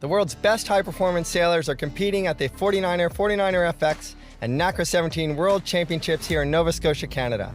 The world's best high-performance sailors are competing at the 49er, 49er FX, and Nacra 17 World Championships here in Nova Scotia, Canada.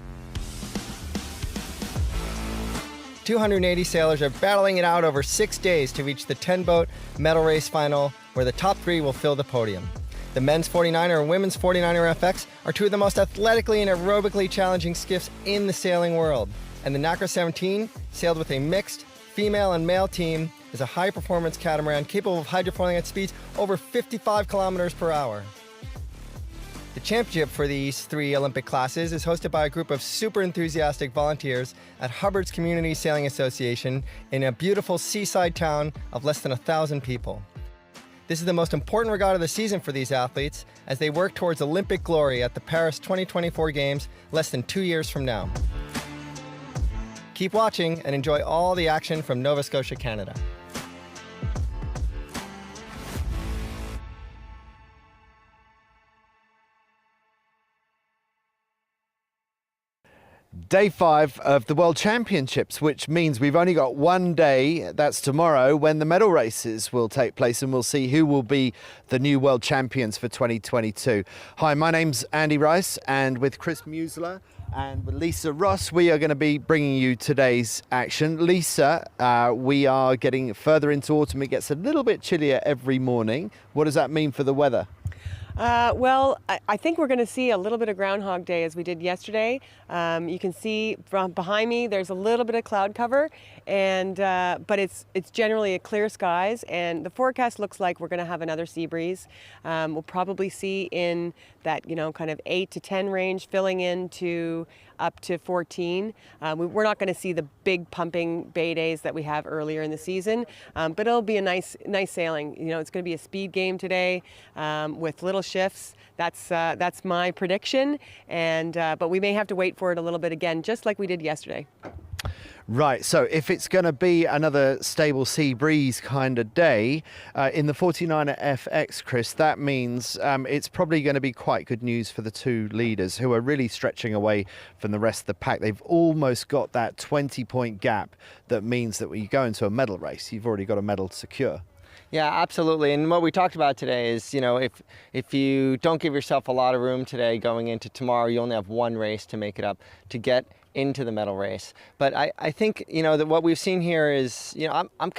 280 sailors are battling it out over 6 days to reach the 10-boat medal race final, where the top 3 will fill the podium. The men's 49er and women's 49er FX are two of the most athletically and aerobically challenging skiffs in the sailing world. And the Nacra 17 sailed with a mixed female and male team, is a high-performance catamaran capable of hydrofoiling at speeds over 55 kilometers per hour. The championship for these 3 Olympic classes is hosted by a group of super enthusiastic volunteers at Hubbard's Community Sailing Association in a beautiful seaside town of less than 1,000 people. This is the most important regatta of the season for these athletes as they work towards Olympic glory at the Paris 2024 Games less than 2 years from now. Keep watching and enjoy all the action from Nova Scotia, Canada. Day 5 of the World Championships, which means we've only got one day, that's tomorrow, when the medal races will take place, and we'll see who will be the new world champions for 2022. Hi, my name's Andy Rice, and with Chris Musler and with Lisa Ross, we are going to be bringing you today's action. Lisa, we are getting further into autumn. It gets a little bit chillier every morning. What does that mean for the weather? Well, I think we're going to see a little bit of Groundhog Day as we did yesterday. You can see from behind me there's a little bit of cloud cover, and but it's generally clear skies, and the forecast looks like we're going to have another sea breeze. We'll probably see in that kind of 8 to 10 range, filling into up to 14. We're not going to see the big pumping bay days that we have earlier in the season, but it'll be a nice sailing. It's going to be a speed game today with little shifts. That's my prediction, and but we may have to wait for it a little bit again, just like we did yesterday. Right, so if it's going to be another stable sea breeze kind of day in the 49er FX, Chris, that means it's probably going to be quite good news for the 2 leaders who are really stretching away from the rest of the pack. They've almost got that 20-point gap that means that when you go into a medal race, you've already got a medal secure. Yeah, absolutely. And what we talked about today is, if you don't give yourself a lot of room today going into tomorrow, you only have one race to make it up to get into the medal race. But I think, that what we've seen here is, I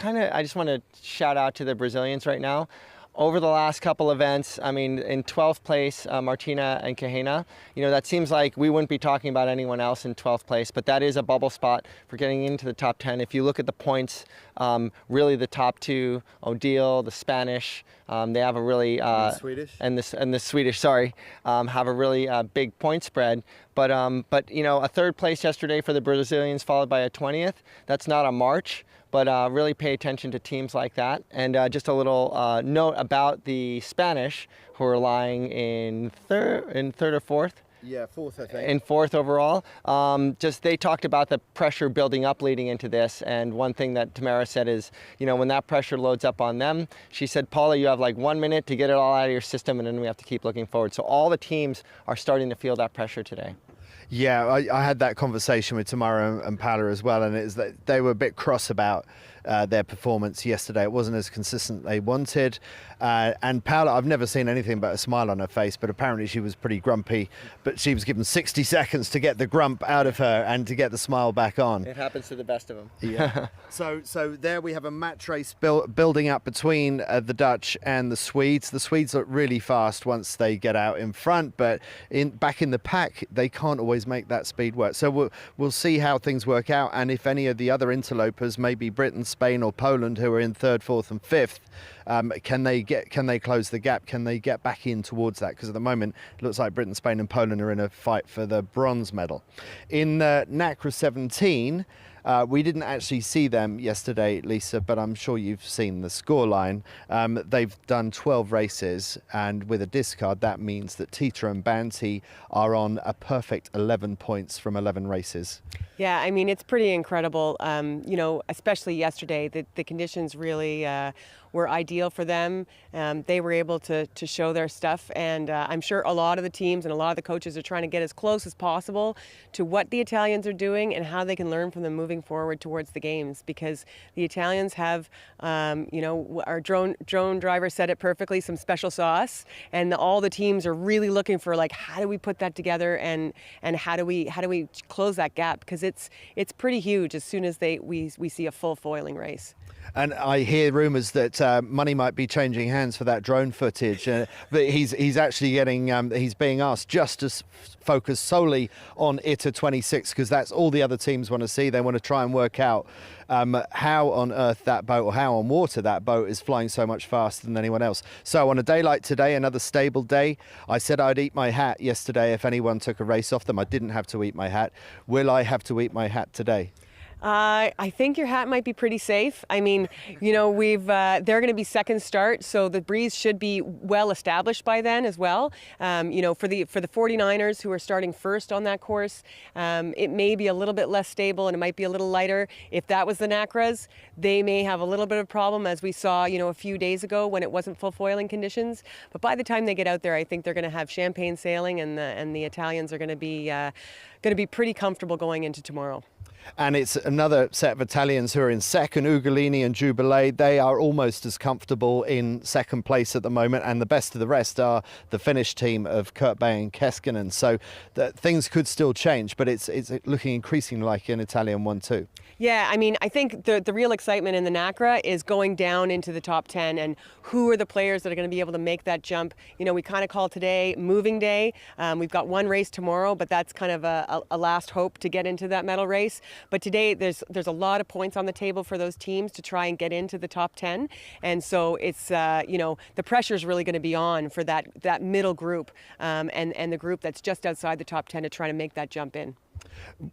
just want to shout out to the Brazilians right now. Over the last couple events, in 12th place, Martina and Kahena, that seems like we wouldn't be talking about anyone else in 12th place, but that is a bubble spot for getting into the top 10. If you look at the points, really the top 2, Odile, the Spanish, they have a really Swedish and the Swedish, sorry, have a really big point spread. But a 3rd place yesterday for the Brazilians, followed by a 20th. That's not a march. But really pay attention to teams like that. And just a little note about the Spanish, who are lying in third or fourth. Yeah, 4th, I think. In 4th overall. They talked about the pressure building up leading into this. And one thing that Tamara said is, when that pressure loads up on them, she said, Paula, you have like 1 minute to get it all out of your system, and then we have to keep looking forward. So all the teams are starting to feel that pressure today. Yeah, I had that conversation with Tamara and Paula as well, and it is that they were a bit cross about their performance yesterday. It wasn't as consistent they wanted. And Paula, I've never seen anything but a smile on her face, but apparently she was pretty grumpy. But she was given 60 seconds to get the grump out of her and to get the smile back on. It happens to the best of them. Yeah. So there we have a match race building up between the Dutch and the Swedes. The Swedes look really fast once they get out in front, but back in the pack, they can't always make that speed work. So we'll see how things work out, and if any of the other interlopers, maybe Britain, Spain or Poland, who are in 3rd, 4th and 5th, can they close the gap? Can they get back in towards that? Because at the moment it looks like Britain, Spain and Poland are in a fight for the bronze medal. In Nacra 17, we didn't actually see them yesterday, Lisa, but I'm sure you've seen the scoreline. They've done 12 races, and with a discard, that means that Tita and Banty are on a perfect 11 points from 11 races. Yeah, it's pretty incredible. Especially yesterday, the conditions really were ideal for them. They were able to show their stuff, and I'm sure a lot of the teams and a lot of the coaches are trying to get as close as possible to what the Italians are doing and how they can learn from them moving forward towards the games, because the Italians have, our drone driver said it perfectly, some special sauce, and all the teams are really looking for, like, how do we put that together, and how do we close that gap, because it's pretty huge as soon as we see a full foiling race. And I hear rumours that money might be changing hands for that drone footage. But he's actually getting, he's being asked just to focus solely on ITA 26, because that's all the other teams want to see. They want to try and work out how on earth that boat, or how on water that boat is flying so much faster than anyone else. So on a day like today, another stable day, I said I'd eat my hat yesterday if anyone took a race off them. I didn't have to eat my hat. Will I have to eat my hat today? I think your hat might be pretty safe. I mean, they're going to be second start, so the breeze should be well established by then as well. For the 49ers who are starting first on that course, it may be a little bit less stable and it might be a little lighter. If that was the Nacras, they may have a little bit of problem, as we saw, a few days ago when it wasn't full foiling conditions. But by the time they get out there, I think they're going to have champagne sailing, and the Italians are going to be pretty comfortable going into tomorrow. And it's another set of Italians who are in second, Ugolini and Jubilee. They are almost as comfortable in second place at the moment, and the best of the rest are the Finnish team of Kurt Bay and Keskinen. So things could still change, but it's looking increasingly like an Italian 1-2. Yeah, I mean, I think the real excitement in the Nacra is going down into the top 10 and who are the players that are going to be able to make that jump. We kind of call today moving day. We've got one race tomorrow, but that's kind of a last hope to get into that medal race. But today there's a lot of points on the table for those teams to try and get into the top 10. And so it's, the pressure is really going to be on for that middle group and the group that's just outside the top 10 to try to make that jump in.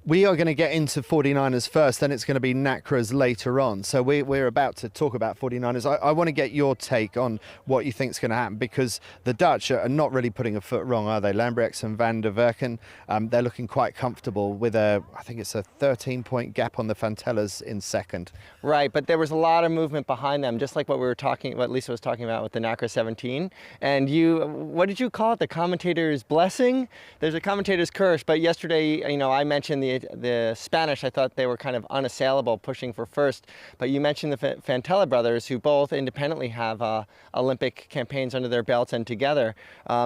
We are going to get into 49ers first, then it's going to be Nacras later on. So we're about to talk about 49ers. I want to get your take on what you think is going to happen, because the Dutch are not really putting a foot wrong, are they? Lambrechts and Van der Werken, they're looking quite comfortable with I think it's a 13-point gap on the Fantellas in second. Right, but there was a lot of movement behind them, just like what Lisa was talking about with the Nacra 17. And what did you call it? The commentator's blessing? There's a commentator's curse, but yesterday, I mentioned the Spanish. I thought they were kind of unassailable, pushing for first. But you mentioned the Fantella brothers, who both independently have Olympic campaigns under their belts, and together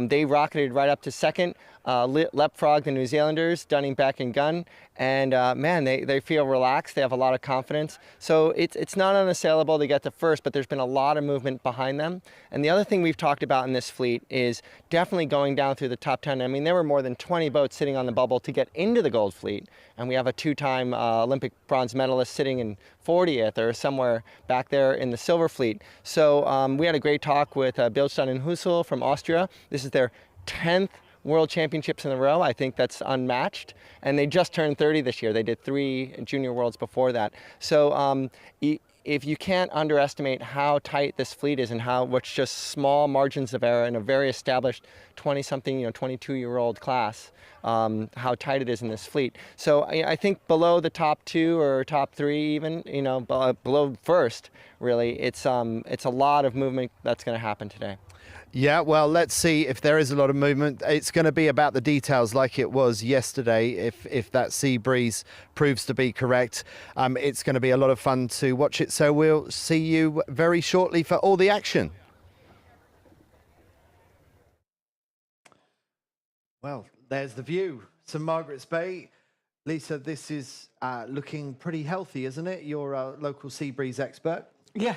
they rocketed right up to second. Lepfrog, the New Zealanders, Dunning, Beck, and Gunn, and they feel relaxed. They have a lot of confidence. So it's not unassailable to get to first, but there's been a lot of movement behind them. And the other thing we've talked about in this fleet is definitely going down through the top 10. I mean, there were more than 20 boats sitting on the bubble to get into the gold fleet, and we have a two-time Olympic bronze medalist sitting in 40th or somewhere back there in the silver fleet. So we had a great talk with Bildstein and Husel from Austria. This is their 10th World Championships in a row. I think that's unmatched. And they just turned 30 this year. They did 3 Junior Worlds before that. So if you can't underestimate how tight this fleet is, and what's just small margins of error in a very established 20-something, 22-year-old class, how tight it is in this fleet. So I think below the top 2 or top 3 even, below first, really, it's a lot of movement that's going to happen today. Yeah, well, let's see if there is a lot of movement. It's going to be about the details like it was yesterday, if that sea breeze proves to be correct. It's going to be a lot of fun to watch it, so we'll see you very shortly for all the action. Well, there's the view. St Margaret's Bay. Lisa, this is looking pretty healthy, isn't it? You're a local sea breeze expert. Yeah,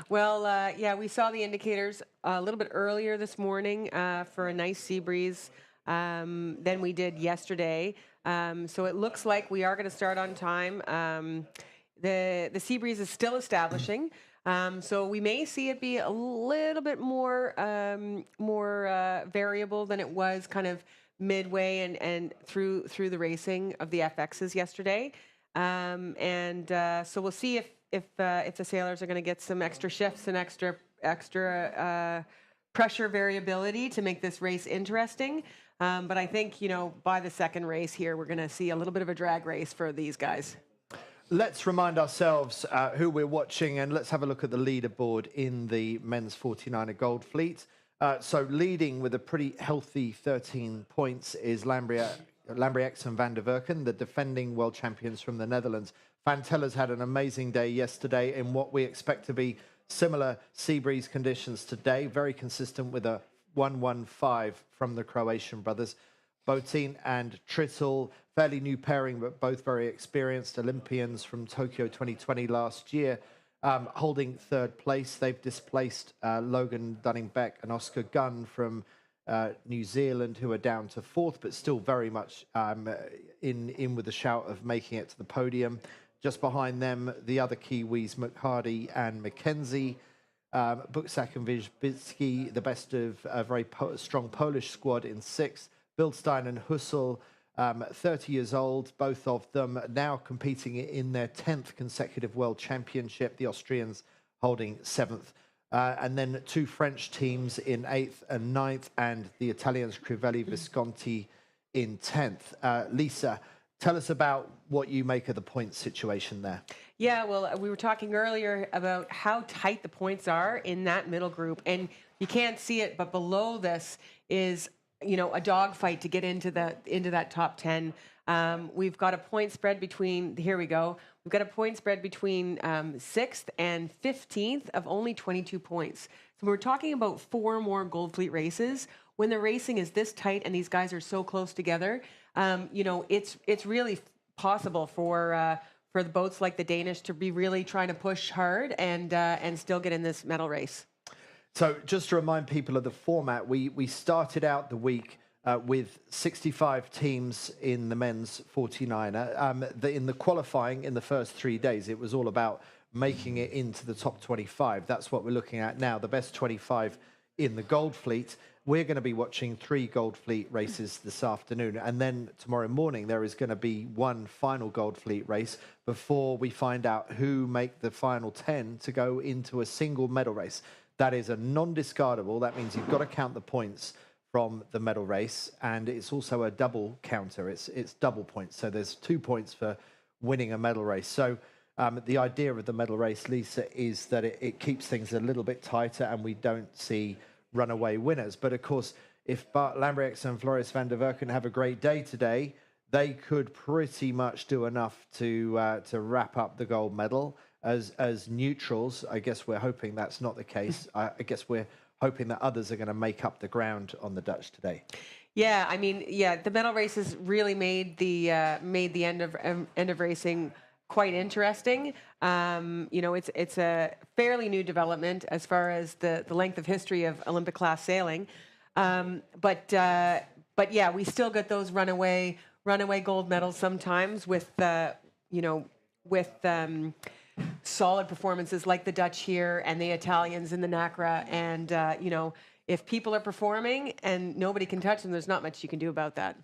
well, we saw the indicators a little bit earlier this morning for a nice sea breeze than we did yesterday. So it looks like we are going to start on time. The sea breeze is still establishing. So we may see it be a little bit more variable than it was kind of midway and through the racing of the FXs yesterday. So we'll see if the sailors are going to get some extra shifts and extra pressure variability to make this race interesting. But I think, by the second race here, we're going to see a little bit of a drag race for these guys. Let's remind ourselves who we're watching, and let's have a look at the leaderboard in the men's 49er Gold Fleet. So leading with a pretty healthy 13 points is Lambrechts and Van der Werken, the defending world champions from the Netherlands. Van Teller's had an amazing day yesterday in what we expect to be similar sea breeze conditions today, very consistent with a 1-1-5 from the Croatian brothers. Botin and Trittel, fairly new pairing, but both very experienced Olympians from Tokyo 2020 last year, holding third place. They've displaced Logan Dunning-Beck and Oscar Gunn from New Zealand, who are down to fourth, but still very much in with a shout of making it to the podium. Just behind them, the other Kiwis, McHardy and McKenzie. Buksak and Wijbicki, the best of a very strong Polish squad in sixth. Bildstein and Hussel, 30 years old, both of them now competing in their 10th consecutive World Championship, the Austrians holding seventh. And then two French teams in 8th and 9th, and the Italians Crivelli Visconti in 10th. Lisa, tell us about what you make of the point situation there. Yeah, well, we were talking earlier about how tight the points are in that middle group, and you can't see it, but below this is a dogfight to get into that top 10. We've got a point spread between, here we go, we've got a point spread between 6th and 15th of only 22 points. So we're talking about 4 more Gold Fleet races. When the racing is this tight and these guys are so close together, it's really possible for the boats like the Danish to be really trying to push hard and still get in this medal race. So just to remind people of the format, we started out the week with 65 teams in the men's 49er. In the qualifying in the first 3 days, it was all about making it into the top 25. That's what we're looking at now, the best 25 in the Gold Fleet. We're going to be watching 3 Gold Fleet races this afternoon. And then tomorrow morning, there is going to be one final Gold Fleet race before we find out who make the final 10 to go into a single medal race. That is a non-discardable. That means you've got to count the points from the medal race, and it's also a double counter. It's double points. So there's 2 points for winning a medal race. So the idea of the medal race, Lisa, is that it keeps things a little bit tighter and we don't see runaway winners. But of course, if Bart Lambrechts and Floris van der Werken have a great day today, they could pretty much do enough to wrap up the gold medal. As neutrals, I guess we're hoping that's not the case. I guess we're hoping that others are going to make up the ground on the Dutch today. Yeah, I mean, the medal races really made the end of racing quite interesting. It's a fairly new development as far as the length of history of Olympic class sailing, but yeah, we still get those runaway gold medals sometimes with solid performances like the Dutch here and the Italians in the Nacra. And, if people are performing and nobody can touch them, there's not much you can do about that.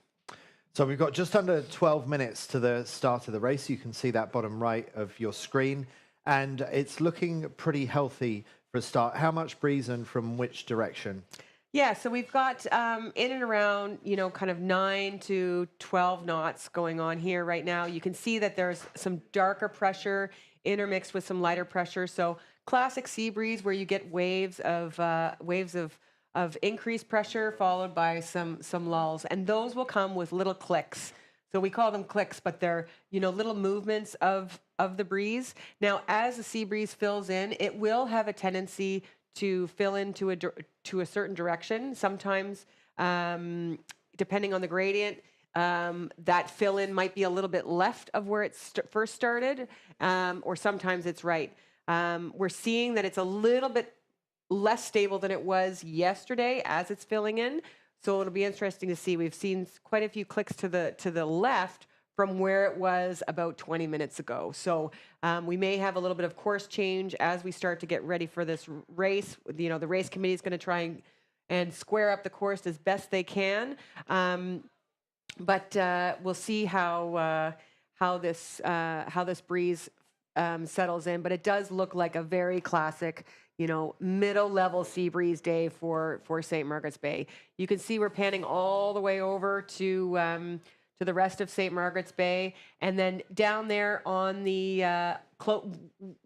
So we've got just under 12 minutes to the start of the race. You can see that bottom right of your screen. And it's looking pretty healthy for a start. How much breeze and from which direction? Yeah, so we've got in and around, kind of 9 to 12 knots going on here right now. You can see that there's some darker pressure intermixed with some lighter pressure. So classic sea breeze where you get waves of increased pressure followed by some lulls. And those will come with little clicks. So we call them clicks, but they're, little movements of the breeze. Now, as the sea breeze fills in, it will have a tendency to fill into a certain direction. Sometimes, depending on the gradient, that fill-in might be a little bit left of where it first started, or sometimes it's right. We're seeing that it's a little bit less stable than it was yesterday as it's filling in. So it'll be interesting to see. We've seen quite a few clicks to the left from where it was about 20 minutes ago. So we may have a little bit of course change as we start to get ready for this race. The race committee is going to try and square up the course as best they can. But we'll see how this breeze settles in. But it does look like a very classic, middle level sea breeze day for St. Margaret's Bay. You can see we're panning all the way over to to the rest of St. Margaret's Bay. And then down there on the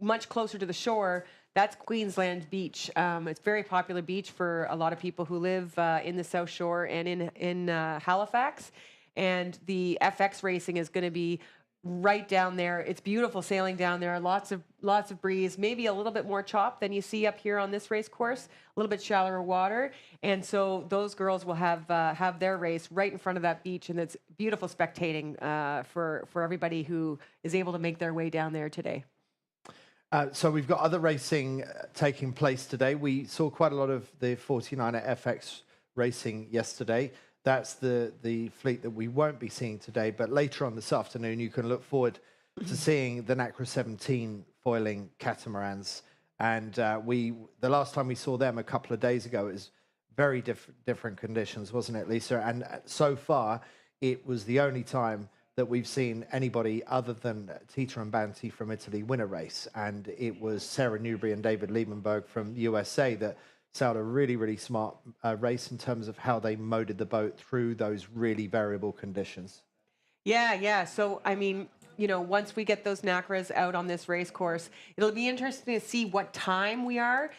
much closer to the shore, that's Queensland Beach. It's a very popular beach for a lot of people who live in the South Shore and in Halifax. And the FX racing is going to be right down there. It's beautiful sailing down there. Lots of breeze, maybe a little bit more chop than you see up here on this race course. A little bit shallower water, and so those girls will have their race right in front of that beach, and it's beautiful spectating for everybody who is able to make their way down there today. So we've got other racing taking place today. We saw quite a lot of the 49er FX racing yesterday. That's the fleet that we won't be seeing today, but later on this afternoon, you can look forward to seeing the Nacra 17 foiling catamarans. And the last time we saw them a couple of days ago, it was very different conditions, wasn't it, Lisa? And so far, it was the only time that we've seen anybody other than Tita and Banti from Italy win a race. And it was Sarah Newbury and David Liebenberg from the USA that sailed a really, really smart race in terms of how they moded the boat through those really variable conditions. Yeah. So, I mean, once we get those Nacras out on this race course, it'll be interesting to see what time we are.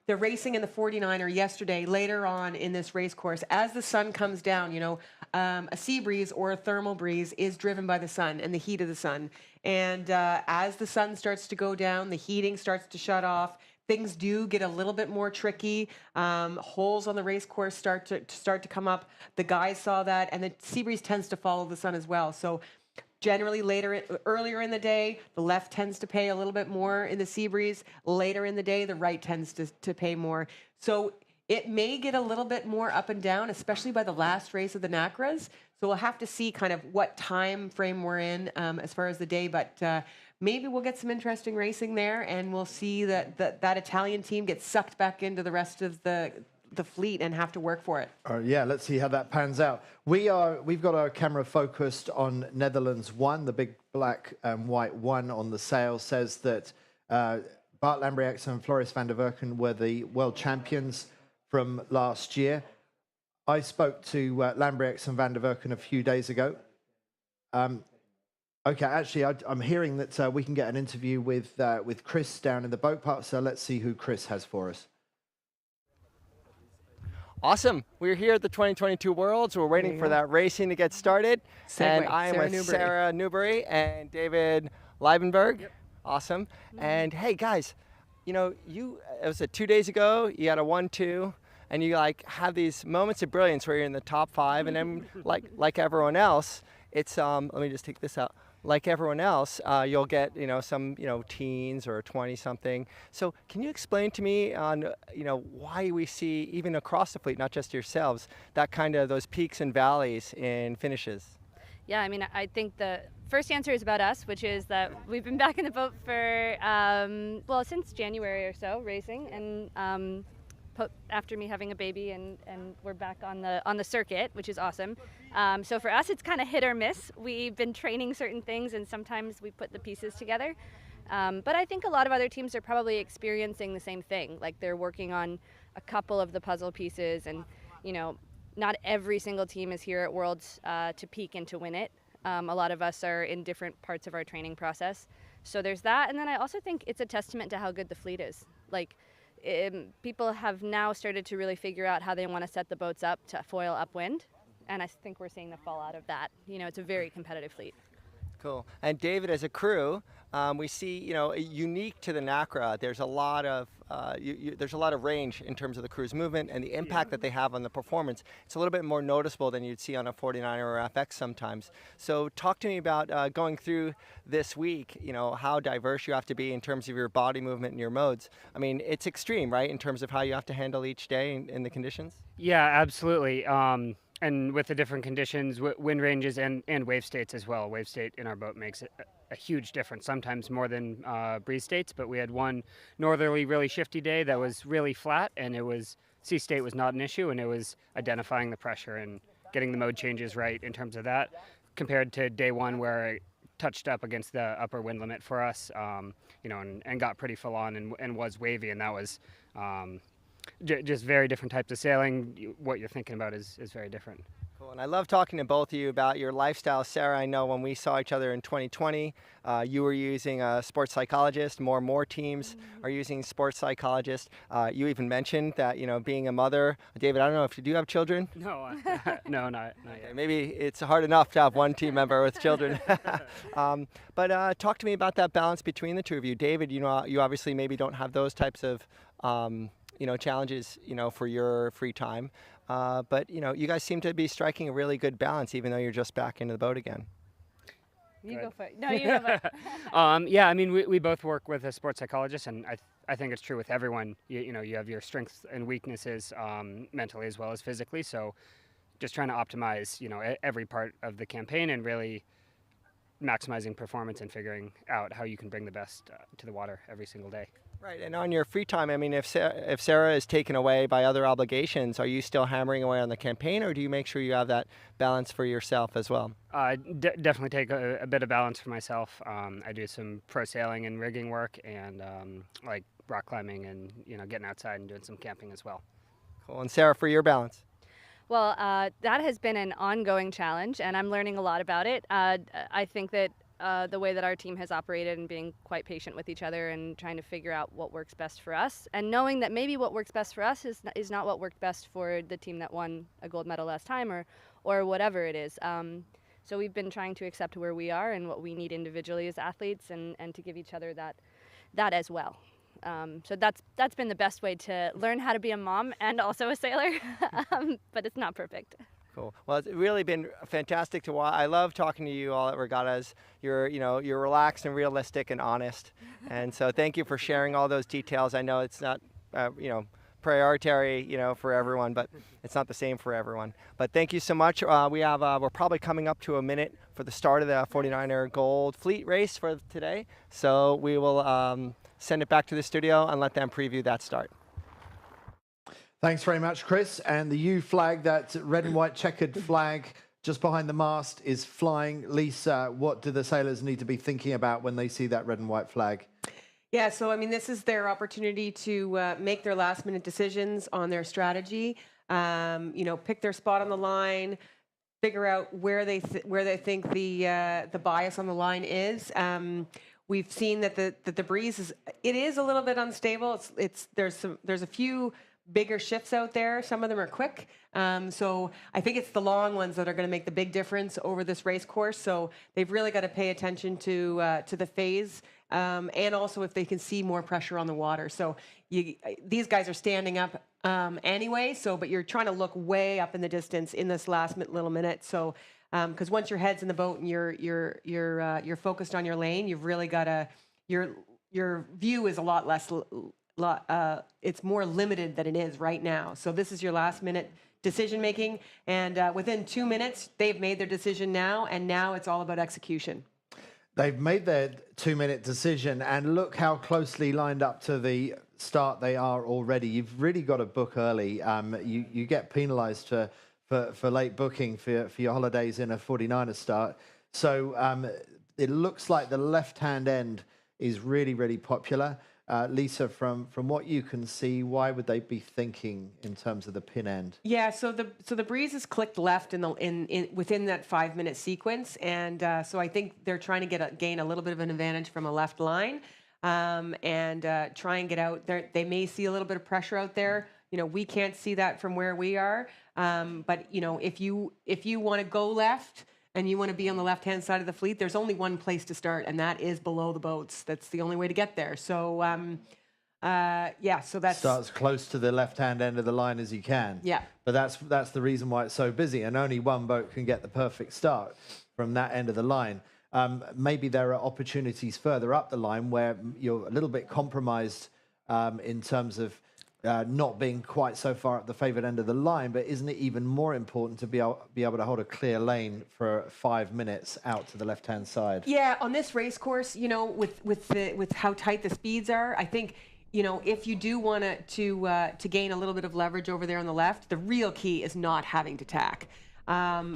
They're racing in the 49er yesterday, later on in this race course. As the sun comes down, a sea breeze or a thermal breeze is driven by the sun and the heat of the sun. And as the sun starts to go down, the heating starts to shut off. Things do get a little bit more tricky. Holes on the race course start to come up. The guys saw that, and the sea breeze tends to follow the sun as well. So generally earlier in the day, the left tends to pay a little bit more in the sea breeze. Later in the day, the right tends to pay more. So it may get a little bit more up and down, especially by the last race of the Nacras. So we'll have to see kind of what time frame we're in as far as the day, but maybe we'll get some interesting racing there, and we'll see that Italian team gets sucked back into the rest of the fleet and have to work for it. Yeah, let's see how that pans out. We've got our camera focused on Netherlands 1, the big black and white 1 on the sail says that Bart Lambriax and Floris van der Werken were the world champions from last year. I spoke to Lambriax and van der Werken a few days ago. Okay, actually, I'm hearing that we can get an interview with Chris down in the boat park, so let's see who Chris has for us. Awesome. We're here at the 2022 Worlds. We're waiting for that racing to get started. And I am with Sarah Newbury and David Liebenberg. Yep. Awesome. And hey, guys, it was 2 days ago, you had a 1-2, and you have these moments of brilliance where you're in the top 5, and then like everyone else, it's, let me just take this out. Like everyone else, you'll get, some, teens or 20-something. So can you explain to me on, why we see, even across the fleet, not just yourselves, that kind of those peaks and valleys in finishes? Yeah, I mean, I think the first answer is about us, which is that we've been back in the boat for, since January or so, racing, and after me having a baby, and we're back on the circuit, which is awesome. So for us, it's kind of hit or miss. We've been training certain things, and sometimes we put the pieces together. But I think a lot of other teams are probably experiencing the same thing. Like, they're working on a couple of the puzzle pieces, and not every single team is here at Worlds to peak and to win it. A lot of us are in different parts of our training process. So there's that, and then I also think it's a testament to how good the fleet is. People have now started to really figure out how they want to set the boats up to foil upwind, and I think we're seeing the fallout of that. It's a very competitive fleet. Cool. And David, as a crew, we see, unique to the Nacra, there's a lot of there's a lot of range in terms of the crew's movement and the impact that they have on the performance. It's a little bit more noticeable than you'd see on a 49er or FX sometimes. So talk to me about going through this week, how diverse you have to be in terms of your body movement and your modes. I mean, it's extreme, right, in terms of how you have to handle each day in the conditions? Yeah, absolutely. And with the different conditions, wind ranges and wave states as well. Wave state in our boat makes a huge difference, sometimes more than breeze states, but we had one northerly, really shifty day that was really flat, and sea state was not an issue, and it was identifying the pressure and getting the mode changes right in terms of that, compared to day one where it touched up against the upper wind limit for us, and got pretty full on and was wavy, and that was just very different types of sailing. What you're thinking about is very different. Cool. And I love talking to both of you about your lifestyle. Sarah, I know when we saw each other in 2020, you were using a sports psychologist. More and more teams are using sports psychologists. You even mentioned that, being a mother. David, I don't know if you do have children. No, no, not yet. Okay, maybe it's hard enough to have one team member with children. But talk to me about that balance between the two of you. David, you obviously maybe don't have those types of challenges, for your free time. But you guys seem to be striking a really good balance, even though you're just back into the boat again. You go for it. No, you go for it. Yeah, I mean, we both work with a sports psychologist, and I think it's true with everyone. You have your strengths and weaknesses mentally as well as physically. So just trying to optimize, every part of the campaign and really maximizing performance and figuring out how you can bring the best to the water every single day. Right, and on your free time, I mean, if Sarah is taken away by other obligations, are you still hammering away on the campaign, or do you make sure you have that balance for yourself as well? Definitely take a bit of balance for myself. I do some pro sailing and rigging work, and like rock climbing, and getting outside and doing some camping as well. Cool. And Sarah, for your balance? Well, that has been an ongoing challenge, and I'm learning a lot about it. I think that the way that our team has operated and being quite patient with each other and trying to figure out what works best for us, and knowing that maybe what works best for us is not what worked best for the team that won a gold medal last time, or whatever it is. So we've been trying to accept where we are and what we need individually as athletes, and to give each other that as well. So that's been the best way to learn how to be a mom and also a sailor, but it's not perfect. Cool. Well, it's really been fantastic to watch. I love talking to you all at Regattas. You're relaxed and realistic and honest. And so thank you for sharing all those details. I know it's not, prioritary, for everyone, but it's not the same for everyone. But thank you so much. We're probably coming up to a minute for the start of the 49er Gold Fleet race for today. So we will send it back to the studio and let them preview that start. Thanks very much, Chris. And the U flag, that red and white checkered flag just behind the mast, is flying. Lisa, what do the sailors need to be thinking about when they see that red and white flag? Yeah, so I mean, this is their opportunity to make their last-minute decisions on their strategy. Pick their spot on the line, figure out where they think the bias on the line is. We've seen that the breeze is a little bit unstable. There's a few bigger shifts out there. Some of them are quick. So I think it's the long ones that are going to make the big difference over this race course. So they've really got to pay attention to the phase, and also if they can see more pressure on the water. So these guys are standing up anyway. But you're trying to look way up in the distance in this last little minute. So because once your head's in the boat and you're focused on your lane, you've really got to your view is a lot less. It's more limited than it is right now. So this is your last minute decision making, and within 2 minutes they've made their decision now, and now it's all about execution. They've made their 2-minute decision, and look how closely lined up to the start they are already. You've really got to book early. You get penalized for late booking for your holidays in a 49er start. So it looks like the left-hand end is really, really popular. Lisa, from what you can see, why would they be thinking in terms of the pin end? Yeah, so the breeze is clicked left within that 5-minute sequence, and so I think they're trying to gain a little bit of an advantage from a left line, and try and get out there. They may see a little bit of pressure out there. We can't see that from where we are, but if you want to go left and you want to be on the left-hand side of the fleet, there's only one place to start, and that is below the boats. That's the only way to get there. So, so that's... Start as close to the left-hand end of the line as you can. Yeah. But that's the reason why it's so busy, and only one boat can get the perfect start from that end of the line. Maybe there are opportunities further up the line where you're a little bit compromised in terms of not being quite so far at the favoured end of the line, but isn't it even more important to be able to hold a clear lane for 5 minutes out to the left-hand side? Yeah, on this race course, with how tight the speeds are, I think, if you do want to gain a little bit of leverage over there on the left, the real key is not having to tack.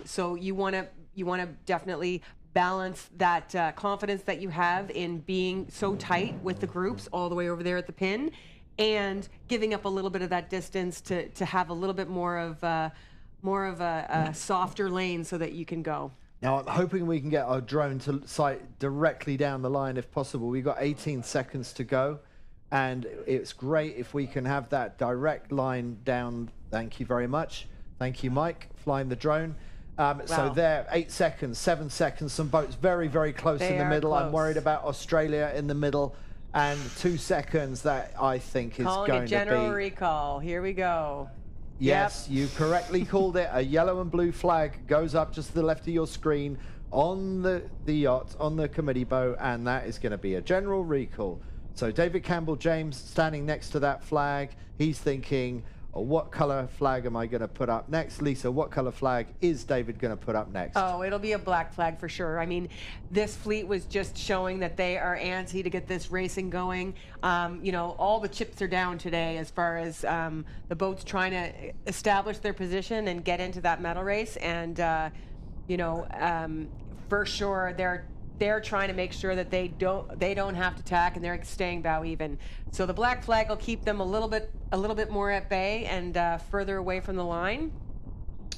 So you want to definitely balance that confidence that you have in being so tight with the groups all the way over there at the pin, and giving up a little bit of that distance to have a little bit more of more of a softer lane so that you can go. Now, I'm hoping we can get our drone to sight directly down the line if possible. We've got 18 seconds to go, and it's great if we can have that direct line down. Thank you very much. Thank you, Mike, flying the drone. So there, 8 seconds, 7 seconds, some boats very, very close in the middle. I'm worried about Australia in the middle, and 2 seconds that I think is Calling going a general to be... recall. Here we go. Yes, you correctly called it. A yellow and blue flag goes up just to the left of your screen on the yacht, on the committee boat, and that is going to be a general recall. So David Campbell James standing next to that flag. He's thinking, oh, what color flag am I going to put up next? Lisa, what color flag is David going to put up next? Oh, it'll be a black flag for sure. I mean, this fleet was just showing that they are antsy to get this racing going. You know, all the chips are down today as far as the boats trying to establish their position and get into that medal race. And, you know, for sure, they're trying to make sure that they don't have to tack, and they're staying bow even. So the black flag will keep them a little bit more at bay and further away from the line.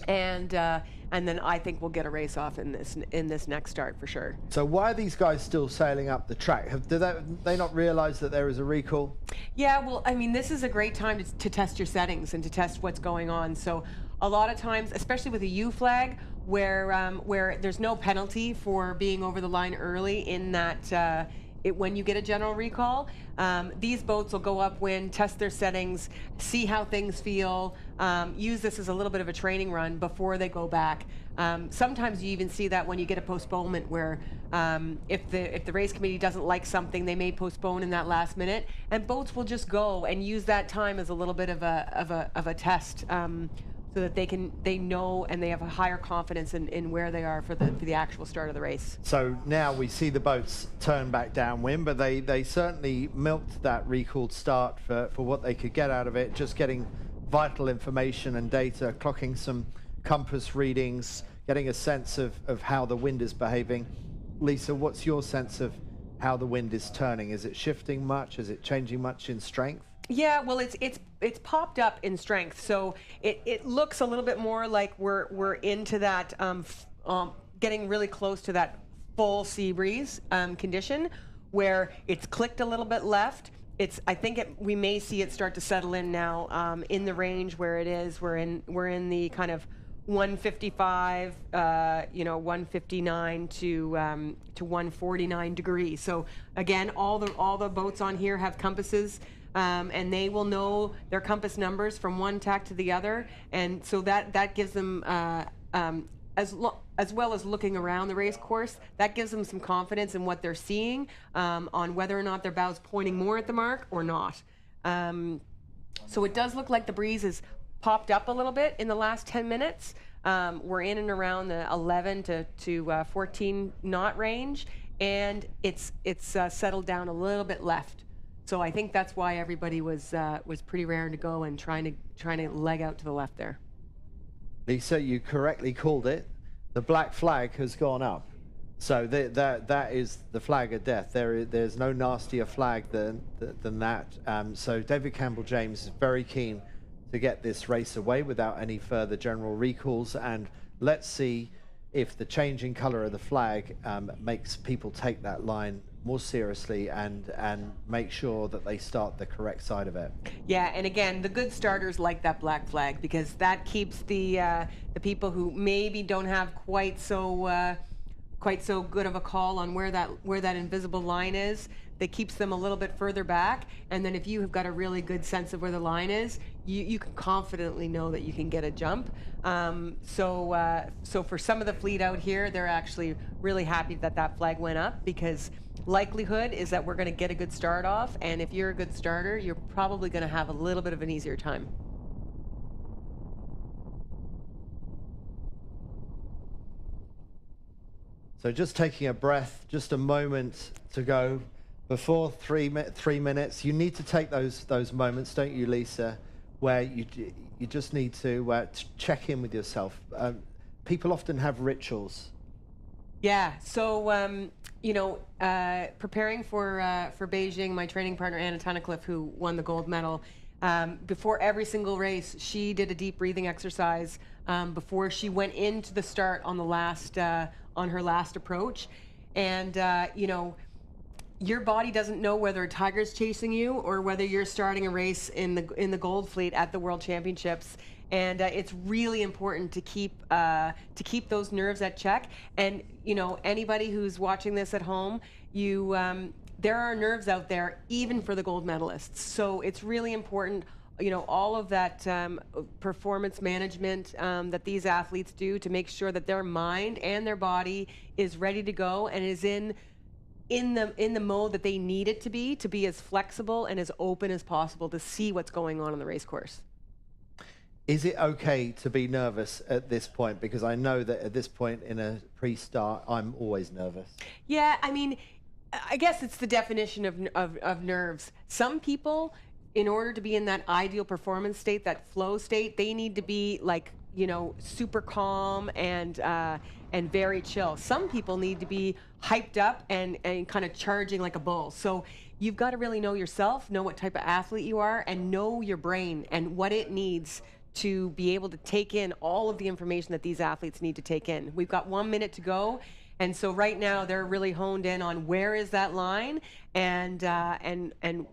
And then I think we'll get a race off in this next start for sure. So why are these guys still sailing up the track? Do they not realize that there is a recall? Yeah, well, I mean, this is a great time to test your settings and to test what's going on. So a lot of times, especially with a U flag, where there's no penalty for being over the line early in that when you get a general recall, these boats will go upwind, test their settings, see how things feel, use this as a little bit of a training run before they go back. Sometimes you even see that when you get a postponement where if the race committee doesn't like something, they may postpone in that last minute, and boats will just go and use that time as a little bit of a test. So that they know and they have a higher confidence in where they are for the actual start of the race. So now we see the boats turn back downwind, but they certainly milked that recalled start for what they could get out of it, just getting vital information and data, clocking some compass readings, getting a sense of how the wind is behaving. Lisa, what's your sense of how the wind is turning? Is it shifting much? Is it changing much in strength? Yeah, well, it's popped up in strength, so it looks a little bit more like we're into that getting really close to that full sea breeze condition, where it's clicked a little bit left. I think we may see it start to settle in now in the range where it is. We're in the kind of 155, 159 to 149 degrees. So again, all the boats on here have compasses. And they will know their compass numbers from one tack to the other, and so that gives them, as well as looking around the race course, that gives them some confidence in what they're seeing on whether or not their bow's pointing more at the mark or not. So it does look like the breeze has popped up a little bit in the last 10 minutes. We're in and around the 11 to 14 knot range, and it's settled down a little bit left. So I think that's why everybody was pretty raring to go and trying to leg out to the left there. Lisa, you correctly called it. The black flag has gone up. So that is the flag of death. There's no nastier flag than that. So David Campbell James is very keen to get this race away without any further general recalls. And let's see if the changing color of the flag makes people take that line more seriously and make sure that they start the correct side of it. Yeah, and again, the good starters like that black flag because that keeps the people who maybe don't have quite so good of a call on where that invisible line is. That keeps them a little bit further back, and then if you have got a really good sense of where the line is, you can confidently know that you can get a jump. So for some of the fleet out here, they're actually really happy that flag went up because likelihood is that we're going to get a good start off, and if you're a good starter, you're probably going to have a little bit of an easier time. So just taking a breath, just a moment to go before 3 minutes. You need to take those moments, don't you, Lisa, where you just need to check in with yourself. People often have rituals. Yeah, so preparing for Beijing, my training partner Anna Tunnicliffe, who won the gold medal, before every single race, she did a deep breathing exercise before she went into the start on the last on her last approach. And you know, your body doesn't know whether a tiger's chasing you or whether you're starting a race in the Gold Fleet at the World Championships. And it's really important to keep those nerves at check. And you know, anybody who's watching this at home, you there are nerves out there even for the gold medalists. So it's really important, you know, all of that performance management that these athletes do to make sure that their mind and their body is ready to go and is in the mode that they need it to be as flexible and as open as possible to see what's going on the race course. Is it okay to be nervous at this point? Because I know that at this point in a pre-start, I'm always nervous. Yeah, I mean, I guess it's the definition of nerves. Some people, in order to be in that ideal performance state, that flow state, they need to be like, you know, super calm and very chill. Some people need to be hyped up and kind of charging like a bull. So you've got to really know yourself, know what type of athlete you are, and know your brain and what it needs to be able to take in all of the information that these athletes need to take in. We've got 1 minute to go. And so right now they're really honed in on where is that line and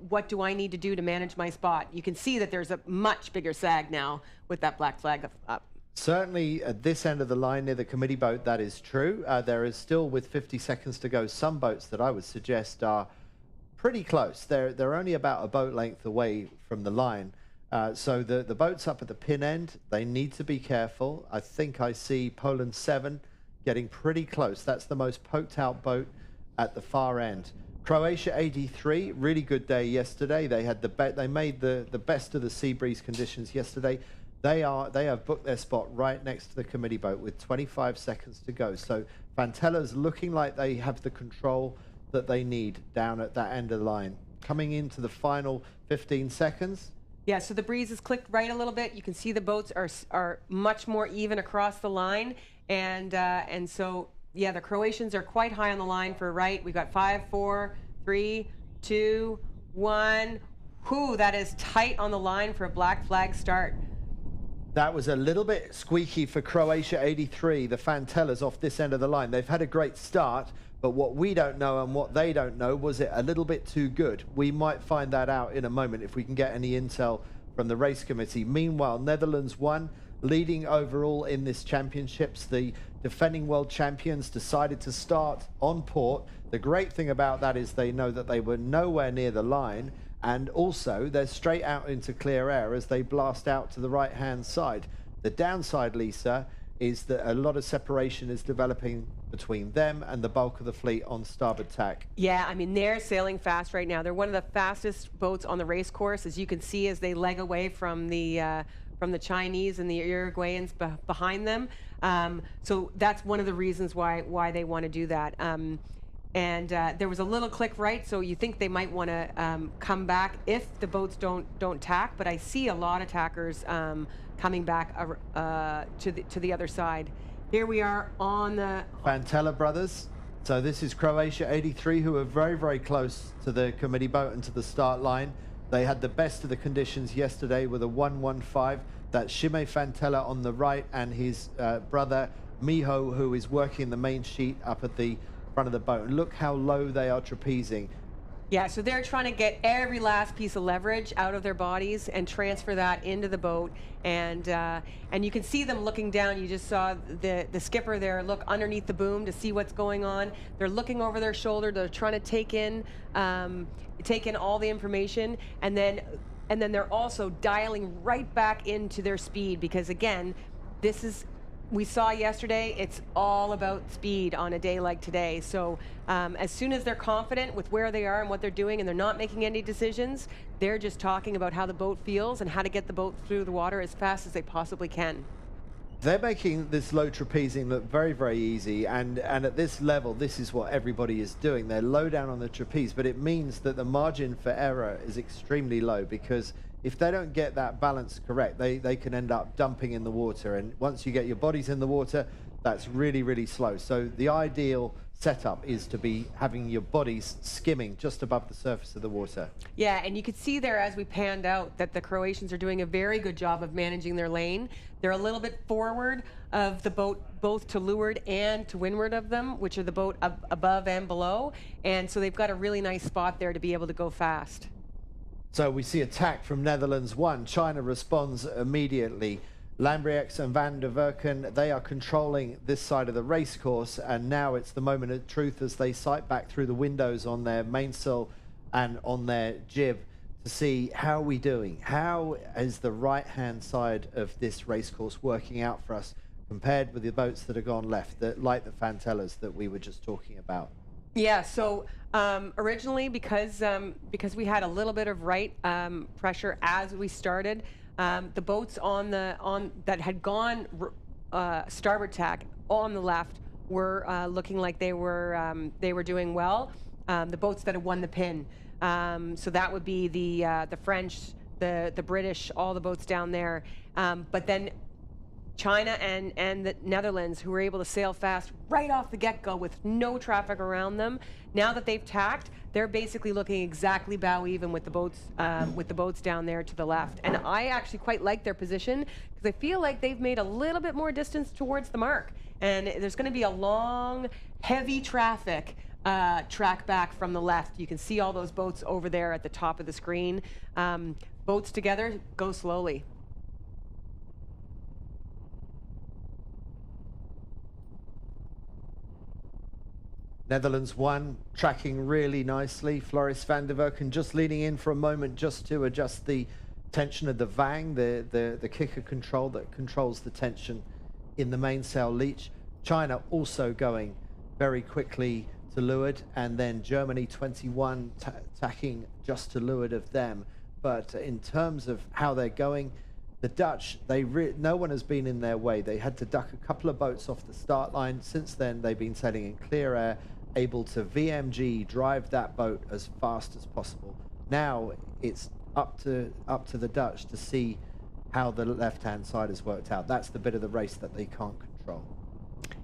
what do I need to do to manage my spot. You can see that there's a much bigger sag now with that black flag up. Certainly at this end of the line near the committee boat, that is true. There is still, with 50 seconds to go, some boats that I would suggest are pretty close. They're only about a boat length away from the line. So the boats up at the pin end, they need to be careful. I think I see Poland 7 getting pretty close. That's the most poked out boat at the far end. Croatia 83, really good day yesterday. They had they made the best of the sea breeze conditions yesterday. They have booked their spot right next to the committee boat with 25 seconds to go. So Fantella's looking like they have the control that they need down at that end of the line. Coming into the final 15 seconds. Yeah, so the breeze has clicked right a little bit. You can see the boats are much more even across the line. And so, yeah, the Croatians are quite high on the line for right. We've got 5, 4, 3, 2, 1. Whew, that is tight on the line for a black flag start. That was a little bit squeaky for Croatia 83, the Fantellas off this end of the line. They've had a great start, but what we don't know and what they don't know, was it a little bit too good? We might find that out in a moment if we can get any intel from the race committee. Meanwhile, Netherlands won, leading overall in this championships. The defending world champions decided to start on port. The great thing about that is they know that they were nowhere near the line, and also they're straight out into clear air as they blast out to the right hand side. The downside, Lisa, is that a lot of separation is developing between them and the bulk of the fleet on starboard tack. Yeah, I mean, they're sailing fast right now. They're one of the fastest boats on the race course, as you can see as they leg away from the Chinese and the Uruguayans behind them. So that's one of the reasons why they want to do that. And there was a little click right, so you think they might want to come back if the boats don't tack. But I see a lot of tackers coming back to the other side. Here we are on the Fantella brothers. So this is Croatia 83, who are very, very close to the committee boat and to the start line. They had the best of the conditions yesterday with a 1:15. That's Shime Fantella on the right and his brother Miho, who is working the main sheet up at the front of the boat. And look how low they are trapezing. Yeah, so they're trying to get every last piece of leverage out of their bodies and transfer that into the boat. And you can see them looking down. You just saw the skipper there look underneath the boom to see what's going on. They're looking over their shoulder. They're trying to take in all the information, and then they're also dialing right back into their speed, because again, we saw yesterday, it's all about speed on a day like today. So as soon as they're confident with where they are and what they're doing, and they're not making any decisions, they're just talking about how the boat feels and how to get the boat through the water as fast as they possibly can. They're making this low trapezing look very, very easy, and at this level, this is what everybody is doing. They're low down on the trapeze, but it means that the margin for error is extremely low, because if they don't get that balance correct, they can end up dumping in the water. And once you get your bodies in the water, that's really, really slow. So the ideal setup is to be having your bodies skimming just above the surface of the water. Yeah, and you could see there as we panned out that the Croatians are doing a very good job of managing their lane. They're a little bit forward of the boat, both to leeward and to windward of them, which are the boat above and below. And so they've got a really nice spot there to be able to go fast. So we see attack from Netherlands 1. China responds immediately. Lambriax and Van der Werken, they are controlling this side of the race course, and now it's the moment of truth as they sight back through the windows on their mainsail and on their jib to see how we doing. How is the right-hand side of this race course working out for us compared with the boats that have gone left, like the Fantellas that we were just talking about? Yeah, so originally because we had a little bit of right pressure as we started, the boats that had gone starboard tack on the left were looking like they were doing well. The boats that had won the pin, so that would be the French, the British, all the boats down there. But then China and the Netherlands, who were able to sail fast right off the get-go with no traffic around them. Now that they've tacked, they're basically looking exactly bow even with the boats down there to the left. And I actually quite like their position because I feel like they've made a little bit more distance towards the mark. And there's going to be a long, heavy traffic track back from the left. You can see all those boats over there at the top of the screen. Boats together, go slowly. Netherlands 1 tracking really nicely. Floris Van der Werken just leaning in for a moment just to adjust the tension of the Vang, the kicker control that controls the tension in the mainsail leech. China also going very quickly to leeward, and then Germany 21 tacking just to leeward of them. But in terms of how they're going, the Dutch, no one has been in their way. They had to duck a couple of boats off the start line. Since then, they've been sailing in clear air, able to VMG drive that boat as fast as possible. Now it's up to the Dutch to see how the left-hand side has worked out. That's the bit of the race that they can't control.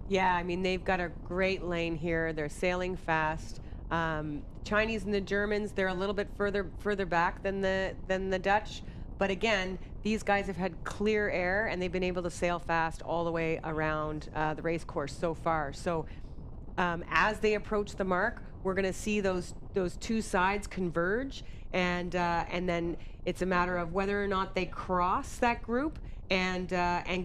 Yeah, I mean, they've got a great lane here. They're sailing fast. Chinese and the Germans, they're a little bit further back than the Dutch. But again, these guys have had clear air and they've been able to sail fast all the way around the race course so far. So as they approach the mark, we're going to see those two sides converge, and then it's a matter of whether or not they cross that group and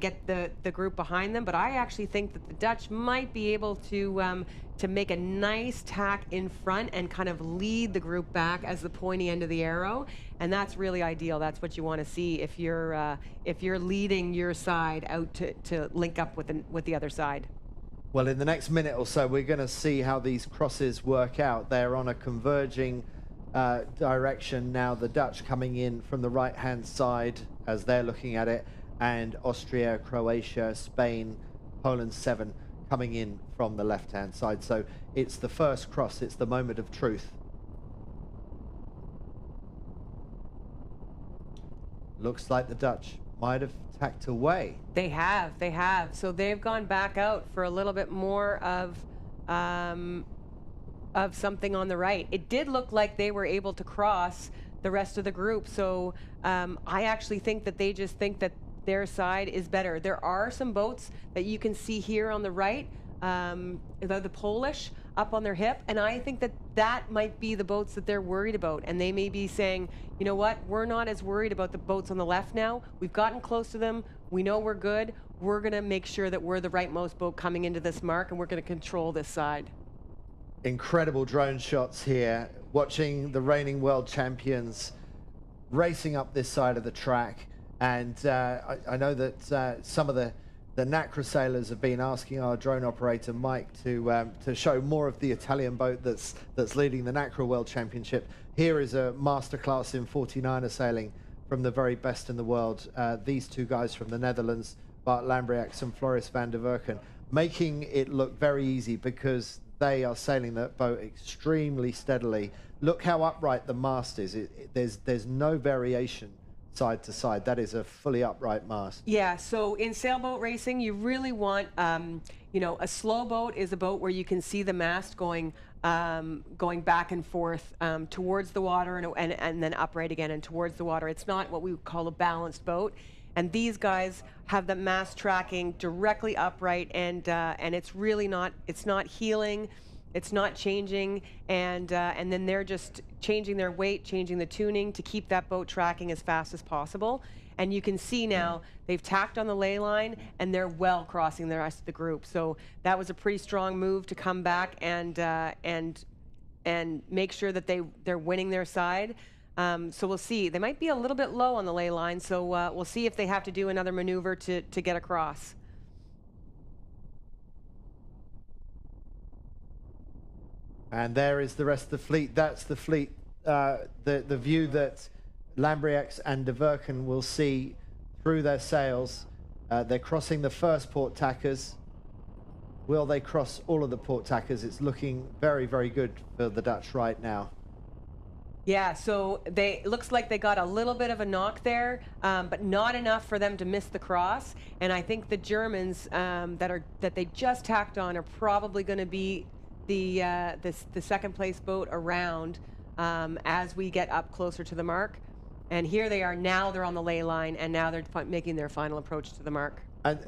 get the group behind them. But I actually think that the Dutch might be able to make a nice tack in front and kind of lead the group back as the pointy end of the arrow, and that's really ideal. That's what you want to see if you're leading your side out to link up with the other side. Well, in the next minute or so, we're going to see how these crosses work out. They're on a converging direction now. The Dutch coming in from the right-hand side as they're looking at it, and Austria, Croatia, Spain, Poland 7 coming in from the left-hand side. So it's the first cross. It's the moment of truth. Looks like the Dutch might have tacked away. They have. So they've gone back out for a little bit more of something on the right. It did look like they were able to cross the rest of the group. So I actually think that they just think that their side is better. There are some boats that you can see here on the right, the Polish up on their hip, and I think that might be the boats that they're worried about, and they may be saying, you know what, we're not as worried about the boats on the left now. We've gotten close to them. We know we're good. We're going to make sure that we're the rightmost boat coming into this mark, and we're going to control this side. Incredible drone shots here, watching the reigning world champions racing up this side of the track. And I know that some of the Nacra sailors have been asking our drone operator Mike to show more of the Italian boat that's leading the Nacra World Championship. Here is a masterclass in 49er sailing from the very best in the world. These two guys from the Netherlands, Bart Lambriax and Floris Van der Werken, making it look very easy because they are sailing that boat extremely steadily. Look how upright the mast is. There's no variation side to side. That is a fully upright mast. Yeah, so in sailboat racing, you really want, you know, a slow boat is a boat where you can see the mast going back and forth towards the water and then upright again and towards the water. It's not what we would call a balanced boat. And these guys have the mast tracking directly upright, and it's really not, it's not heeling, it's not changing, and then they're just changing their weight, changing the tuning to keep that boat tracking as fast as possible. And you can see now they've tacked on the ley line and they're well crossing the rest of the group. So that was a pretty strong move to come back and make sure that they're winning their side. So we'll see. They might be a little bit low on the ley line, so we'll see if they have to do another maneuver to get across. And there is the rest of the fleet. That's the fleet, the view that Lambriax and de Verken will see through their sails. They're crossing the first port tackers. Will they cross all of the port tackers? It's looking very, very good for the Dutch right now. Yeah, so it looks like they got a little bit of a knock there, but not enough for them to miss the cross. And I think the Germans that they just tacked on are probably going to be the second place boat around as we get up closer to the mark. And here they are now. They're on the ley line, and now they're making their final approach to the mark. And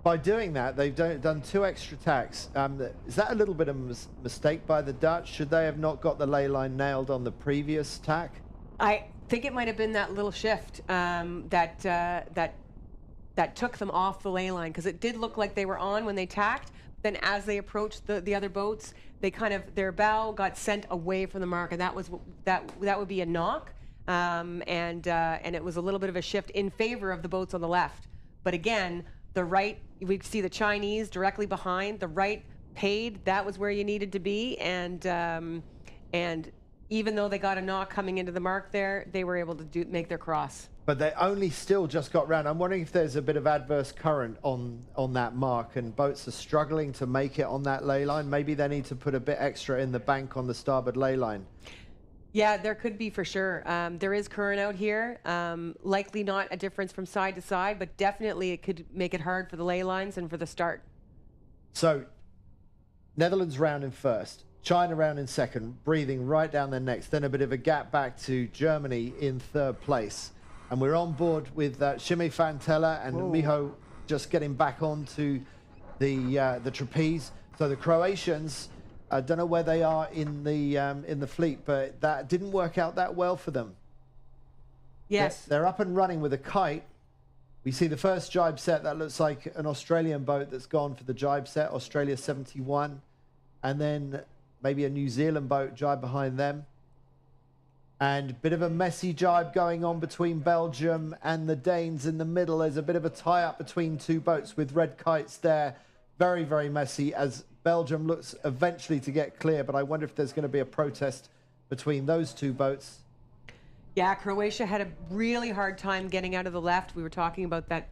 by doing that, they've done 2 extra tacks. Is that a little bit of a mistake by the Dutch? Should they have not got the ley line nailed on the previous tack? I think it might have been that little shift that took them off the ley line, because it did look like they were on when they tacked. Then as they approached the other boats, they their bow got sent away from the mark, and that would be a knock. And it was a little bit of a shift in favor of the boats on the left. But again, the right, we see the Chinese directly behind. The right paid. That was where you needed to be. And even though they got a knock coming into the mark there, they were able to make their cross. But they only still just got round. I'm wondering if there's a bit of adverse current on that mark, and boats are struggling to make it on that ley line. Maybe they need to put a bit extra in the bank on the starboard ley line. Yeah, there could be for sure. There is current out here. Likely not a difference from side to side, but definitely it could make it hard for the ley lines and for the start. So, Netherlands round in first, China round in second, breathing right down their necks. Then a bit of a gap back to Germany in third place. And we're on board with Shimei Fantella and Miho just getting back onto the trapeze. So the Croatians, I don't know where they are in the fleet, but that didn't work out that well for them. Yes. They're up and running with a kite. We see the first jibe set. That looks like an Australian boat that's gone for the jibe set, Australia 71. And then maybe a New Zealand boat jibe behind them. And a bit of a messy jibe going on between Belgium and the Danes in the middle. There's a bit of a tie-up between 2 boats with red kites there. Very, very messy as Belgium looks eventually to get clear. But I wonder if there's going to be a protest between those 2 boats. Yeah, Croatia had a really hard time getting out of the left. We were talking about that.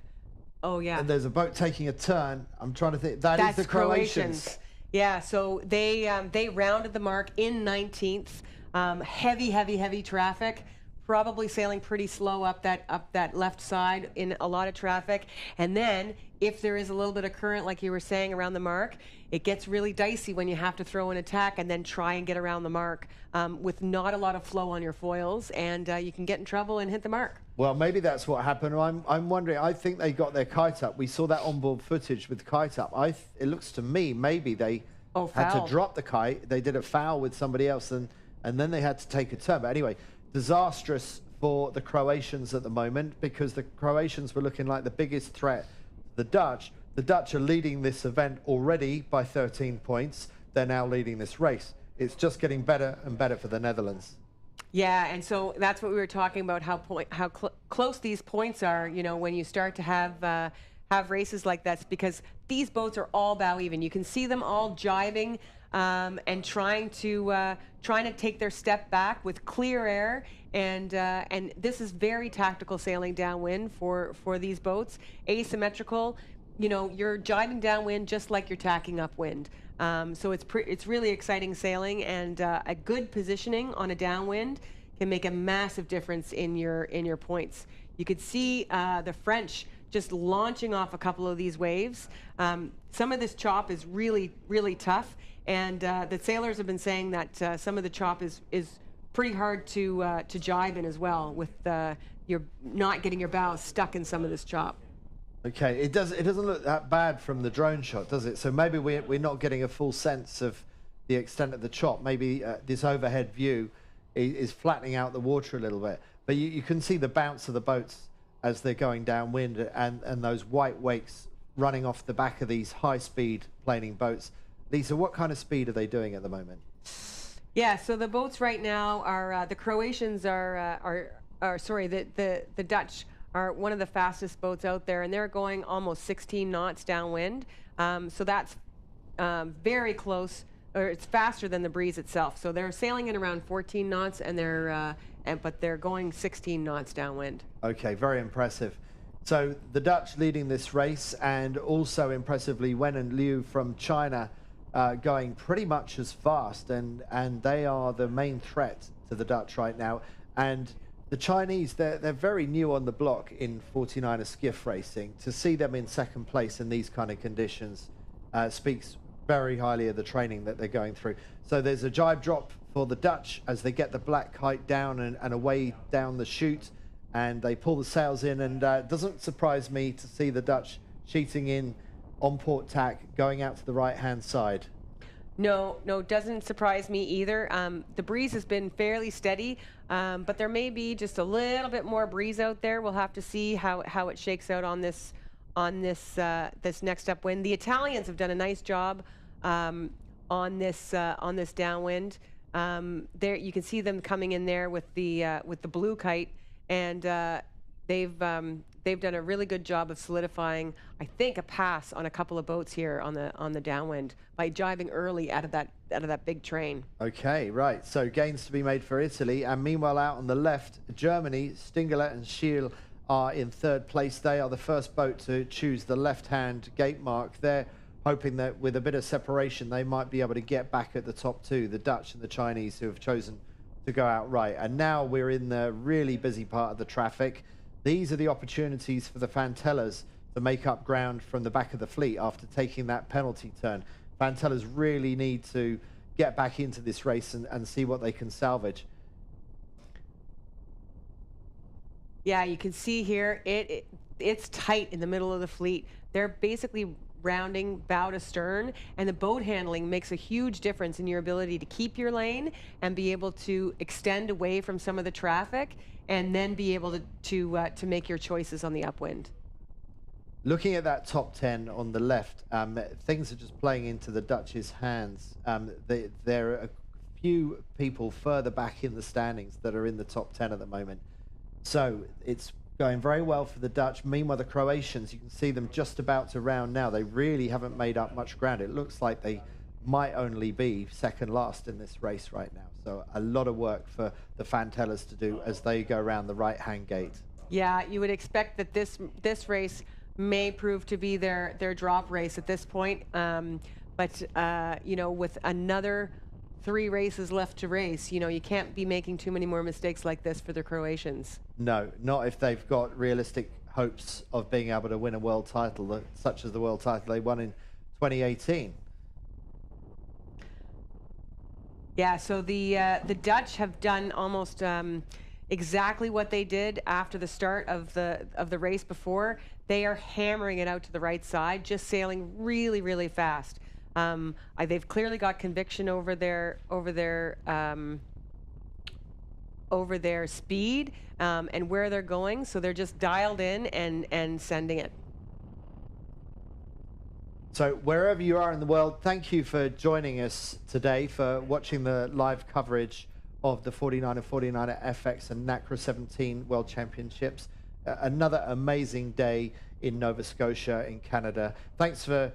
Oh, yeah. And there's a boat taking a turn. I'm trying to think. That's the Croatians. Yeah, so they rounded the mark in 19th. Heavy traffic, probably sailing pretty slow up that left side in a lot of traffic. And then if there is a little bit of current, like you were saying, around the mark, it gets really dicey when you have to throw an attack and then try and get around the mark with not a lot of flow on your foils, and you can get in trouble and hit the mark. Well, maybe that's what happened. I'm wondering, I think they got their kite up. We saw that onboard footage with the kite up. It looks to me maybe they had to drop the kite. They did a foul with somebody else, and then they had to take a turn. But anyway, disastrous for the Croatians at the moment, because the Croatians were looking like the biggest threat. The Dutch are leading this event already by 13 points. They're now leading this race. It's just getting better and better for the Netherlands. Yeah, and so that's what we were talking about, how close these points are, you know, when you start to have races like this, because these boats are all bow even. You can see them all jibing and trying to take their step back with clear air, and this is very tactical sailing downwind for these boats, asymmetrical. You know, you're jibing downwind just like you're tacking upwind. So it's really exciting sailing, and a good positioning on a downwind can make a massive difference in your points. You could see the French just launching off a couple of these waves. Some of this chop is really, really tough, and the sailors have been saying that some of the chop is pretty hard to jibe in as well, with you're not getting your bow stuck in some of this chop. Okay, it doesn't look that bad from the drone shot, does it? So maybe we're not getting a full sense of the extent of the chop. Maybe this overhead view is flattening out the water a little bit, but you can see the bounce of the boats as they're going downwind, and those white wakes running off the back of these high-speed planing boats. Lisa, what kind of speed are they doing at the moment? Yeah, so the boats right now are the Croatians are sorry, the Dutch are one of the fastest boats out there, and they're going almost 16 knots downwind. So that's very close, or it's faster than the breeze itself. So they're sailing at around 14 knots, and but they're going 16 knots downwind. Okay, very impressive. So the Dutch leading this race, and also impressively Wen and Liu from China going pretty much as fast, and they are the main threat to the Dutch right now. And the Chinese, they're very new on the block in 49er skiff racing. To see them in second place in these kind of conditions speaks very highly of the training that they're going through. So there's a jibe drop for the Dutch as they get the black kite down and away down the chute, and they pull the sails in, and it doesn't surprise me to see the Dutch sheeting in on port tack, going out to the right-hand side. No, doesn't surprise me either. The breeze has been fairly steady, but there may be just a little bit more breeze out there. We'll have to see how it shakes out on this next upwind. The Italians have done a nice job on this downwind. There you can see them coming in there with the blue kite, and they've done a really good job of solidifying, I think, a pass on a couple of boats here on the downwind by jibing early out of that big train. Okay, right. So gains to be made for Italy, and meanwhile out on the left, Germany, Stingler and Schiel are in third place. They are the first boat to choose the left-hand gate mark. They're hoping that with a bit of separation, they might be able to get back at the top two, the Dutch and the Chinese, who have chosen to go out right. And now we're in the really busy part of the traffic. These are the opportunities for the Fantellas to make up ground from the back of the fleet after taking that penalty turn. Fantellas really need to get back into this race and see what they can salvage. Yeah, you can see here it's tight in the middle of the fleet. They're basically rounding bow to stern, and the boat handling makes a huge difference in your ability to keep your lane and be able to extend away from some of the traffic, and then be able to make your choices on the upwind. Looking at that top 10 on the left, things are just playing into the Dutch's hands. There are a few people further back in the standings that are in the top 10 at the moment. So it's going very well for the Dutch. Meanwhile, the Croatians, you can see them just about to round now. They really haven't made up much ground. It looks like they might only be second last in this race right now. So a lot of work for the Fantellas to do as they go around the right-hand gate. Yeah, you would expect that this race may prove to be their drop race at this point. But you know, with another 3 races left to race, you know, you can't be making too many more mistakes like this for the Croatians. No, not if they've got realistic hopes of being able to win a world title, such as the world title they won in 2018. Yeah, so the Dutch have done almost exactly what they did after the start of the race before. They are hammering it out to the right side, just sailing really, really fast. They've clearly got conviction over their speed and where they're going, so they're just dialed in and sending it. So wherever you are in the world, thank you for joining us today, for watching the live coverage of the 49er 49er FX and Nacra 17 World Championships. Another amazing day in Nova Scotia in Canada. Thanks for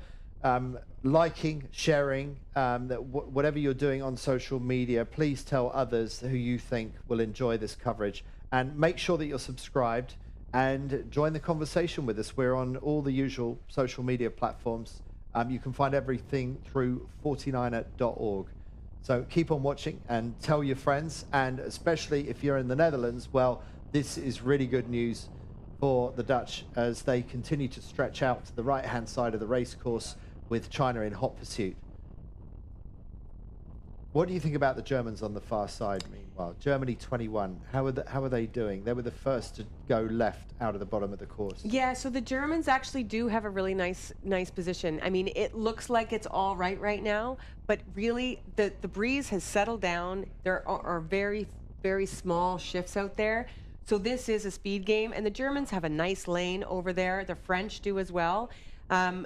liking, sharing, whatever you're doing on social media. Please tell others who you think will enjoy this coverage, and make sure that you're subscribed and join the conversation with us. We're on all the usual social media platforms. You can find everything through 49er.org. So keep on watching and tell your friends, and especially if you're in the Netherlands, well, this is really good news for the Dutch as they continue to stretch out to the right-hand side of the race course with China in hot pursuit. What do you think about the Germans on the far side, meanwhile? Germany 21, how are they doing? They were the first to go left out of the bottom of the course. Yeah, so the Germans actually do have a really nice position. I mean, it looks like it's all right now, but really the breeze has settled down. There are very, very small shifts out there. So this is a speed game, and the Germans have a nice lane over there. The French do as well.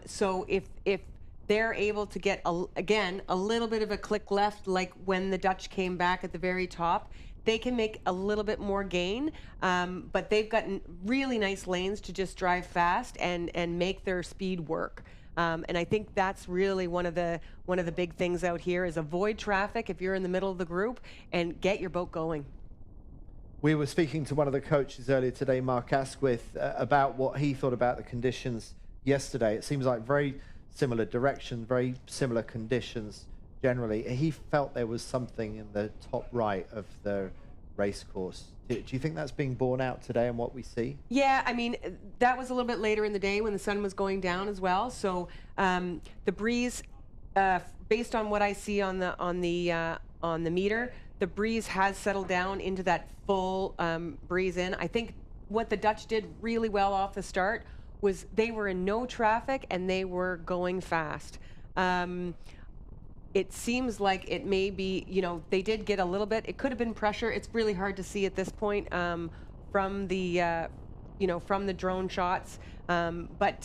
So if they're able to get, again, a little bit of a click left, like when the Dutch came back at the very top, they can make a little bit more gain, but they've got really nice lanes to just drive fast and make their speed work. And I think that's really one of the big things out here is avoid traffic if you're in the middle of the group and get your boat going. We were speaking to one of the coaches earlier today, Mark Asquith, about what he thought about the conditions yesterday. It seems like very similar direction, very similar conditions generally. He felt there was something in the top right of the race course. Do you think that's being borne out today in what we see? Yeah, I mean, that was a little bit later in the day when the sun was going down as well. So the breeze, based on what I see on the meter, the breeze has settled down into that full breeze in. I think what the Dutch did really well off the start was they were in no traffic and they were going fast. It seems like it may be, they did get a little bit. It could have been pressure. It's really hard to see at this point from the, from the drone shots. But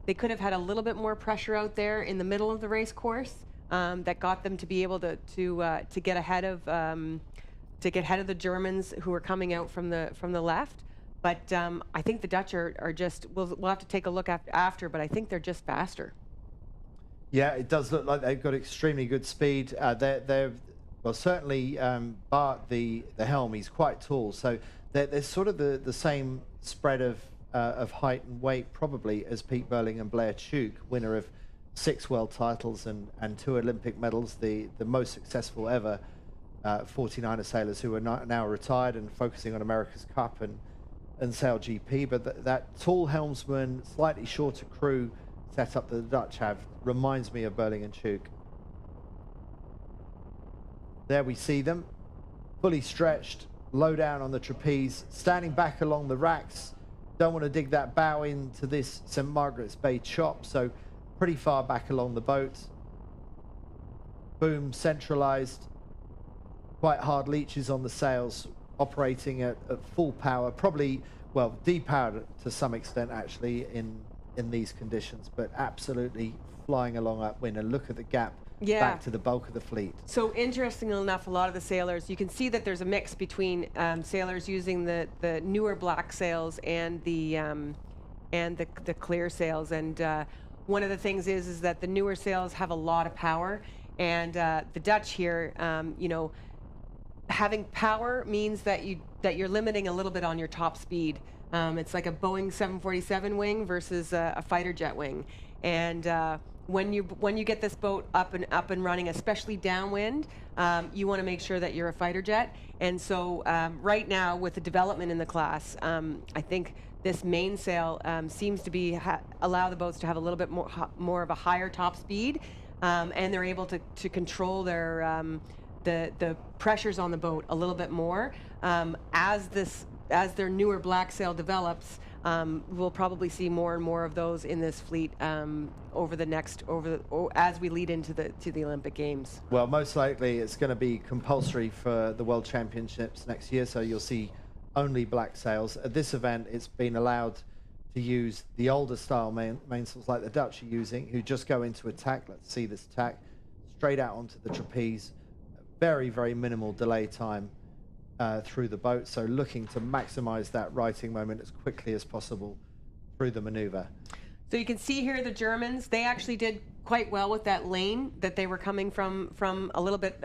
they could have had a little bit more pressure out there in the middle of the race course that got them to be able to get ahead of the Germans who were coming out from the left. But I think the Dutch are just, we'll have to take a look after, but I think they're just faster. Yeah, it does look like they've got extremely good speed. They're well, certainly Bart, the helm, he's quite tall. So they're sort of the same spread of height and weight probably as Pete Burling and Blair Tuke, winner of 6 world titles and 2 Olympic medals, the most successful ever 49er sailors who are now retired and focusing on America's Cup and Sail GP. But that tall helmsman, slightly shorter crew setup that the Dutch have reminds me of Burling and Tuke. There we see them, fully stretched, low down on the trapeze, standing back along the racks. Don't want to dig that bow into this St. Margaret's Bay chop, so pretty far back along the boat. Boom, centralized, quite hard leeches on the sails, operating at full power, probably, well, depowered to some extent actually in these conditions, but absolutely flying along upwind. And look at the gap back to the bulk of the fleet. So interestingly enough, a lot of the sailors, you can see that there's a mix between sailors using the newer black sails and the clear sails. And one of the things is that the newer sails have a lot of power, and the Dutch here, having power means that you're limiting a little bit on your top speed. It's like a Boeing 747 wing versus a fighter jet wing, and when you get this boat up and running, especially downwind, you want to make sure that you're a fighter jet. And so right now, with the development in the class, I think this mainsail seems to be allow the boats to have a little bit more of a higher top speed, and they're able to control their the pressures on the boat a little bit more. As their newer black sail develops, we'll probably see more and more of those in this fleet as we lead into the Olympic Games. Well, most likely it's going to be compulsory for the World Championships next year, so you'll see only black sails. At this event, it's been allowed to use the older style mainsails like the Dutch are using, who just go into attack. Let's see this attack straight out onto the trapeze. Very, very minimal delay time through the boat, so looking to maximize that righting moment as quickly as possible through the maneuver. So you can see here the Germans, they actually did quite well with that lane that they were coming from a little bit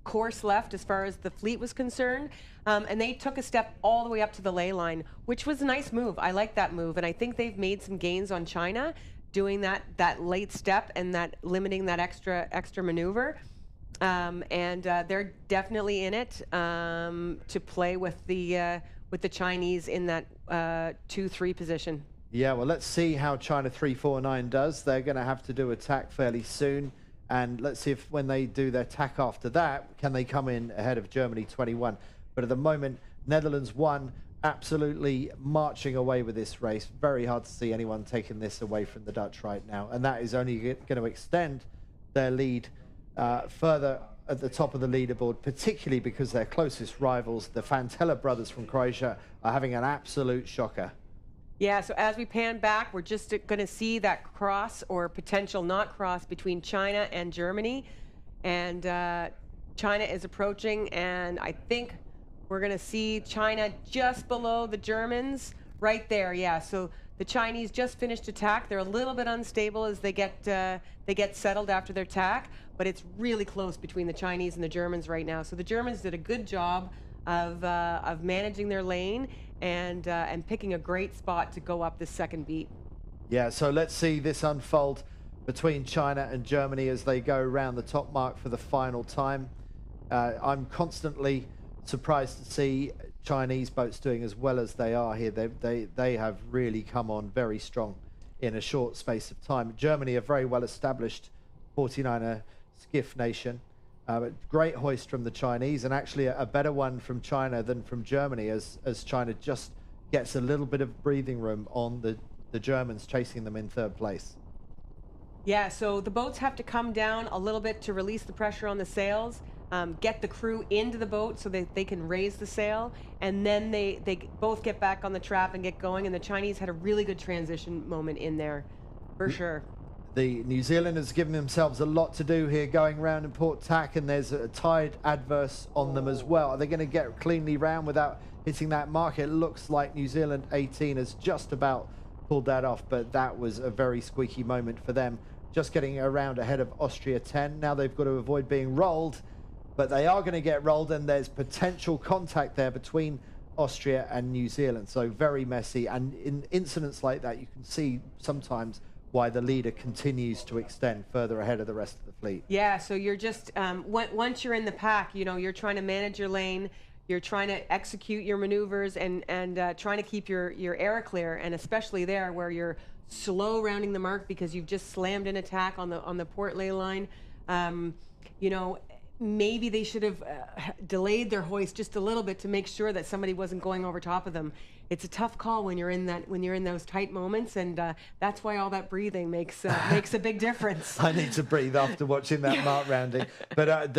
course left as far as the fleet was concerned, and they took a step all the way up to the ley line, which was a nice move. I like that move, and I think they've made some gains on China doing that late step and that limiting that extra maneuver. And they're definitely in it to play with the Chinese in that 2-3 position. Yeah, well, let's see how China 349 does. They're going to have to do attack fairly soon. And let's see if when they do their tack after that, can they come in ahead of Germany 21. But at the moment, Netherlands 1 absolutely marching away with this race. Very hard to see anyone taking this away from the Dutch right now. And that is only going to extend their lead further at the top of the leaderboard, particularly because their closest rivals, the Fantella brothers from Croatia, are having an absolute shocker. Yeah, so as we pan back, we're just going to see that cross or potential not cross between China and Germany. And China is approaching, and I think we're going to see China just below the Germans right there. Yeah, so the Chinese just finished attack. They're a little bit unstable as they get settled after their attack, but it's really close between the Chinese and the Germans right now. So the Germans did a good job of managing their lane and picking a great spot to go up this second beat. Yeah, so let's see this unfold between China and Germany as they go around the top mark for the final time. I'm constantly surprised to see Chinese boats doing as well as they are here. They have really come on very strong in a short space of time. Germany, a very well established 49er skiff nation. Great hoist from the Chinese, and actually a better one from China than from Germany as China just gets a little bit of breathing room on the Germans chasing them in third place. Yeah, so the boats have to come down a little bit to release the pressure on the sails, get the crew into the boat so that they can raise the sail, and then they both get back on the trap and get going, and the Chinese had a really good transition moment in there, for sure. The New Zealanders giving themselves a lot to do here going round in port tack, and there's a tide adverse on them as well. Are they going to get cleanly round without hitting that mark? It looks like New Zealand 18 has just about pulled that off, but that was a very squeaky moment for them. Just getting around ahead of Austria 10. Now they've got to avoid being rolled, but they are going to get rolled, and there's potential contact there between Austria and New Zealand. So very messy, and in incidents like that you can see sometimes why the leader continues to extend further ahead of the rest of the fleet. Yeah, so you're just, once you're in the pack, you know, you're trying to manage your lane, you're trying to execute your maneuvers and trying to keep your air clear, and especially there where you're slow rounding the mark because you've just slammed an attack on the port lay line. You know, maybe they should have delayed their hoist just a little bit to make sure that somebody wasn't going over top of them. It's a tough call when you're in those tight moments, and that's why all that breathing makes a big difference. I need to breathe after watching that mark rounding, but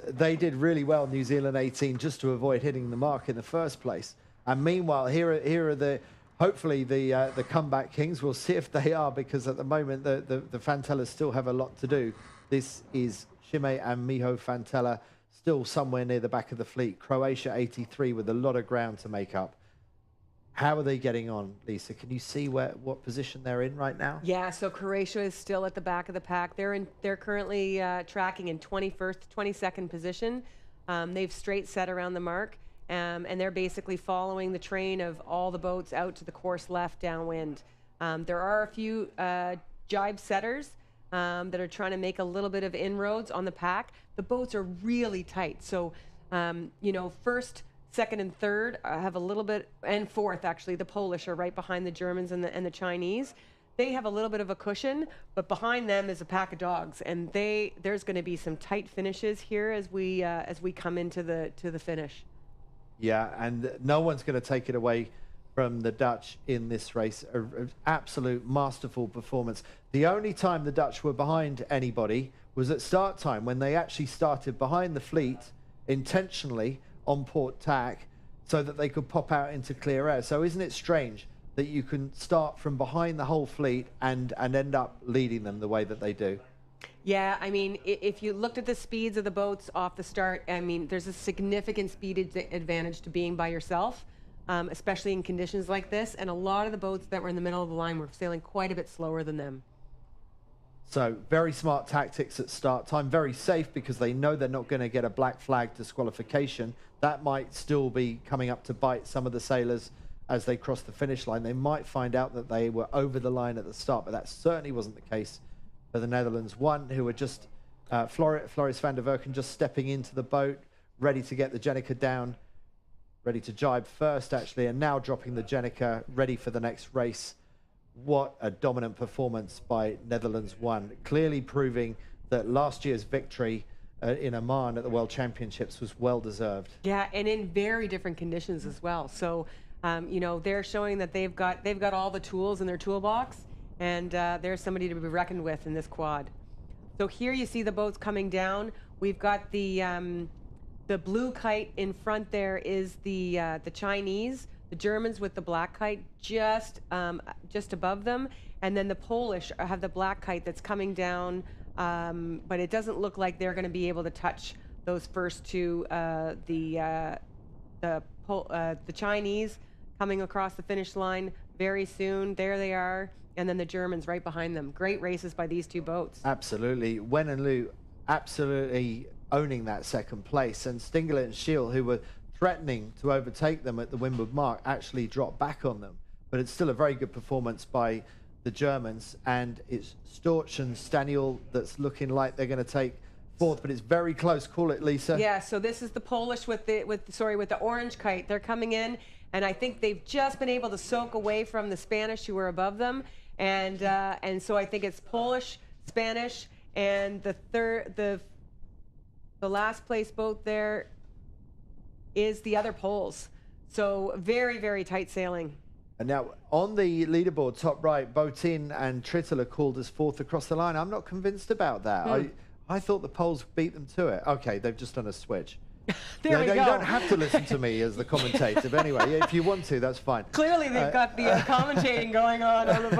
they did really well, New Zealand 18, just to avoid hitting the mark in the first place. And meanwhile, here are hopefully the comeback kings. We'll see if they are, because at the moment the Fantellas still have a lot to do. This is Shime and Miho Fantella still somewhere near the back of the fleet. Croatia 83 with a lot of ground to make up. How are they getting on, Lisa? Can you see what position they're in right now? Yeah, so Croatia is still at the back of the pack. They're currently tracking in 21st, 22nd position. They've straight set around the mark, and they're basically following the train of all the boats out to the course left downwind. There are a few jibe setters that are trying to make a little bit of inroads on the pack. The boats are really tight, so you know, first, second, and third have a little bit, and fourth actually, the Polish are right behind the Germans and the Chinese. They have a little bit of a cushion, but behind them is a pack of dogs, and there's going to be some tight finishes here as we come into the finish. Yeah, and no one's going to take it away from the Dutch in this race. An absolute masterful performance. The only time the Dutch were behind anybody was at start time, when they actually started behind the fleet intentionally on port tack so that they could pop out into clear air. So isn't it strange that you can start from behind the whole fleet and end up leading them the way that they do? Yeah, I mean, if you looked at the speeds of the boats off the start, I mean, there's a significant speed advantage to being by yourself, especially in conditions like this. And a lot of the boats that were in the middle of the line were sailing quite a bit slower than them. So very smart tactics at start time, very safe because they know they're not going to get a black flag disqualification. That might still be coming up to bite some of the sailors as they cross the finish line. They might find out that they were over the line at the start, but that certainly wasn't the case for the Netherlands. One who were just, Floris van der Werken just stepping into the boat, ready to get the Jenica down. ready to jibe first, actually, and now dropping the Jenica, ready for the next race. What a dominant performance by Netherlands 1, clearly proving that last year's victory in Amman at the World Championships was well deserved. Yeah, and in very different conditions as well. So, you know, they're showing that they've got all the tools in their toolbox, and there's somebody to be reckoned with in this quad. So here you see the boats coming down. We've got the blue kite in front. There is the Chinese, the Germans with the black kite just above them, and then the Polish have the black kite that's coming down. But it doesn't look like they're going to be able to touch those first two. The Chinese coming across the finish line very soon. There they are. And then the Germans right behind them. Great races by these two boats. Absolutely. Wen and Liu absolutely owning that second place. And Stingler and Schiele, who were threatening to overtake them at the windward mark, actually dropped back on them. But it's still a very good performance by the Germans. And it's Storch and Staniel that's looking like they're going to take fourth, but it's very close. Call it, Lisa. Yeah, so this is the Polish with the orange kite. They're coming in, and I think they've just been able to soak away from the Spanish who were above them. And so I think it's Polish, Spanish, and the last place boat there is the other Poles. So very, very tight sailing. And now on the leaderboard, top right, Botin and Trittel are called as fourth across the line. I'm not convinced about that. I thought the Poles beat them to it. Okay, they've just done a switch. There we go. You don't have to listen to me as the commentator, but anyway, if you want to, that's fine. Clearly, they've got the commentating going on the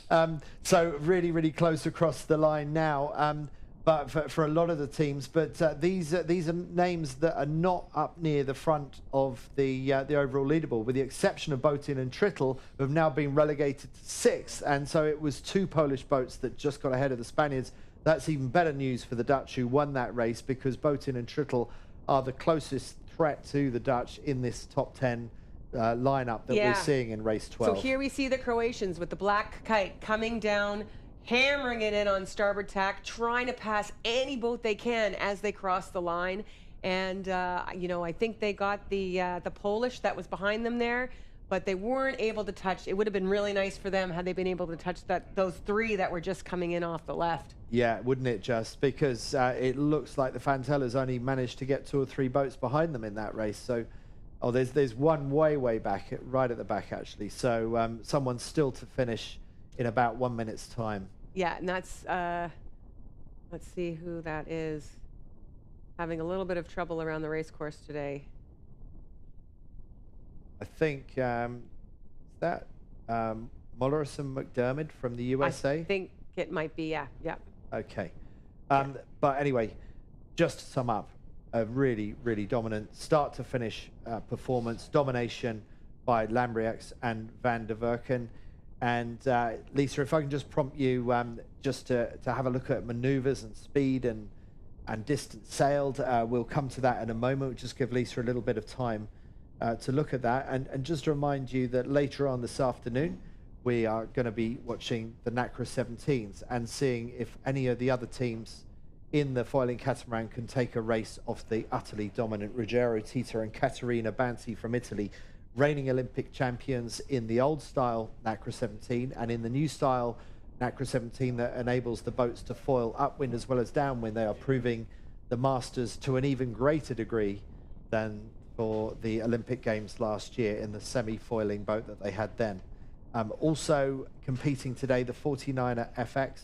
boat. So really, really close across the line now. But for a lot of the teams, but these are names that are not up near the front of the overall leaderboard, with the exception of Botin and Trittel, who have now been relegated to sixth. And so it was two Polish boats that just got ahead of the Spaniards. That's even better news for the Dutch, who won that race, because Botin and Trittel are the closest threat to the Dutch in this top 10 lineup that we're seeing in race 12. So here we see the Croatians with the black kite coming down, hammering it in on starboard tack, trying to pass any boat they can as they cross the line. And you know, I think they got the Polish that was behind them there, but they weren't able to touch. It would have been really nice for them had they been able to touch those three that were just coming in off the left. Yeah, wouldn't it just? Because it looks like the Fantellas only managed to get 2 or 3 boats behind them in that race. So, oh, there's one way back, right at the back actually. So someone's still to finish in about 1 minute's time. Yeah, and that's, let's see who that is. Having a little bit of trouble around the race course today. I think that Mollerus and McDermott from the USA. I think it might be, yeah. Okay. But anyway, just to sum up, a really, really dominant start to finish performance, domination by Lambriax and Van der Werken. And Lisa, if I can just prompt you just to have a look at maneuvers and speed and distance sailed. We'll come to that in a moment. We'll just give Lisa a little bit of time to look at that. And just to remind you that later on this afternoon, we are going to be watching the Nacra 17s and seeing if any of the other teams in the foiling catamaran can take a race off the utterly dominant Ruggero Tita and Caterina Banti from Italy, reigning Olympic champions in the old style Nacra 17 and in the new style Nacra 17 that enables the boats to foil upwind as well as downwind. They are proving the masters to an even greater degree than for the Olympic Games last year in the semi-foiling boat that they had then. Also competing today, the 49er FX,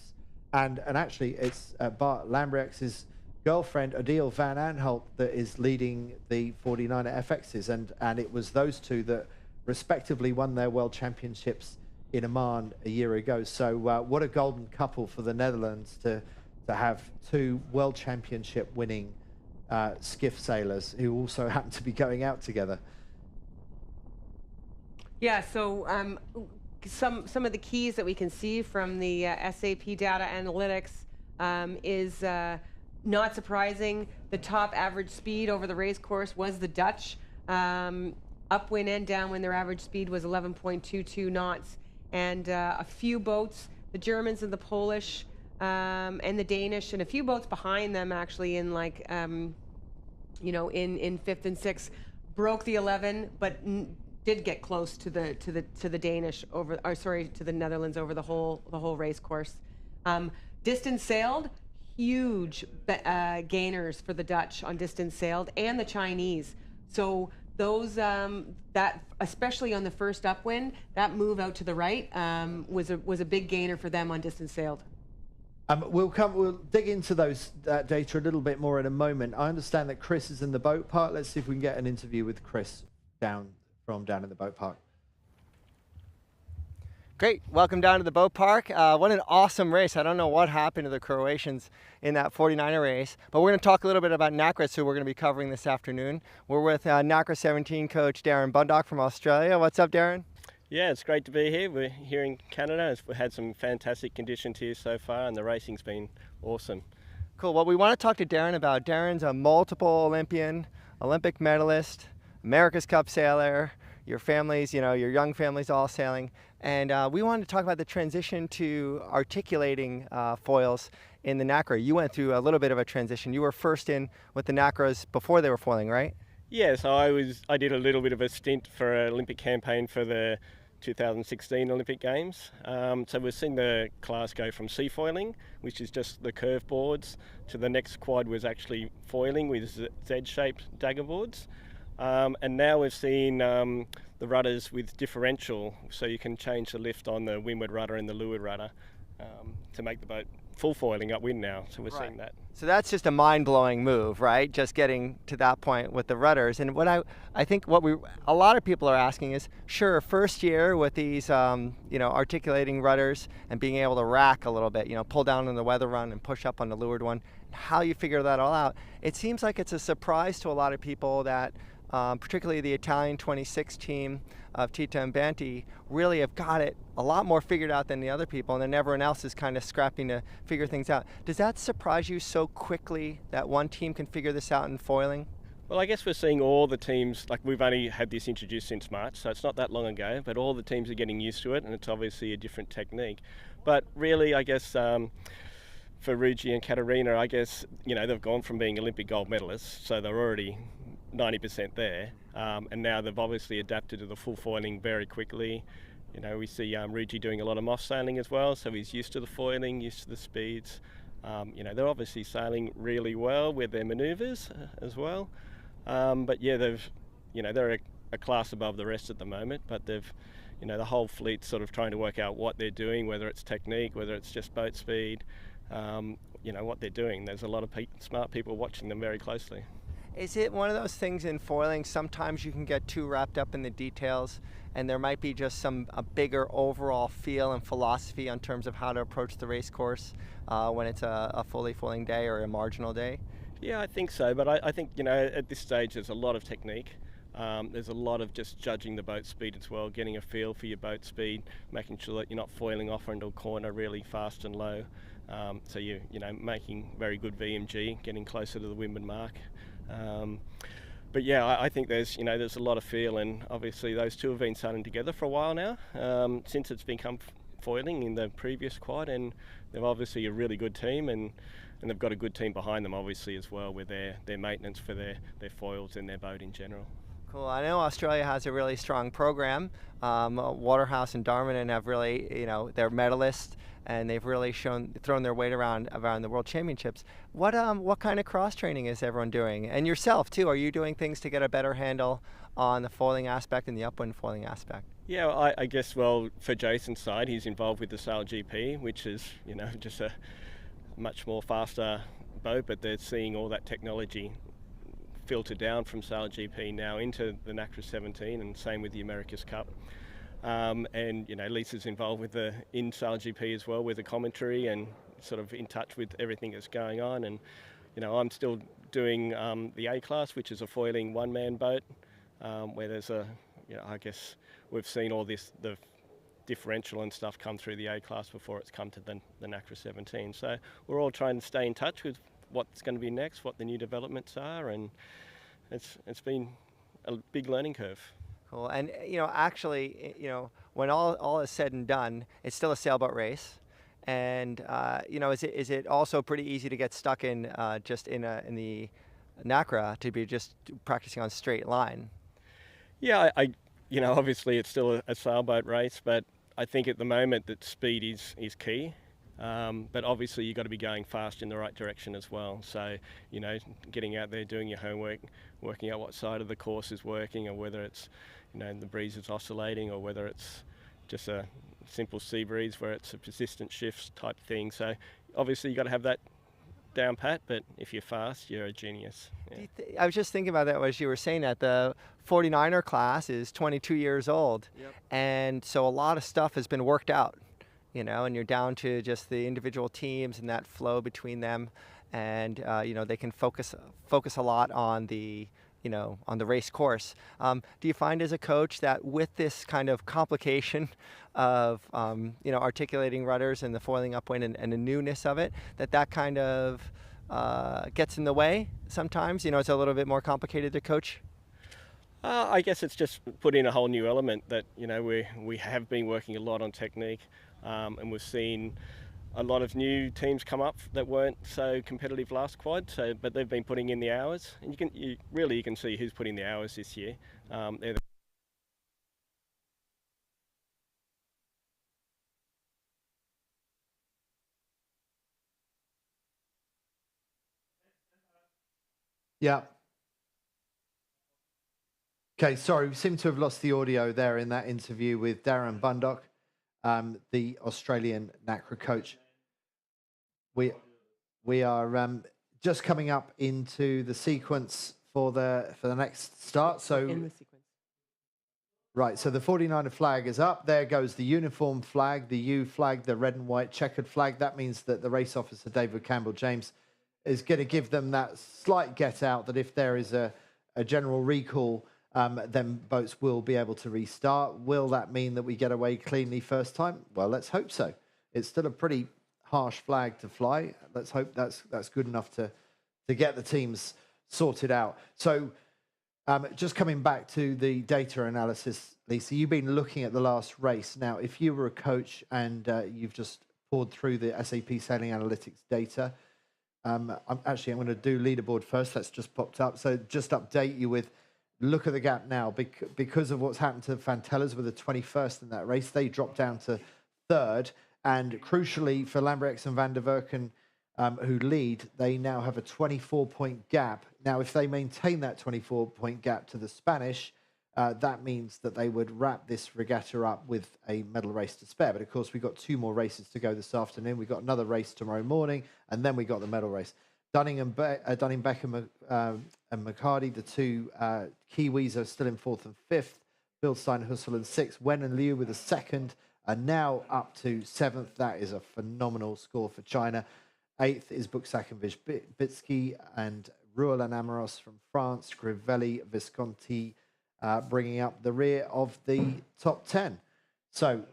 and actually it's Bart Lambriax's girlfriend Odile van Aanholt that is leading the 49er FXs, and it was those two that respectively won their world championships in Amman a year ago. So what a golden couple for the Netherlands to have 2 world championship winning skiff sailors who also happen to be going out together. Yeah, so some of the keys that we can see from the SAP data analytics is not surprising. The top average speed over the race course was the Dutch. Upwind and downwind, their average speed was 11.22 knots. And a few boats, the Germans and the Polish and the Danish, and a few boats behind them actually in like in fifth and sixth, broke the 11, but did get close to the Danish to the Netherlands over the whole race course. Distance sailed, huge gainers for the Dutch on distance sailed and the Chinese. So those that especially on the first upwind, that move out to the right was a big gainer for them on distance sailed. We'll dig into that data a little bit more in a moment. I understand that Chris is in the boat park. Let's see if we can get an interview with Chris down in the boat park. Great, welcome down to the boat park. What an awesome race. I don't know what happened to the Croatians in that 49er race, but we're going to talk a little bit about Nacra, who we're going to be covering this afternoon. We're with Nacra 17 coach Darren Bundock from Australia. What's up, Darren? Yeah, it's great to be here. We're here in Canada. We've had some fantastic conditions here so far, and the racing's been awesome. Cool. Well, we want to talk to Darren about. Darren's a multiple Olympian, Olympic medalist, America's Cup sailor. Your families, your young family's all sailing. And we wanted to talk about the transition to articulating foils in the Nacra. You went through a little bit of a transition. You were first in with the Nacras before they were foiling, right? Yeah, so I did a little bit of a stint for an Olympic campaign for the 2016 Olympic Games. So we've seen the class go from sea foiling, which is just the curve boards, to the next quad was actually foiling with Z-shaped dagger boards. And now we've seen the rudders with differential, so you can change the lift on the windward rudder and the leeward rudder to make the boat full foiling upwind now. So we're seeing that. So that's just a mind-blowing move, right? Just getting to that point with the rudders. And what I think a lot of people are asking is, sure, first year with these articulating rudders and being able to rack a little bit, pull down on the weather run and push up on the leeward one, how you figure that all out. It seems like it's a surprise to a lot of people that particularly the Italian 26 team of Tita and Banti really have got it a lot more figured out than the other people, and then everyone else is kind of scrapping to figure things out. Does that surprise you so quickly that one team can figure this out in foiling? Well, I guess we're seeing all the teams, like we've only had this introduced since March, so it's not that long ago, but all the teams are getting used to it, and it's obviously a different technique. But really, I guess for Ruji and Katarina, I guess, they've gone from being Olympic gold medalists, so they're already 90% there, and now they've obviously adapted to the full foiling very quickly. We see Ruji doing a lot of moss sailing as well, so he's used to the foiling, used to the speeds. They're obviously sailing really well with their manoeuvres as well. But yeah, they're a class above the rest at the moment, but the whole fleet's sort of trying to work out what they're doing, whether it's technique, whether it's just boat speed, what they're doing. There's a lot of smart people watching them very closely. Is it one of those things in foiling, sometimes you can get too wrapped up in the details and there might be just a bigger overall feel and philosophy in terms of how to approach the race course when it's a fully foiling day or a marginal day? Yeah, I think so, but I think, at this stage there's a lot of technique. There's a lot of just judging the boat speed as well, getting a feel for your boat speed, making sure that you're not foiling off into a corner really fast and low. So you're making very good VMG, getting closer to the windward mark. But yeah, I think there's a lot of feel, and obviously those two have been sailing together for a while now, since it's become foiling in the previous quad, and they're obviously a really good team, and they've got a good team behind them obviously as well with their maintenance for their foils and their boat in general. Cool. I know Australia has a really strong program. Waterhouse and Darmanin have really, they're medalists, and they've really thrown their weight around the World Championships. What kind of cross training is everyone doing? And yourself too, are you doing things to get a better handle on the foiling aspect and the upwind foiling aspect? Yeah, well, I guess, for Jason's side, he's involved with the Sail GP, which is, just a much more faster boat, but they're seeing all that technology filter down from Sail GP now into the Nacra 17, and same with the America's Cup. And Lisa's involved with in Sail GP as well with the commentary and sort of in touch with everything that's going on. And I'm still doing the A class, which is a foiling one-man boat, where there's I guess we've seen all the differential and stuff come through the A class before it's come to the Nacra 17. So we're all trying to stay in touch with what's going to be next, what the new developments are, and it's been a big learning curve. Cool. And actually, when all is said and done, it's still a sailboat race, and is it also pretty easy to get stuck in just in the Nacra to be just practicing on straight line. Yeah, you know, obviously it's still a sailboat race, but I think at the moment that speed is key. But obviously you've got to be going fast in the right direction as well. So, you know, getting out there, doing your homework, working out what side of the course is working, or whether it's, you know, the breeze is oscillating, or whether it's just a simple sea breeze where it's a persistent shifts type thing. So obviously you've got to have that down pat, but if you're fast, you're a genius. Yeah. I was just thinking about that as you were saying that the 49er class is 22 years old. Yep. And so a lot of stuff has been worked out, you know, and you're down to just the individual teams and that flow between them. And, you know, they can focus a lot on the, you know, on the race course. Do you find as a coach that with this kind of complication of, you know, articulating rudders and the foiling upwind and the newness of it, that kind of gets in the way sometimes? You know, it's a little bit more complicated to coach? I guess it's just put in a whole new element that, you know, we have been working a lot on technique, and we've seen a lot of new teams come up that weren't so competitive last quad. So, but they've been putting in the hours, and you can see who's putting the hours this year. They're Yeah. Okay, sorry, we seem to have lost the audio there in that interview with Darren Bundock, the Australian Nacra coach. We are just coming up into the sequence for the next start. So In the sequence. right, so the 49er flag is up. There goes the uniform flag, the U flag, the red and white checkered flag. That means that the race officer, David Campbell-James, is going to give them that slight get out that if there is a general recall, then boats will be able to restart. Will that mean that we get away cleanly first time? Well, let's hope so. It's still a pretty harsh flag to fly. Let's hope that's good enough to get the teams sorted out. So just coming back to the data analysis, Lisa, you've been looking at the last race. Now, if you were a coach and you've just poured through the SAP Sailing Analytics data, I'm going to do leaderboard first. That's just popped up. So just update you with, look at the gap now. Because of what's happened to Fantellas with the 21st in that race, they dropped down to third. And crucially for Lambrechts and Van der Werken, who lead, they now have a 24-point gap. Now, if they maintain that 24-point gap to the Spanish, that means that they would wrap this regatta up with a medal race to spare. But of course, we've got 2 more races to go this afternoon. We've got another race tomorrow morning, and then we got the medal race. Dunning-Beck and McCarty, the 2 Kiwis, are still in 4th and 5th. Bildstein, Husserl in 6th. Wen and Liu with a 2nd, are now up to 7th. That is a phenomenal score for China. 8th is Buksak and Vizbitsky, and Ruel and Amoros from France. Crivelli, Visconti, bringing up the rear of the top 10. So,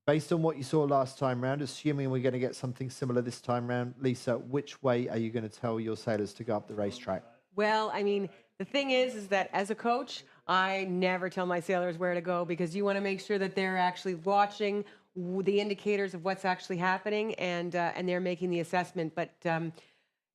based on what you saw last time round, assuming we're going to get something similar this time round, Lisa, which way are you going to tell your sailors to go up the racetrack? Well, I mean, the thing is that as a coach, I never tell my sailors where to go because you want to make sure that they're actually watching the indicators of what's actually happening and they're making the assessment. But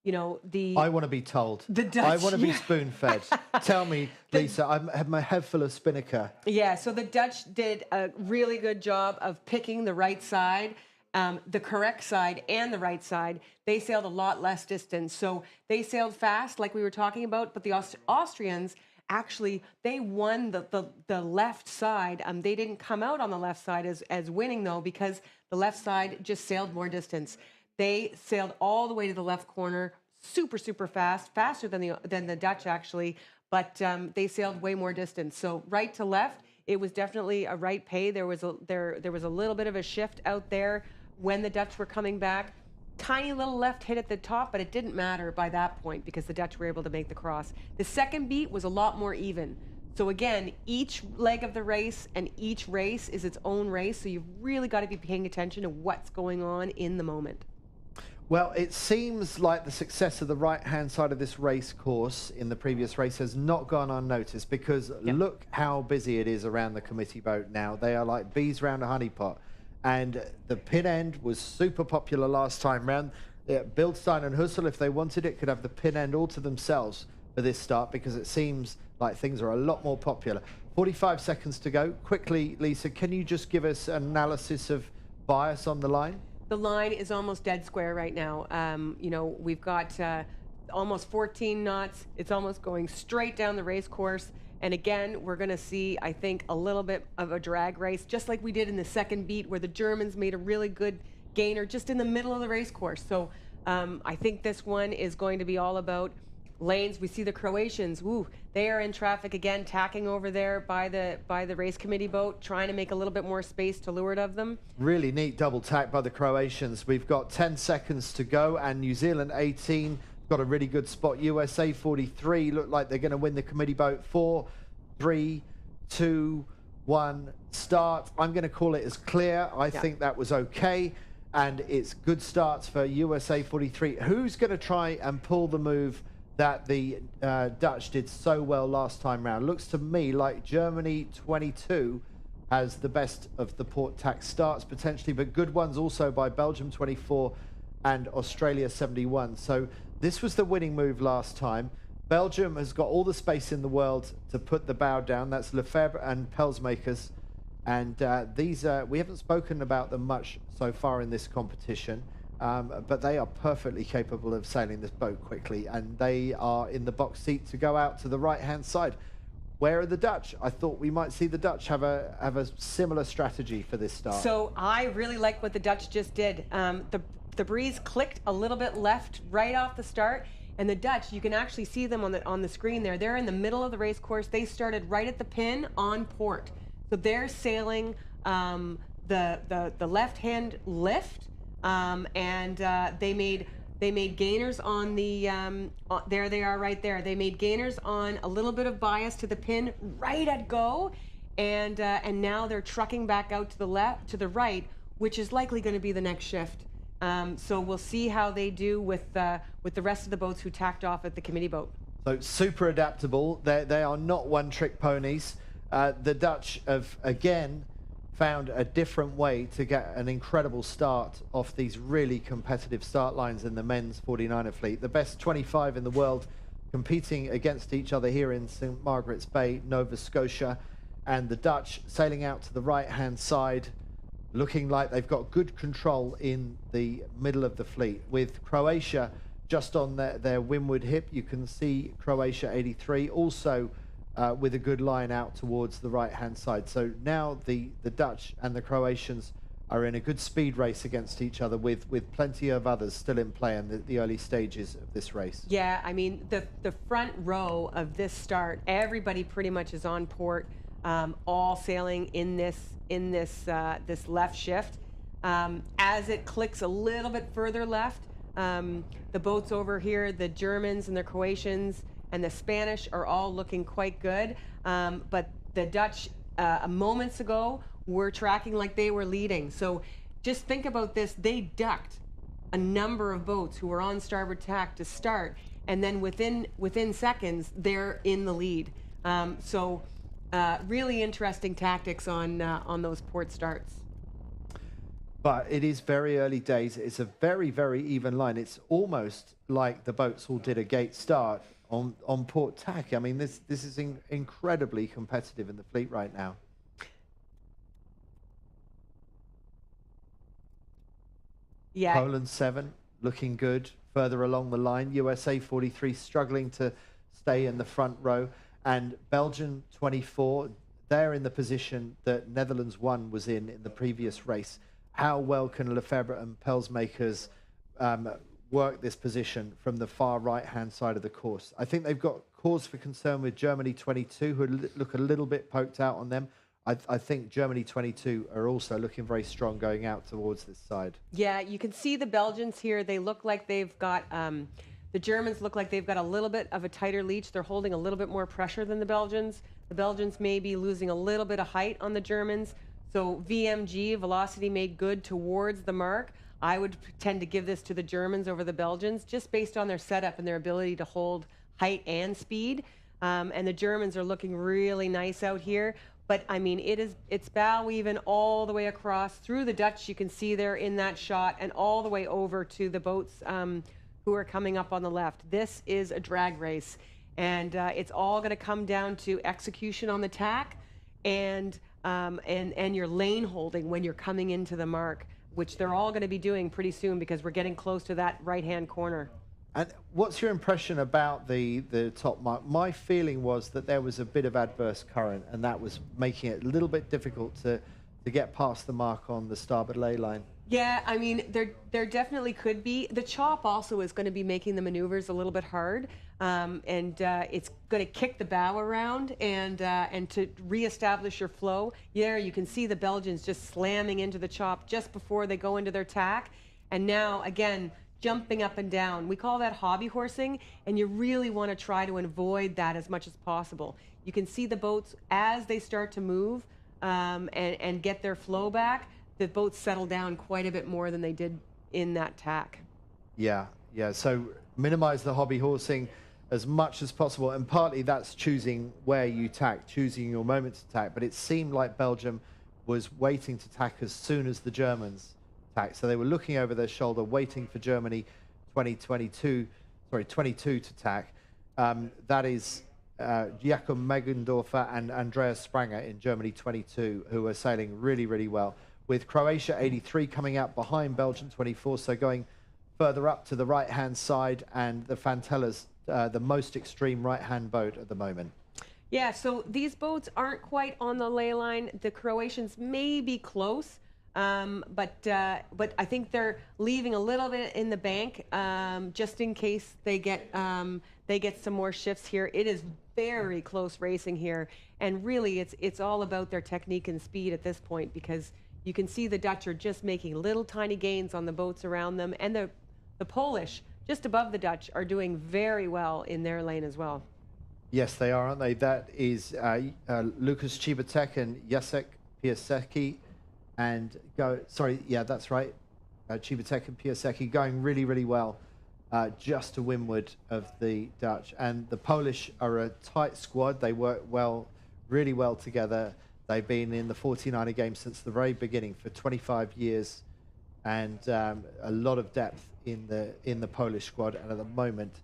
you know, I want to be told. The Dutch, I want to be spoon-fed. Tell me, Lisa. I have my head full of spinnaker. Yeah. So the Dutch did a really good job of picking the right side. The correct side and the right side. They sailed a lot less distance. So they sailed fast, like we were talking about, but the Austrians actually, they won the left side. They didn't come out on the left side as winning, though, because the left side just sailed more distance. They sailed all the way to the left corner, super, super fast, faster than the Dutch, actually, but they sailed way more distance. So right to left, it was definitely a right pay. There was a little bit of a shift out there when the Dutch were coming back. Tiny little left hit at the top, but it didn't matter by that point because the Dutch were able to make the cross. The second beat was a lot more even. So again, each leg of the race and each race is its own race, so you've really got to be paying attention to what's going on in the moment. Well, it seems like the success of the right-hand side of this race course in the previous race has not gone unnoticed because look how busy it is around the committee boat now. They are like bees round a honeypot. And the pin end was super popular last time round. Bildstein and Husserl, if they wanted it, could have the pin end all to themselves. for this start because it seems like things are a lot more popular. 45 seconds to go. Quickly, Lisa, can you just give us an analysis of bias on the line? The line is almost dead square right now. You know, we've got almost 14 knots. It's almost going straight down the race course. And again, we're going to see, I think, a little bit of a drag race, just like we did in the second beat where the Germans made a really good gainer just in the middle of the race course. So I think this one is going to be all about lanes. We see the Croatians, woo, they are in traffic again, tacking over there by the race committee boat, trying to make a little bit more space to leeward of them. Really neat double tack by the Croatians. We've got 10 seconds to go, and New Zealand 18 got a really good spot. USA 43 look like they're going to win the committee boat. 4, 3, 2, 1, start. I'm going to call it as clear. I think that was okay, and it's good starts for USA 43. Who's going to try and pull the move that the Dutch did so well last time round? Looks to me like Germany 22 has the best of the port tack starts potentially, but good ones also by Belgium 24 and Australia 71. So this was the winning move last time. Belgium has got all the space in the world to put the bow down. That's Lefebvre and Pelsmakers. And these, we haven't spoken about them much so far in this competition. But they are perfectly capable of sailing this boat quickly, and they are in the box seat to go out to the right-hand side. Where are the Dutch? I thought we might see the Dutch have a similar strategy for this start. So I really like what the Dutch just did. The breeze clicked a little bit left right off the start, and the Dutch, you can actually see them on the screen there. They're in the middle of the race course. They started right at the pin on port, so they're sailing the left-hand lift. And they made gainers on the there they are right there. They made gainers on a little bit of bias to the pin right at go, and now they're trucking back out to the left, to the right, which is likely going to be the next shift. So we'll see how they do with the rest of the boats who tacked off at the committee boat. So super adaptable. They are not one-trick ponies. The Dutch have again found a different way to get an incredible start off these really competitive start lines in the men's 49er fleet. The best 25 in the world competing against each other here in St. Margaret's Bay, Nova Scotia, and the Dutch sailing out to the right-hand side, looking like they've got good control in the middle of the fleet. With Croatia just on their windward hip, you can see Croatia 83 also with a good line out towards the right-hand side. So now the Dutch and the Croatians are in a good speed race against each other with plenty of others still in play in the early stages of this race. Yeah, I mean, the front row of this start, everybody pretty much is on port, all sailing in this left shift. As it clicks a little bit further left, the boats over here, the Germans and the Croatians and the Spanish are all looking quite good, but the Dutch moments ago were tracking like they were leading. So just think about this, they ducked a number of boats who were on starboard tack to start, and then within seconds they're in the lead. So really interesting tactics on those port starts. But it is very early days. It's a very, very even line. It's almost like the boats all did a gate start on port tack. I mean, this is incredibly competitive in the fleet right now. Yeah. Poland 7 looking good further along the line. USA 43 struggling to stay in the front row, and Belgium 24, they're in the position that Netherlands 1 was in the previous race. How well can Lefebvre and Pelsmakers work this position from the far right-hand side of the course? I think they've got cause for concern with Germany 22, who look a little bit poked out on them. I think Germany 22 are also looking very strong going out towards this side. Yeah, you can see the Belgians here. They look like they've got, the Germans look like they've got a little bit of a tighter leach. They're holding a little bit more pressure than the Belgians. The Belgians may be losing a little bit of height on the Germans. So VMG, velocity made good towards the mark. I would tend to give this to the Germans over the Belgians, just based on their setup and their ability to hold height and speed. And the Germans are looking really nice out here. But I mean, it's bow weaving all the way across through the Dutch. You can see there in that shot, and all the way over to the boats who are coming up on the left. This is a drag race. And it's all going to come down to execution on the tack and your lane holding when you're coming into the mark, which they're all going to be doing pretty soon because we're getting close to that right-hand corner. And what's your impression about the top mark? My feeling was that there was a bit of adverse current, and that was making it a little bit difficult to get past the mark on the starboard ley line. Yeah, I mean, there definitely could be. The chop also is going to be making the maneuvers a little bit hard, and it's going to kick the bow around and to reestablish your flow. Yeah, you can see the Belgians just slamming into the chop just before they go into their tack, and now again jumping up and down. We call that hobby horsing, and you really want to try to avoid that as much as possible. You can see the boats as they start to move and get their flow back. The boats settle down quite a bit more than they did in that tack. Yeah. So minimize the hobby horsing as much as possible, and partly that's choosing where you tack, choosing your moment to tack. But it seemed like Belgium was waiting to tack as soon as the Germans tacked. So they were looking over their shoulder, waiting for Germany 22 to tack. That is Jakob Meggendorfer and Andreas Spranger in Germany 22, who are sailing really, really well, with Croatia 83 coming out behind Belgium 24, so going further up to the right-hand side, and the Fantellas, the most extreme right-hand boat at the moment. Yeah, so these boats aren't quite on the ley line. The Croatians may be close, but I think they're leaving a little bit in the bank just in case they get some more shifts here. It is very close racing here, and really it's all about their technique and speed at this point, because you can see the Dutch are just making little tiny gains on the boats around them, and the Polish just above the Dutch are doing very well in their lane as well. Yes, they are, aren't they? That is Lukas Cibatek and Jacek Piasecki, and that's right. Cibatek and Piasecki going really, really well, just to windward of the Dutch. And the Polish are a tight squad. They work well, really well together. They've been in the 49er game since the very beginning for 25 years, and a lot of depth in the Polish squad. And at the moment,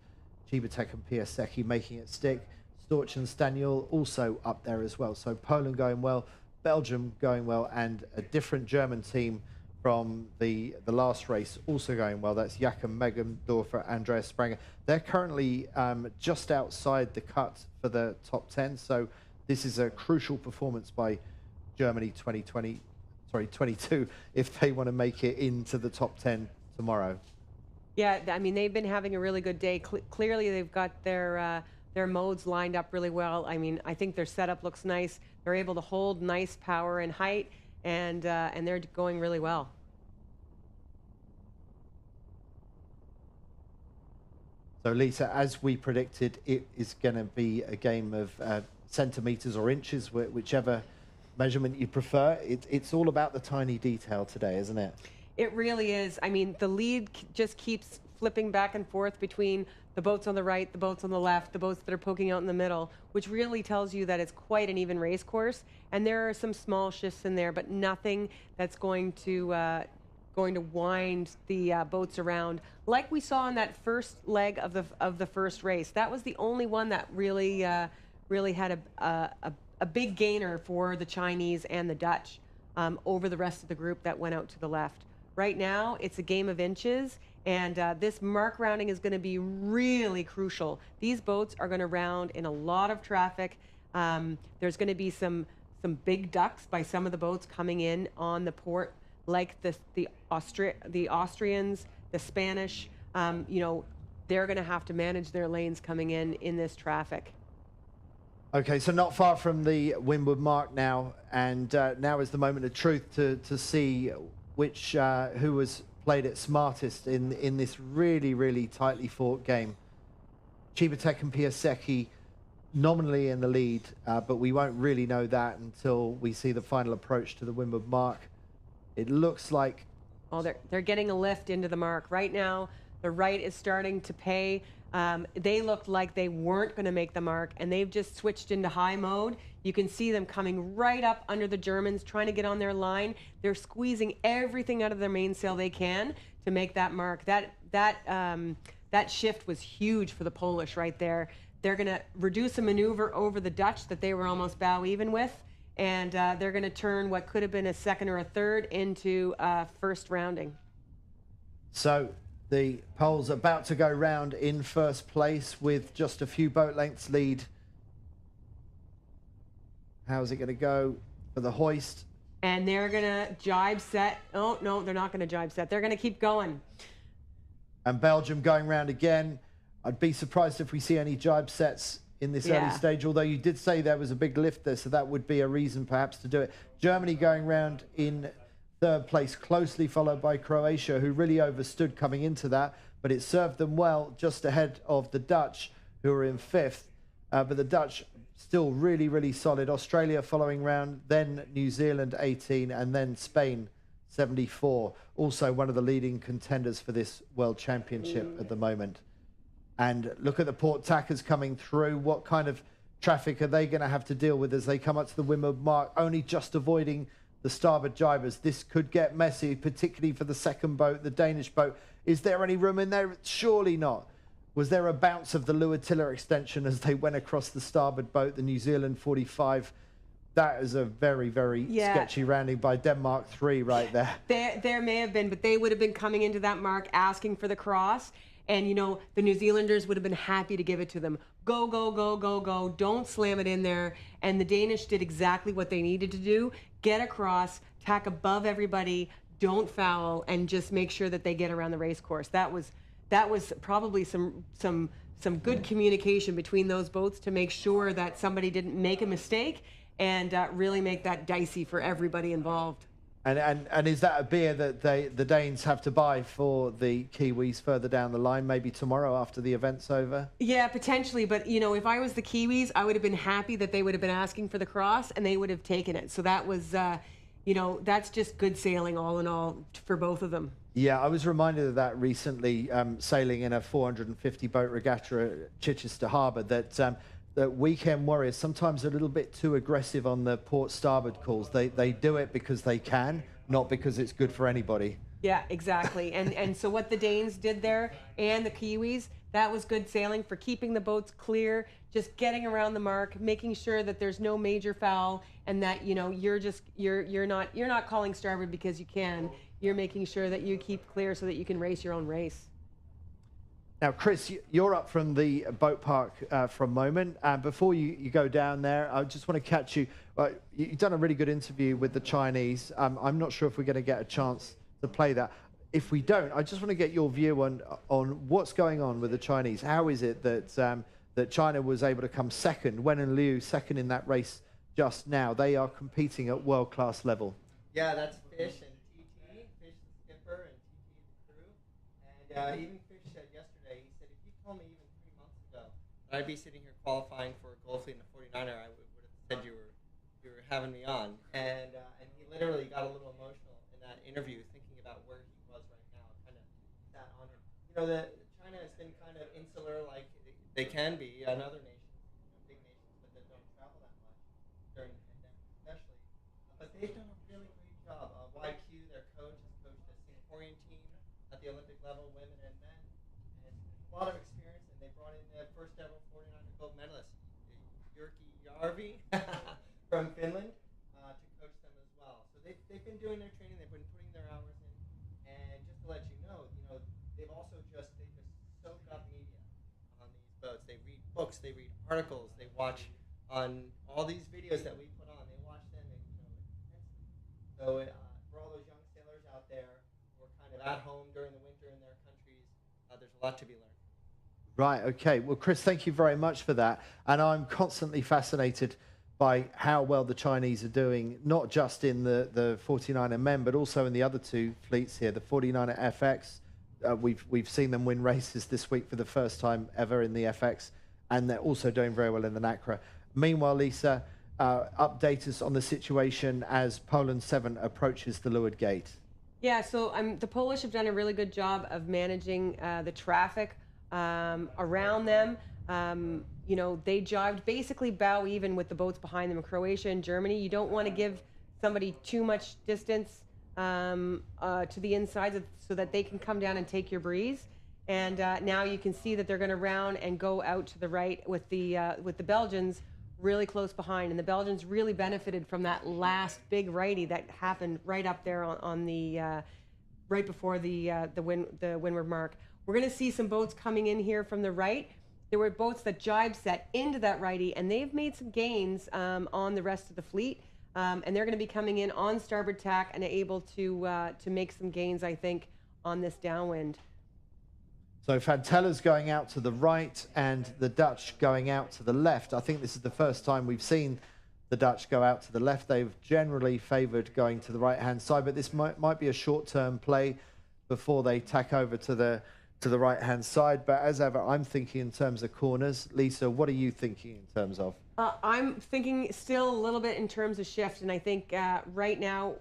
Cibatek and Piasecki making it stick. Storch and Staniel also up there as well. So Poland going well, Belgium going well, and a different German team from the last race also going well. That's Jakob Meggendorfer, Andreas Spranger. They're currently just outside the cut for the top 10. So this is a crucial performance by Germany 22 if they want to make it into the top 10 tomorrow. Yeah, I mean, they've been having a really good day. Clearly, they've got their modes lined up really well. I mean, I think their setup looks nice. They're able to hold nice power and height, and they're going really well. So, Lisa, as we predicted, it is going to be a game of centimeters or inches, whichever measurement you prefer. It's all about the tiny detail today, isn't it? It really is. I mean, the lead just keeps flipping back and forth between the boats on the right, the boats on the left, the boats that are poking out in the middle, which really tells you that it's quite an even race course. And there are some small shifts in there, but nothing that's going to wind the boats around like we saw in that first leg of the first race. That was the only one that really had a big gainer for the Chinese and the Dutch over the rest of the group that went out to the left. Right now, it's a game of inches, and this mark rounding is going to be really crucial. These boats are going to round in a lot of traffic. There's going to be some big ducks by some of the boats coming in on the port, like the Austrians, the Spanish. They're going to have to manage their lanes coming in this traffic. Okay, so not far from the windward mark now, and now is the moment of truth to see who was played it smartest in this really, really tightly fought game. Cibatek and Piasecki nominally in the lead, but we won't really know that until we see the final approach to the windward mark. It looks like... Oh, they're getting a lift into the mark. Right now, the right is starting to pay. They looked like they weren't going to make the mark, and they've just switched into high mode. You can see them coming right up under the Germans, trying to get on their line. They're squeezing everything out of their mainsail they can to make that mark. That shift was huge for the Polish right there. They're going to reduce a maneuver over the Dutch that they were almost bow even with, and they're going to turn what could have been a second or a third into first rounding. So the Poles about to go round in first place with just a few boat lengths lead. How's it going to go for the hoist? And they're going to jibe set. Oh, no, they're not going to jibe set. They're going to keep going. And Belgium going round again. I'd be surprised if we see any jibe sets in this early stage, although you did say there was a big lift there, so that would be a reason perhaps to do it. Germany going round in third place, closely followed by Croatia, who really overstood coming into that, but it served them well just ahead of the Dutch, who are in fifth. But the Dutch still really, really solid. Australia following round, then New Zealand 18, and then Spain 74. Also one of the leading contenders for this World Championship at the moment. And look at the port tackers coming through. What kind of traffic are they going to have to deal with as they come up to the windward mark, only just avoiding the starboard jibers? This could get messy, particularly for the second boat, the Danish boat. Is there any room in there? Surely not. Was there a bounce of the leeward tiller extension as they went across the starboard boat, the New Zealand 45? That is a very, very sketchy rounding by Denmark 3 right there. There may have been, but they would have been coming into that mark asking for the cross. And, you know, the New Zealanders would have been happy to give it to them. Go, go, go, go, go. Don't slam it in there. And the Danish did exactly what they needed to do. Get across, tack above everybody, don't foul, and just make sure that they get around the race course. That was probably some good communication between those boats to make sure that somebody didn't make a mistake and really make that dicey for everybody involved. And is that a beer that the Danes have to buy for the Kiwis further down the line, maybe tomorrow after the event's over? Yeah, potentially. But, you know, if I was the Kiwis, I would have been happy that they would have been asking for the cross and they would have taken it. So that was, you know, that's just good sailing all in all for both of them. Yeah, I was reminded of that recently, sailing in a 450 boat regatta at Chichester Harbour, that weekend warriors sometimes are a little bit too aggressive on the port starboard calls. They do it because they can, not because it's good for anybody. Yeah, exactly. And so what the Danes did there and the Kiwis, that was good sailing for keeping the boats clear, just getting around the mark, making sure that there's no major foul and that, you know, you're not calling starboard because you can. You're making sure that you keep clear so that you can race your own race. Now, Chris, you're up from the boat park for a moment. Before you go down there, I just want to catch you. You've done a really good interview with the Chinese. I'm not sure if we're going to get a chance to play that. If we don't, I just want to get your view on what's going on with the Chinese. How is it that China was able to come second, Wen and Liu second in that race just now? They are competing at world-class level. Yeah, that's Fish and TT. Fish the skipper and TT the crew. And even Fish said yesterday, he said, if you told me even 3 months ago that I'd be sitting here qualifying for a Gold Fleet in the 49er, I would have said you were having me on. And he literally got a little emotional in that interview, thinking about where he was right now. Kind of sat on him. You know, China has been kind of insular, like they can be on other nations, big nations, but that don't travel that much during the pandemic, especially. But they've done a really great job. YQ, their coach, has coached a Singaporean team at the Olympic level, women and men, and a lot of experience. And they brought in the first ever 49er gold medalist, Jyrki Järvi from Finland, to coach them as well. So they've been doing their training. They've been putting their hours in. And just to let you know, they've also just soaked up media on these boats. They read books, they read articles, they watch on all these videos that we put on. They watch them, and so for all those young sailors out there who are kind of at home during the winter in their countries, there's a lot to be learned. Right, okay. Well, Chris, thank you very much for that. And I'm constantly fascinated by how well the Chinese are doing, not just in the 49er men, but also in the other two fleets here, the 49er FX. We've seen them win races this week for the first time ever in the FX, and they're also doing very well in the Nacra. Meanwhile, Lisa, update us on the situation as Poland 7 approaches the leeward gate. Yeah, so the Polish have done a really good job of managing the traffic around them. You know, they jibed basically bow even with the boats behind them. Croatia and Germany, you don't want to give somebody too much distance to the inside so that they can come down and take your breeze. And now you can see that they're going to round and go out to the right with the Belgians really close behind. And the Belgians really benefited from that last big righty that happened right up there on the right before the windward mark. We're going to see some boats coming in here from the right. There were boats that jibe set into that righty, and they've made some gains on the rest of the fleet. And they're going to be coming in on starboard tack and able to make some gains, I think, on this downwind. So Fantella's going out to the right and the Dutch going out to the left. I think this is the first time we've seen the Dutch go out to the left. They've generally favoured going to the right-hand side, but this might be a short-term play before they tack over to the right-hand side. But as ever, I'm thinking in terms of corners. Lisa, what are you thinking in terms of? I'm thinking still a little bit in terms of shift, and I think right now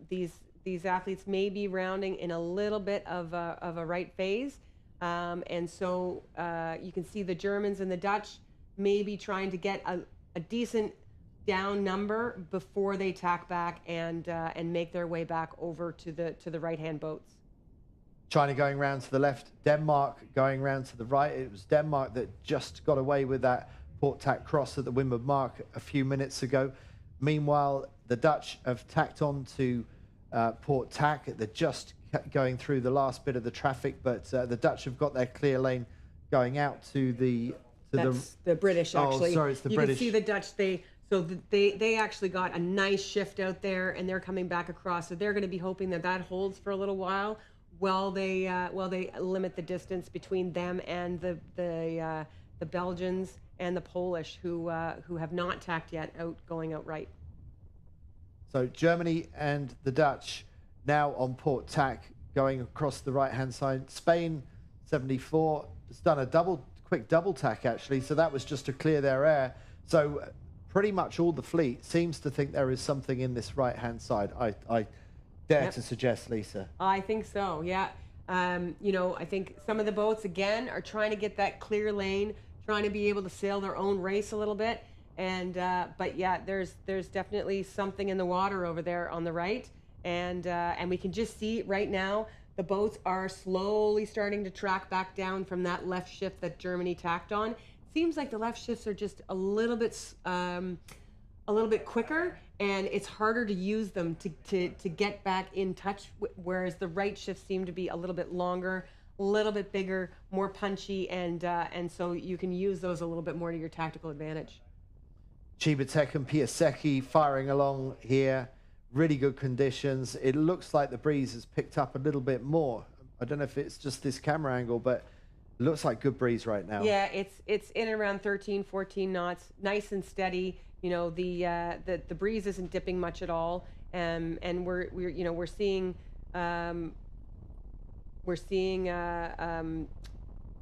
these athletes may be rounding in a little bit of a right phase. And so you can see the Germans and the Dutch maybe trying to get a decent down number before they tack back and make their way back over to the right-hand boats. China going round to the left, Denmark going round to the right. It was Denmark that just got away with that port tack cross at the windward mark a few minutes ago. Meanwhile, the Dutch have tacked on to port tack. They're just going through the last bit of the traffic, but the Dutch have got their clear lane going out to the British, actually. Oh, sorry, it's the you British. You can see the Dutch. They actually got a nice shift out there, and they're coming back across. So they're going to be hoping that holds for a little while they limit the distance between them and the Belgians and the Polish who have not tacked yet going out right. So Germany and the Dutch now on port tack going across the right-hand side. Spain, 74, has done a quick double tack, actually. So that was just to clear their air. So pretty much all the fleet seems to think there is something in this right-hand side. I dare to suggest, Lisa. I think so, yeah. I think some of the boats, again, are trying to get that clear lane, trying to be able to sail their own race a little bit. And but yeah, there's definitely something in the water over there on the right. And we can just see right now the boats are slowly starting to track back down from that left shift that Germany tacked on. Seems like the left shifts are just a little bit quicker, and it's harder to use them to get back in touch. Whereas the right shifts seem to be a little bit longer, a little bit bigger, more punchy, and so you can use those a little bit more to your tactical advantage. Chibatek and Piasecki firing along here. Really good conditions. It looks like the breeze has picked up a little bit more. I don't know if it's just this camera angle, but it looks like good breeze right now. Yeah, it's in around 13, 14 knots, nice and steady. The breeze isn't dipping much at all, and we're seeing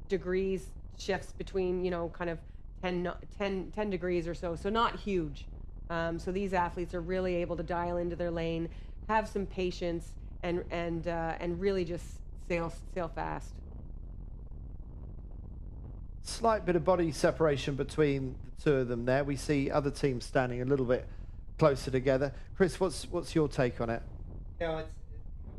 degrees shifts between kind of 10 degrees or so not huge. So these athletes are really able to dial into their lane, have some patience, and really just sail fast. Slight bit of body separation between the two of them there. We see other teams standing a little bit closer together. Chris, what's your take on it? We have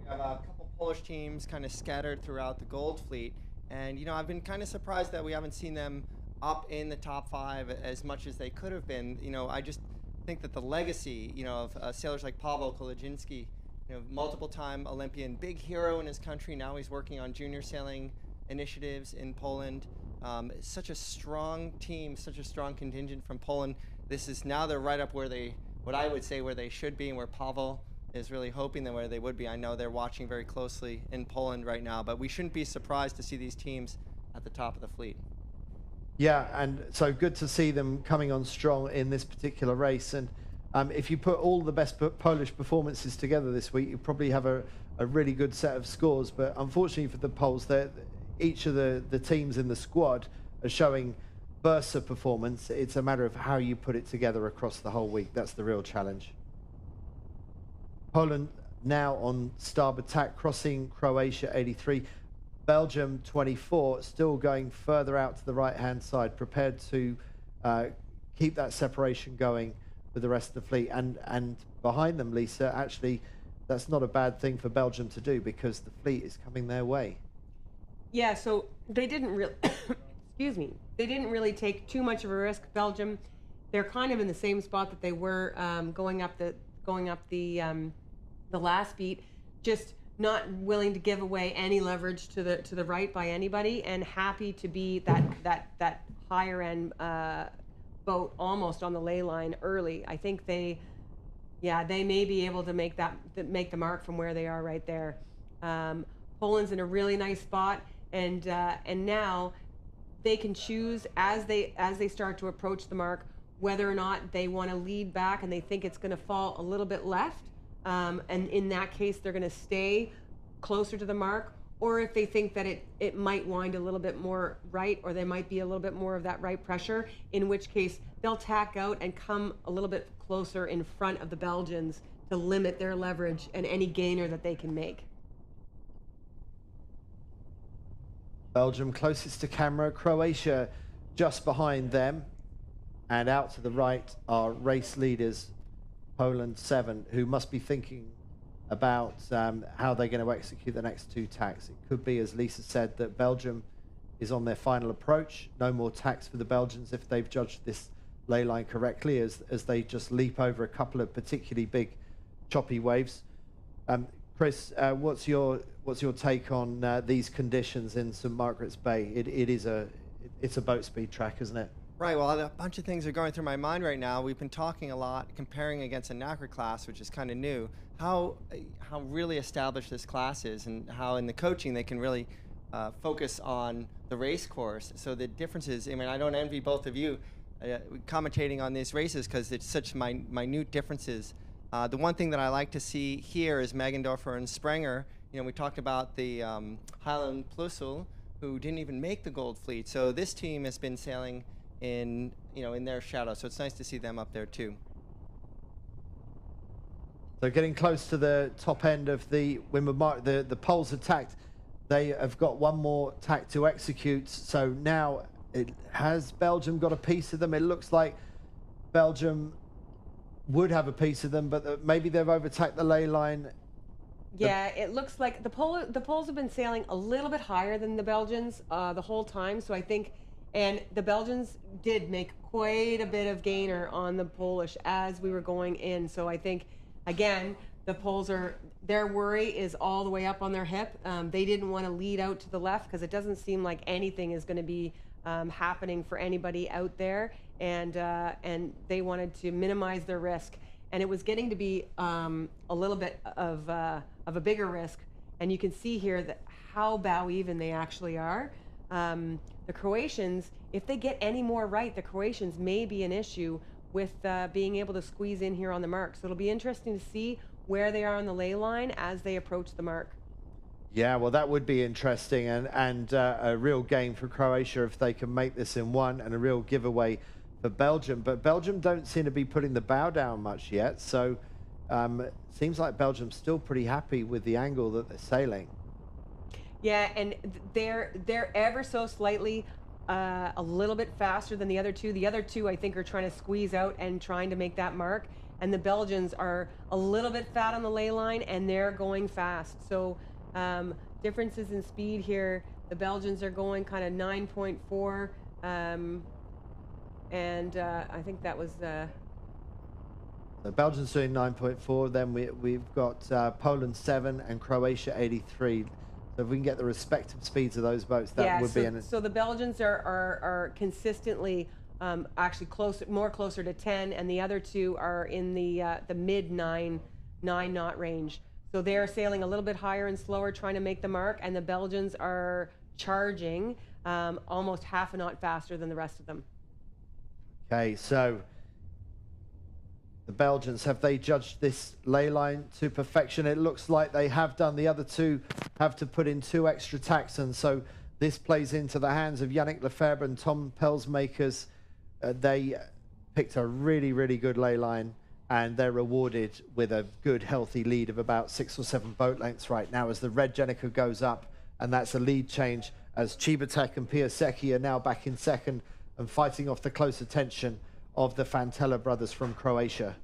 a couple Polish teams kind of scattered throughout the Gold Fleet, and I've been kind of surprised that we haven't seen them up in the top 5 as much as they could have been. I just think that the legacy, of sailors like Paweł Kolaczynski, multiple-time Olympian, big hero in his country. Now he's working on junior sailing initiatives in Poland. Such a strong team, such a strong contingent from Poland. They're right up where I would say where they should be, and where Paweł is really hoping that where they would be. I know they're watching very closely in Poland right now, but we shouldn't be surprised to see these teams at the top of the fleet. Yeah, and so good to see them coming on strong in this particular race. And if you put all the best Polish performances together this week, you probably have a really good set of scores. But unfortunately for the Poles, each of the teams in the squad are showing bursts of performance. It's a matter of how you put it together across the whole week. That's the real challenge. Poland now on starboard tack, crossing Croatia 83. Belgium 24, still going further out to the right-hand side, prepared to keep that separation going with the rest of the fleet. And behind them, Lisa, actually, that's not a bad thing for Belgium to do, because the fleet is coming their way. Yeah, so they didn't really, excuse me, they didn't really take too much of a risk. Belgium, they're kind of in the same spot that they were going up the last beat, just not willing to give away any leverage to the right by anybody, and happy to be that higher end boat almost on the ley line early. I think they may be able to make the mark from where they are right there. Poland's in a really nice spot, and now they can choose as they start to approach the mark whether or not they want to lead back and they think it's going to fall a little bit left, and in that case they're going to stay closer to the mark, or if they think that it might wind a little bit more right, or there might be a little bit more of that right pressure, in which case they'll tack out and come a little bit closer in front of the Belgians to limit their leverage and any gainer that they can make. Belgium closest to camera, Croatia just behind them, and out to the right are race leaders, Poland 7, who must be thinking about how they're going to execute the next two tacks. It could be, as Lisa said, that Belgium is on their final approach. No more tacks for the Belgians if they've judged this ley line correctly, as they just leap over a couple of particularly big choppy waves. Chris, what's your take on these conditions in St Margaret's Bay? It's a boat speed track, isn't it? Right, well, a bunch of things are going through my mind right now. We've been talking a lot, comparing against a Nacra class, which is kind of new, how really established this class is, and how in the coaching they can really focus on the race course. So the differences, I mean, I don't envy both of you commentating on these races because it's such minute differences. The one thing that I like to see here is Megendorfer and Sprenger. You know, we talked about the Highland Plussel, who didn't even make the Gold Fleet. So this team has been sailing in their shadow. So it's nice to see them up there too. So getting close to the top end of the windward mark, the poles are tacked. They have got one more tack to execute. So now has Belgium got a piece of them? It looks like Belgium would have a piece of them, but maybe they've overtacked the ley line. Yeah, it looks like the poles have been sailing a little bit higher than the Belgians the whole time. So I think, and the Belgians did make quite a bit of gainer on the Polish as we were going in. So I think, again, the poles their worry is all the way up on their hip. They didn't want to lead out to the left because it doesn't seem like anything is going to be happening for anybody out there, and they wanted to minimize their risk. And it was getting to be a little bit of a bigger risk. And you can see here that how bow even they actually are. The Croatians, if they get any more right, the Croatians may be an issue with being able to squeeze in here on the mark. So it'll be interesting to see where they are on the ley line as they approach the mark. Yeah, well, that would be interesting, and a real game for Croatia if they can make this in one, and a real giveaway for Belgium. But Belgium don't seem to be putting the bow down much yet, so seems like Belgium's still pretty happy with the angle that they're sailing. Yeah, and they're ever so slightly a little bit faster than the other two. The other two, I think, are trying to squeeze out and trying to make that mark. And the Belgians are a little bit fat on the ley line, and they're going fast. So differences in speed here. The Belgians are going kind of 9.4, and I think that was... The Belgians doing 9.4, then we've got Poland 7 and Croatia 83. So if we can get the respective speeds of those boats, that would be... So the Belgians are consistently actually more closer to 10, and the other two are in the mid 9 knot range. So they're sailing a little bit higher and slower, trying to make the mark, and the Belgians are charging almost half a knot faster than the rest of them. Okay, so the Belgians, have they judged this ley line to perfection? It looks like they have done. The other two have to put in 2 extra tacks, and so this plays into the hands of Yannick Lefebvre and Tom Pelsmakers. They picked a really, really good ley line, and they're rewarded with a good, healthy lead of about 6 or 7 boat lengths right now as the red Jenica goes up, and that's a lead change as Chibatek and Piasecki are now back in second and fighting off the close attention of the Fantella brothers from Croatia.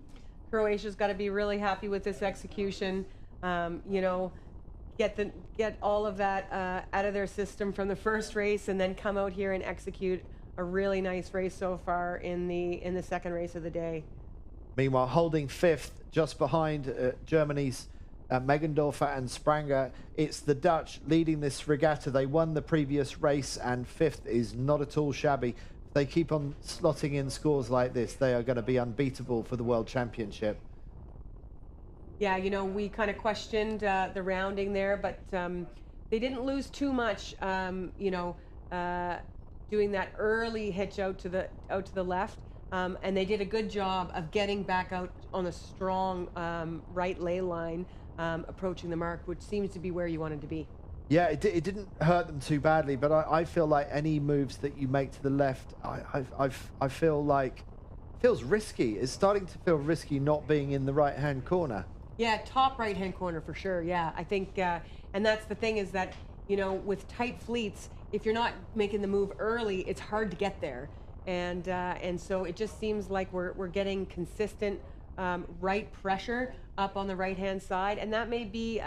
Croatia's got to be really happy with this execution. You know, get all of that out of their system from the first race, and then come out here and execute a really nice race so far in the second race of the day. Meanwhile, holding fifth, just behind Germany's Meggendorfer and Spranger, it's the Dutch leading this regatta. They won the previous race, and fifth is not at all shabby. If they keep on slotting in scores like this, they are going to be unbeatable for the World Championship. Yeah, you know, we kind of questioned the rounding there, but they didn't lose too much, you know, doing that early hitch out to the left. And they did a good job of getting back out on a strong right lay line, approaching the mark, which seems to be where you wanted to be. Yeah, it didn't hurt them too badly, but I feel like any moves that you make to the left, I feel like feels risky. It's starting to feel risky not being in the right-hand corner. Yeah, top right-hand corner for sure. Yeah, I think, and that's the thing is that, you know, with tight fleets, if you're not making the move early, it's hard to get there. And so it just seems like we're getting consistent right pressure up on the right-hand side, and that may be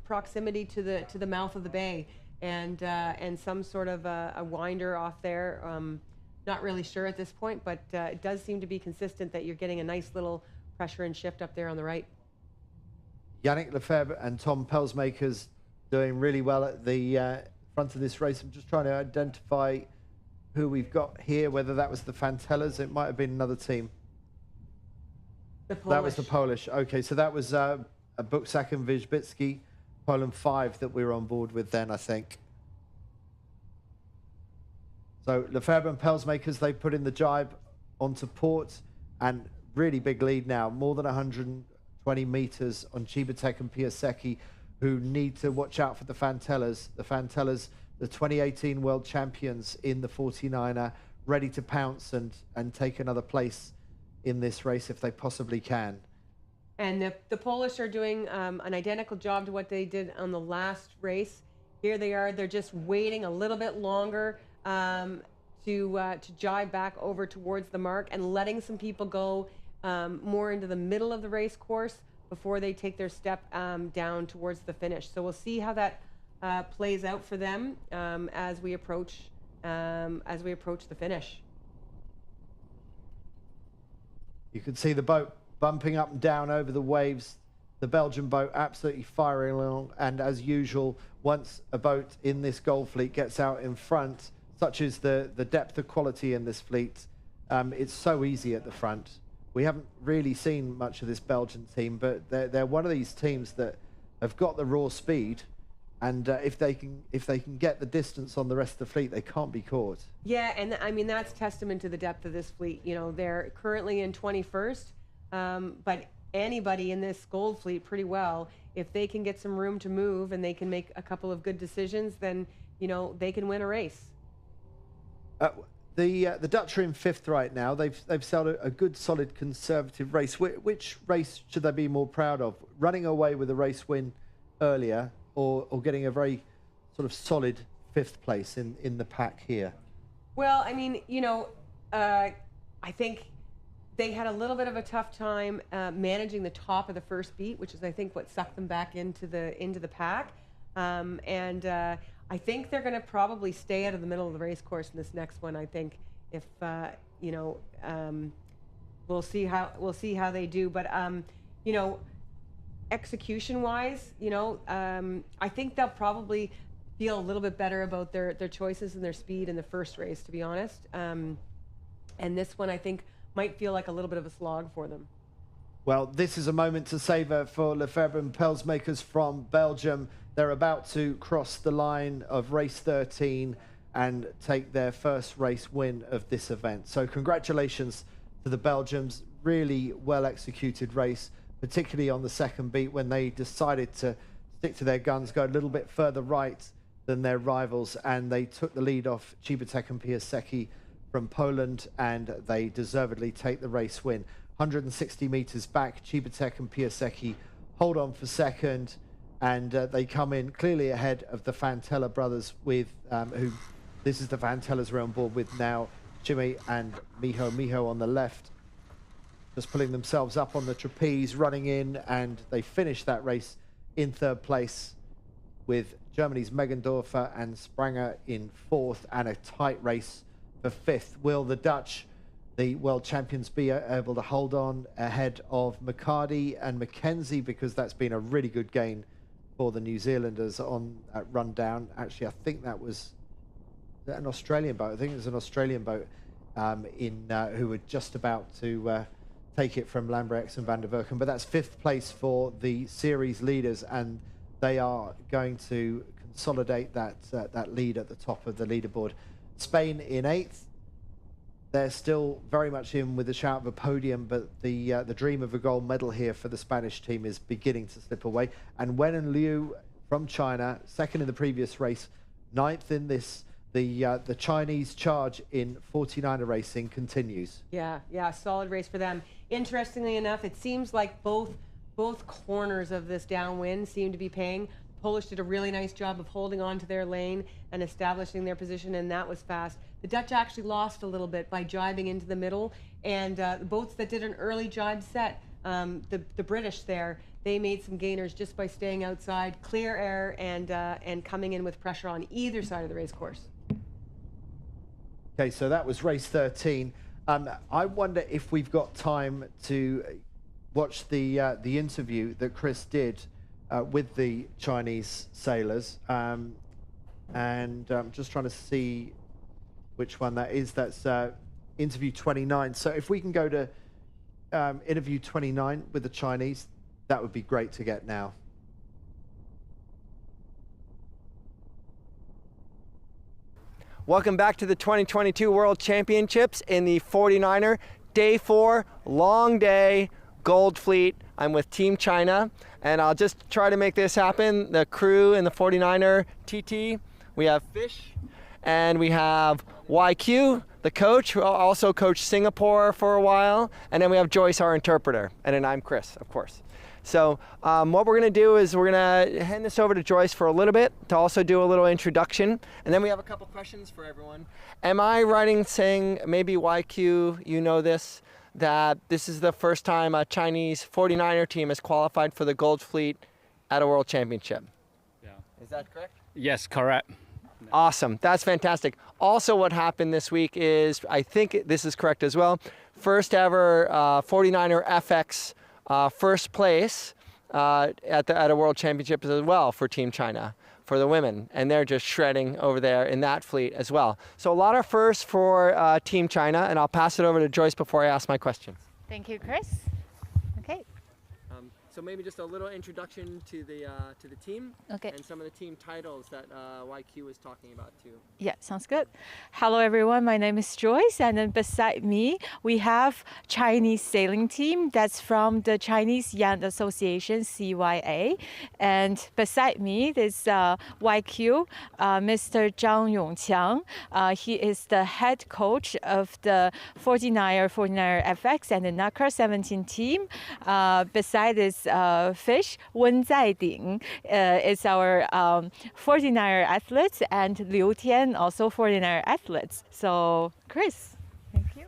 proximity to the mouth of the bay, and some sort of a winder off there. Not really sure at this point, but it does seem to be consistent that you're getting a nice little pressure and shift up there on the right. Yannick Lefebvre and Tom Pelsmakers doing really well at the front of this race. I'm just trying to identify who we've got here, whether that was the Fantellas. It might have been another team. The Polish. That was the Polish. Okay, so that was Buksak and Wijbicki, Poland 5 that we were on board with then, I think. So Lefebvre and Pelsmakers, they put in the jibe onto port, and really big lead now, more than 120 meters on Chibatek and Piasecki, who need to watch out for the Fantellas. The Fantellas, the 2018 world champions in the 49er, ready to pounce and take another place in this race if they possibly can. And the Polish are doing an identical job to what they did on the last race. Here they are, they're just waiting a little bit longer to jibe back over towards the mark and letting some people go more into the middle of the race course before they take their step down towards the finish. So we'll see how that plays out for them as we approach the finish. You can see the boat bumping up and down over the waves. The Belgian boat absolutely firing along, and as usual, once a boat in this Gold Fleet gets out in front, such is the depth of quality in this fleet, it's so easy at the front. We haven't really seen much of this Belgian team, but they're one of these teams that have got the raw speed, and if they can get the distance on the rest of the fleet, they can't be caught. Yeah, and I mean that's testament to the depth of this fleet. You know, they're currently in 21st, but anybody in this Gold Fleet pretty well, if they can get some room to move and they can make a couple of good decisions, then you know they can win a race. The Dutch are in fifth right now. They've sailed a good, solid, conservative race. Which race should they be more proud of? Running away with a race win earlier, or getting a very sort of solid fifth place in the pack here? Well, I mean, you know, I think they had a little bit of a tough time managing the top of the first beat, which is I think what sucked them back into the pack. I think they're going to probably stay out of the middle of the race course in this next one. I think if you know, we'll see how they do. But you know, execution-wise, you know, I think they'll probably feel a little bit better about their choices and their speed in the first race, to be honest. And this one, I think, might feel like a little bit of a slog for them. Well, this is a moment to savour for Lefebvre and Pelsmakers from Belgium. They're about to cross the line of race 13 and take their first race win of this event. So congratulations to the Belgians. Really well executed race, particularly on the second beat when they decided to stick to their guns, go a little bit further right than their rivals, and they took the lead off Chibatek and Piasecki from Poland, and they deservedly take the race win. 160 meters back, Chibatek and Piasecki hold on for second, and they come in clearly ahead of the Fantella brothers, with who this is the Fantellas we're on board with now, Jimmy and Miho on the left, just pulling themselves up on the trapeze, running in, and they finish that race in third place. with Germany's Meggendorfer and Spranger in 4th, and a tight race for 5th. Will the Dutch, the world champions, be able to hold on ahead of McCarty and Mackenzie, because that's been a really good gain for the New Zealanders on that run down? Actually, I think that was an Australian boat. I think it was an Australian boat who were just about to take it from Lambrechts and Van der Werken. But that's 5th place for the series leaders, and they are going to consolidate that lead at the top of the leaderboard. Spain in 8th. They're still very much in with a shout of a podium, but the dream of a gold medal here for the Spanish team is beginning to slip away. And Wen and Liu from China, 2nd in the previous race, 9th in this. The Chinese charge in 49er racing continues. Yeah, solid race for them. Interestingly enough, it seems like both corners of this downwind seem to be paying. Polish did a really nice job of holding on to their lane and establishing their position, and that was fast. The Dutch actually lost a little bit by jibing into the middle, and the boats that did an early jibe set, the British there, they made some gainers just by staying outside, clear air, and coming in with pressure on either side of the race course. Okay, so that was race 13. I wonder if we've got time to watch the interview that Chris did with the Chinese sailors, and I'm just trying to see which one that is. That's interview 29. So if we can go to interview 29 with the Chinese, that would be great to get now. Welcome back to the 2022 World Championships in the 49er. Day 4, long day, Gold Fleet. I'm with Team China, and I'll just try to make this happen. The crew in the 49er TT, we have Fish, and we have YQ, the coach, who also coached Singapore for a while, and then we have Joyce, our interpreter, and then I'm Chris, of course. So what we're going to do is we're going to hand this over to Joyce for a little bit to also do a little introduction, and then we have a couple questions for everyone. Am I right in saying, maybe YQ, you know this, that this is the first time a Chinese 49er team has qualified for the Gold Fleet at a World Championship? Yeah. Is that correct? Yes, correct. Awesome. That's fantastic. Also, what happened this week is, I think this is correct as well, first ever 49er FX first place at a World Championship as well for Team China, for the women, and they're just shredding over there in that fleet as well. So a lot of firsts for Team China, and I'll pass it over to Joyce before I ask my questions. Thank you, Chris. Okay. So maybe just a little introduction to the team, Okay. and some of the team titles that YQ was talking about too. Yeah, sounds good. Hello, everyone. My name is Joyce, and then beside me, we have Chinese sailing team that's from the Chinese Yacht Association, CYA. And beside me is YQ, Mr. Zhang Yongqiang. He is the head coach of the 49er FX and the Nacra 17 team. Beside is Fish, Wen Zaiding is our 49er athlete, and Liu Tian, also 49er athletes. So, Chris, thank you.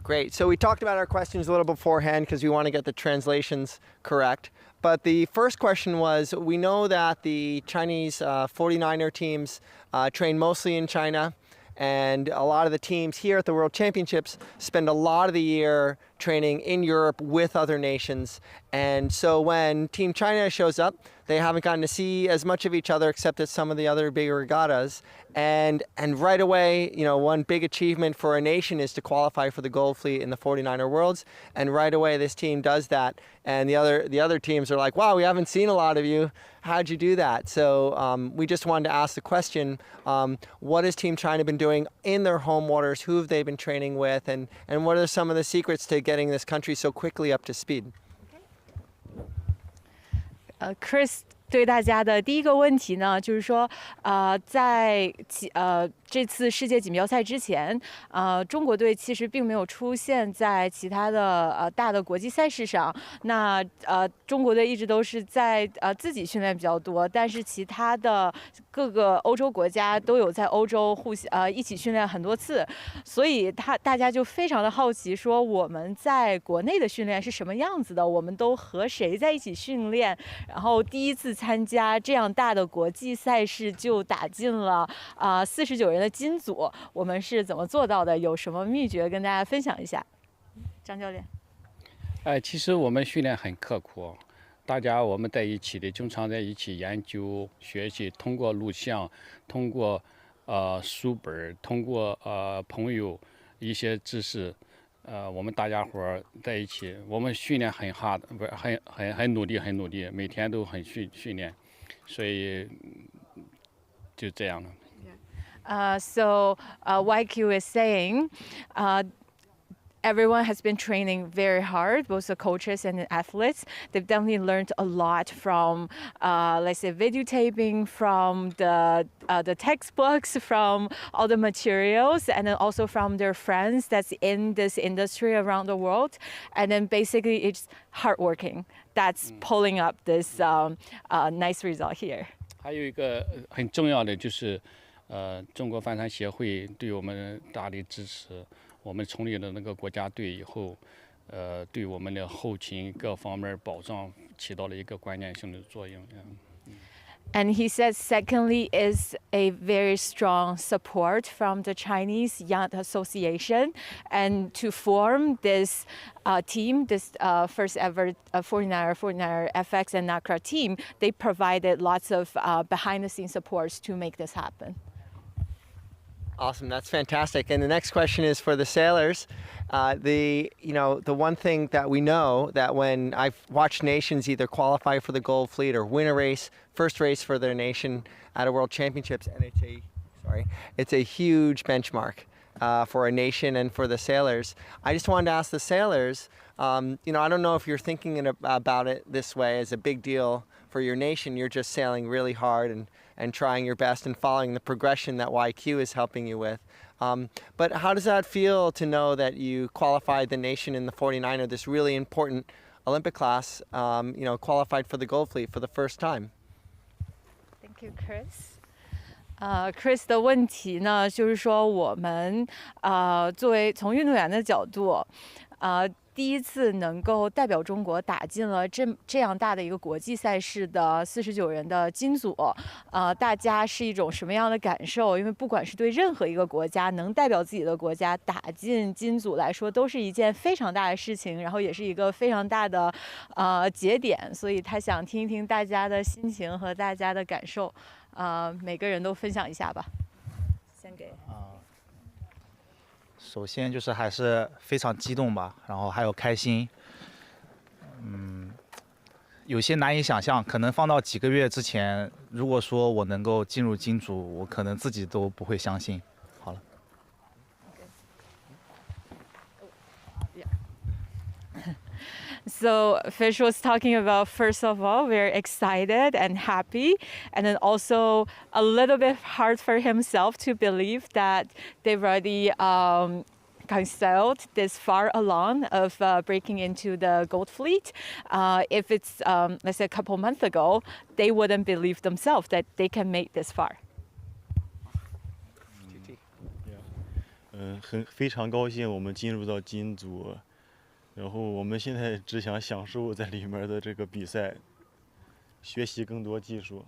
Great. So we talked about our questions a little beforehand because we want to get the translations correct. But the first question was, we know that the Chinese 49er teams train mostly in China, and a lot of the teams here at the World Championships spend a lot of the year training in Europe with other nations. And so when Team China shows up, they haven't gotten to see as much of each other except at some of the other big regattas. And right away, you know, one big achievement for a nation is to qualify for the Gold Fleet in the 49er Worlds. And right away, this team does that. And the other teams are like, wow, we haven't seen a lot of you. How'd you do that? So we just wanted to ask the question, what has Team China been doing in their home waters? Who have they been training with? And what are some of the secrets to getting this country so quickly up to speed? Chris 对大家的第一个问题呢，就是说，在这次世界锦标赛之前，中国队其实并没有出现在其他的大的国际赛事上。那中国队一直都是在自己训练比较多，但是其他的各个欧洲国家都有在欧洲一起训练很多次，所以大家就非常的好奇，说我们在国内的训练是什么样子的，我们都和谁在一起训练，然后第一次参加这样大的国际赛事就打进了49人的金组，我们是怎么做到的？有什么秘诀跟大家分享一下？张教练。其实我们训练很刻苦，大家我们在一起的，经常在一起研究学习，通过录像，通过书本，通过朋友一些知识，我们大家伙儿在一起，我们训练很 hard， 不是很努力，很努力，每天都很训练，所以就这样了。So YQ is saying, everyone has been training very hard, both the coaches and the athletes. They've definitely learned a lot from, let's say, videotaping, from the textbooks, from all the materials, and then also from their friends that's in this industry around the world. And then basically it's hard working that's pulling up this nice result here. 还有一个很重要的就是，中国帆船协会对我们大力支持。我们成立了那个国家队以后，对我们的后勤各方面保障起到了一个关键性的作用。And he says, secondly, is a very strong support from the Chinese Yacht Association, and to form this team, this first ever 49er FX and Nacra team, they provided lots of behind-the-scenes supports to make this happen. Awesome, that's fantastic. And the next question is for the sailors. The one thing that we know that when I've watched nations either qualify for the Gold Fleet or win a race, first race for their nation at a World Championships, and it's a huge benchmark for a nation and for the sailors. I just wanted to ask the sailors, I don't know if you're thinking about it this way as a big deal for your nation. You're just sailing really hard and trying your best and following the progression that YQ is helping you with. But how does that feel to know that you qualified the nation in the 49er, this really important Olympic class, qualified for the Gold Fleet for the first time? Thank you, Chris. Chris 的问题呢，就是说我们作为从运动员的角度，第一次能够代表中国打进了这样大的一个国际赛事的49人的金组，大家是一种什么样的感受？因为不管是对任何一个国家能代表自己的国家打进金组来说，都是一件非常大的事情，然后也是一个非常大的节点，所以他想听一听大家的心情和大家的感受，每个人都分享一下吧。先给。首先就是还是非常激动吧，然后还有开心，有些难以想象，可能放到几个月之前，如果说我能够进入金组，我可能自己都不会相信。好了。So Fish was talking about, first of all, very excited and happy, and then also a little bit hard for himself to believe that they've already sailed this far along of breaking into the Gold Fleet. If it's, let's say, a couple months ago, they wouldn't believe themselves that they can make this far. 非常高兴我们进入到金组。然后我们现在只想享受在里面的这个比赛，学习更多技术。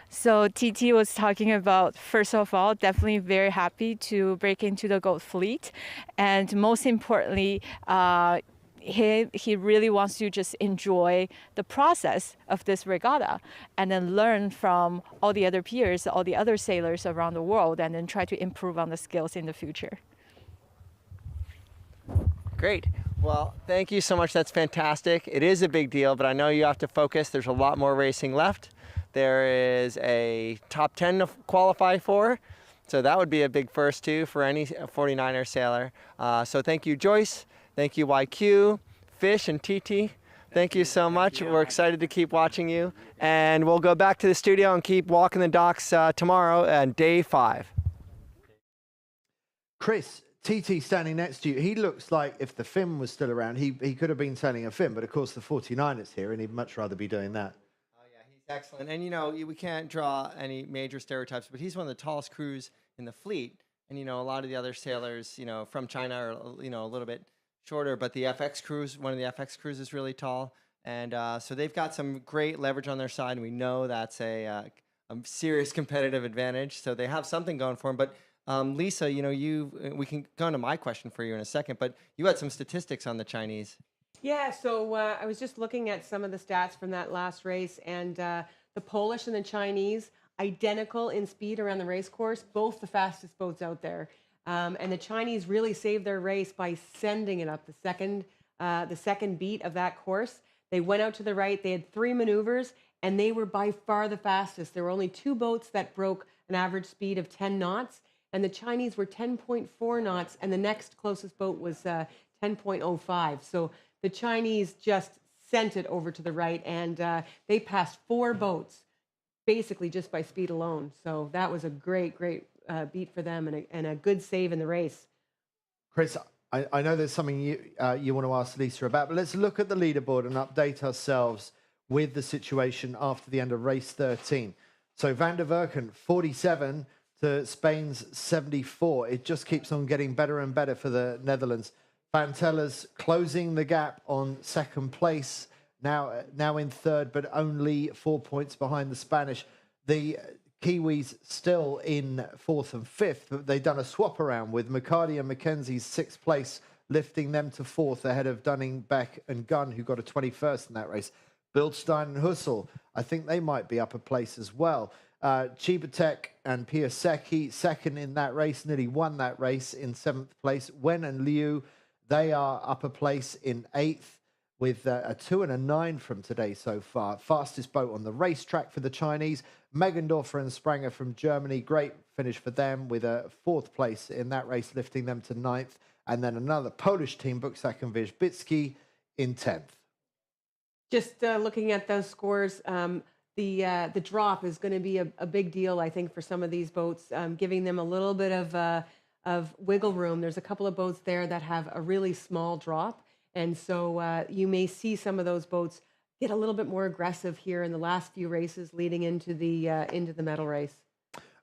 So TT was talking about, first of all, definitely very happy to break into the Gold Fleet, and most importantly, he really wants to just enjoy the process of this regatta and then learn from all the other peers, all the other sailors around the world, and then try to improve on the skills in the future. Great. Well, thank you so much. That's fantastic. It is a big deal, but I know you have to focus. There's a lot more racing left. There is a top 10 to qualify for. So that would be a big first too for any 49er sailor. So thank you, Joyce. Thank you, YQ, Fish, and TT. Thank you so much. We're excited to keep watching you. And we'll go back to the studio and keep walking the docks tomorrow on day 5. Chris, TT standing next to you, he looks like if the Fin was still around, he could have been sailing a Fin, but of course the 49ers here, and he'd much rather be doing that. Oh yeah, he's excellent. And we can't draw any major stereotypes, but he's one of the tallest crews in the fleet. And a lot of the other sailors, from China are, a little bit shorter, but the FX crews, one of the FX crews is really tall. And so they've got some great leverage on their side, and we know that's a serious competitive advantage. So they have something going for them. But Lisa, we can go into my question for you in a second, but you had some statistics on the Chinese. Yeah, so I was just looking at some of the stats from that last race, and the Polish and the Chinese, identical in speed around the race course, both the fastest boats out there. And the Chinese really saved their race by sending it up the second beat of that course. They went out to the right, they had 3 maneuvers, and they were by far the fastest. There were only 2 boats that broke an average speed of 10 knots, and the Chinese were 10.4 knots, and the next closest boat was 10.05. So the Chinese just sent it over to the right, and they passed 4 boats basically just by speed alone. So that was a great beat for them, and a good save in the race. Chris, I know there's something you want to ask Lisa about, but let's look at the leaderboard and update ourselves with the situation after the end of race 13. So Van der Werken, 47 to Spain's 74. It just keeps on getting better and better for the Netherlands. Van Tellers closing the gap on second place, now in third, but only 4 points behind the Spanish. The Kiwis still in fourth and fifth, but they've done a swap around with McCarty and Mackenzie's sixth place, lifting them to fourth ahead of Dunning, Beck and Gunn, who got a 21st in that race. Bildstein and Hussel, I think they might be up a place as well. Chibatek and Piasecki, second in that race, nearly won that race in seventh place. Wen and Liu, they are up a place in eighth, with a 2 and a 9 from today so far. Fastest boat on the racetrack for the Chinese. Meggendorfer and Spranger from Germany. Great finish for them with a 4th place in that race, lifting them to 9th. And then another Polish team, Buksak and Wierzbicki, in 10th. Just looking at those scores, the drop is going to be a big deal, I think, for some of these boats, giving them a little bit of wiggle room. There's a couple of boats there that have a really small drop. And so you may see some of those boats get a little bit more aggressive here in the last few races leading into the medal race.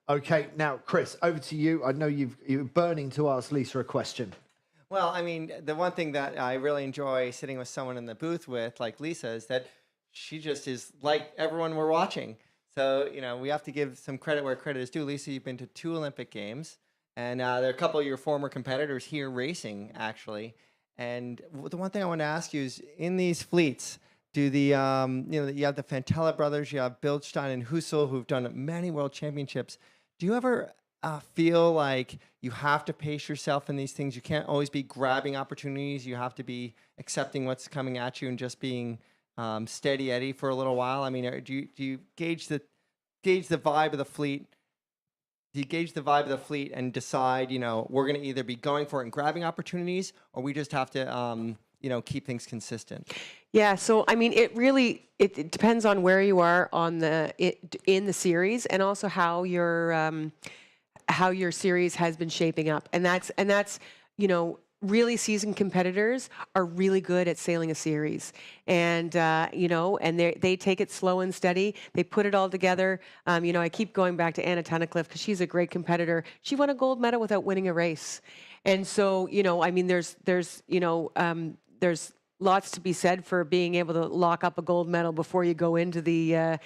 Okay, now, Chris, over to you. I know you're burning to ask Lisa a question. Well, I mean, the one thing that I really enjoy sitting with someone in the booth with, like Lisa, is that she just is like everyone we're watching. So, we have to give some credit where credit is due. Lisa, you've been to 2 Olympic Games, and there are a couple of your former competitors here racing, actually. And the one thing I want to ask you is, in these fleets, do the, you have the Fantella brothers, you have Bildstein and Hussel, who've done many world championships. Do you ever feel like you have to pace yourself in these things? You can't always be grabbing opportunities. You have to be accepting what's coming at you and just being steady Eddie for a little while. I mean, do you gauge the vibe of the fleet? Do you gauge the vibe of the fleet and decide, we're going to either be going for it and grabbing opportunities, or we just have to, keep things consistent? Yeah, so I mean, it depends on where you are in the series, and also how your series has been shaping up, and that's really seasoned competitors are really good at sailing a series, and they take it slow and steady. They put it all together. I keep going back to Anna Tunnicliffe because she's a great competitor. She won a gold medal without winning a race, and so I mean, there's lots to be said for being able to lock up a gold medal before you go into the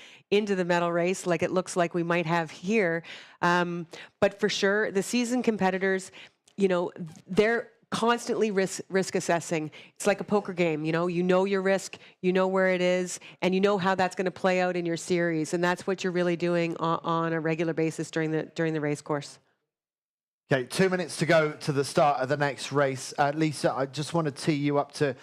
medal race, like it looks like we might have here. But for sure, the seasoned competitors, they're constantly risk assessing. It's like a poker game, you know your risk, you know where it is, and you know how that's going to play out in your series, and that's what you're really doing on a regular basis during the race course. Okay, 2 minutes to go to the start of the next race. Lisa, I just want to tee you up to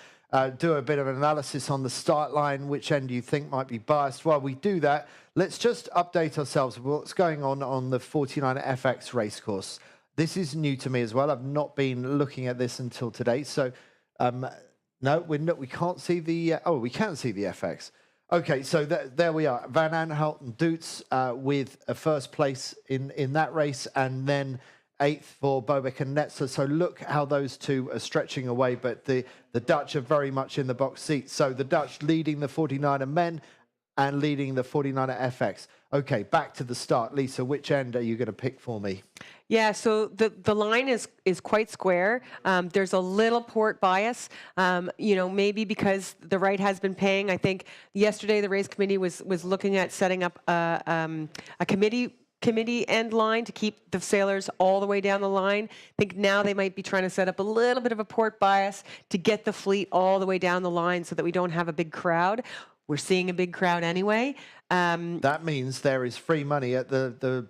do a bit of an analysis on the start line. Which end do you think might be biased? While we do that, let's just update ourselves with what's going on the 49 FX race course. This is new to me as well. I've not been looking at this until today. So, no, we can't see the... we can see the FX. Okay, so there we are. Van Aanholt and Doets with a first place in that race, and then 8th for Bobek and Netzler. So look how those two are stretching away, but the Dutch are very much in the box seat. So the Dutch leading the 49er men, and leading the 49er FX. Okay, back to the start. Lisa, which end are you going to pick for me? Yeah, so the line is quite square. There's a little port bias, maybe because the right has been paying. I think yesterday the race committee was looking at setting up a committee end line to keep the sailors all the way down the line. I think now they might be trying to set up a little bit of a port bias to get the fleet all the way down the line so that we don't have a big crowd. We're seeing a big crowd anyway. That means there is free money at the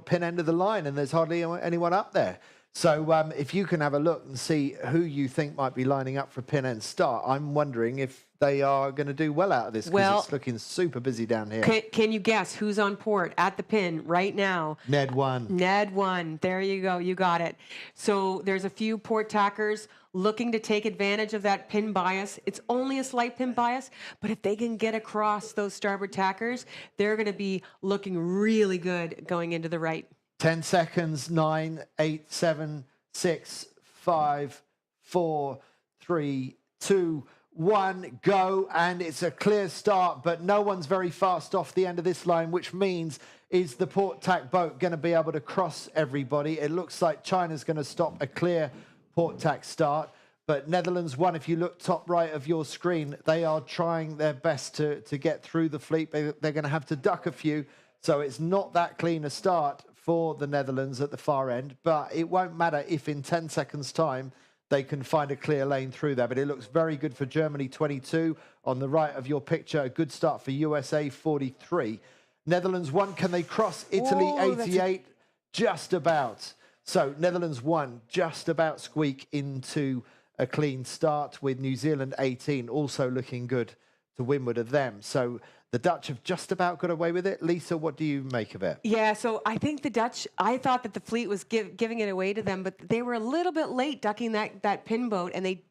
pin end of the line, and there's hardly anyone up there. So if you can have a look and see who you think might be lining up for pin end start, I'm wondering if they are going to do well out of this, because it's looking super busy down here. Can you guess who's on port at the pin right now? Ned 1. Ned 1. There you go. You got it. So there's a few port tackers looking to take advantage of that pin bias. It's only a slight pin bias, but if they can get across those starboard tackers, they're going to be looking really good going into the right. 10 seconds, 9, 8, 7, 6, 5, 4, 3, 2, 1, go. And it's a clear start, but no one's very fast off the end of this line, which means is the port tack boat going to be able to cross everybody? It looks like China's going to stop a clear port tack start. But Netherlands 1, if you look top right of your screen, they are trying their best to get through the fleet. They're going to have to duck a few. So it's not that clean a start for the Netherlands at the far end, but it won't matter if in 10 seconds time they can find a clear lane through there. But it looks very good for Germany 22 on the right of your picture. A good start for USA 43. Netherlands 1, can they cross Italy 88? Just about. So Netherlands 1 just about squeak into a clean start, with New Zealand 18 also looking good to windward of them. So the Dutch have just about got away with it. Lisa, what do you make of it? Yeah, so I think the Dutch, I thought that the fleet was giving it away to them, but they were a little bit late ducking that pin boat, and they,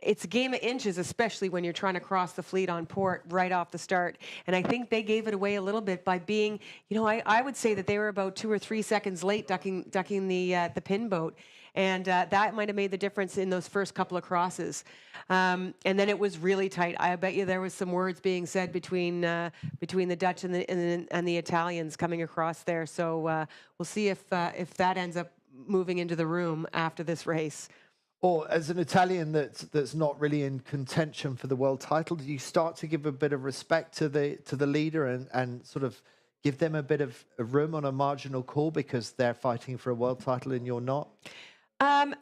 it's a game of inches, especially when you're trying to cross the fleet on port right off the start. And I think they gave it away a little bit by being, I would say that they were about 2 or 3 seconds late ducking the pin boat. And that might have made the difference in those first couple of crosses. And then it was really tight. I bet you there was some words being said between the Dutch and the Italians coming across there. So we'll see if that ends up moving into the room after this race. Or as an Italian that's not really in contention for the world title, do you start to give a bit of respect to the leader and sort of give them a bit of room on a marginal call because they're fighting for a world title and you're not?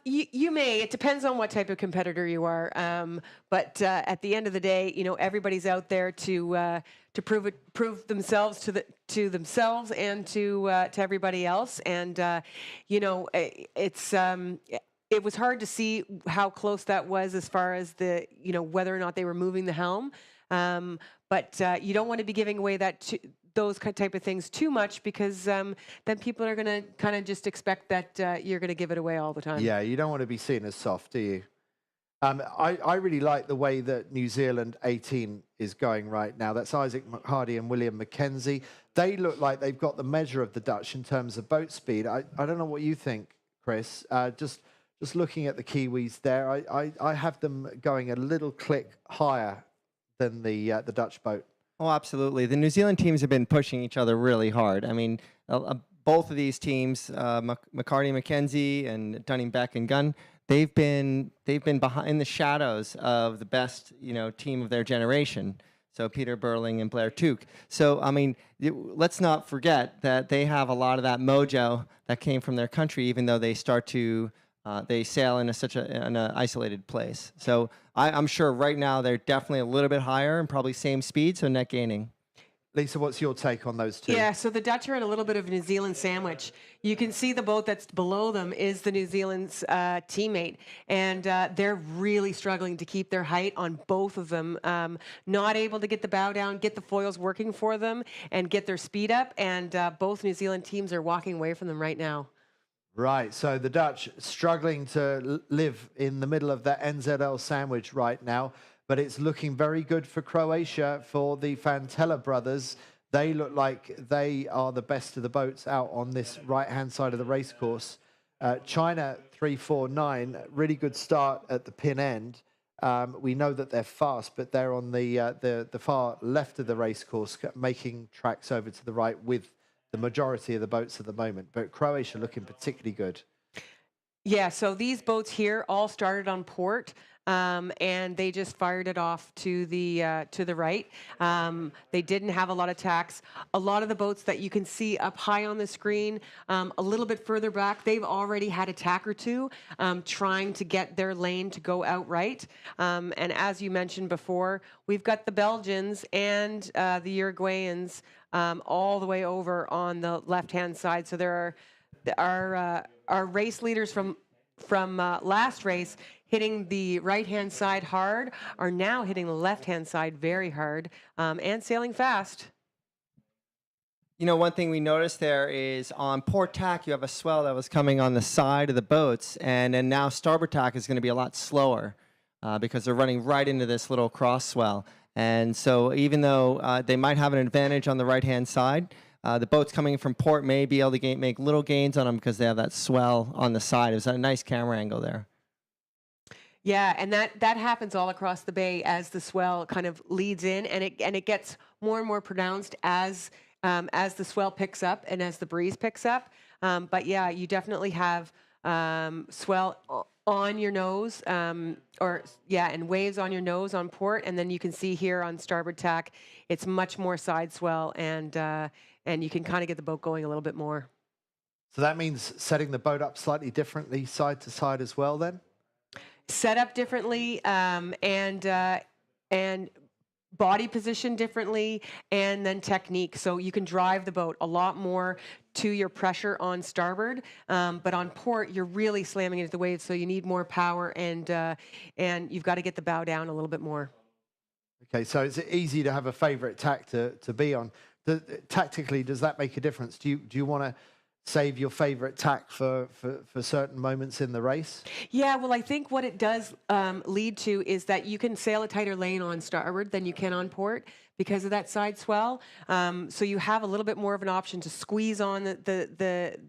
You may. It depends on what type of competitor you are. But at the end of the day, everybody's out there to prove themselves to themselves and to everybody else. And it was hard to see how close that was as far as the whether or not they were moving the helm. But you don't want to be giving away those type of things too much, because then people are going to kind of just expect that you're going to give it away all the time. Yeah, you don't want to be seen as soft, do you? I really like the way that New Zealand 18 is going right now. That's Isaac McHardy and William Mackenzie. They look like they've got the measure of the Dutch in terms of boat speed. I don't know what you think, Chris. Just looking at the Kiwis there, I have them going a little click higher than the Dutch boat. Oh, absolutely. The New Zealand teams have been pushing each other really hard. I mean, both of these teams, McCarty, McKenzie, and Dunning, Beck, and Gunn, they've been behind the shadows of the best team of their generation. So Peter Burling and Blair Tuke. So I mean, let's not forget that they have a lot of that mojo that came from their country, even though they start to they sail in an isolated place. So I'm sure right now they're definitely a little bit higher and probably same speed, so net gaining. Lisa, what's your take on those two? Yeah, so the Dutch are in a little bit of a New Zealand sandwich. You can see the boat that's below them is the New Zealand's teammate, and they're really struggling to keep their height on both of them. Not able to get the bow down, get the foils working for them, and get their speed up, and both New Zealand teams are walking away from them right now. Right, so the Dutch struggling to live in the middle of that NZL sandwich right now, but it's looking very good for Croatia, for the Fantella brothers. They look like they are the best of the boats out on this right-hand side of the race course. China 349, really good start at the pin end. We know that they're fast, but they're on the far left of the race course, making tracks over to the right with the majority of the boats at the moment. But Croatia looking particularly good. Yeah, so these boats here all started on port, and they just fired it off to the right. They didn't have a lot of tacks. A lot of the boats that you can see up high on the screen, a little bit further back, they've already had a tack or two trying to get their lane to go out right. And as you mentioned before, we've got the Belgians and the Uruguayans all the way over on the left-hand side. So there are our race leaders from last race hitting the right-hand side hard are now hitting the left-hand side very hard and sailing fast. You know, one thing we noticed there is on port tack, you have a swell that was coming on the side of the boats, and then now starboard tack is going to be a lot slower because they're running right into this little cross swell. And so even though they might have an advantage on the right-hand side, the boats coming from port may be able to make little gains on them because they have that swell on the side. It was a nice camera angle there. Yeah, and that happens all across the bay as the swell kind of leads in, and it gets more and more pronounced as the swell picks up and as the breeze picks up. But yeah, you definitely have swell on your nose, and waves on your nose on port, and then you can see here on starboard tack, it's much more side swell, and you can kind of get the boat going a little bit more. So that means setting the boat up slightly differently side to side as well then? Set up differently and body position differently, and then technique. So you can drive the boat a lot more to your pressure on starboard, but on port, you're really slamming into the waves, so you need more power, and you've got to get the bow down a little bit more. Okay, so it's easy to have a favorite tack to be on. Tactically, does that make a difference? Do you want to save your favorite tack for certain moments in the race? Yeah, well, I think what it does lead to is that you can sail a tighter lane on starboard than you can on port because of that side swell. So you have a little bit more of an option to squeeze on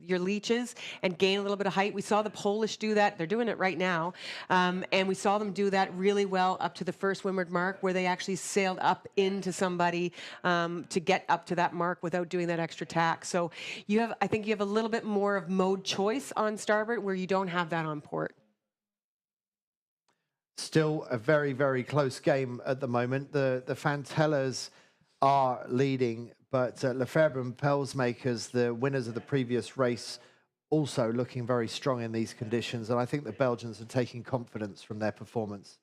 your leeches and gain a little bit of height. We saw the Polish do that. They're doing it right now. And we saw them do that really well up to the first windward mark, where they actually sailed up into somebody to get up to that mark without doing that extra tack. So I think you have a little bit more of mode choice on starboard where you don't have that on port. Still a very, very close game at the moment. The Fantellas are leading, but Lefebvre and Pelsmakers, the winners of the previous race, also looking very strong in these conditions. And I think the Belgians are taking confidence from their performance.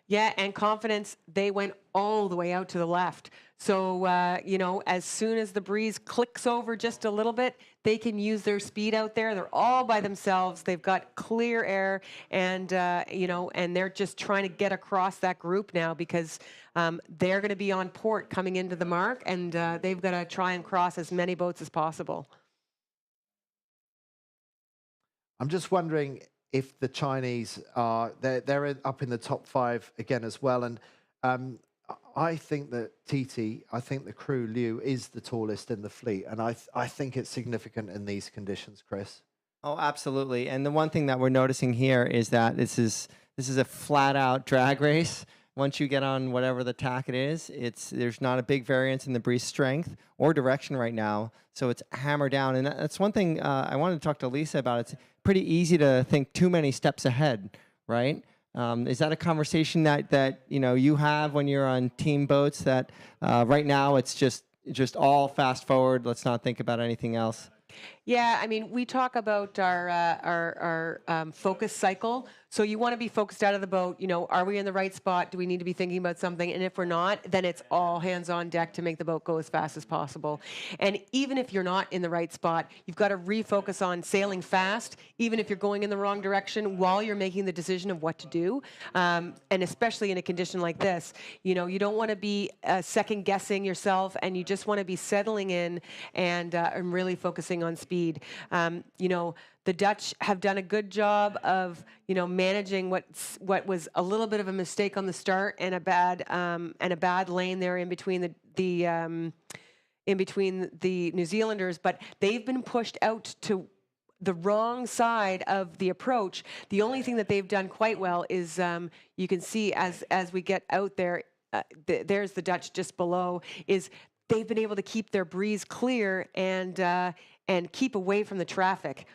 Yeah, and confidence, they went all the way out to the left. So, as soon as the breeze clicks over just a little bit, they can use their speed out there. They're all by themselves. They've got clear air, and, and they're just trying to get across that group now because they're going to be on port coming into the mark, and they've got to try and cross as many boats as possible. I'm just wondering if the Chinese are, they're up in the top 5 again as well. And I think that I think the crew Liu is the tallest in the fleet. And I think it's significant in these conditions, Chris. Oh, absolutely. And the one thing that we're noticing here is that this is a flat out drag race. Once you get on whatever the tack it is, there's not a big variance in the breeze strength or direction right now. So it's hammer down. And that's one thing I wanted to talk to Lisa about. It's pretty easy to think too many steps ahead, right? Is that a conversation that you have when you're on team boats that right now it's just all fast forward, let's not think about anything else? Yeah, I mean, we talk about our focus cycle. So you want to be focused out of the boat. Are we in the right spot? Do we need to be thinking about something? And if we're not, then it's all hands on deck to make the boat go as fast as possible. And even if you're not in the right spot, you've got to refocus on sailing fast, even if you're going in the wrong direction while you're making the decision of what to do. And especially in a condition like this, you don't want to be second guessing yourself, and you just want to be settling in and really focusing on speed. The Dutch have done a good job of, managing what was a little bit of a mistake on the start and a bad lane there in between the New Zealanders, but they've been pushed out to the wrong side of the approach. The only thing that they've done quite well is you can see as we get out there, there's the Dutch just below, is they've been able to keep their breeze clear and keep away from the traffic.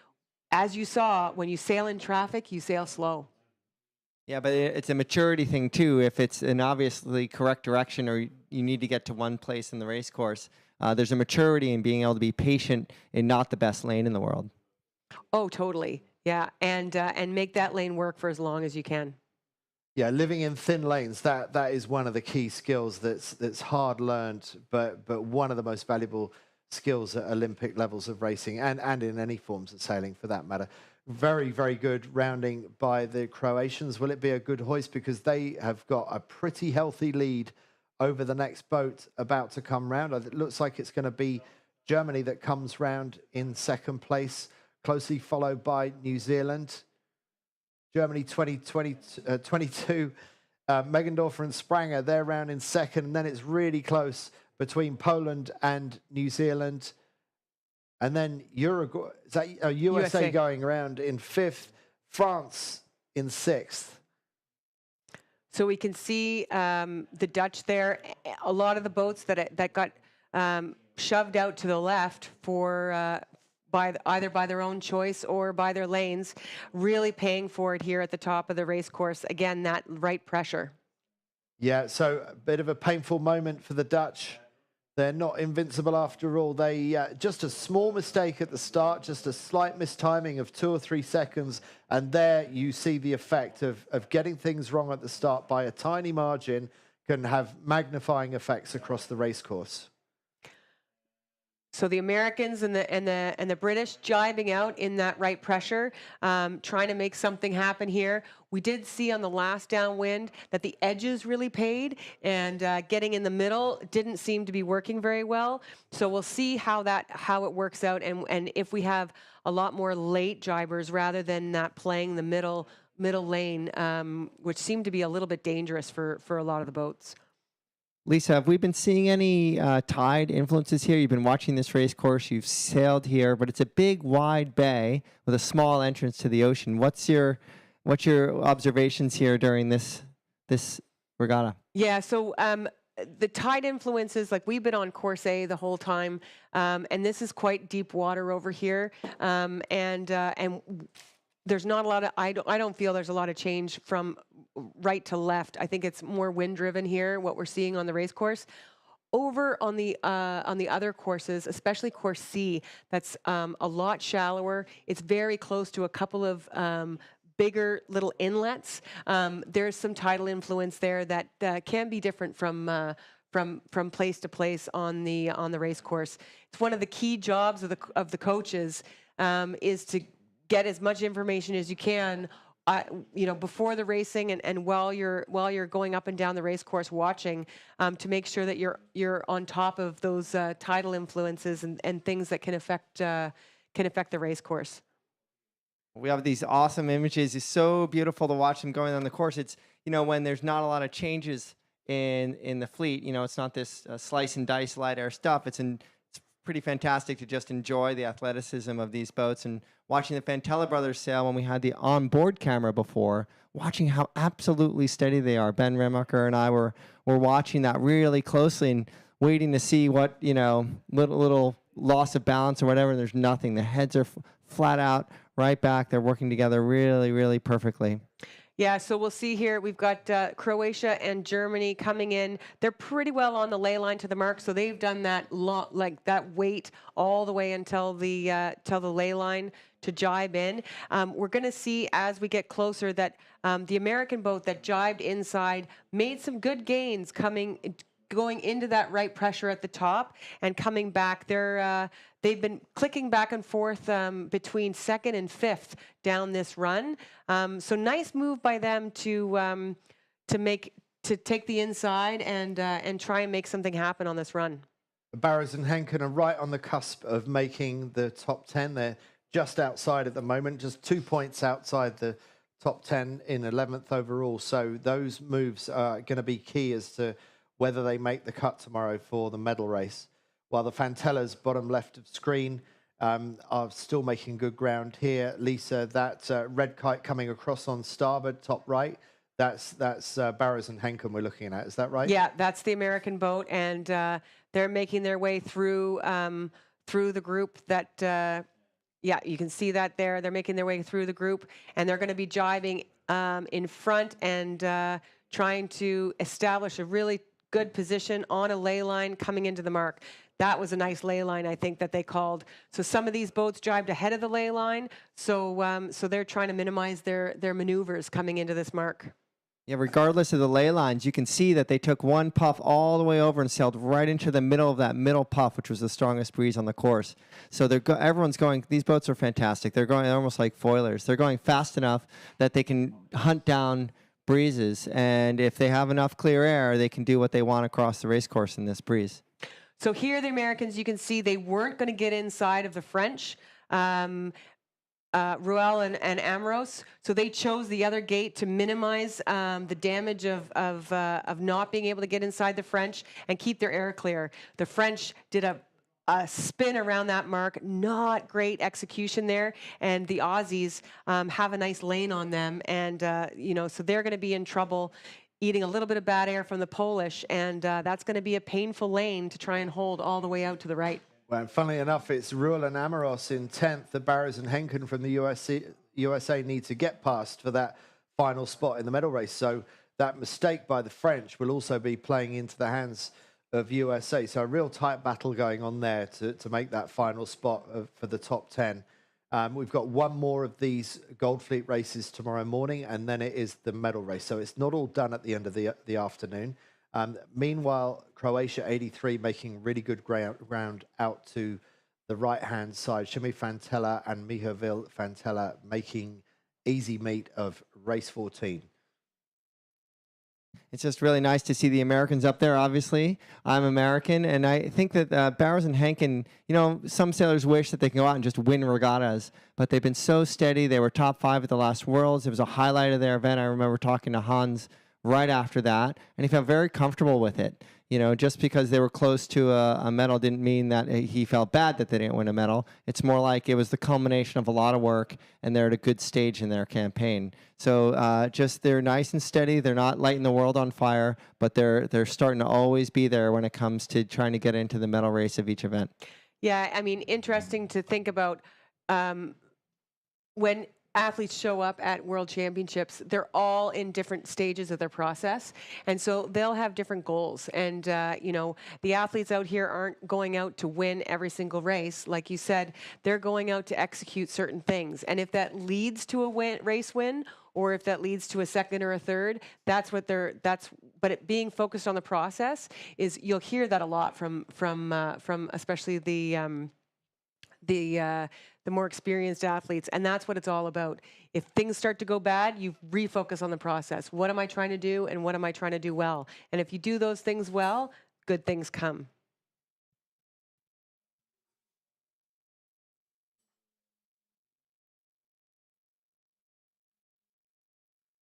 As you saw, when you sail in traffic, you sail slow. Yeah, but it's a maturity thing too. If it's an obviously correct direction or you need to get to one place in the race course, there's a maturity in being able to be patient in not the best lane in the world. Oh, totally. Yeah, and make that lane work for as long as you can. Yeah, living in thin lanes, that is one of the key skills that's hard learned, but one of the most valuable skills at Olympic levels of racing and in any forms of sailing for that matter. Very, very good rounding by the Croatians. Will it be a good hoist? Because they have got a pretty healthy lead over the next boat about to come round. It looks like it's going to be Germany that comes round in second place, closely followed by New Zealand. Germany 22, Meggendorfer and Spranger, they're round in second, and then it's really close between Poland and New Zealand. And then Uruguay, is that USA going around in fifth, France in sixth. So we can see the Dutch there. A lot of the boats that got shoved out to the left for either by their own choice or by their lanes, really paying for it here at the top of the race course. Again, that right pressure. Yeah, so a bit of a painful moment for the Dutch. They're not invincible after all. They just a small mistake at the start, just a slight mistiming of 2 or 3 seconds, and there you see the effect of getting things wrong at the start by a tiny margin can have magnifying effects across the race course. So the Americans and the British jibing out in that right pressure, trying to make something happen here. We did see on the last downwind that the edges really paid, and getting in the middle didn't seem to be working very well. So we'll see how it works out, and if we have a lot more late jibers rather than that playing the middle lane, which seemed to be a little bit dangerous for a lot of the boats. Lisa, have we been seeing any tide influences here? You've been watching this race course. You've sailed here, but it's a big, wide bay with a small entrance to the ocean. What's your observations here during this regatta? Yeah, so the tide influences, like we've been on course A the whole time, and this is quite deep water over here, and there's not a lot of, I don't feel there's a lot of change from right to left. I think it's more wind driven here, what we're seeing on the race course. Over on the other courses, especially course C, that's a lot shallower. It's very close to a couple of bigger little inlets. There's some tidal influence there that can be different from place to place on the race course. It's one of the key jobs of the coaches is to get as much information as you can, before the racing and while you're going up and down the race course watching, to make sure that you're on top of those tidal influences and things that can affect the race course. We have these awesome images. It's so beautiful to watch them going on the course. It's when there's not a lot of changes in the fleet. It's not this slice and dice light air stuff. It's pretty fantastic to just enjoy the athleticism of these boats, and watching the Fantella brothers sail when we had the onboard camera before, watching how absolutely steady they are. Ben Remacher and I were watching that really closely and waiting to see what, little loss of balance or whatever, and there's nothing. The heads are flat out, right back. They're working together really, really perfectly. Yeah, so we'll see here. We've got Croatia and Germany coming in. They're pretty well on the ley line to the mark, so they've done that that wait all the way until the ley line to jibe in. We're going to see as we get closer that the American boat that jibed inside made some good gains going into that right pressure at the top and coming back. They've been clicking back and forth between second and fifth down this run. So nice move by them to take the inside and try and make something happen on this run. Barrows and Henkin are right on the cusp of making the top 10. They're just outside at the moment, just 2 points outside the top 10 in 11th overall. So those moves are going to be key as to whether they make the cut tomorrow for the medal race. While the Fantellas, bottom left of screen, are still making good ground here. Lisa, that red kite coming across on starboard, top right, that's Barrows and Henkin we're looking at. Is that right? Yeah, that's the American boat, and they're making their way through through the group. That yeah, you can see that there. They're making their way through the group, and they're going to be jibing in front and trying to establish a really good position on a ley line coming into the mark. That was a nice ley line, I think, that they called. So some of these boats jibed ahead of the ley line, so so they're trying to minimize their maneuvers coming into this mark. Yeah, regardless of the ley lines, you can see that they took one puff all the way over and sailed right into the middle of that middle puff, which was the strongest breeze on the course. So everyone's going, these boats are fantastic. They're going almost like foilers. They're going fast enough that they can hunt down breezes, and if they have enough clear air, they can do what they want across the race course in this breeze. So here the Americans, you can see they weren't going to get inside of the French. Ruel and Amros, so they chose the other gate to minimize the damage of not being able to get inside the French and keep their air clear. The French did a spin around that mark, not great execution there, and the Aussies have a nice lane on them, and you know, so they're going to be in trouble, eating a little bit of bad air from the Polish, and that's going to be a painful lane to try and hold all the way out to the right. Well, and funnily enough, it's Ruel and Amoros in 10th. The Barrows and Henkin from the USA need to get past for that final spot in the medal race. So that mistake by the French will also be playing into the hands of USA. So a real tight battle going on there to make that final spot for the top 10. We've got one more of these Gold Fleet races tomorrow morning, and then it is the medal race. So it's not all done at the end of the afternoon. Meanwhile, Croatia 83 making really good ground out to the right-hand side. Shimi Fantella and Mihovil Fantella making easy meet of race 14. It's just really nice to see the Americans up there, obviously. I'm American, and I think that Barrows and Henkin, you know, some sailors wish that they can go out and just win regattas, but they've been so steady. They were top 5 at the last Worlds. It was a highlight of their event. I remember talking to Hans right after that, and he felt very comfortable with it. You know, just because they were close to a medal didn't mean that he felt bad that they didn't win a medal. It's more like it was the culmination of a lot of work, and they're at a good stage in their campaign. So just they're nice and steady. They're not lighting the world on fire, but they're starting to always be there when it comes to trying to get into the medal race of each event. Yeah, I mean, interesting to think about when athletes show up at World Championships, they're all in different stages of their process. And so they'll have different goals. And, you know, the athletes out here aren't going out to win every single race. Like you said, they're going out to execute certain things. And if that leads to a race win, or if that leads to a second or a third, but it being focused on the process is, you'll hear that a lot from especially the more experienced athletes, and that's what it's all about. If things start to go bad, you refocus on the process. What am I trying to do, and what am I trying to do well? And if you do those things well, good things come.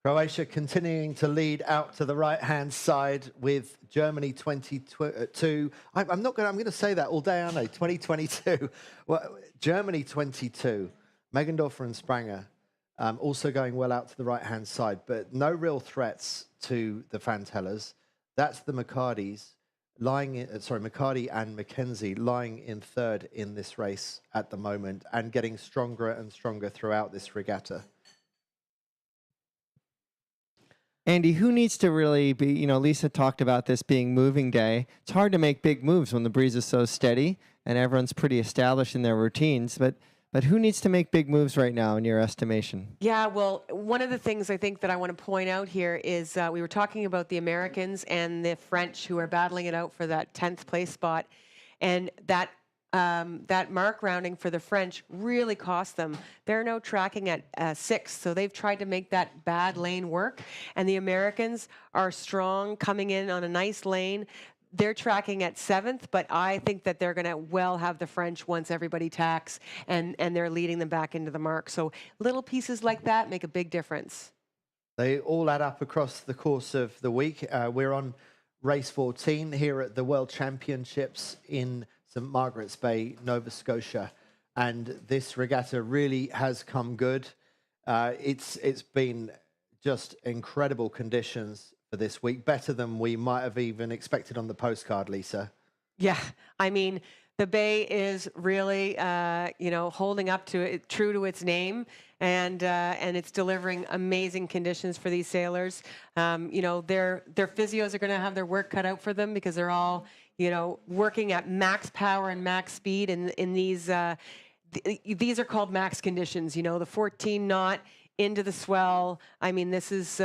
Croatia continuing to lead out to the right-hand side with Germany 22. I'm going to say that all day, aren't I? 2022. Well, Germany 22. Megendorfer and Spranger also going well out to the right-hand side, but no real threats to the Fantellas. That's the McCardys McCarty and Mackenzie lying in third in this race at the moment and getting stronger and stronger throughout this regatta. Andy, who needs to really be, you know, Lisa talked about this being moving day. It's hard to make big moves when the breeze is so steady and everyone's pretty established in their routines, but who needs to make big moves right now in your estimation? Yeah, well, one of the things I think that I want to point out here is we were talking about the Americans and the French who are battling it out for that 10th place spot, and that mark rounding for the French really cost them. They're now tracking at 6, so they've tried to make that bad lane work. And the Americans are strong, coming in on a nice lane. They're tracking at 7th, but I think that they're going to well have the French once everybody tacks, and they're leading them back into the mark. So little pieces like that make a big difference. They all add up across the course of the week. We're on race 14 here at the World Championships in St. Margaret's Bay, Nova Scotia. and this regatta really has come good. It's been just incredible conditions for this week, better than we might have even expected on the postcard, Lisa. Yeah, I mean, the bay is really, holding up to it, true to its name, and it's delivering amazing conditions for these sailors. Their physios are going to have their work cut out for them because they're all, working at max power and max speed in these. These are called max conditions. The 14 knot into the swell. I mean, this is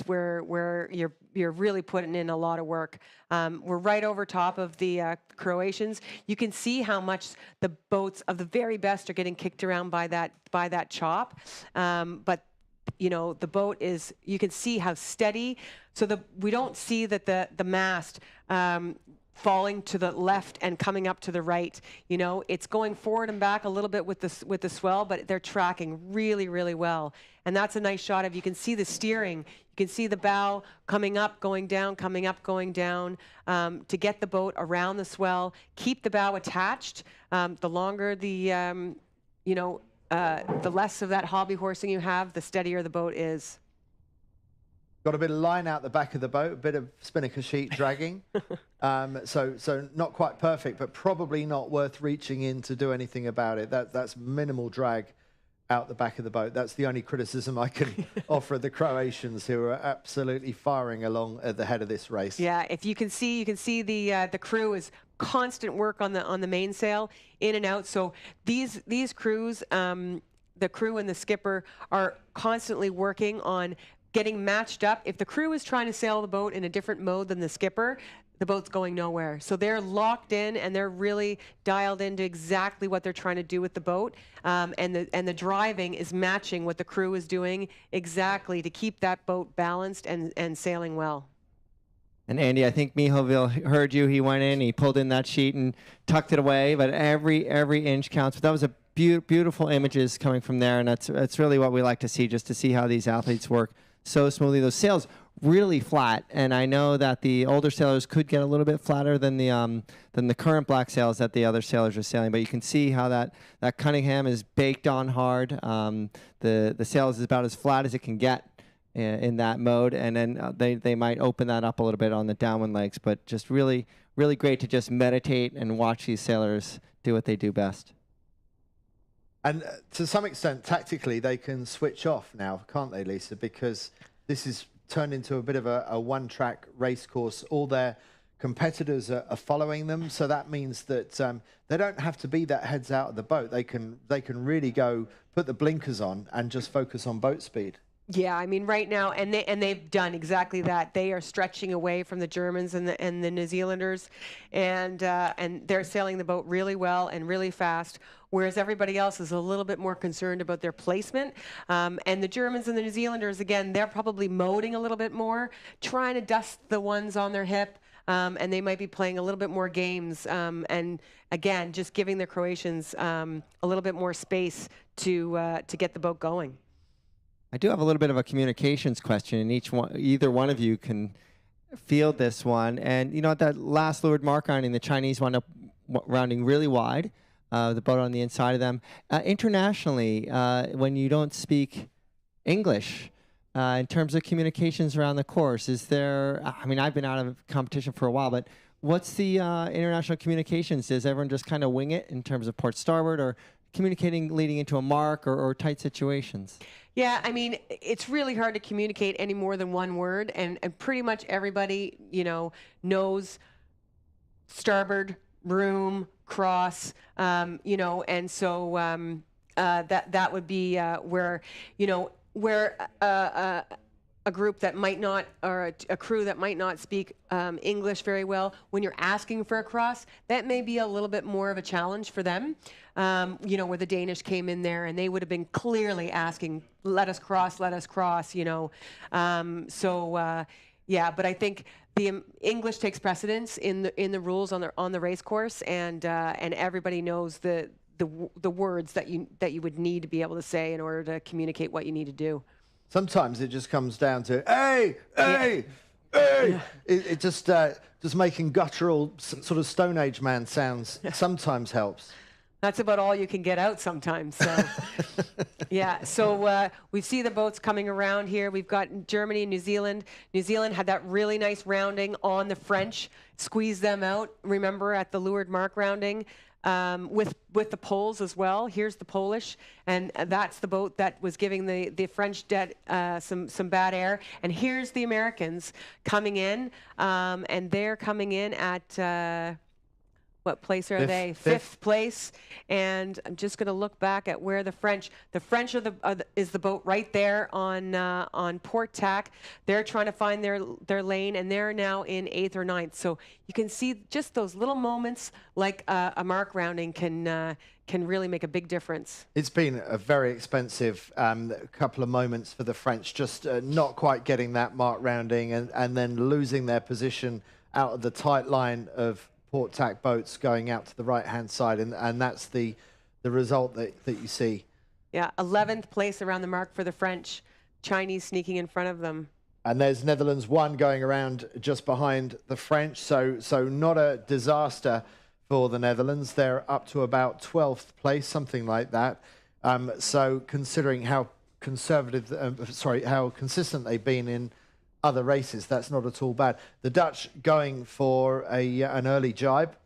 where you're really putting in a lot of work. We're right over top of the Croatians. You can see how much the boats of the very best are getting kicked around by that chop. But the boat is. You can see how steady. So we don't see that the mast. Falling to the left and coming up to the right. It's going forward and back a little bit with the swell, but they're tracking really, really well. And that's a nice shot of, you can see the steering. You can see the bow coming up, going down, coming up, going down, to get the boat around the swell, keep the bow attached. The longer the less of that hobby horsing you have, the steadier the boat is. Got a bit of line out the back of the boat, a bit of spinnaker sheet dragging. So not quite perfect, but probably not worth reaching in to do anything about it. That's minimal drag out the back of the boat. That's the only criticism I can offer the Croatians, who are absolutely firing along at the head of this race. Yeah, if you can see the crew is constant work on the mainsail, in and out. So these crews, the crew and the skipper are constantly working on getting matched up. If the crew is trying to sail the boat in a different mode than the skipper, the boat's going nowhere. So they're locked in and they're really dialed into exactly what they're trying to do with the boat. And the driving is matching what the crew is doing exactly to keep that boat balanced and sailing well. And Andy, I think Mihoville heard you. He went in, he pulled in that sheet and tucked it away, but every inch counts. But that was a beautiful images coming from there, and that's really what we like to see, just to see how these athletes work so smoothly. Those sails really flat, and I know that the older sailors could get a little bit flatter than the current black sails that the other sailors are sailing. But you can see how that Cunningham is baked on hard. The sail is about as flat as it can get in that mode, and then they might open that up a little bit on the downwind legs. But just really great to just meditate and watch these sailors do what they do best. And to some extent, tactically, they can switch off now, can't they, Lisa? Because this is turned into a bit of a one-track race course. All their competitors are following them, so that means that they don't have to be that heads out of the boat. They can really go put the blinkers on and just focus on boat speed. Yeah, I mean, right now, and they've done exactly that. They are stretching away from the Germans and the New Zealanders, and they're sailing the boat really well and really fast, whereas everybody else is a little bit more concerned about their placement. And the Germans and the New Zealanders, again, they're probably moding a little bit more, trying to dust the ones on their hip, and they might be playing a little bit more games, and again, just giving the Croatians a little bit more space to get the boat going. I do have a little bit of a communications question, and either one of you can field this one. And at that last leeward mark rounding, the Chinese wound up rounding really wide, the boat on the inside of them. Internationally, when you don't speak English, in terms of communications around the course, is there, I mean, I've been out of competition for a while, but what's the international communications? Does everyone just kind of wing it in terms of port starboard, or communicating leading into a mark or tight situations? Yeah, I mean, it's really hard to communicate any more than one word, and pretty much everybody, knows starboard, room, cross, and so that would be where a group that might not, or a crew that might not speak English very well, when you're asking for a cross, that may be a little bit more of a challenge for them. Where the Danish came in there and they would have been clearly asking, let us cross, yeah, but I think the English takes precedence in the rules on the race course, and everybody knows the words that you would need to be able to say in order to communicate what you need to do. Sometimes it just comes down to hey. Yeah. It just making guttural sort of Stone Age man sounds sometimes helps. that's about all you can get out sometimes. So, yeah. So we see the boats coming around here. We've got Germany and New Zealand. New Zealand had that really nice rounding on the French, squeezed them out. Remember at the leeward mark rounding. With the Poles as well. Here's the Polish, and that's the boat that was giving the French some bad air. And here's the Americans coming in, and they're coming in at what place are they? Fifth place. And I'm just going to look back at where the French is the boat right there on port tack. They're trying to find their lane, and they're now in 8th or 9th. So you can see just those little moments, like a mark rounding, can really make a big difference. It's been a very expensive couple of moments for the French, just not quite getting that mark rounding, and then losing their position out of the tight line of port tack boats going out to the right hand side, and that's the result that you see. Yeah, 11th place around the mark for the French. Chinese sneaking in front of them. And there's Netherlands 1 going around just behind the French, so not a disaster for the Netherlands. They're up to about 12th place, something like that. So considering how how consistent they've been in other races, that's not at all bad. The Dutch going for an early jibe,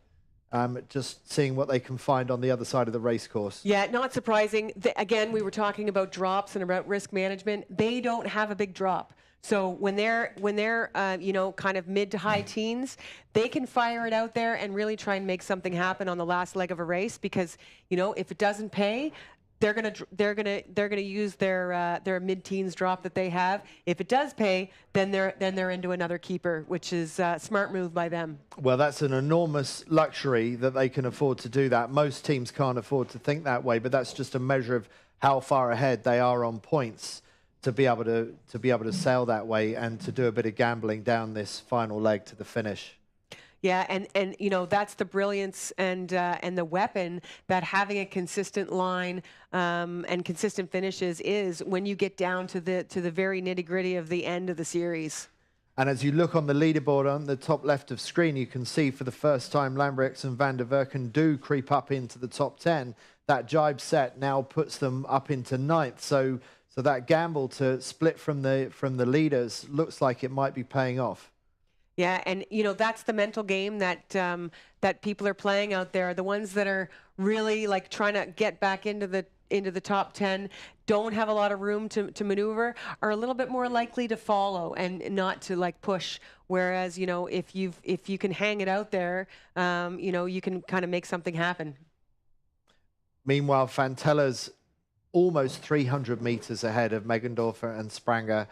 just seeing what they can find on the other side of the race course. Yeah, not surprising. Again, we were talking about drops and about risk management. They don't have a big drop. So when they're kind of mid to high teens, they can fire it out there and really try and make something happen on the last leg of a race, because if it doesn't pay, they're gonna use their mid-teens drop that they have. If it does pay, then they're into another keeper, which is a smart move by them. Well, that's an enormous luxury that they can afford to do that. Most teams can't afford to think that way, but that's just a measure of how far ahead they are on points to be able to sail that way and to do a bit of gambling down this final leg to the finish. Yeah, and that's the brilliance and the weapon that having a consistent line and consistent finishes is when you get down to the very nitty-gritty of the end of the series. And as you look on the leaderboard on the top left of screen, you can see for the first time Lambrechts and Van der Werken do creep up into the top 10. That jibe set now puts them up into 9th. So that gamble to split from the leaders looks like it might be paying off. Yeah, and that's the mental game that people are playing out there. The ones that are really like trying to get back into the top 10, don't have a lot of room to maneuver, are a little bit more likely to follow and not to like push. Whereas if you can hang it out there, you can kind of make something happen. Meanwhile, Fantella's almost 300 meters ahead of Meggendorfer and Spranger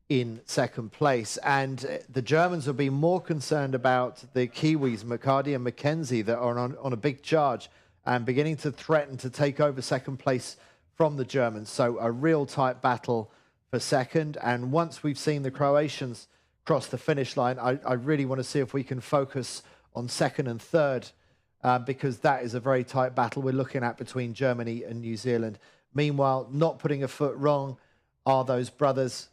in second place, and the Germans will be more concerned about the Kiwis, McCarty and McKenzie, that are on a big charge and beginning to threaten to take over second place from the Germans. So a real tight battle for second, and once we've seen the Croatians cross the finish line, I really want to see if we can focus on second and third, because that is a very tight battle we're looking at between Germany and New Zealand. Meanwhile, not putting a foot wrong are those brothers.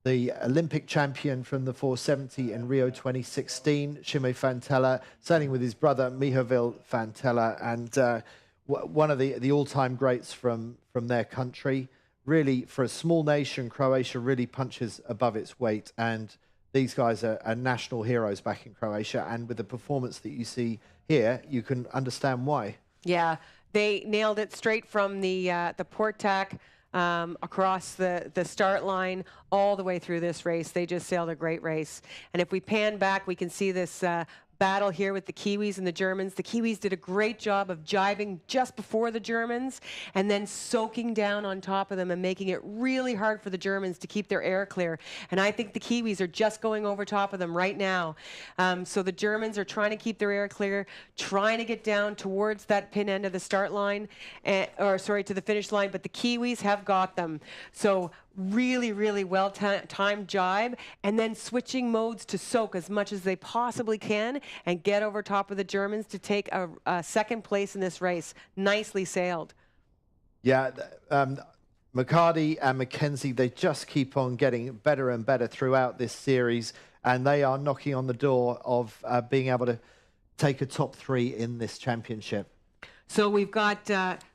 The Olympic champion from the 470 in Rio 2016, Shimei Fantella, sailing with his brother Mihovil Fantella, and one of the all-time greats from their country. Really, for a small nation, Croatia really punches above its weight, and these guys are national heroes back in Croatia, and with the performance that you see here, you can understand why. Yeah, they nailed it straight from the port tack across the start line all the way through this race. They just sailed a great race. And if we pan back, we can see this battle here with the Kiwis and the Germans. The Kiwis did a great job of jibing just before the Germans and then soaking down on top of them and making it really hard for the Germans to keep their air clear. And I think the Kiwis are just going over top of them right now. So the Germans are trying to keep their air clear, trying to get down towards that pin end of the start line, to the finish line, but the Kiwis have got them. So really well timed jibe, and then switching modes to soak as much as they possibly can and get over top of the Germans to take a second place in this race. Nicely sailed. Yeah, McCarty and McKenzie, they just keep on getting better and better throughout this series, and they are knocking on the door of being able to take a top 3 in this championship. So we've got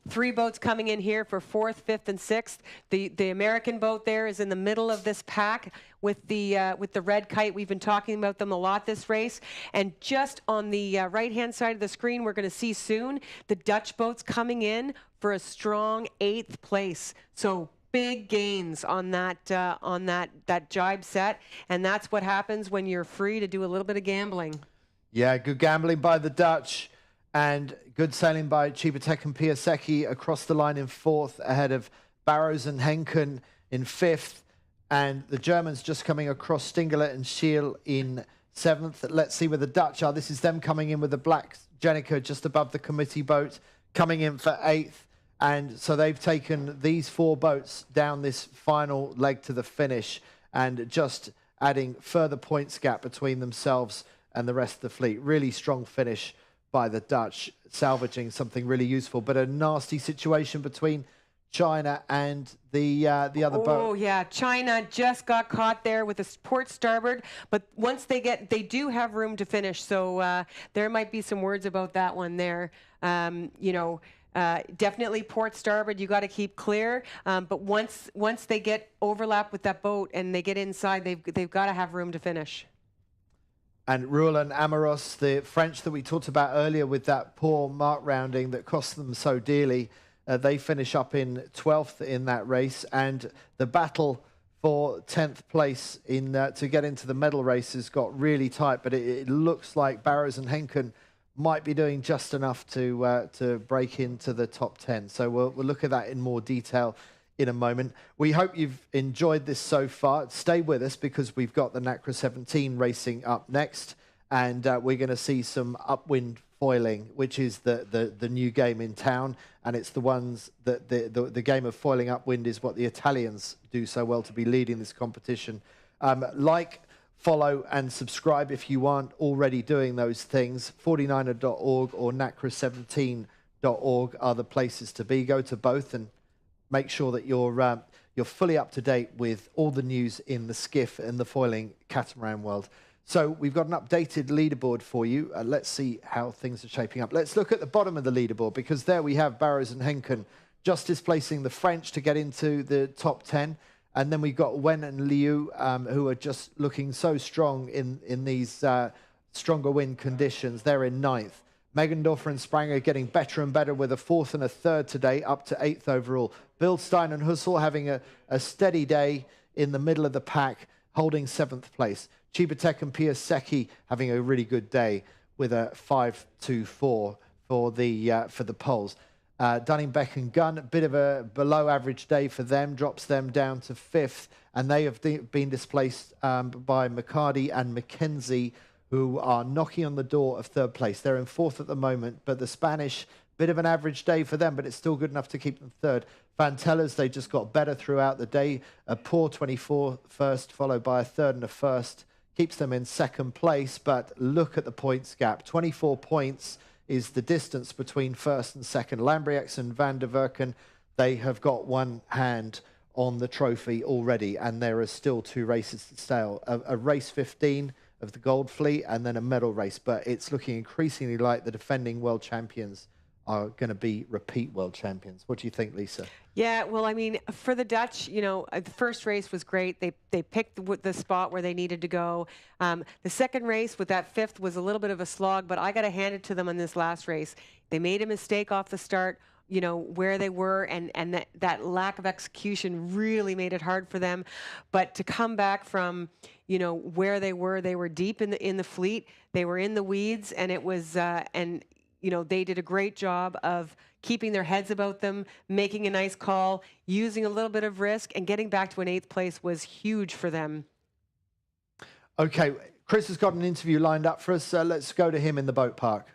3 boats coming in here for 4th, 5th, and 6th. The American boat there is in the middle of this pack with the red kite. We've been talking about them a lot this race. And just on the right-hand side of the screen, we're going to see soon the Dutch boats coming in for a strong 8th place. So big gains on that jibe set, and that's what happens when you're free to do a little bit of gambling. Yeah, good gambling by the Dutch and good sailing by Chibatek and Piasecki across the line in 4th ahead of Barrows and Henken in 5th, and the Germans just coming across Stingler and Schiel in 7th. Let's see where the Dutch are. This is them coming in with the black Jenica just above the committee boat, coming in for 8th. And so they've taken these 4 boats down this final leg to the finish and just adding further points gap between themselves and the rest of the fleet. Really strong finish by the Dutch, salvaging something really useful, but a nasty situation between China and the other boat. Oh yeah, China just got caught there with a port starboard, but once they do have room to finish, so there might be some words about that one there. Definitely port starboard, you got to keep clear. But once they get overlap with that boat and they get inside, they've got to have room to finish. And Rouen and Amoros, the French that we talked about earlier with that poor mark rounding that cost them so dearly, they finish up in 12th in that race. And the battle for 10th place to get into the medal races got really tight, but it looks like Barrows and Henken might be doing just enough to break into the top 10. So we'll look at that in more detail in a moment. We hope you've enjoyed this so far. Stay with us because we've got the Nacra 17 racing up next, and we're going to see some upwind foiling, which is the new game in town, and it's the ones that the game of foiling upwind is what the Italians do so well to be leading this competition. Follow and subscribe if you aren't already doing those things. 49er.org or nacra17.org are the places to be. Go to both and make sure that you're fully up to date with all the news in the skiff and the foiling catamaran world. So we've got an updated leaderboard for you. Let's see how things are shaping up. Let's look at the bottom of the leaderboard because there we have Barrows and Henken just displacing the French to get into the top 10. And then we've got Wen and Liu, who are just looking so strong in these stronger wind conditions. They're in 9th. Megendorfer and Spranger getting better and better with a 4th and a 3rd today, up to 8th overall. Bilstein and Hussel having a steady day in the middle of the pack, holding 7th place. Chibatek and Piasecki having a really good day with a 5-2-4 for the poles. Dunningbeck and Gunn, a bit of a below average day for them, drops them down to 5th, and they have been displaced by McCarty and McKenzie, who are knocking on the door of 3rd place. They're in 4th at the moment, but the Spanish, bit of an average day for them, but it's still good enough to keep them 3rd. Fantellas, they just got better throughout the day. A poor 24 first, followed by a 3rd and a 1st, keeps them in 2nd place, but look at the points gap. 24 points is the distance between 1st and 2nd. Lambriax and Van der Verken, they have got one hand on the trophy already, and there are still 2 races to sail. A race 15 of the Gold Fleet and then a medal race, but it's looking increasingly like the defending world champions are going to be repeat world champions. What do you think, Lisa? Yeah, well, I mean, for the Dutch, the first race was great. They picked the spot where they needed to go. The second race with that 5th was a little bit of a slog, but I got to hand it to them on this last race. They made a mistake off the start, where they were, and that lack of execution really made it hard for them. But to come back from, where they were deep in the fleet. They were in the weeds, and it was they did a great job of keeping their heads about them, making a nice call, using a little bit of risk, and getting back to an 8th place was huge for them. Okay, Chris has got an interview lined up for us. Let's go to him in the boat park.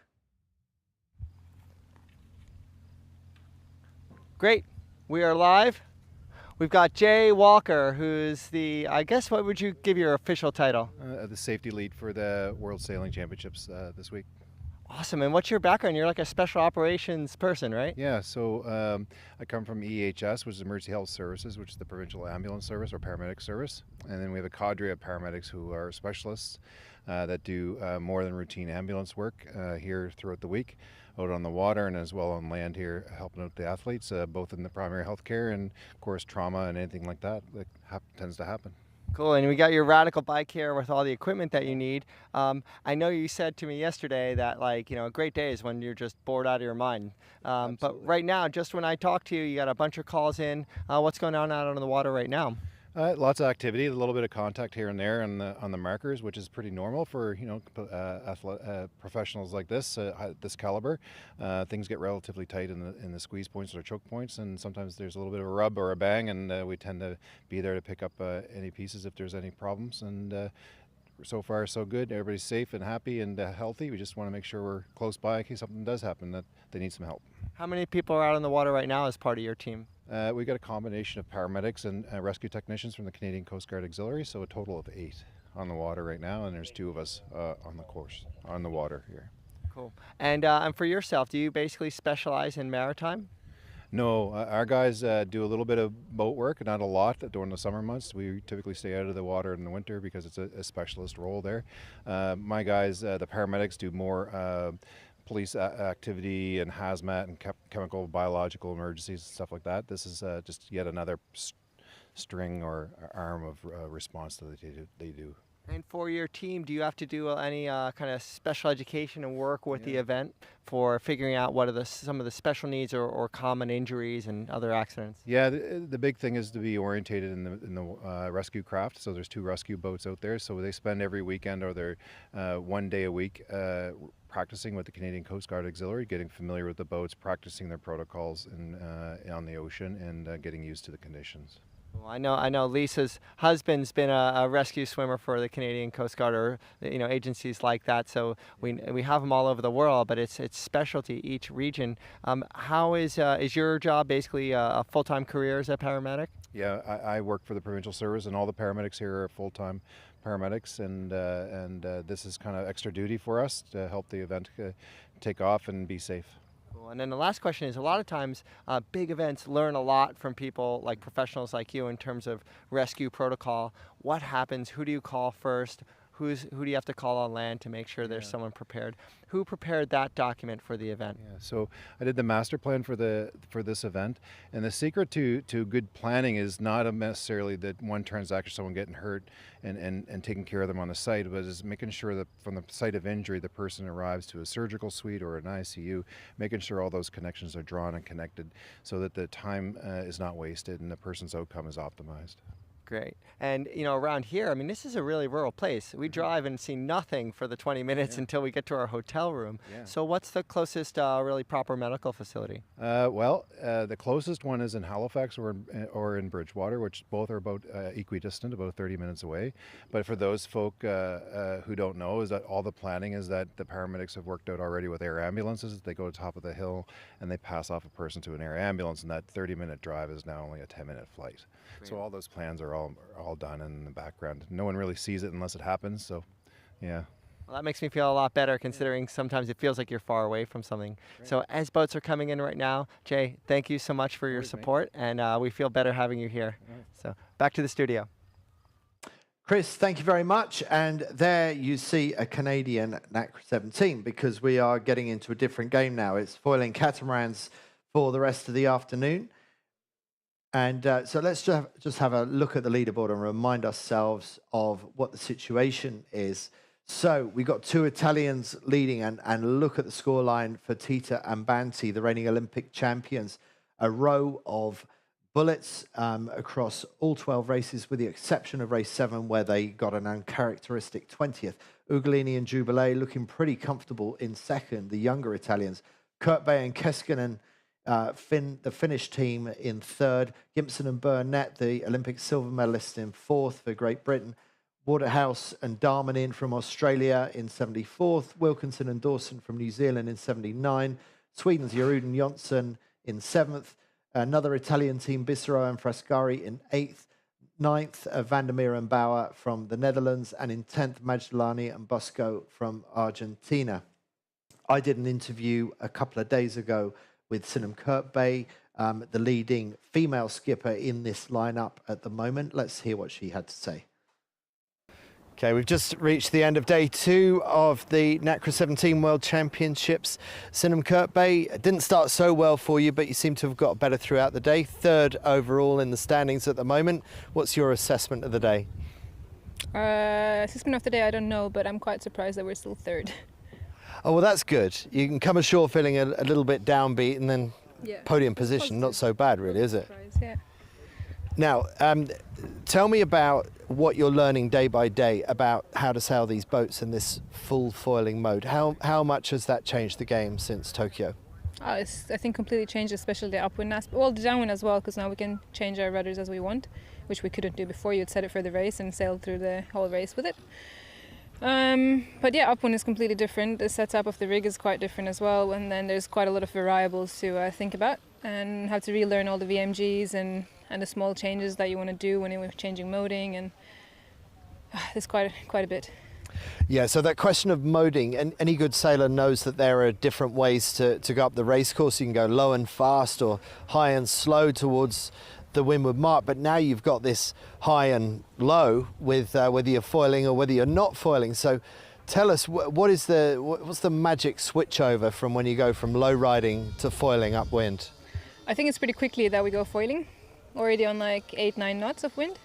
Great. We are live. We've got Jay Walker, who's I guess, what would you give your official title? The safety lead for the World Sailing Championships this week. Awesome. And what's your background? You're like a special operations person, right? Yeah, so I come from EHS, which is Emergency Health Services, which is the provincial ambulance service or paramedic service. And then we have a cadre of paramedics who are specialists that do more than routine ambulance work here throughout the week. out on the water and as well on land here, helping out the athletes, both in the primary health care and, of course, trauma and anything like that tends to happen. Cool, and we got your Radical bike here with all the equipment that you need. I know you said to me yesterday that, like, a great day is when you're just bored out of your mind. But right now, just when I talked to you, you got a bunch of calls in. What's going on out on the water right now? Lots of activity, a little bit of contact here and there on the markers, which is pretty normal for professionals like this caliber. Things get relatively tight in the squeeze points or choke points, and sometimes there's a little bit of a rub or a bang, and we tend to be there to pick up any pieces if there's any problems. And so far, so good. Everybody's safe and happy and healthy. We just want to make sure we're close by in case something does happen that they need some help. How many people are out on the water right now as part of your team? We've got a combination of paramedics and rescue technicians from the Canadian Coast Guard Auxiliary, so a total of 8 on the water right now, and there's 2 of us on the water here. Cool. And for yourself, do you basically specialize in maritime? No, our guys do a little bit of boat work, not a lot during the summer months. We typically stay out of the water in the winter because it's a specialist role there. My guys, the paramedics, do more police activity and hazmat and chemical, biological emergencies and stuff like that. This is just yet another string or arm of response that they do. And for your team, do you have to do any kind of special education and work with the event for figuring out what are some of the special needs or common injuries and other accidents? Yeah, the big thing is to be orientated in the rescue craft. So there's 2 rescue boats out there. So they spend every weekend or their 1 day a week practicing with the Canadian Coast Guard Auxiliary, getting familiar with the boats, practicing their protocols on the ocean, and getting used to the conditions. Well, I know Lisa's husband's been a rescue swimmer for the Canadian Coast Guard, or agencies like that. So we have them all over the world, but it's specialty each region. How is your job basically a full-time career as a paramedic? Yeah, I work for the provincial service, and all the paramedics here are full-time paramedics, and this is kind of extra duty for us to help the event take off and be safe. And then the last question is, a lot of times big events learn a lot from people like professionals like you in terms of rescue protocol. What happens? Who do you call first? Who do you have to call on land to make sure there's someone prepared? Who prepared that document for the event? Yeah, so I did the master plan for this event, and the secret to good planning is not necessarily that one transaction, someone getting hurt and taking care of them on the site, but is making sure that from the site of injury the person arrives to a surgical suite or an ICU, making sure all those connections are drawn and connected so that the time is not wasted and the person's outcome is optimized. Great. And around here, I mean, this is a really rural place. We drive and see nothing for the 20 minutes until we get to our hotel room. Yeah. So what's the closest really proper medical facility? The closest one is in Halifax or in Bridgewater, which both are about equidistant, about 30 minutes away. But for those folk who don't know, is that all the planning is that the paramedics have worked out already with air ambulances. They go to the top of the hill and they pass off a person to an air ambulance, and that 30-minute drive is now only a 10-minute flight. Great. So all those plans are all done in the background. No one really sees it unless it happens, so yeah. Well, that makes me feel a lot better, considering sometimes it feels like you're far away from something. Great. So as boats are coming in right now, Jay, thank you so much for your support, and we feel better having you here. Right. So back to the studio. Chris, thank you very much. And there you see a Canadian Nacra 17, because we are getting into a different game now. It's foiling catamarans for the rest of the afternoon. And so let's just have a look at the leaderboard and remind ourselves of what the situation is. So we've got 2 Italians leading, and look at the scoreline for Tita and Banti, the reigning Olympic champions. A row of bullets across all 12 races, with the exception of race 7, where they got an uncharacteristic 20th. Ugolini and Jubilee looking pretty comfortable in second, the younger Italians. Kurt Bay and Keskinen, the Finnish team, in third. Gibson and Burnett, the Olympic silver medalists, in fourth for Great Britain. Waterhouse and Darmanin from Australia in 74th. Wilkinson and Dawson from New Zealand in 79. Sweden's Jerud and Jonsson in 7th. Another Italian team, Bissero and Frascari, in 8th. 9th, Vandermeer and Bauer from the Netherlands. And in 10th, Magdalani and Bosco from Argentina. I did an interview a couple of days ago with Sinem Kirkbay, the leading female skipper in this lineup at the moment. Let's hear what she had to say. Okay, we've just reached the end of day 2 of the Nacra 17 World Championships. Sinem Kirkbay, it didn't start so well for you, but you seem to have got better throughout the day. 3rd overall in the standings at the moment. What's your assessment of the day? Assessment of the day, I don't know, but I'm quite surprised that we're still 3rd. Oh, well, that's good. You can come ashore feeling a little bit downbeat, and then podium position, not so bad, really, is it? Yeah. Now, tell me about what you're learning day by day about how to sail these boats in this full foiling mode. How much has that changed the game since Tokyo? It's, I think, completely changed, especially the upwind aspect. Well, the downwind as well, because now we can change our rudders as we want, which we couldn't do before. You'd set it for the race and sail through the whole race with it. But yeah, upwind is completely different. The setup of the rig is quite different as well, and then there's quite a lot of variables to think about, and have to relearn all the VMGs and the small changes that you want to do when you're changing moding, and there's quite a bit. Yeah, so that question of moding, and any good sailor knows that there are different ways to go up the race course. You can go low and fast or high and slow towards the windward mark, but now you've got this high and low with whether you're foiling or whether you're not foiling. So tell us, what's the magic switch over from when you go from low riding to foiling upwind? I think it's pretty quickly that we go foiling, already on like 8-9 knots of wind.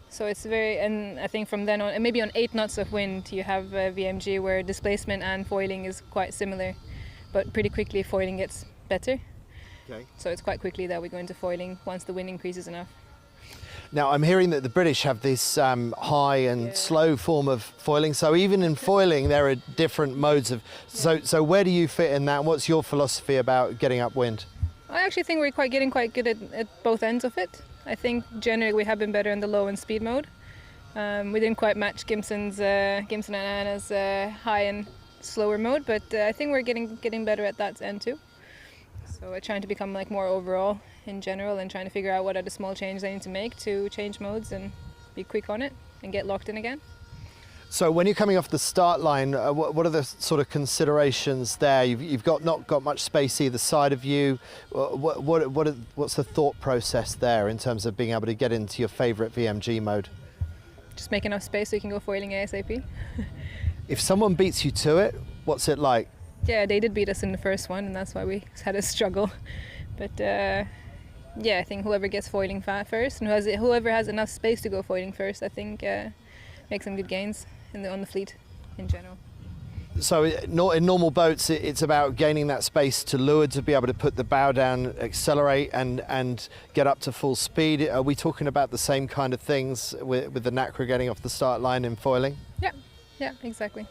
So it's and I think from then on, and maybe on 8 knots of wind, you have VMG where displacement and foiling is quite similar, but pretty quickly foiling gets better. Okay. So it's quite quickly that we go into foiling once the wind increases enough. Now, I'm hearing that the British have this high and slow form of foiling. So even in foiling, there are different modes of. So where do you fit in that? What's your philosophy about getting upwind? I actually think we're getting quite good at both ends of it. I think generally we have been better in the low and speed mode. We didn't quite match Gimson and Anna's high and slower mode, but I think we're getting better at that end too. So we're trying to become like more overall in general, and trying to figure out what are the small changes I need to make to change modes and be quick on it and get locked in again. So when you're coming off the start line, what are the sort of considerations there? You've not got much space either side of you. What's the thought process there in terms of being able to get into your favourite VMG mode? Just make enough space so you can go foiling ASAP. If someone beats you to it, what's it like? Yeah, they did beat us in the first one, and that's why we had a struggle. But yeah, I think whoever gets foiling first, and whoever has enough space to go foiling first, I think makes some good gains on the fleet in general. So in normal boats, it's about gaining that space to leeward to be able to put the bow down, accelerate and get up to full speed. Are we talking about the same kind of things with the Nacra getting off the start line in foiling? Yeah, exactly.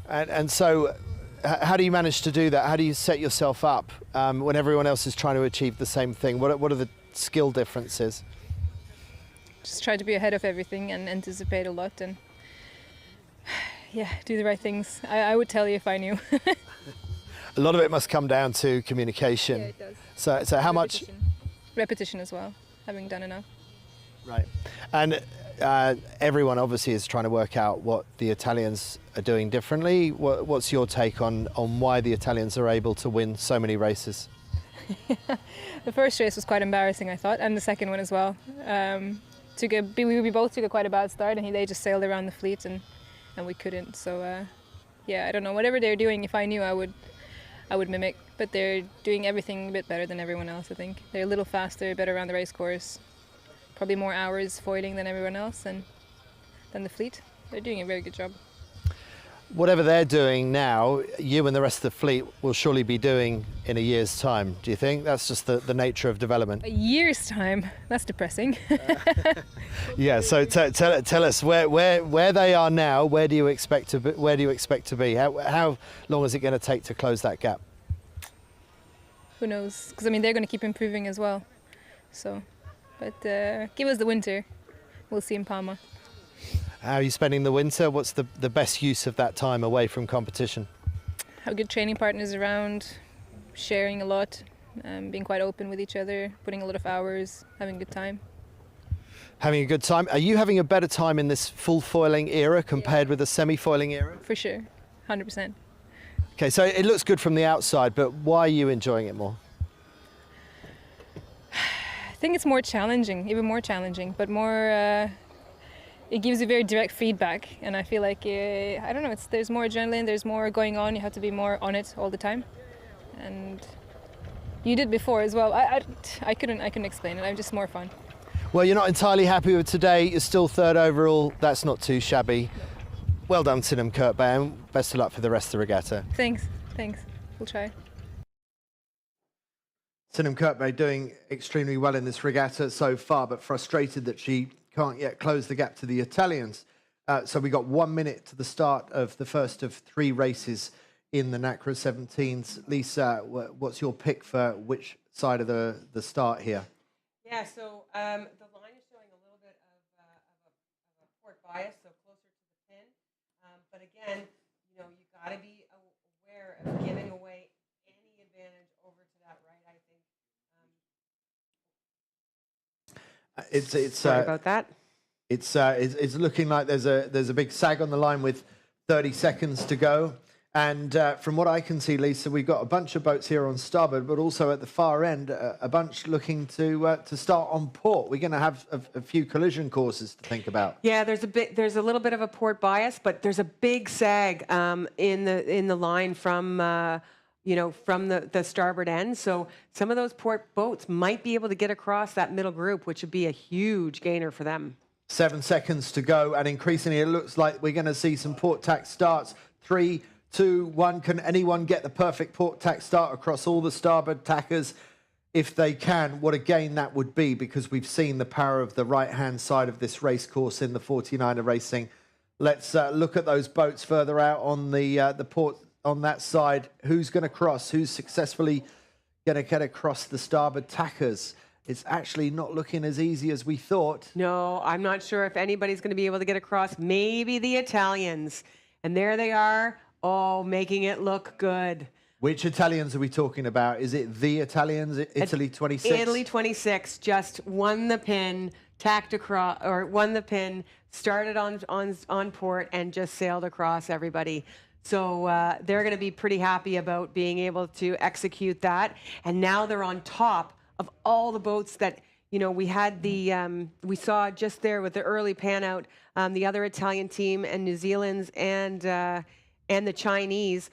And so how do you manage to do that? How do you set yourself up when everyone else is trying to achieve the same thing? What are the skill differences? Just try to be ahead of everything and anticipate a lot, and yeah, do the right things. I would tell you if I knew. A lot of it must come down to communication. Yeah, it does. So how much? Repetition as well, having done enough. Right. And everyone obviously is trying to work out what the Italians are doing differently. What's your take on why the Italians are able to win so many races? The first race was quite embarrassing, I thought, and the second one as well. We both took quite a bad start, and they just sailed around the fleet, and we couldn't. So yeah, I don't know. Whatever they're doing, if I knew, I would mimic. But they're doing everything a bit better than everyone else. I think they're a little faster, better around the race course, probably more hours foiling than everyone else, and than the fleet. They're doing a very good job. Whatever they're doing now, you and the rest of the fleet will surely be doing in a year's time. Do you think? That's just the nature of development. A year's time? That's depressing. Yeah. So tell us where they are now. Where do you expect to be? How long is it going to take to close that gap? Who knows? Because I mean, they're going to keep improving as well. So, but give us the winter. We'll see in Palma. How are you spending the winter? What's the best use of that time away from competition? Have good training partners around, sharing a lot, being quite open with each other, putting a lot of hours, having a good time. Having a good time. Are you having a better time in this full foiling era compared with the semi-foiling era? For sure, 100%. Okay, so it looks good from the outside, but why are you enjoying it more? I think it's more challenging, even more challenging, but more... it gives you very direct feedback, and I feel like I don't know, there's more adrenaline, there's more going on. You have to be more on it all the time, and you did before as well. I couldn't explain it. I'm just more fun. Well, you're not entirely happy with today. You're still third overall. That's not too shabby. Well done, Sinem Kirkby, and best of luck for the rest of the regatta. Thanks. We'll try. Sinem Kirkby doing extremely well in this regatta so far, but frustrated that she can't yet close the gap to the Italians. So we got 1 minute to the start of the first of 3 races in the Nacra 17s. Lisa, what's your pick for which side of the start here? Yeah, so the line is showing a little bit of a port bias, so closer to the pin. But again, you know, you got to be aware of giving away any advantage over to that right. I think It's sorry about that. It's looking like there's a big sag on the line with 30 seconds to go. And from what I can see, Lisa, we've got a bunch of boats here on starboard, but also at the far end, a bunch looking to start on port. We're going to have a few collision courses to think about. Yeah, there's a little bit of a port bias, but there's a big sag in the line from from the starboard end. So some of those port boats might be able to get across that middle group, which would be a huge gainer for them. 7 seconds to go, and increasingly it looks like we're going to see some port tack starts. 3, 2, 1. Can anyone get the perfect port tack start across all the starboard tackers? If they can, what a gain that would be, because we've seen the power of the right-hand side of this race course in the 49er racing. Let's look at those boats further out on the port on that side. Who's going to cross? Who's successfully going to get across the starboard tackers? It's actually not looking as easy as we thought. No, I'm not sure if anybody's going to be able to get across. Maybe the Italians. And there they are, making it look good. Which Italians are we talking about? Is it the Italians, Italy 26? Italy 26 just won the pin, tacked across, or won the pin, started on port, and just sailed across everybody. So they're going to be pretty happy about being able to execute that. And now they're on top of all the boats that, we had we saw just there with the early pan out, the other Italian team and New Zealand's and the Chinese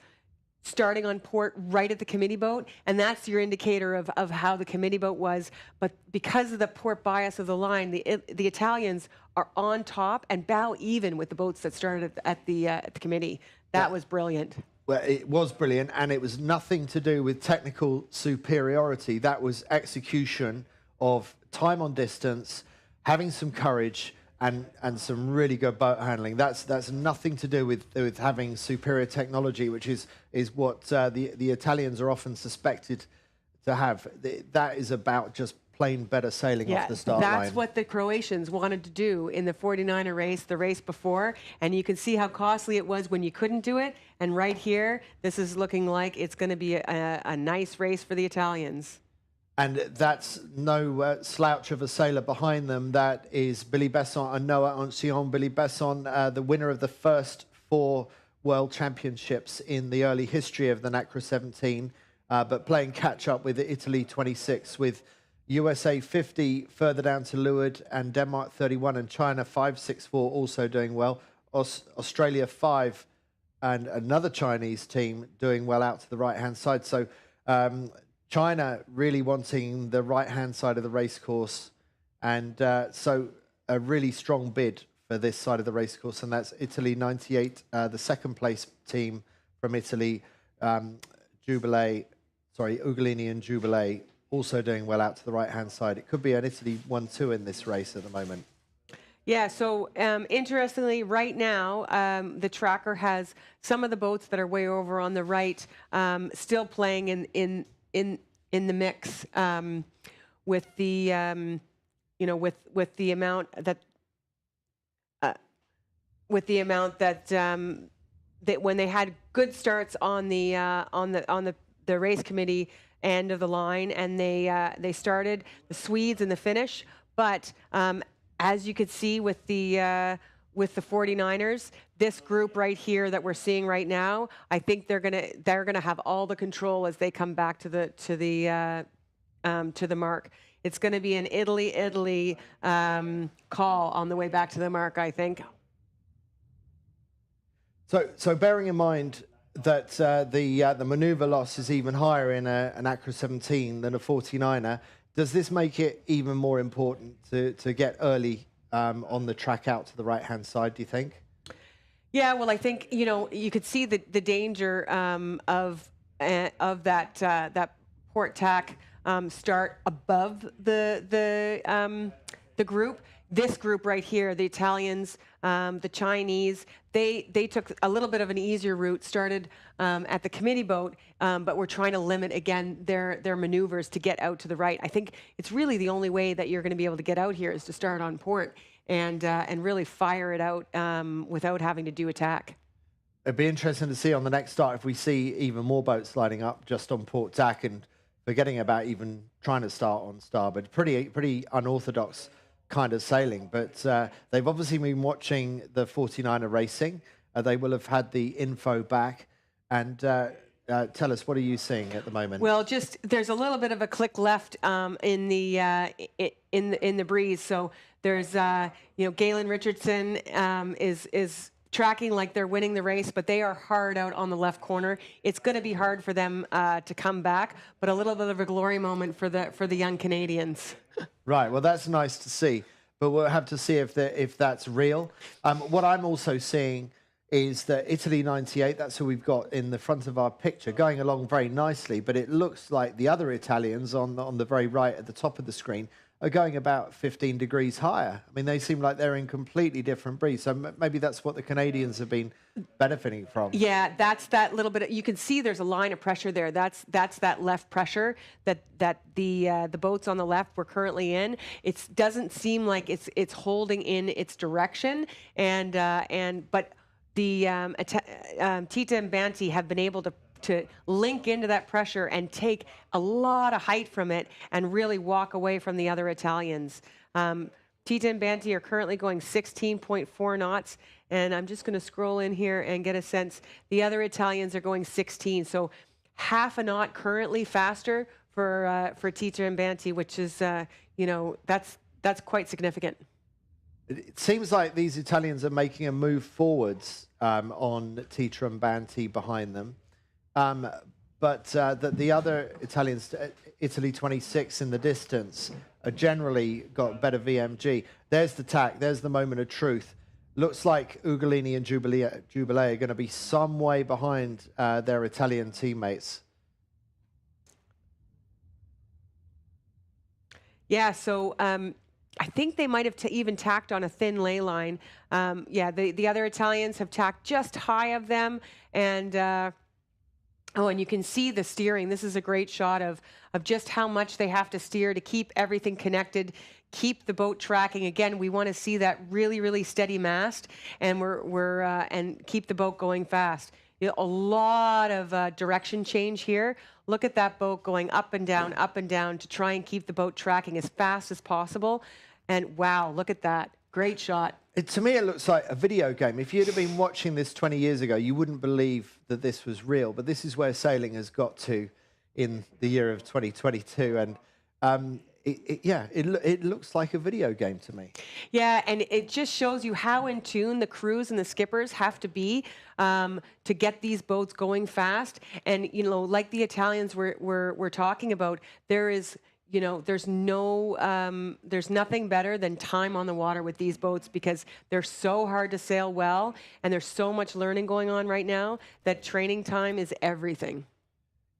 starting on port right at the committee boat. And that's your indicator of how the committee boat was. But because of the port bias of the line, the Italians are on top and bow even with the boats that started at the committee. That was brilliant. Well, it was brilliant, and it was nothing to do with technical superiority. That was execution of time on distance, having some courage, and some really good boat handling. That's nothing to do with having superior technology, which is what the Italians are often suspected to have. That is about just plain better sailing off the start line. That's what the Croatians wanted to do in the 49er race, the race before, and you can see how costly it was when you couldn't do it. And right here, this is looking like it's going to be a nice race for the Italians. And that's no slouch of a sailor behind them. That is Billy Besson and Noah Ancillon. Billy Besson, the winner of the first 4 World Championships in the early history of the Nacra 17, but playing catch-up with Italy 26, with USA 50 further down to leeward, and Denmark 31, and China 564 also doing well. Australia 5 and another Chinese team doing well out to the right-hand side. So China really wanting the right-hand side of the race course, and so a really strong bid for this side of the race course, and that's Italy 98, the second place team from Italy, Ugolini and Jubilee, also doing well out to the right-hand side. It could be an Italy 1-2 in this race at the moment. Yeah, so interestingly, right now, the tracker has some of the boats that are way over on the right still playing in the mix with the with the amount that that when they had good starts on the race committee end of the line, and they started the Swedes in the finish, but as you could see with the 49ers, this group right here that we're seeing right now, I think they're gonna have all the control as they come back to the mark. it's going to be an Italy call on the way back to the mark, I think. So bearing in mind that the maneuver loss is even higher in an Nacra 17 than a 49er, does this make it even more important to get early on the track out to the right-hand side, do you think? Yeah, well, I think, you know, you could see the danger of that port tack start above the group. This group right here, the Italians, the Chinese, they took a little bit of an easier route, started at the committee boat, but we're trying to limit, again, their maneuvers to get out to the right. I think it's really the only way that you're going to be able to get out here is to start on port and really fire it out without having to do attack. It'd be interesting to see on the next start if we see even more boats lining up just on port tack and forgetting about even trying to start on starboard. Pretty unorthodox kind of sailing, but they've obviously been watching the 49er racing. They will have had the info back, and tell us, what are you seeing at the moment? Well, just there's a little bit of a click left in the breeze. So there's you know, Galen Richardson is tracking like they're winning the race, but they are hard out on the left corner. It's going to be hard for them to come back, but a little bit of a glory moment for the young Canadians. Right, well, that's nice to see, but we'll have to see if that's real. What I'm also seeing is that Italy 98, that's who we've got in the front of our picture, going along very nicely, but it looks like the other Italians on the very right at the top of the screen are going about 15 degrees higher. I mean, they seem like they're in completely different breeze, so maybe that's what the Canadians have been benefiting from. Yeah, that's that little bit. You can see there's a line of pressure there. That's that left pressure that the boats on the left were currently in. It doesn't seem like it's holding in its direction, but the Tita and Banti have been able to link into that pressure and take a lot of height from it and really walk away from the other Italians. Tita and Banti are currently going 16.4 knots, and I'm just going to scroll in here and get a sense. The other Italians are going 16, so half a knot currently faster for Tita and Banti, which is, you know, that's quite significant. It seems like these Italians are making a move forwards on Tita and Banti behind them. But the other Italians, Italy 26 in the distance, are generally got better VMG. There's the tack, there's the moment of truth. Looks like Ugolini and Jubilee are going to be some way behind their Italian teammates. Yeah, so I think they might have even tacked on a thin ley line. Yeah, the other Italians have tacked just high of them, and oh, and you can see the steering. This is a great shot of just how much they have to steer to keep everything connected, keep the boat tracking. Again, we want to see that really steady mast, and and keep the boat going fast. You know, a lot of direction change here. Look at that boat going up and down to try and keep the boat tracking as fast as possible. And wow, look at that. Great shot. To me, it looks like a video game. If you'd have been watching this 20 years ago, you wouldn't believe that this was real. But this is where sailing has got to in the year of 2022. And it looks like a video game to me. Yeah, and it just shows you how in tune the crews and the skippers have to be to get these boats going fast. And, you know, like the Italians we're talking about, there is... You know, there's nothing better than time on the water with these boats because they're so hard to sail well, and there's so much learning going on right now that training time is everything.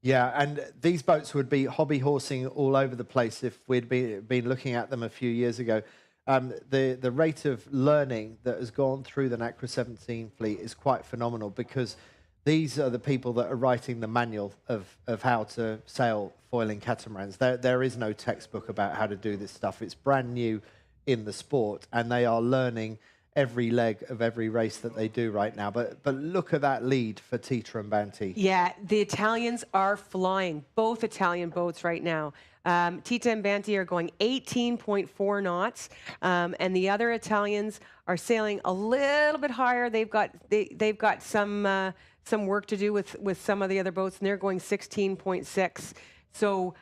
Yeah, and these boats would be hobby horsing all over the place if we'd been looking at them a few years ago. The rate of learning that has gone through the Nacra 17 fleet is quite phenomenal because these are the people that are writing the manual of how to sail foiling catamarans. There is no textbook about how to do this stuff. It's brand new in the sport, and they are learning every leg of every race that they do right now. But look at that lead for Tita and Banti. Yeah, the Italians are flying, both Italian boats right now. Tita and Banti are going 18.4 knots, and the other Italians are sailing a little bit higher. They've got some work to do with some of the other boats, and they're going 16.6. So,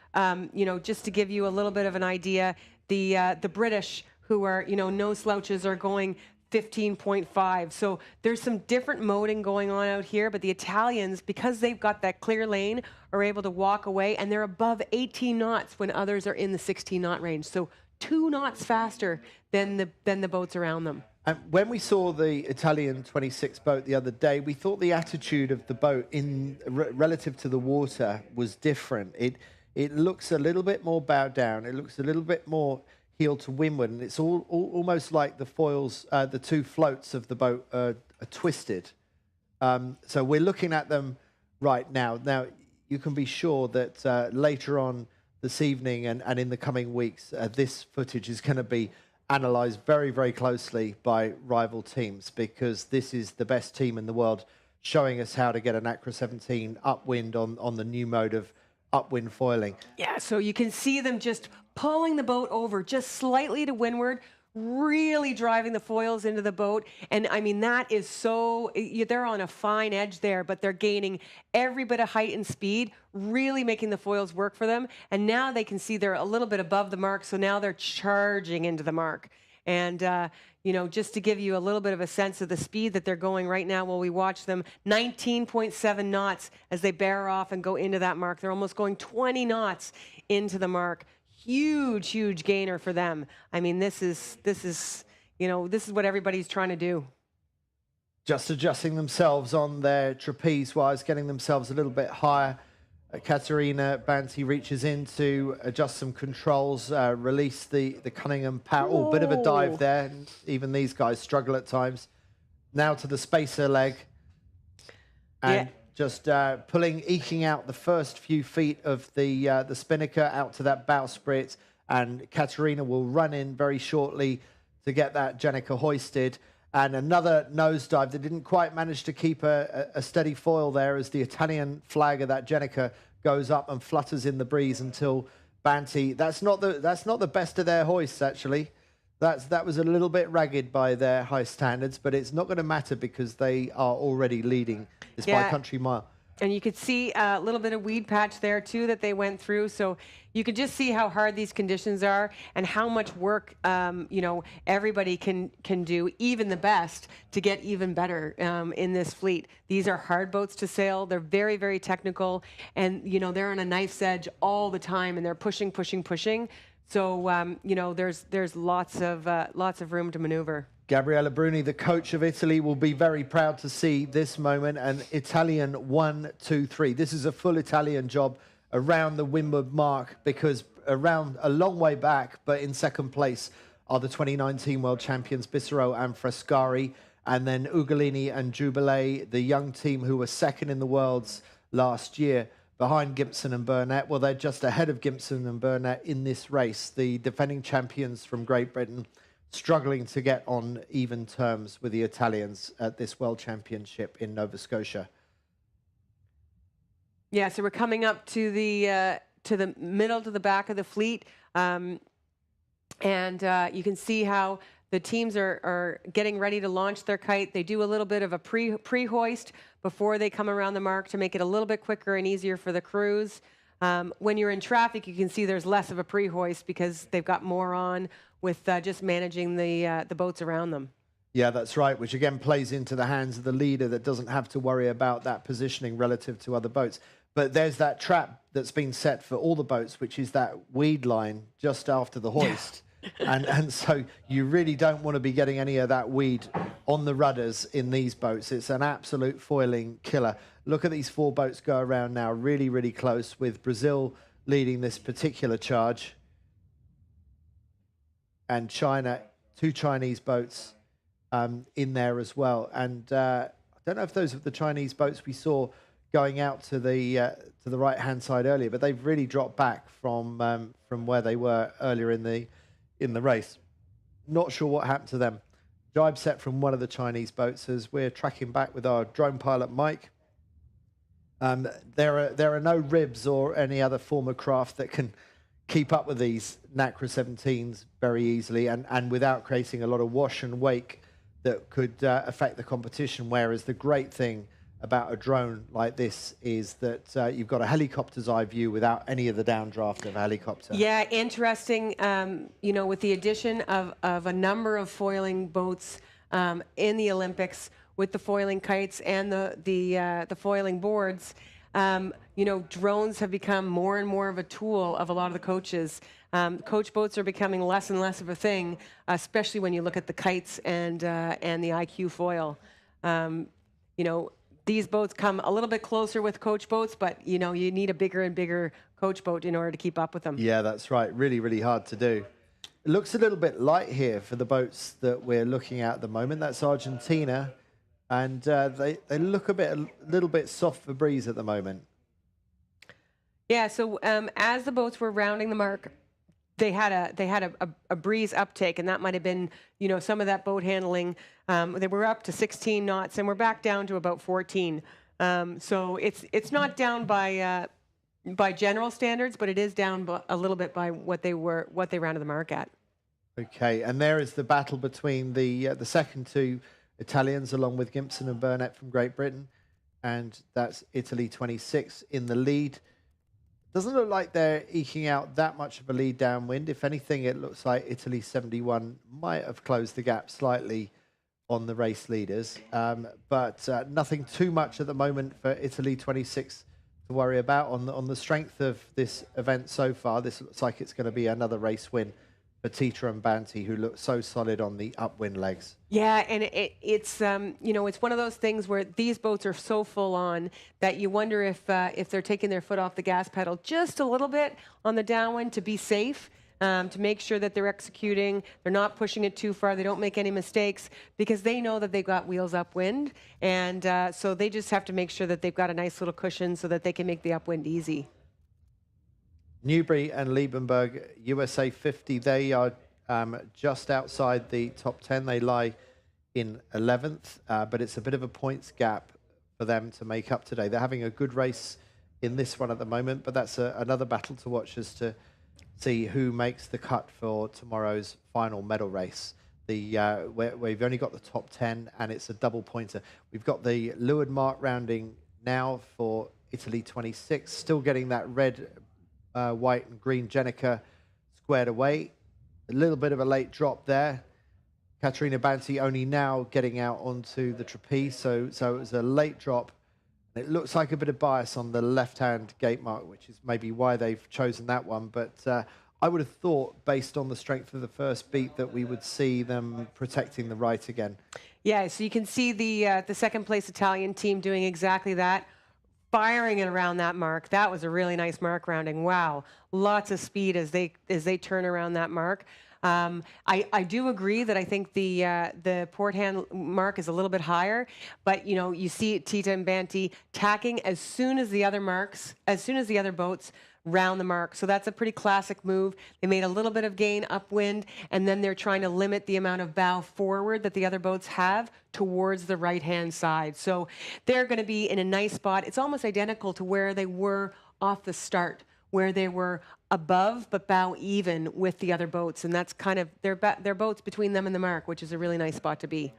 just to give you a little bit of an idea, the British, who are, no slouches, are going 15.5. So there's some different moding going on out here, but the Italians, because they've got that clear lane, are able to walk away, and they're above 18 knots when others are in the 16 knot range. So 2 knots faster than the boats around them. And when we saw the Italian 26 boat the other day, we thought the attitude of the boat relative to the water was different. It looks a little bit more bowed down. It looks a little bit more heel to windward, and it's almost like the foils, the 2 floats of the boat are twisted. So we're looking at them right now. Now, you can be sure that later on this evening and in the coming weeks, this footage is going to be analysed very, very closely by rival teams, because this is the best team in the world showing us how to get a Nacra 17 upwind on the new mode of upwind foiling. Yeah, so you can see them just pulling the boat over just slightly to windward, really driving the foils into the boat. And I mean, that is so, they're on a fine edge there, but they're gaining every bit of height and speed, really making the foils work for them. And now they can see they're a little bit above the mark, so now they're charging into the mark. And, just to give you a little bit of a sense of the speed that they're going right now while we watch them, 19.7 knots as they bear off and go into that mark. They're almost going 20 knots into the mark. Huge gainer for them. I mean, this is what everybody's trying to do. Just adjusting themselves on their trapeze wires, getting themselves a little bit higher. Katerina Banti reaches in to adjust some controls, release the Cunningham power. Oh, bit of a dive there. Even these guys struggle at times. Now to the spacer leg. And just eking out the first few feet of the spinnaker out to that bowsprit. And Katerina will run in very shortly to get that Jenica hoisted. And another nosedive that didn't quite manage to keep a steady foil there as the Italian flag of that Jenica goes up and flutters in the breeze until Banti. That's not the best of their hoists, actually. That was a little bit ragged by their high standards, but it's not going to matter because they are already leading this by country mile. And you could see a little bit of weed patch there too that they went through. So you could just see how hard these conditions are and how much work everybody can do, even the best, to get even better in this fleet. These are hard boats to sail. They're very, very technical, and they're on a knife's edge all the time, and they're pushing. So there's lots of room to maneuver. Gabriella Bruni, the coach of Italy, will be very proud to see this moment. An Italian 1, 2, 3. This is a full Italian job around the windward mark, because around a long way back, but in second place, are the 2019 world champions Bissero and Frescari, and then Ugolini and Jubilee, the young team who were second in the worlds last year, behind Gibson and Burnett. Well, they're just ahead of Gibson and Burnett in this race. The defending champions from Great Britain struggling to get on even terms with the Italians at this World Championship in Nova Scotia. Yeah, so we're coming up to the middle, to the back of the fleet, and you can see how the teams are getting ready to launch their kite. They do a little bit of a pre-hoist before they come around the mark to make it a little bit quicker and easier for the crews. When you're in traffic, you can see there's less of a pre-hoist because they've got more on with just managing the boats around them. Yeah, that's right, which again plays into the hands of the leader that doesn't have to worry about that positioning relative to other boats. But there's that trap that's been set for all the boats, which is that weed line just after the hoist. and so you really don't want to be getting any of that weed on the rudders in these boats. It's an absolute foiling killer. Look at these 4 boats go around now, really, really close, with Brazil leading this particular charge. And China, 2 Chinese boats in there as well. And I don't know if those are the Chinese boats we saw going out to the right-hand side earlier, but they've really dropped back from where they were earlier in the race. Not sure what happened to them. Jibe set from one of the Chinese boats as we're tracking back with our drone pilot Mike. There are no ribs or any other form of craft that can keep up with these Nacra 17s very easily and without creating a lot of wash and wake that could affect the competition. Whereas the great thing about a drone like this is that you've got a helicopter's eye view without any of the downdraft of a helicopter. Yeah, interesting. You know, with the addition of a number of foiling boats in the Olympics, with the foiling kites and the foiling boards, you know, drones have become more and more of a tool of a lot of the coaches. Coach boats are becoming less and less of a thing, especially when you look at the kites and the IQ foil. You know, these boats come a little bit closer with coach boats, but you know, you need a bigger and bigger coach boat in order to keep up with them. Yeah, that's right. Really, really hard to do. It looks a little bit light here for the boats that we're looking at the moment. That's Argentina, and they look a little bit soft for breeze at the moment. Yeah. So as the boats were rounding the mark, they had a breeze uptake, and that might have been, you know, some of that boat handling. They were up to 16 knots, and we're back down to about 14. So it's not down by general standards, but it is down a little bit by what they rounded the mark at. Okay, and there is the battle between the second two Italians, along with Gimpson and Burnett from Great Britain, and that's Italy 26 in the lead. Doesn't look like they're eking out that much of a lead downwind. If anything, it looks like Italy 71 might have closed the gap slightly on the race leaders, but nothing too much at the moment for Italy 26 to worry about. On the strength of this event so far, this looks like it's going to be another race win for Tita and Banti, who look so solid on the upwind legs. Yeah, and it's you know, it's one of those things where these boats are so full on that you wonder if they're taking their foot off the gas pedal just a little bit on the downwind to be safe, to make sure that they're executing, they're not pushing it too far, they don't make any mistakes, because they know that they've got wheels upwind, and so they just have to make sure that they've got a nice little cushion so that they can make the upwind easy. Newbury and Liebenberg, USA 50, they are just outside the top 10. They lie in 11th, but it's a bit of a points gap for them to make up today. They're having a good race in this one at the moment, but that's another battle to watch as to see who makes the cut for tomorrow's final medal race. We've only got the top 10, and it's a double pointer. We've got the leeward mark rounding now for Italy 26, still getting that red, white and green Jenica squared away. A little bit of a late drop there. Katerina Banti only now getting out onto the trapeze, so it was a late drop. It looks like a bit of bias on the left-hand gate mark, which is maybe why they've chosen that one. But I would have thought, based on the strength of the first beat, that we would see them protecting the right again. Yeah, so you can see the second-place Italian team doing exactly that, firing it around that mark. That was a really nice mark rounding. Wow, lots of speed as they turn around that mark. I do agree that I think the port hand mark is a little bit higher, but you know, you see Tita and Banti tacking as soon as the other boats round the mark. So that's a pretty classic move. They made a little bit of gain upwind, and then they're trying to limit the amount of bow forward that the other boats have towards the right-hand side. So they're going to be in a nice spot. It's almost identical to where they were off the start, where they were above but bow even with the other boats, and that's kind of their boats between them and the mark, which is a really nice spot to be.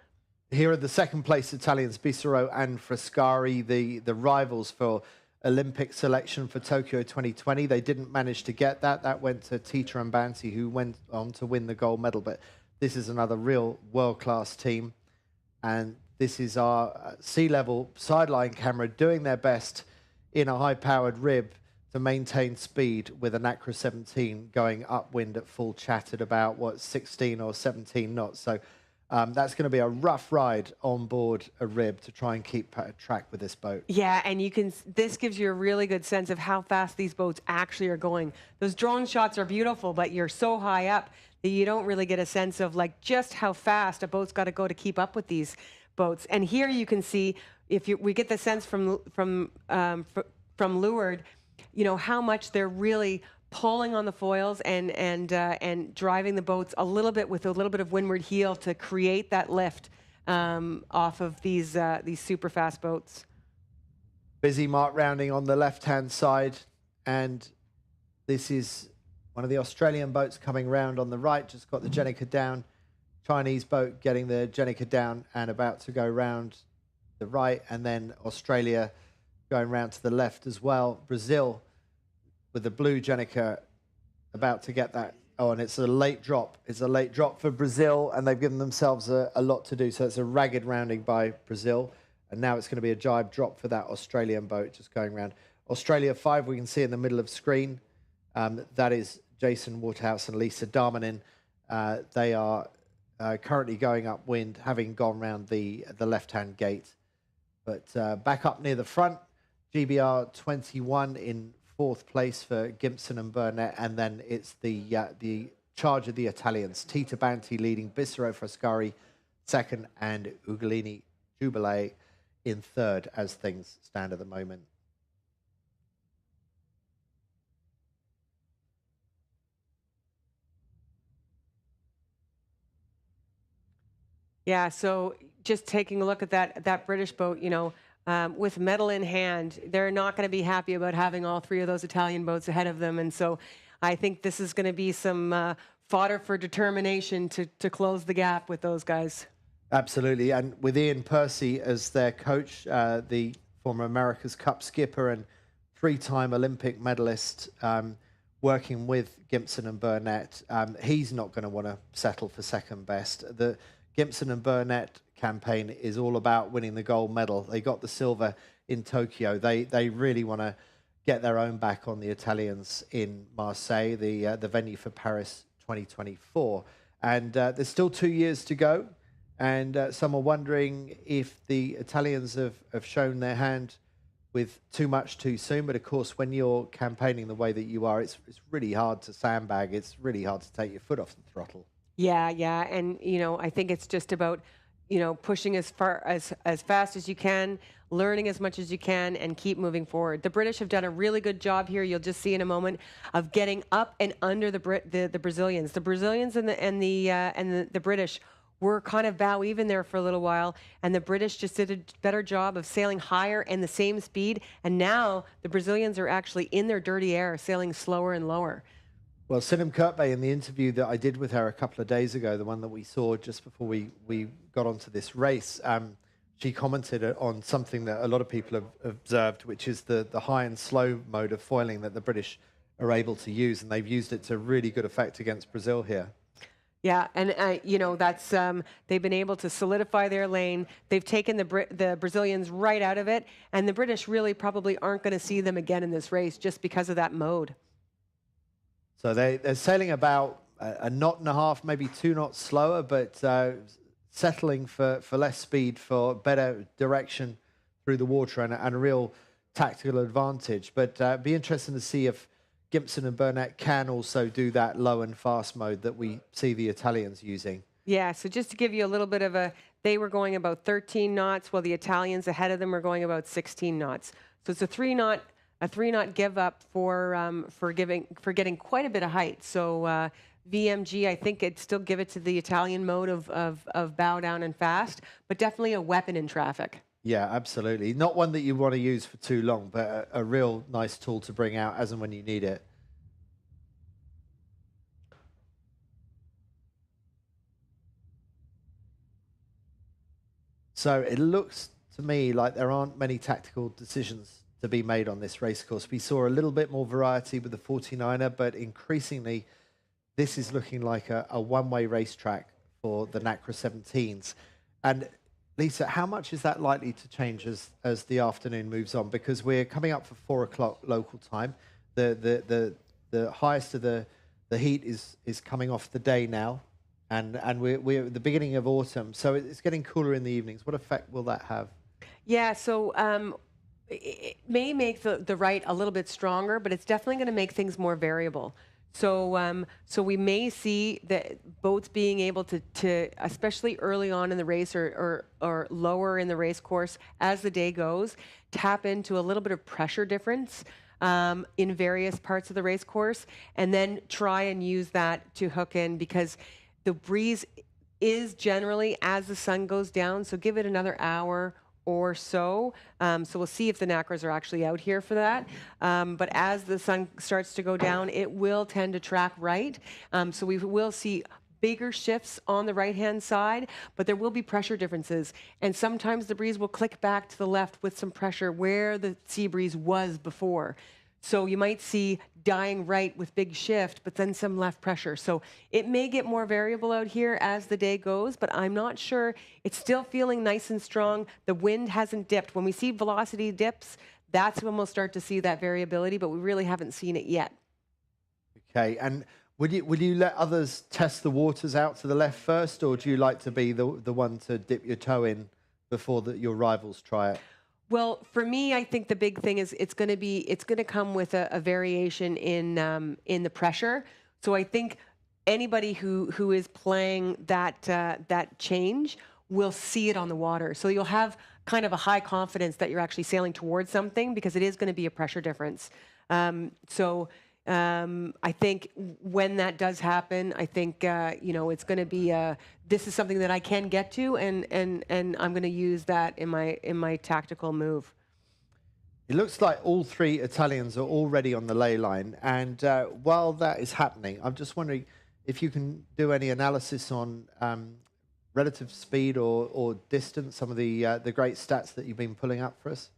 Here are the second place Italians, Bissero and Frascari, the rivals for Olympic selection for Tokyo 2020. They didn't manage to get that. That went to Tita and Banti, who went on to win the gold medal. But this is another real world-class team. And this is our sea-level sideline camera doing their best in a high-powered rib to maintain speed with a Nacra 17 going upwind at full chat at about, 16 or 17 knots. So that's going to be a rough ride on board a rib to try and keep track with this boat. Yeah, and this gives you a really good sense of how fast these boats actually are going. Those drone shots are beautiful, but you're so high up that you don't really get a sense of like just how fast a boat's got to go to keep up with these boats. And here you can see, we get the sense from leeward, you know, how much they're really pulling on the foils and driving the boats a little bit with a little bit of windward heel to create that lift off of these super fast boats. Busy mark rounding on the left-hand side, and this is one of the Australian boats coming round on the right, just got the Jenica down. Chinese boat getting the Jenica down and about to go round the right, and then Australia going round to the left as well. Brazil with the blue Jenica about to get that. Oh, and it's a late drop. It's a late drop for Brazil, and they've given themselves a lot to do. So it's a ragged rounding by Brazil. And now it's going to be a jibe drop for that Australian boat just going around. Australia 5, we can see in the middle of screen. That is Jason Waterhouse and Lisa Darmanin. They are currently going upwind, having gone round the left-hand gate. But back up near the front, GBR 21 in 4th place for Gimpson and Burnett, and then it's the charge of the Italians. Tita Banti leading, Bissero Frascari 2nd, and Ugolini Jubilee in 3rd as things stand at the moment. Yeah, so just taking a look at that British boat, you know, with medal in hand, they're not going to be happy about having all 3 of those Italian boats ahead of them. And so I think this is going to be some fodder for determination to close the gap with those guys. Absolutely. And with Ian Percy as their coach, the former America's Cup skipper and 3-time Olympic medalist, working with Gimpson and Burnett, he's not going to want to settle for second best. The Gimpson and Burnett campaign is all about winning the gold medal. They got the silver in Tokyo. They really want to get their own back on the Italians in Marseille, the venue for Paris 2024. And there's still 2 years to go. And some are wondering if the Italians have shown their hand with too much too soon. But of course, when you're campaigning the way that you are, it's really hard to sandbag. It's really hard to take your foot off the throttle. Yeah, and you know, I think it's just about, you know, pushing as fast as you can, learning as much as you can, and keep moving forward. The British have done a really good job here. You'll just see in a moment of getting up and under the Brazilians. The Brazilians and the British were kind of bow even there for a little while, and the British just did a better job of sailing higher and the same speed. And now the Brazilians are actually in their dirty air, sailing slower and lower. Well, Sinem Kirkbay, in the interview that I did with her a couple of days ago, the one that we saw just before we got onto this race, she commented on something that a lot of people have observed, which is the high and slow mode of foiling that the British are able to use, and they've used it to really good effect against Brazil here. Yeah, and you know, that's they've been able to solidify their lane. They've taken the Brazilians right out of it, and the British really probably aren't going to see them again in this race just because of that mode. So they're sailing about a knot and a half, maybe 2 knots slower, but settling for less speed, for better direction through the water and a real tactical advantage. But be interesting to see if Gimpson and Burnett can also do that low and fast mode that we see the Italians using. Yeah, so just to give you a little bit of they were going about 13 knots, while the Italians ahead of them are going about 16 knots. So it's a 3-knot give up for getting quite a bit of height. So VMG, I think it'd still give it to the Italian mode of bow down and fast, but definitely a weapon in traffic. Yeah, absolutely. Not one that you want to use for too long, but a real nice tool to bring out as and when you need it. So it looks to me like there aren't many tactical decisions to be made on this race course. We saw a little bit more variety with the 49er, but increasingly this is looking like a one-way racetrack for the Nacra 17s. And Lisa, how much is that likely to change as the afternoon moves on? Because we're coming up for 4 o'clock local time. The highest of the heat is coming off the day now, and we're at the beginning of autumn, so it's getting cooler in the evenings. What effect will that have? Yeah, so it may make the right a little bit stronger, but it's definitely going to make things more variable. So so we may see the boats being able to especially early on in the race or lower in the race course as the day goes, tap into a little bit of pressure difference in various parts of the race course, and then try and use that to hook in, because the breeze is generally as the sun goes down. So give it another hour or so. So we'll see if the Nacras are actually out here for that. But as the sun starts to go down, it will tend to track right. So we will see bigger shifts on the right-hand side, but there will be pressure differences. And sometimes the breeze will click back to the left with some pressure where the sea breeze was before. So you might see dying right with big shift, but then some left pressure. So it may get more variable out here as the day goes, but I'm not sure. It's still feeling nice and strong. The wind hasn't dipped. When we see velocity dips, that's when we'll start to see that variability, but we really haven't seen it yet. Okay, and would you let others test the waters out to the left first, or do you like to be the one to dip your toe in before your rivals try it? Well, for me, I think the big thing is it's going to come with a variation in the pressure. So I think anybody who is playing that change will see it on the water. So you'll have kind of a high confidence that you're actually sailing towards something because it is going to be a pressure difference. I think when that does happen, I think it's going to be this is something that I can get to, and I'm going to use that in my tactical move. It looks like all three Italians are already on the ley line, and while that is happening, I'm just wondering if you can do any analysis on relative speed or distance, some of the great stats that you've been pulling up for us.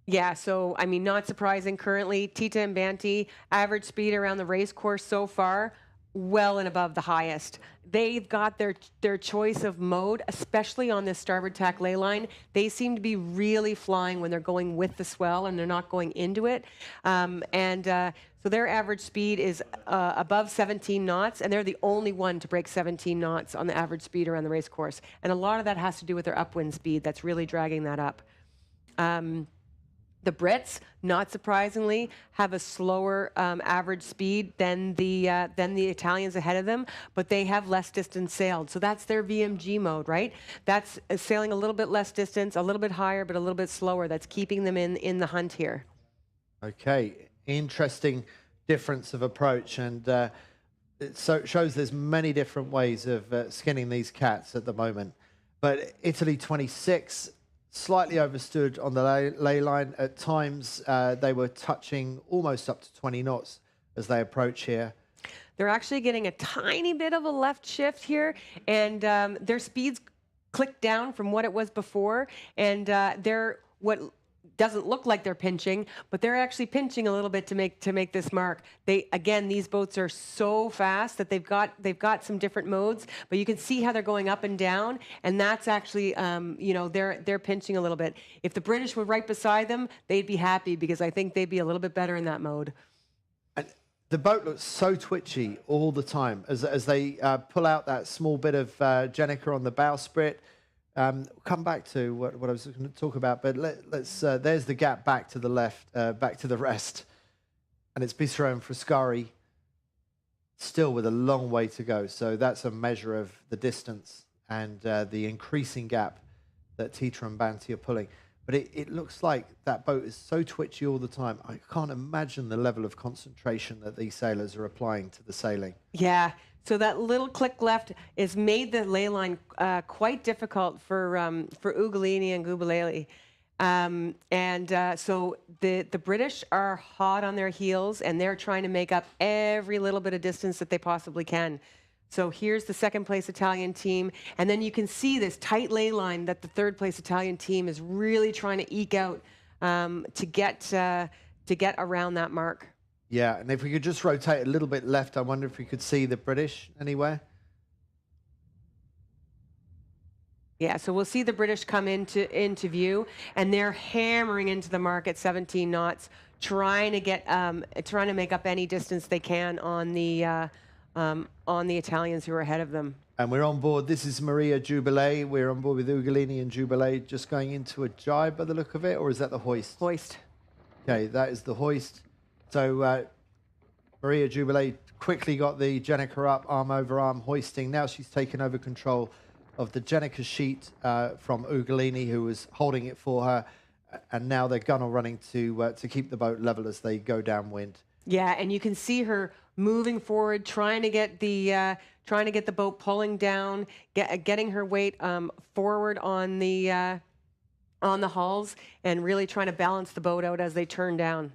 Yeah, so I mean, not surprising. Currently, Tita and Banty average speed around the race course so far, well and above the highest. They've got their choice of mode, especially on this starboard tack ley line. They seem to be really flying when they're going with the swell and they're not going into it. So their average speed is above 17 knots, and they're the only one to break 17 knots on the average speed around the race course. And a lot of that has to do with their upwind speed. That's really dragging that up. The Brits, not surprisingly, have a slower average speed than the Italians ahead of them, but they have less distance sailed. So that's their VMG mode, right? That's sailing a little bit less distance, a little bit higher, but a little bit slower. That's keeping them in the hunt here. Okay, interesting difference of approach, and it shows there's many different ways of skinning these cats at the moment. But Italy 26. Slightly overstood on the ley line. At times, they were touching almost up to 20 knots as they approach here. They're actually getting a tiny bit of a left shift here, and their speeds clicked down from what it was before, and they're what doesn't look like they're pinching, but they're actually pinching a little bit to make this mark. Again, these boats are so fast that they've got some different modes, but you can see how they're going up and down, and that's actually they're pinching a little bit. If the British were right beside them, they'd be happy because I think they'd be a little bit better in that mode. And the boat looks so twitchy all the time as they pull out that small bit of Jenica on the bowsprit. Come back to what I was going to talk about, but let's. There's the gap back to the left, back to the rest, and it's Bissero and Frascari still with a long way to go. So that's a measure of the distance and the increasing gap that Tita and Banty are pulling. But it looks like that boat is so twitchy all the time. I can't imagine the level of concentration that these sailors are applying to the sailing. Yeah. So that little click left has made the ley line quite difficult for Ugolini and Gubaleli. So the British are hot on their heels, and they're trying to make up every little bit of distance that they possibly can. So here's the second place Italian team, and then you can see this tight ley line that the third place Italian team is really trying to eke out to get around that mark. Yeah, and if we could just rotate a little bit left, I wonder if we could see the British anywhere. Yeah, so we'll see the British come into view, and they're hammering into the mark at 17 knots, trying to make up any distance they can on the Italians who are ahead of them. And we're on board. This is Maria Jubilee. We're on board with Ugolini and Jubilee, just going into a jibe by the look of it, or is that the hoist? Hoist. Okay, that is the hoist. So Maria Jubilee quickly got the Jenica up, arm over arm, hoisting. Now she's taken over control of the Jenica sheet from Ugolini, who was holding it for her. And now they're gunwale running to keep the boat level as they go downwind. Yeah, and you can see her moving forward, trying to get the boat pulling down, getting her weight forward on the hulls, and really trying to balance the boat out as they turn down.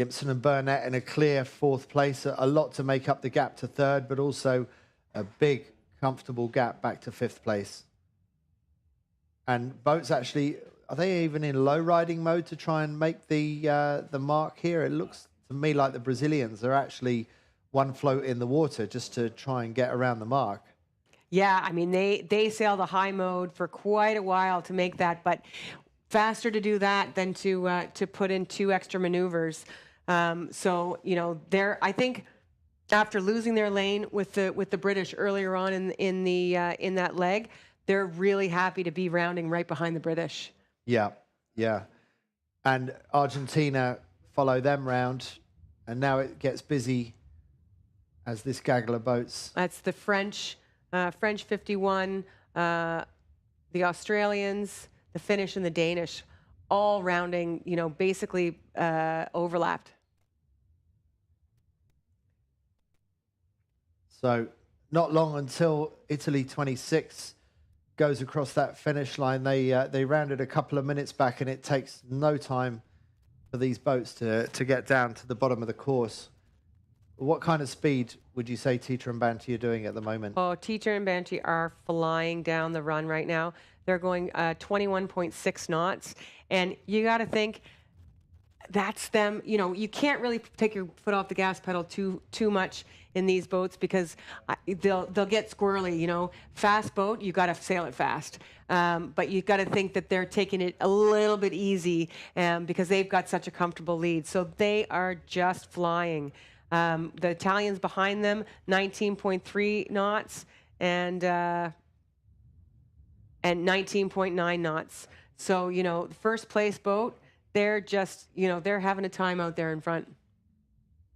Gibson and Burnett in a clear fourth place, a lot to make up the gap to third, but also a big, comfortable gap back to fifth place. And boats actually, are they even in low riding mode to try and make the mark here? It looks to me like the Brazilians are actually one float in the water just to try and get around the mark. Yeah, I mean, they sailed a high mode for quite a while to make that, but faster to do that than to put in 2 extra maneuvers. So, you know, I think after losing their lane with the British earlier on in that leg, they're really happy to be rounding right behind the British. Yeah, yeah. And Argentina follow them round, and now it gets busy as this gaggle of boats. That's the French 51, the Australians, the Finnish, and the Danish, all rounding, you know, basically overlapped. So not long until Italy 26 goes across that finish line. They rounded a couple of minutes back, and it takes no time for these boats to get down to the bottom of the course. What kind of speed would you say Tita and Banty are doing at the moment? Oh, Tita and Banty are flying down the run right now. They're going 21.6 knots. And you got to think, that's them. You know, you can't really take your foot off the gas pedal too much in these boats because they'll get squirrely. You know, fast boat, you got to sail it fast. But you got to think that they're taking it a little bit easy because they've got such a comfortable lead. So they are just flying. The Italians behind them, 19.3 knots and 19.9 knots. So, you know, the first place boat, they're just, you know, they're having a time out there in front.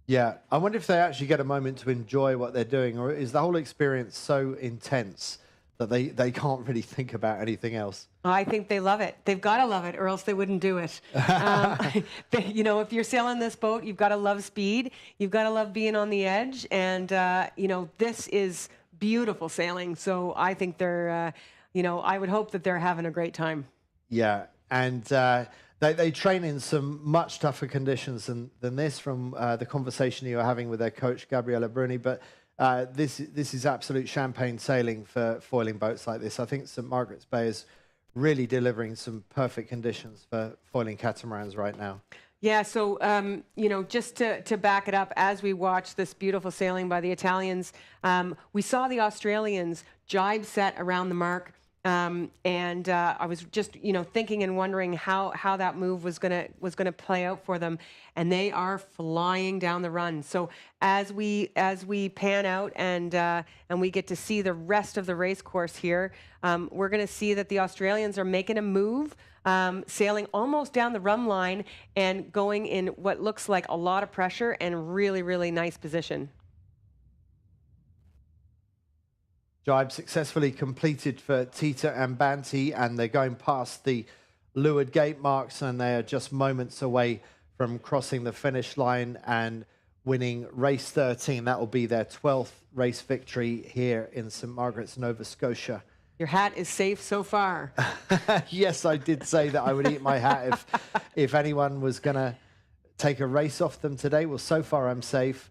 Yeah, I wonder if they actually get a moment to enjoy what they're doing, or is the whole experience so intense that they can't really think about anything else? I think they love it. They've got to love it, or else they wouldn't do it. You know, if you're sailing this boat, you've got to love speed. You've got to love being on the edge. And, you know, this is beautiful sailing. So I think they're, you know, I would hope that they're having a great time. Yeah, and they train in some much tougher conditions than this from the conversation you were having with their coach, Gabriella Bruni. But this is absolute champagne sailing for foiling boats like this. I think St. Margaret's Bay is really delivering some perfect conditions for foiling catamarans right now. Yeah, so, you know, just to back it up, as we watch this beautiful sailing by the Italians, we saw the Australians jibe set around the mark. And I was just, you know, thinking and wondering how that move was gonna play out for them, and they are flying down the run. So as we pan out and we get to see the rest of the race course here, we're gonna see that the Australians are making a move, sailing almost down the run line and going in what looks like a lot of pressure and really, really nice position. Jibe successfully completed for Tita and Banty, and they're going past the leeward gate marks, and they are just moments away from crossing the finish line and winning race 13. That will be their 12th race victory here in St. Margaret's, Nova Scotia. Your hat is safe so far. Yes, I did say that I would eat my hat if anyone was going to take a race off them today. Well, so far I'm safe.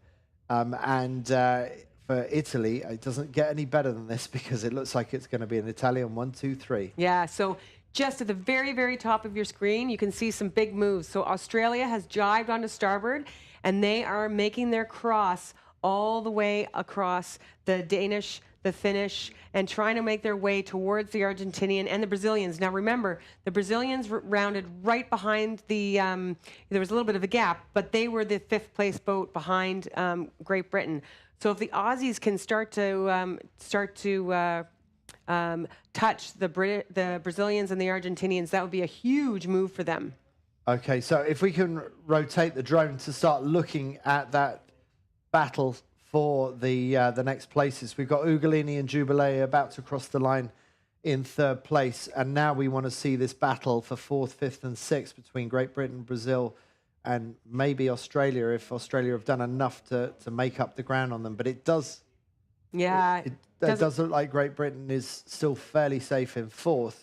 For Italy, it doesn't get any better than this because it looks like it's going to be an Italian 1, 2, 3. Yeah, so just at the very, very top of your screen, you can see some big moves. So Australia has jibed onto starboard, and they are making their cross all the way across the Danish, the Finnish, and trying to make their way towards the Argentinian and the Brazilians. Now remember, the Brazilians rounded right behind the, there was a little bit of a gap, but they were the 5th place boat behind Great Britain. So if the Aussies can start to touch the Brazilians and the Argentinians, that would be a huge move for them. Okay, so if we can rotate the drone to start looking at that battle for the next places. We've got Ugolini and Jubilee about to cross the line in 3rd place, and now we want to see this battle for 4th, 5th and 6th between Great Britain, Brazil, and maybe Australia, if Australia have done enough to make up the ground on them. But it does, yeah, it does look like Great Britain is still fairly safe in 4th.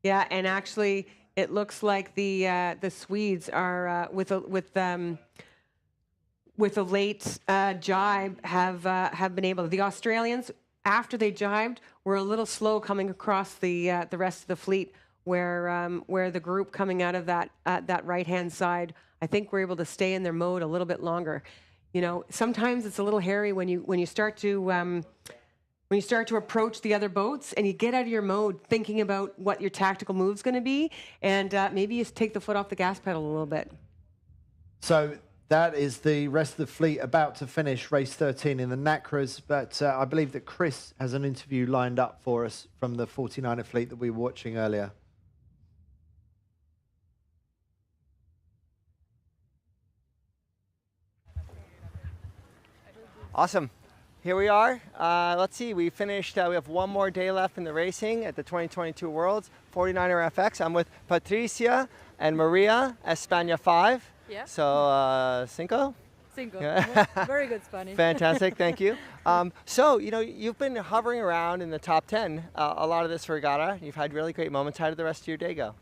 Yeah, and actually, it looks like the Swedes are with a late jibe have been able. The Australians, after they jibed, were a little slow coming across the rest of the fleet, where the group coming out of that right-hand side, I think we're able to stay in their mode a little bit longer. You know, sometimes it's a little hairy when you start to approach the other boats and you get out of your mode thinking about what your tactical move's going to be, and maybe you take the foot off the gas pedal a little bit. So that is the rest of the fleet about to finish race 13 in the Nacras, but I believe that Chris has an interview lined up for us from the 49er fleet that we were watching earlier. Awesome. Here we are. Let's see, we finished, we have one more day left in the racing at the 2022 Worlds, 49er FX. I'm with Patricia and Maria, España 5. Yeah. So, cinco? Cinco. Yeah. Very good Spanish. Fantastic, thank you. So, you know, you've been hovering around in the top 10 a lot of this regatta. You've had really great moments. How did the rest of your day go?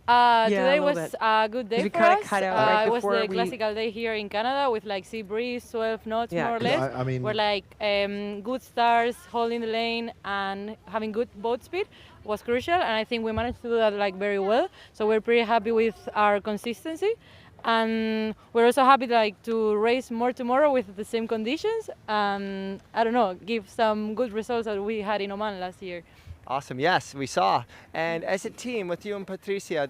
Today was a good day for us. It was the classical day here in Canada with like sea breeze, 12 knots more or less. I mean, we're like good stars, holding the lane and having good boat speed was crucial, and I think we managed to do that like very well. So we're pretty happy with our consistency, and we're also happy like to race more tomorrow with the same conditions. I don't know, give some good results that we had in Oman last year. Awesome. Yes, we saw. And as a team, with you and Patricia,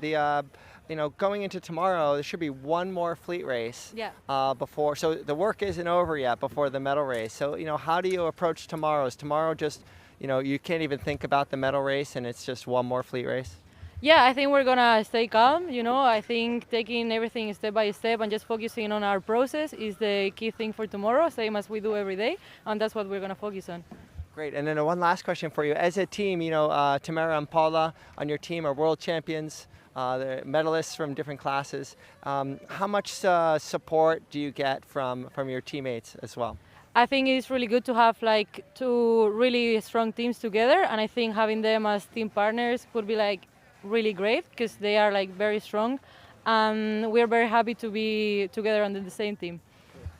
you know, going into tomorrow, there should be one more fleet race. Yeah. Before, so the work isn't over yet before the medal race. So, you know, how do you approach tomorrow? Is tomorrow just, you know, you can't even think about the medal race and it's just one more fleet race? Yeah, I think we're gonna stay calm. You know, I think taking everything step by step and just focusing on our process is the key thing for tomorrow, same as we do every day, and that's what we're gonna focus on. Great. And then one last question for you. As a team, you know, Tamara and Paula on your team are world champions, they're medalists from different classes. How much support do you get from your teammates as well? I think it's really good to have like two really strong teams together, and I think having them as team partners would be like really great because they are like very strong, and we're very happy to be together under the same team.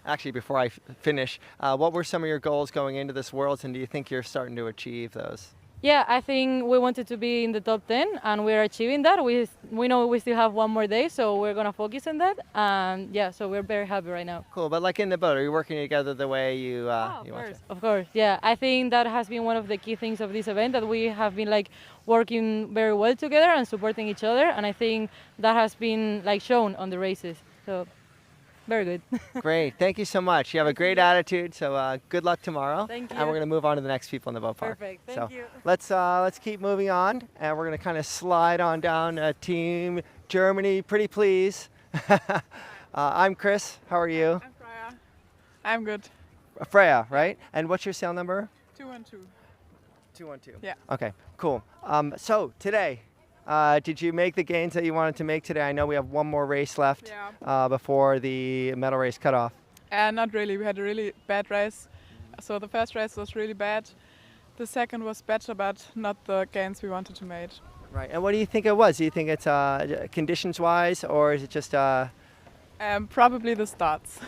Actually, before I finish, what were some of your goals going into this Worlds, and do you think you're starting to achieve those? Yeah, I think we wanted to be in the top 10, and we're achieving that. We know we still have one more day, so we're going to focus on that. Yeah, so we're very happy right now. Cool, but like in the boat, are you working together the way you want to? Of course, yeah. I think that has been one of the key things of this event, that we have been like working very well together and supporting each other, and I think that has been like shown on the races. So. Very good. Great. Thank you so much. You have a great attitude, so good luck tomorrow. Thank you. And we're going to move on to the next people in the boat park. Perfect. Thank you. Let's keep moving on, and we're going to kind of slide on down Team Germany. Pretty please. I'm Chris. How are you? I'm Freya. I'm good. Freya, right? And what's your sail number? 212. 212. Yeah. Okay, cool. So today, did you make the gains that you wanted to make today? I know we have one more race left before the medal race cutoff. Not really. We had a really bad race. So the first race was really bad. The second was better, but not the gains we wanted to make. Right. And what do you think it was? Do you think it's conditions-wise, or is it just? Probably the starts.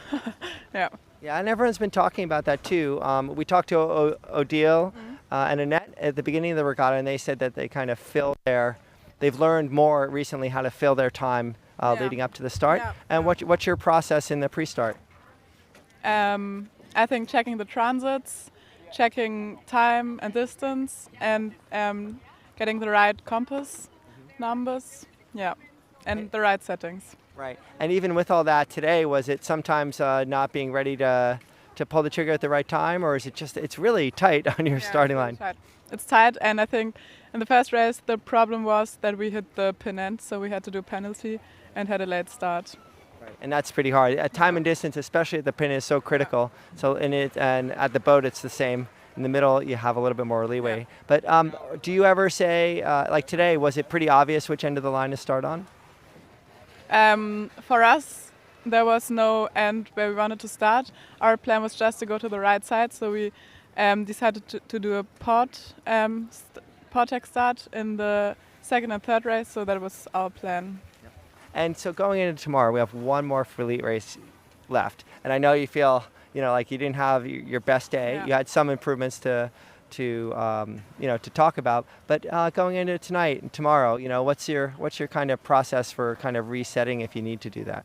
Yeah. Yeah, and everyone's been talking about that too. We talked to Odile and Annette at the beginning of the regatta, and they said that they kind of they've learned more recently how to fill their time leading up to the start. Yeah. And what's your process in the pre-start? I think checking the transits, checking time and distance, and getting the right compass numbers, and the right settings. Right. And even with all that today, was it sometimes not being ready to pull the trigger at the right time, or is it just, it's really tight on your starting line? It's tight, and I think in the first race the problem was that we hit the pin end, so we had to do penalty and had a late start. Right. And that's pretty hard. Time and distance, especially at the pin, is so critical. So and at the boat it's the same. In the middle you have a little bit more leeway. But do you ever say, like today, was it pretty obvious which end of the line to start on? For us, there was no end where we wanted to start. Our plan was just to go to the right side, so we decided to do a portec start in the second and third race, so that was our plan. And so going into tomorrow, we have one more fleet race left. And I know you feel, like you didn't have your best day. Yeah. You had some improvements to talk about. But going into tonight and tomorrow, what's your kind of process for kind of resetting if you need to do that?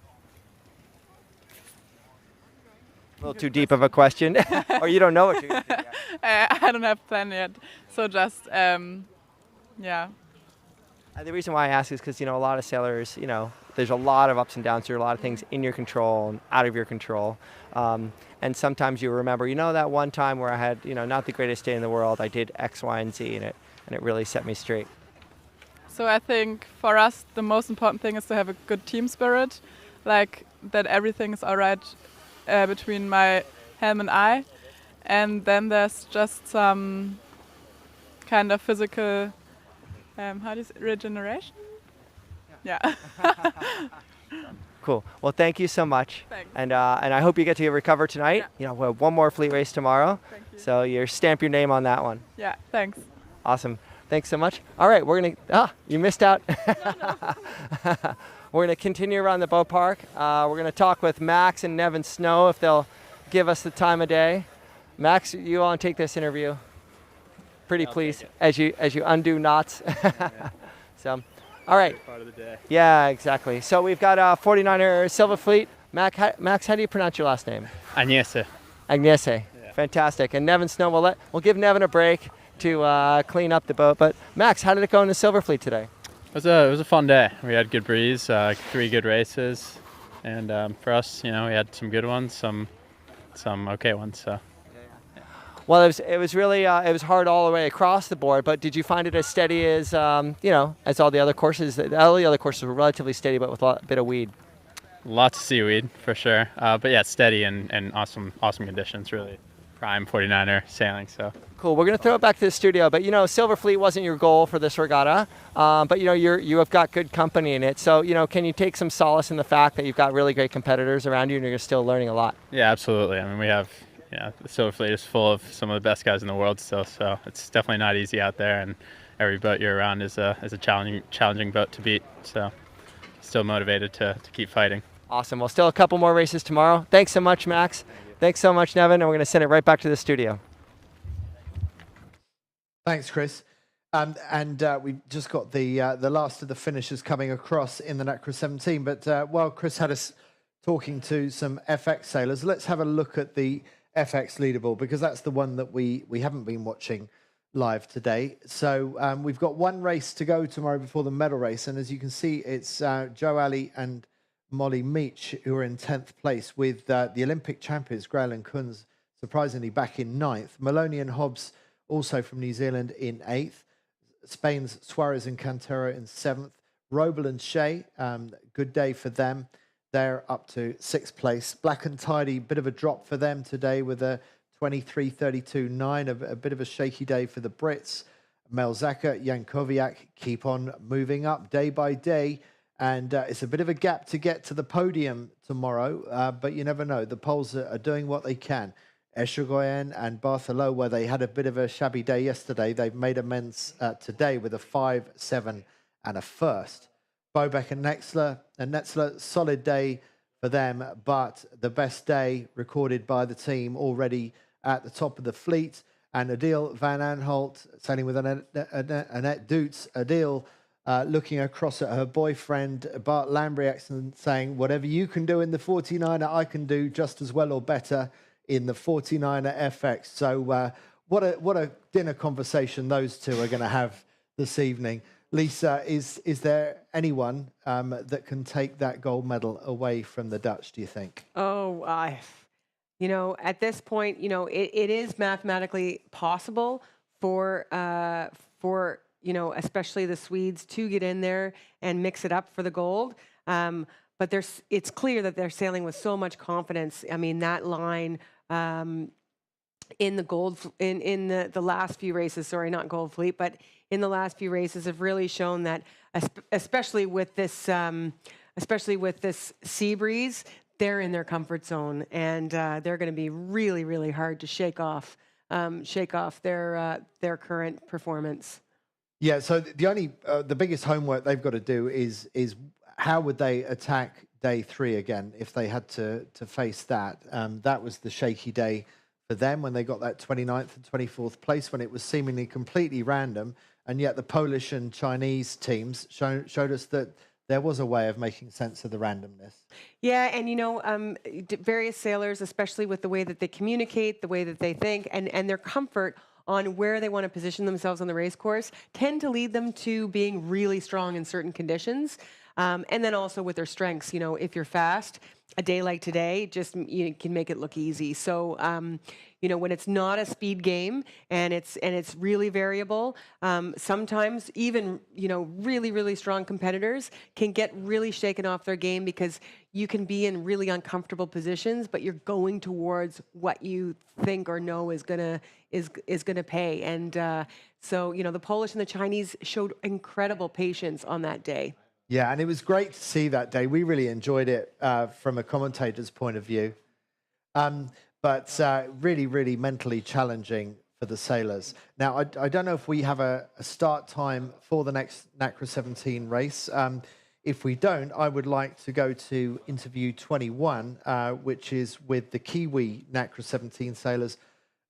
A little too deep of a question, or you don't know what you're going to do yet? I don't have a plan yet, so just yeah. The reason why I ask is because, a lot of sailors, there's a lot of ups and downs. There are a lot of things in your control and out of your control. And sometimes you remember, that one time where I had, not the greatest day in the world, I did X, Y, and Z, and it really set me straight. So I think for us, the most important thing is to have a good team spirit, like that everything is all right between my helm and I. And then there's just some kind of physical how do you say, regeneration? Yeah. Cool. Well, thank you so much. Thanks. And I hope you get to recover tonight. Yeah. We'll have one more fleet race tomorrow. Thank you. So you stamp your name on that one. Yeah, thanks. Awesome. Thanks so much. All right, we're going to, you missed out. We're going to continue around the boat park. We're going to talk with Max and Nevin Snow if they'll give us the time of day. Max, you want to take this interview? Pretty pleased as you undo knots. So, all right. Part of the day. Yeah, exactly. So we've got 49er Silver Fleet. Max, how do you pronounce your last name? Agnese. Agnese. Yeah. Fantastic. And Nevin Snow, we'll give Nevin a break to clean up the boat. But Max, how did it go in the Silver Fleet today? It was a fun day. We had good breeze, 3 good races, and for us, we had some good ones, some okay ones. So. Well, it was really it was hard all the way across the board. But did you find it as steady as as all the other courses? All the other courses were relatively steady, but with a bit of weed. Lots of seaweed for sure, but yeah, steady and awesome conditions. Really prime 49er sailing. So cool. We're gonna throw it back to the studio, but Silver Fleet wasn't your goal for this regatta, but you have got good company in it. So can you take some solace in the fact that you've got really great competitors around you and you're still learning a lot? Yeah, absolutely. I mean, we have. The Silver Fleet is full of some of the best guys in the world still, so it's definitely not easy out there. And every boat you're around is a challenging boat to beat. So still motivated to keep fighting. Awesome. Well, still a couple more races tomorrow. Thanks so much, Max. Thanks so much, Nevin. And we're going to send it right back to the studio. Thanks, Chris. And we've just got the last of the finishers coming across in the Nacra 17. But while Chris had us talking to some FX sailors, let's have a look at the FX leaderboard, because that's the one that we haven't been watching live today. So we've got one race to go tomorrow before the medal race, and as you can see, it's Joe Alley and Molly Meach who are in 10th place, with the Olympic champions Grail and Kunz surprisingly back in 9th. Maloney and Hobbs also from New Zealand in 8th. Spain's Suarez and Cantero in 7th. Roble and Shea, good day for them. They're up to 6th place. Black and Tidy, bit of a drop for them today with a 23.32.9, a bit of a shaky day for the Brits. Melzaka, Jankowiak keep on moving up day by day, and it's a bit of a gap to get to the podium tomorrow, but you never know. The Poles are doing what they can. Eschogoyen and Bartholo, where they had a bit of a shabby day yesterday, they've made amends today with a 5, 7 and a first. Bobeck and Netzler, solid day for them, but the best day recorded by the team already at the top of the fleet. And Adele Van Aanholt sailing with Annette Doots. Adele looking across at her boyfriend, Bart Lambriax, and saying, whatever you can do in the 49er, I can do just as well or better in the 49er FX. So what a dinner conversation those two are going to have this evening. Lisa, is there anyone that can take that gold medal away from the Dutch, do you think? Oh, at this point, it is mathematically possible for especially the Swedes to get in there and mix it up for the gold. But it's clear that they're sailing with so much confidence. I mean, that line in the gold in the last few races, sorry, not Gold Fleet, but in the last few races have really shown that, especially with this sea breeze, they're in their comfort zone, and they're going to be really, really hard to shake off their current performance. Yeah, so the biggest homework they've got to do is how would they attack day 3 again if they had to face that. That was the shaky day for them when they got that 29th and 24th place, when it was seemingly completely random, and yet the Polish and Chinese teams showed us that there was a way of making sense of the randomness. Yeah, and various sailors, especially with the way that they communicate, the way that they think, and their comfort on where they want to position themselves on the race course, tend to lead them to being really strong in certain conditions. And then also with their strengths, if you're fast, a day like today just can make it look easy. So, when it's not a speed game and it's really variable, sometimes even really, really strong competitors can get really shaken off their game because you can be in really uncomfortable positions, but you're going towards what you think or know is gonna pay. And so the Polish and the Chinese showed incredible patience on that day. Yeah, and it was great to see that day. We really enjoyed it from a commentator's point of view. But really, really mentally challenging for the sailors. Now, I don't know if we have a start time for the next Nacra 17 race. If we don't, I would like to go to interview 21, which is with the Kiwi Nacra 17 sailors,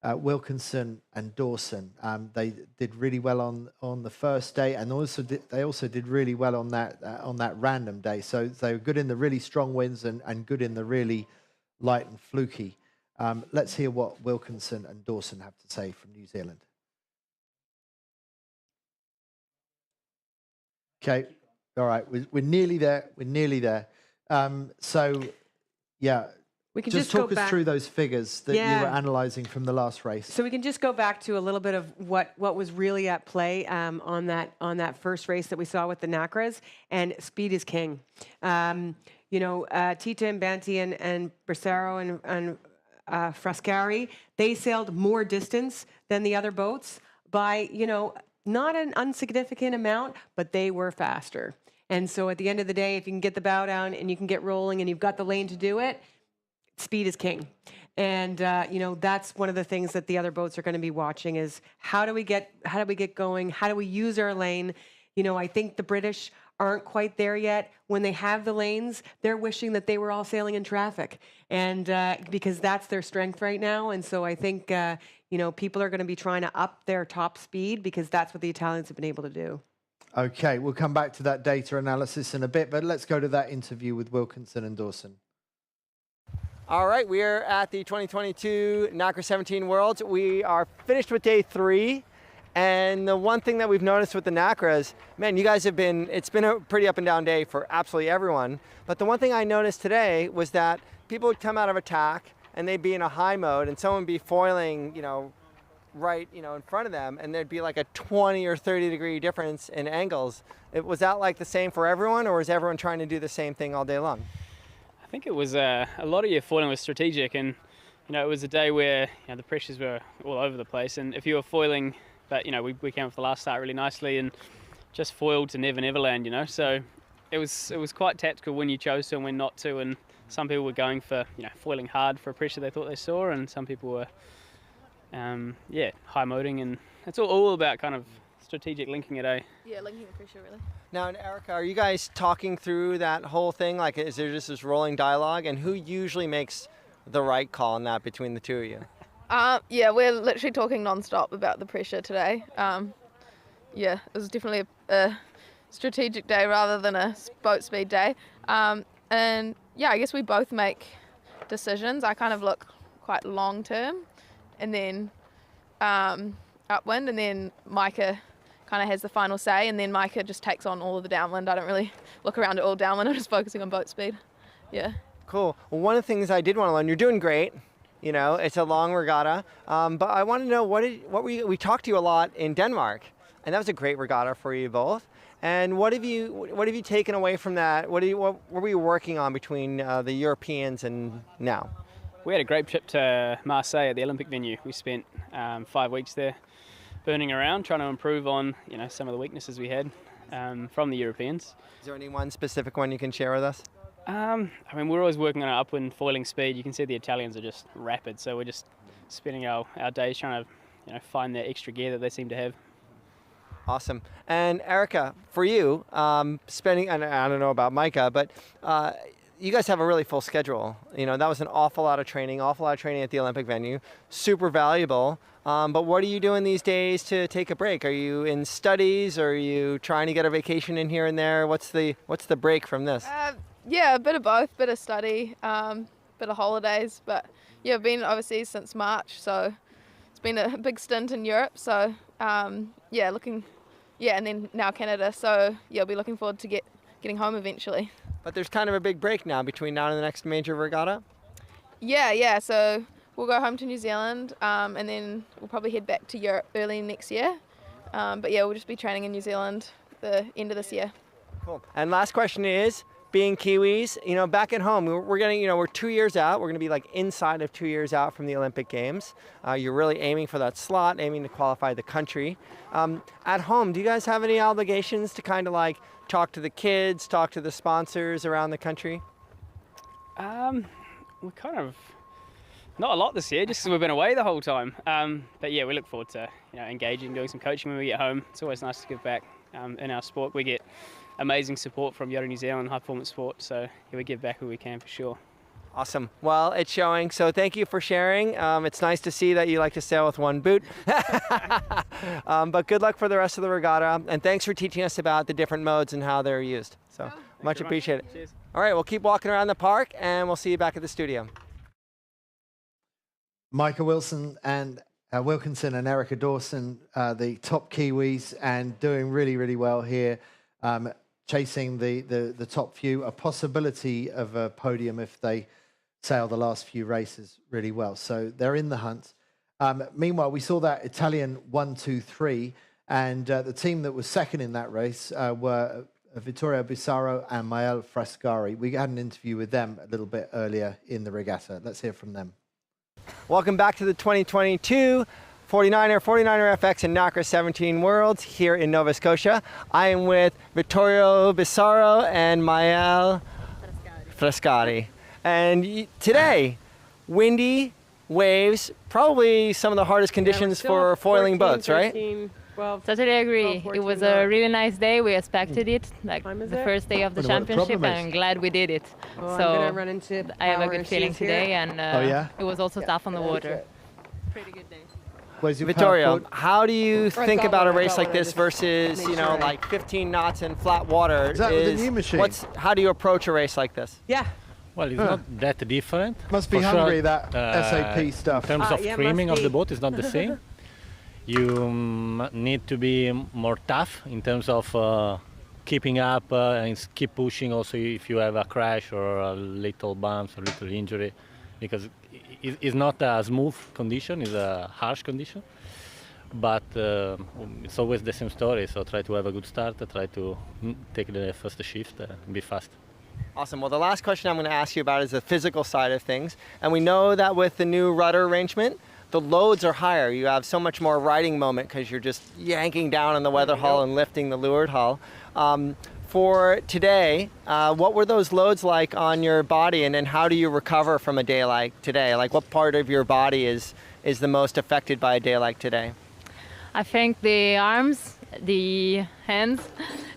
Wilkinson and Dawson. They did really well on the first day, and they also did really well on that random day. So they were good in the really strong winds and good in the really light and fluky. Let's hear what Wilkinson and Dawson have to say from New Zealand. Okay, all right, we're nearly there. We're nearly there. So, yeah. We can just talk us through those figures that you were analysing from the last race. So we can just go back to a little bit of what was really at play on that first race that we saw with the Nacras, and speed is king. Tita and Banti and Bracero and Frascari, they sailed more distance than the other boats by not an insignificant amount, but they were faster. And so at the end of the day, if you can get the bow down and you can get rolling and you've got the lane to do it, speed is king. And that's one of the things that the other boats are going to be watching is how do we get going? How do we use our lane? I think the British aren't quite there yet. When they have the lanes, they're wishing that they were all sailing in traffic, and because that's their strength right now. And so I think people are going to be trying to up their top speed because that's what the Italians have been able to do. Okay, we'll come back to that data analysis in a bit, but let's go to that interview with Wilkinson and Dawson. All right, we are at the 2022 Nacra 17 Worlds. We are finished with day 3. And the one thing that we've noticed with the Nacras, man, you guys it's been a pretty up and down day for absolutely everyone. But the one thing I noticed today was that people would come out of attack and they'd be in a high mode and someone would be foiling, right, in front of them, and there'd be like a 20 or 30 degree difference in angles. Was that like the same for everyone, or was everyone trying to do the same thing all day long? I think it was a lot of your foiling was strategic, and it was a day where the pressures were all over the place, and if you were foiling, but we came off the last start really nicely and just foiled to never land, so it was quite tactical when you chose to and when not to, and some people were going for foiling hard for a pressure they thought they saw, and some people were high moding, and it's all about kind of strategic linking it, eh? Yeah, linking the pressure, really. Now, Erica, are you guys talking through that whole thing? Like, is there just this rolling dialogue? And who usually makes the right call on that between the two of you? Yeah, we're literally talking non-stop about the pressure today. It was definitely a strategic day rather than a boat speed day. I guess we both make decisions. I kind of look quite long term, and then upwind, and then Micah kind of has the final say, and then Micah just takes on all of the downwind. I don't really look around at all downwind. I'm just focusing on boat speed. Yeah. Cool. Well, one of the things I did want to learn, you're doing great. It's a long regatta, but I want to know we talked to you a lot in Denmark, and that was a great regatta for you both. And what have you taken away from that? What were you working on between the Europeans and now? We had a great trip to Marseille at the Olympic venue. We spent 5 weeks there, burning around, trying to improve on some of the weaknesses we had from the Europeans. Is there any one specific one you can share with us? We're always working on our upwind foiling speed. You can see the Italians are just rapid, so we're just spending our days trying to find that extra gear that they seem to have. Awesome. And Erica, for you, spending, and I don't know about Micah, but you guys have a really full schedule. That was an awful lot of training at the Olympic venue, super valuable. But what are you doing these days to take a break? Are you in studies? Or are you trying to get a vacation in here and there? What's the break from this? Yeah, a bit of both, bit of study, bit of holidays. But yeah, I've been overseas since March, so it's been a big stint in Europe. So and then now Canada. So yeah, I'll be looking forward to getting home eventually. But there's kind of a big break now between now and the next major regatta? Yeah. So we'll go home to New Zealand, and then we'll probably head back to Europe early next year. But yeah, we'll just be training in New Zealand the end of this year. Cool. And last question is, being Kiwis, back at home, we're getting, we're 2 years out. We're going to be like inside of 2 years out from the Olympic Games. You're really aiming for that slot, aiming to qualify the country. At home, do you guys have any obligations to kind of like talk to the kids, talk to the sponsors around the country? We kind of, not a lot this year, just because we've been away the whole time. But yeah, we look forward to engaging, doing some coaching when we get home. It's always nice to give back in our sport. We get amazing support from Yoda New Zealand High Performance Sport, so yeah, we give back where we can for sure. Awesome. Well, it's showing, so thank you for sharing. It's nice to see that you like to sail with one boot. But good luck for the rest of the regatta, and thanks for teaching us about the different modes and how they're used. So much appreciated. Cheers. All right, we'll keep walking around the park, and we'll see you back at the studio. Micah Wilkinson and Erica Dawson, the top Kiwis, and doing really, really well here, chasing the top few, a possibility of a podium if they sail the last few races really well. So they're in the hunt. Meanwhile, we saw that Italian 1, 2, 3, and the team that was second in that race were Vittorio Bissaro and Mael Frascari. We had an interview with them a little bit earlier in the regatta. Let's hear from them. Welcome back to the 2022 49er FX and Nacra 17 Worlds here in Nova Scotia. I am with Vittorio Bissaro and Mael Frascari. And today, windy, waves, probably some of the hardest conditions for foiling 14, boats, 13, right? 12, totally agree. 12, it was 14, a really nice day. We expected it, like Time is the it? first day of the Wonder what the championship, problem and is. glad we did it. Well, so I'm gonna run into I have a power good feeling issues here. today, and Oh, yeah? it was also tough on the water. Pretty good day. Where's your Vittorio, power how do you think about a race like got one. this versus, Make sure. like 15 knots in flat water? Is that with the new machine? How do you approach a race like this? Yeah. Well, it's not that different. Must be For hungry, sure, that SAP stuff. In terms of yeah, screaming must of the be. boat, it's not the same. You need to be more tough in terms of keeping up and keep pushing also if you have a crash or a little bumps or little injury, because it's not a smooth condition, it's a harsh condition. But it's always the same story, so try to have a good start, try to take the first shift and be fast. Awesome. Well, the last question I'm going to ask you about is the physical side of things. And we know that with the new rudder arrangement, the loads are higher. You have so much more riding moment because you're just yanking down on the weather hull and lifting the leeward hull. For today, what were those loads like on your body, and then how do you recover from a day like today? Like, what part of your body is the most affected by a day like today? I think the arms, the hands,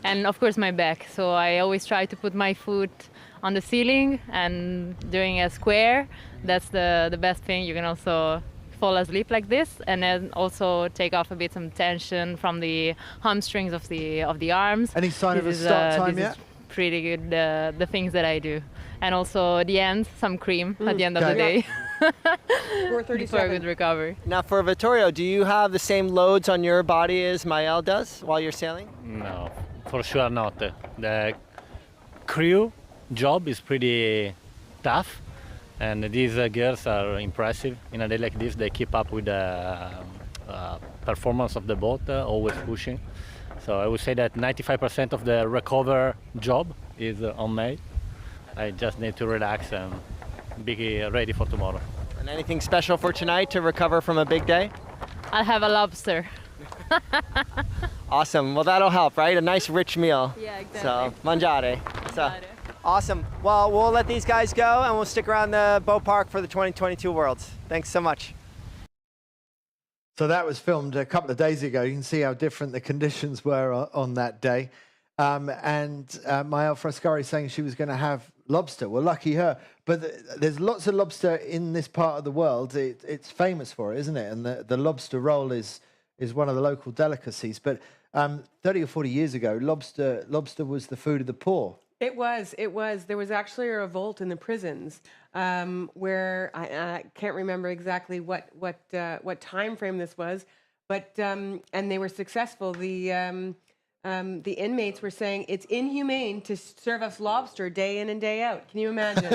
and of course my back. So I always try to put my foot on the ceiling and doing a square. That's the best thing. You can also fall asleep like this, and then also take off a bit some tension from the hamstrings of the arms. Any sign of a This is, start time this yet? is pretty good, the things that I do. And also the end, some cream at the end of the day. 4:37. For a good recovery. Now, for Vittorio, do you have the same loads on your body as Mael does while you're sailing? No, for sure not. The crew job is pretty tough, and these girls are impressive. In a day like this, they keep up with the performance of the boat, always pushing. So I would say that 95% of the recover job is on me. I just need to relax and be ready for tomorrow. And anything special for tonight to recover from a big day? I'll have a lobster. Awesome. Well, that'll help, right? A nice rich meal. Yeah, exactly. So, mangiare. So, awesome. Well, we'll let these guys go, and we'll stick around the boat park for the 2022 Worlds. Thanks so much. So that was filmed a couple of days ago. You can see how different the conditions were on that day. And Maëlle Frascari saying she was going to have lobster. Well, lucky her. But there's lots of lobster in this part of the world. It's famous for it, isn't it? And the lobster roll is one of the local delicacies. But 30 or 40 years ago, lobster was the food of the poor. It was. There was actually a revolt in the prisons where I can't remember exactly what time frame this was, but and they were successful. The inmates were saying it's inhumane to serve us lobster day in and day out. Can you imagine?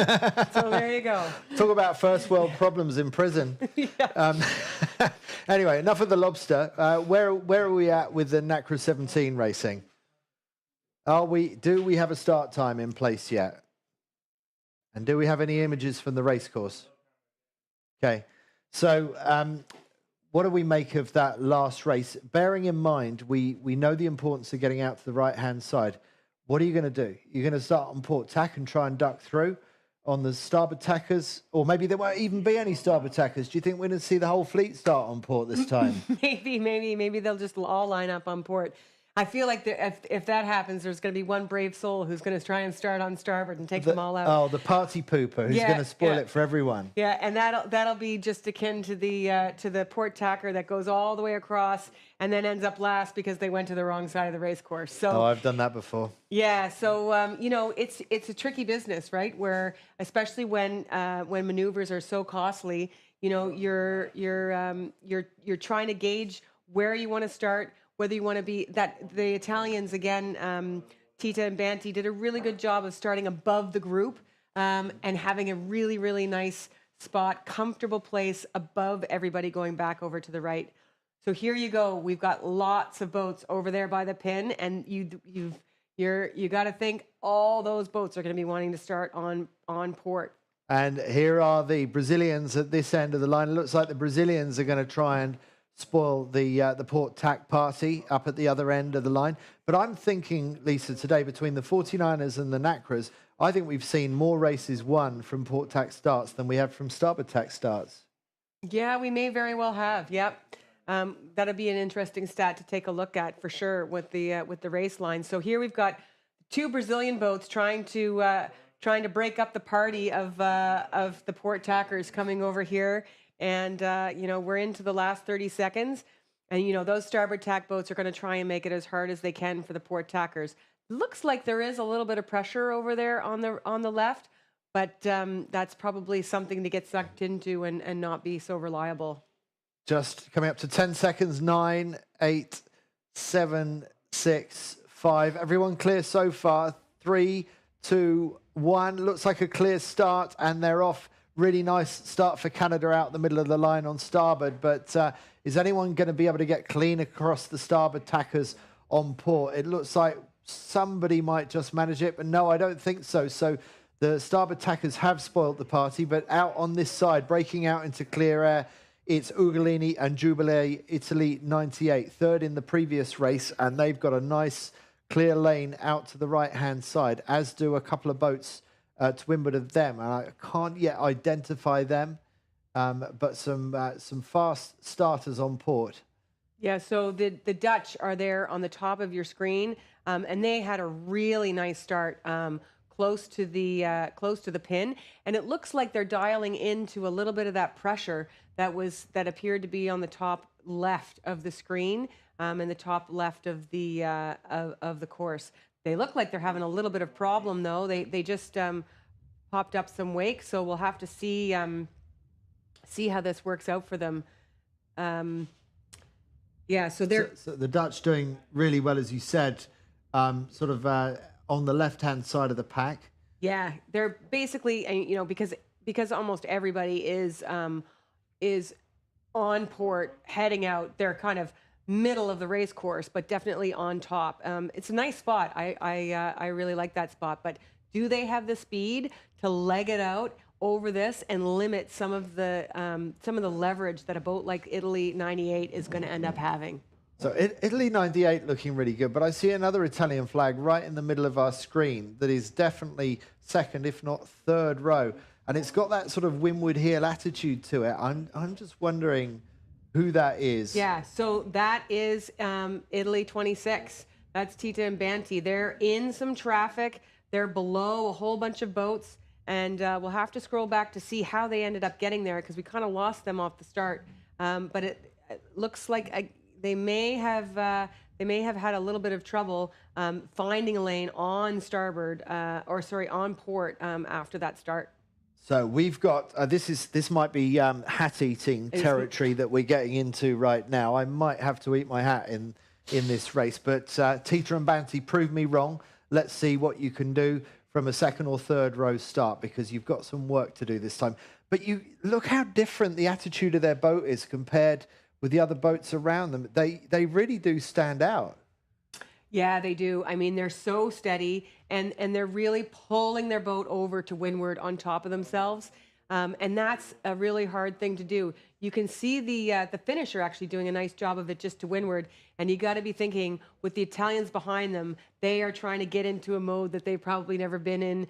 So there you go. Talk about first world problems in prison. Anyway, enough of the lobster. Where are we at with the Nacra 17 racing? Do we have a start time in place yet? And do we have any images from the racecourse? Okay, so what do we make of that last race? Bearing in mind, we know the importance of getting out to the right-hand side. What are you going to do? You're going to start on port tack and try and duck through on the starboard tackers? Or maybe there won't even be any starboard tackers. Do you think we're going to see the whole fleet start on port this time? Maybe they'll just all line up on port. I feel like if that happens, there's going to be one brave soul who's going to try and start on starboard and take them all out. Oh, the party pooper who's going to spoil it for everyone. Yeah, and that'll be just akin to the port tacker that goes all the way across and then ends up last because they went to the wrong side of the race course. So I've done that before. Yeah, so it's a tricky business, right? Where especially when maneuvers are so costly, you're trying to gauge where you want to start. Whether you want to be that the Italians again, Tita and Banti did a really good job of starting above the group and having a really, really nice spot, comfortable place above everybody going back over to the right. So here you go. We've got lots of boats over there by the pin, and you got to think all those boats are going to be wanting to start on port. And here are the Brazilians at this end of the line. It looks like the Brazilians are going to try and spoil the port tack party up at the other end of the line. But I'm thinking, Lisa, today between the 49ers and the Nacras, I think we've seen more races won from port tack starts than we have from starboard tack starts. Yeah, we may very well have. Yep. That'll be an interesting stat to take a look at for sure with the race line. So here we've got two Brazilian boats trying to break up the party of the port tackers coming over here. And, we're into the last 30 seconds. And, those starboard tack boats are going to try and make it as hard as they can for the port tackers. Looks like there is a little bit of pressure over there on the left. But that's probably something to get sucked into and not be so reliable. Just coming up to 10 seconds. 9, 8, 7, 6, 5. Everyone clear so far. 3, 2, 1. Looks like a clear start. And they're off. Really nice start for Canada out the middle of the line on starboard. But is anyone going to be able to get clean across the starboard tackers on port? It looks like somebody might just manage it, but no, I don't think so. So the starboard tackers have spoiled the party, but out on this side, breaking out into clear air, it's Ugolini and Jubilee, Italy 98, third in the previous race, and they've got a nice clear lane out to the right-hand side, as do a couple of boats to windward of them, and I can't yet identify them, but some fast starters on port. Yeah, so the Dutch are there on the top of your screen, and they had a really nice start close to the pin, and it looks like they're dialing into a little bit of that pressure that appeared to be on the top left of the screen and the top left of the course. They look like they're having a little bit of problem, though. They just popped up some wake, so we'll have to see how this works out for them. Yeah, so they're... So the Dutch doing really well, as you said, sort of on the left-hand side of the pack. Yeah, they're basically, because almost everybody is on port, heading out. They're kind of middle of the race course, but definitely on top. It's a nice spot. I really like that spot. But do they have the speed to leg it out over this and limit some of the leverage that a boat like Italy 98 is going to end up having? So Italy 98 looking really good, but I see another Italian flag right in the middle of our screen that is definitely second, if not third row, and it's got that sort of windward heel attitude to it. I'm just wondering who that is. Yeah, so that is Italy 26. That's Tita and Banti. They're in some traffic. They're below a whole bunch of boats. And we'll have to scroll back to see how they ended up getting there because we kind of lost them off the start. But it looks like they may have had a little bit of trouble finding a lane on starboard, on port after that start. So we've got this might be hat eating territory that we're getting into right now. I might have to eat my hat in this race, but Tita and Banti proved me wrong. Let's see what you can do from a second or third row start because you've got some work to do this time. But you look how different the attitude of their boat is compared with the other boats around them. They really do stand out. Yeah, they do. I mean, they're so steady and they're really pulling their boat over to windward on top of themselves. And that's a really hard thing to do. You can see the finisher actually doing a nice job of it just to windward. And you got to be thinking with the Italians behind them, they are trying to get into a mode that they've probably never been in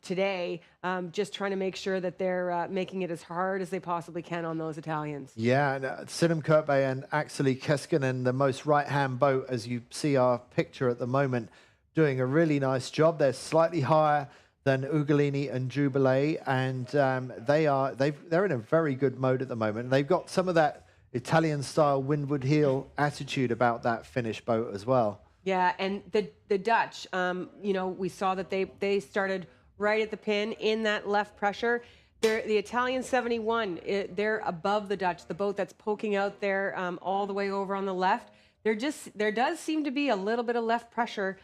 today, just trying to make sure that they're making it as hard as they possibly can on those Italians. Yeah, and Sinem Kirkbay and Axeli Keskinen, the most right-hand boat, as you see our picture at the moment, doing a really nice job. They're slightly higher than Ugolini and Jubilee, and they're in a very good mode at the moment. They've got some of that Italian-style windward heel attitude about that Finnish boat as well. Yeah, and the Dutch, we saw that they started right at the pin in that left pressure. The Italian 71, they're above the Dutch, the boat that's poking out there all the way over on the left. There does seem to be a little bit of left pressure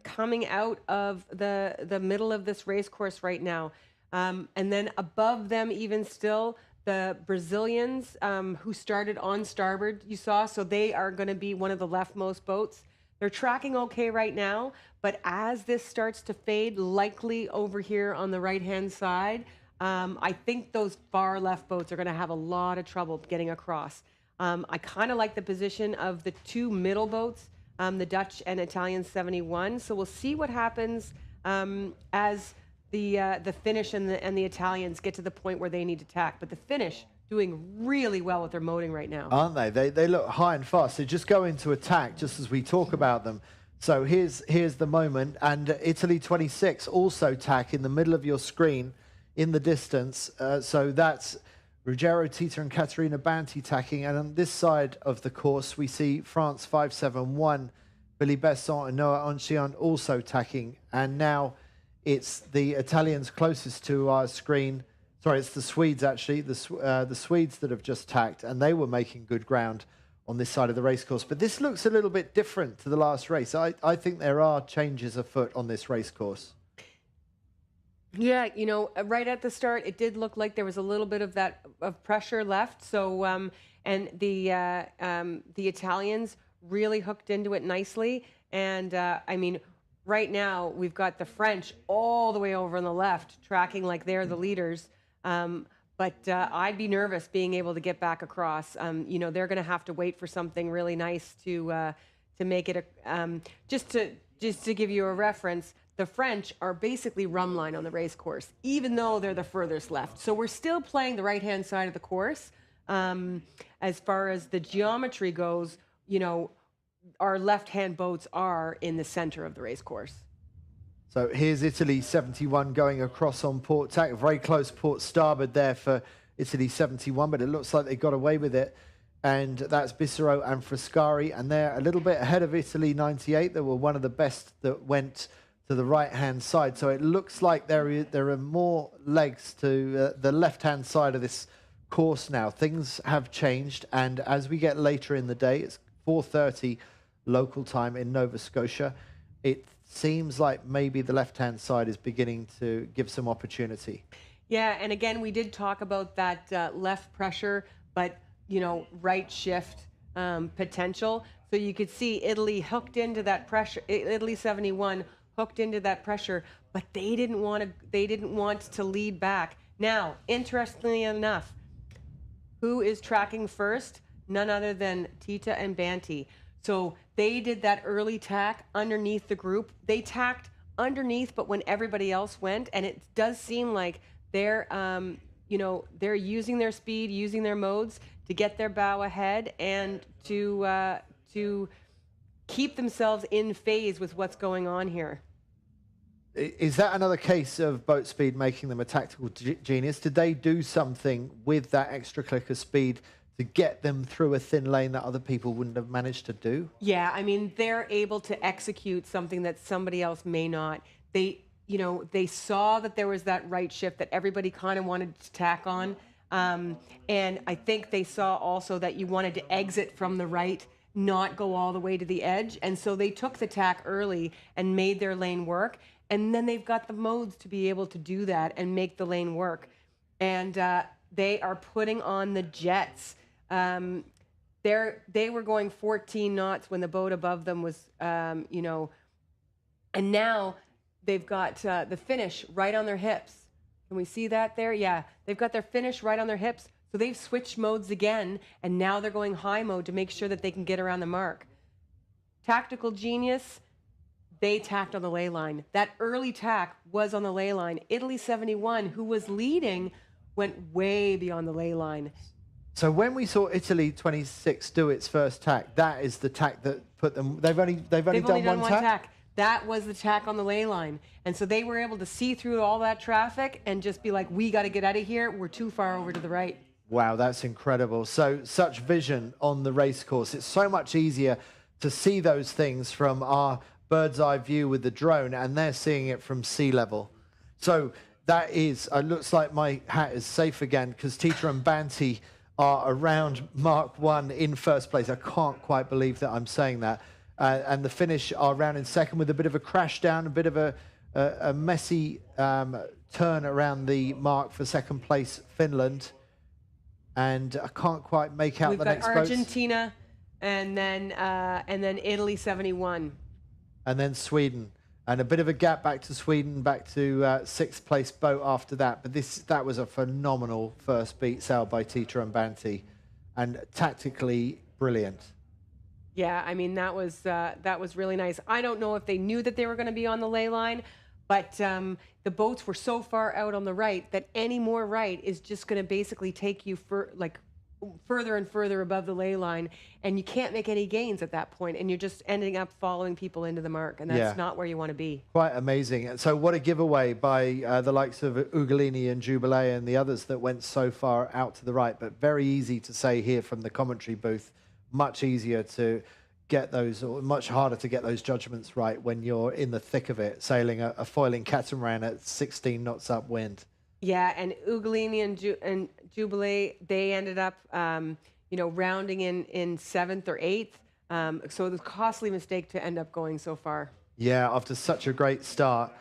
coming out of the middle of this race course right now. And then above them even still, the Brazilians who started on starboard, you saw, so they are going to be one of the leftmost boats. They're tracking okay right now, but as this starts to fade, likely over here on the right-hand side, I think those far left boats are going to have a lot of trouble getting across. I kind of like the position of the two middle boats, the Dutch and Italian 71. So we'll see what happens as the Finnish and the Italians get to the point where they need to tack. But the Finnish doing really well with their moting right now. Aren't they? They look high and fast. They just go into attack just as we talk about them. So here's the moment. And Italy 26 also tack in the middle of your screen in the distance. So that's Ruggero, Tita and Caterina Banti tacking. And on this side of the course, we see France 571, Billy Besson and Noah Ancillon also tacking. And now it's the Italians closest to our screen. Sorry, it's the Swedes, actually. The Swedes that have just tacked, and they were making good ground on this side of the race course. But this looks a little bit different to the last race. I think there are changes afoot on this race course. Yeah, right at the start, it did look like there was a little bit of pressure left. So, and the Italians really hooked into it nicely. And I mean, right now we've got the French all the way over on the left, tracking like they're the leaders. But I'd be nervous being able to get back across. They're going to have to wait for something really nice to make it just to give you a reference. The French are basically run line on the race course, even though they're the furthest left. So we're still playing the right-hand side of the course. As far as the geometry goes, our left-hand boats are in the center of the race course. So here's Italy 71 going across on port tack. Very close port starboard there for Italy 71, but it looks like they got away with it. And that's Bissero and Frascari, and they're a little bit ahead of Italy 98. They were one of the best that went to the right-hand side. So it looks like there are more legs to the left-hand side of this course now. Things have changed, and as we get later in the day, it's 4:30 local time in Nova Scotia. It seems like maybe the left-hand side is beginning to give some opportunity. Yeah, and again, we did talk about that left pressure, but, right shift potential. So you could see Italy hooked into that pressure, Italy 71 hooked into that pressure, but they didn't want to lead back. Now, interestingly enough, who is tracking first? None other than Tita and Banti. So they did that early tack underneath the group. They tacked underneath, but when everybody else went, and it does seem like they're using their speed, using their modes to get their bow ahead and to keep themselves in phase with what's going on here. Is that another case of boat speed making them a tactical genius? Did they do something with that extra click of speed to get them through a thin lane that other people wouldn't have managed to do? Yeah, I mean, they're able to execute something that somebody else may not. They saw that there was that right shift that everybody kind of wanted to tack on. And I think they saw also that you wanted to exit from the right, not go all the way to the edge. And so they took the tack early and made their lane work. And then they've got the modes to be able to do that and make the lane work. And they are putting on the jets. They were going 14 knots when the boat above them was, and now they've got the finish right on their hips. Can we see that there? Yeah, they've got their finish right on their hips. So they've switched modes again, and now they're going high mode to make sure that they can get around the mark. Tactical genius. They tacked on the ley line. That early tack was on the ley line. Italy 71, who was leading, went way beyond the ley line. So when we saw Italy 26 do its first tack, that is the tack that put them. They've only done one tack. That was the tack on the ley line, and so they were able to see through all that traffic and just be like, "We got to get out of here. We're too far over to the right." Wow, that's incredible. So such vision on the race course. It's so much easier to see those things from our bird's eye view with the drone, and they're seeing it from sea level. So that is, it looks like my hat is safe again because Tita and Banty are around Mark 1 in first place. I can't quite believe that I'm saying that. And the finish are around in second with a bit of a crash down, a bit of a messy turn around the mark for second place, Finland. And I can't quite make out the next boat. We've got Argentina and then Italy 71. And then Sweden, and a bit of a gap back to Sweden, back to sixth place boat after that. But that was a phenomenal first beat sailed by Tita and Banty, and tactically brilliant. Yeah, I mean that was really nice. I don't know if they knew that they were going to be on the ley line, but the boats were so far out on the right that any more right is just going to basically take you further and further above the ley line, and you can't make any gains at that point, and you're just ending up following people into the mark, and that's not where you want to be. Quite amazing. So what a giveaway by the likes of Ugolini and Jubilee and the others that went so far out to the right, but very easy to say here from the commentary booth, much easier to get those, or much harder to get those judgments right when you're in the thick of it, sailing a foiling catamaran at 16 knots upwind. Yeah, and Ugolini and Jubilee, they ended up, rounding in 7th or 8th. So it was a costly mistake to end up going so far. Yeah, after such a great start.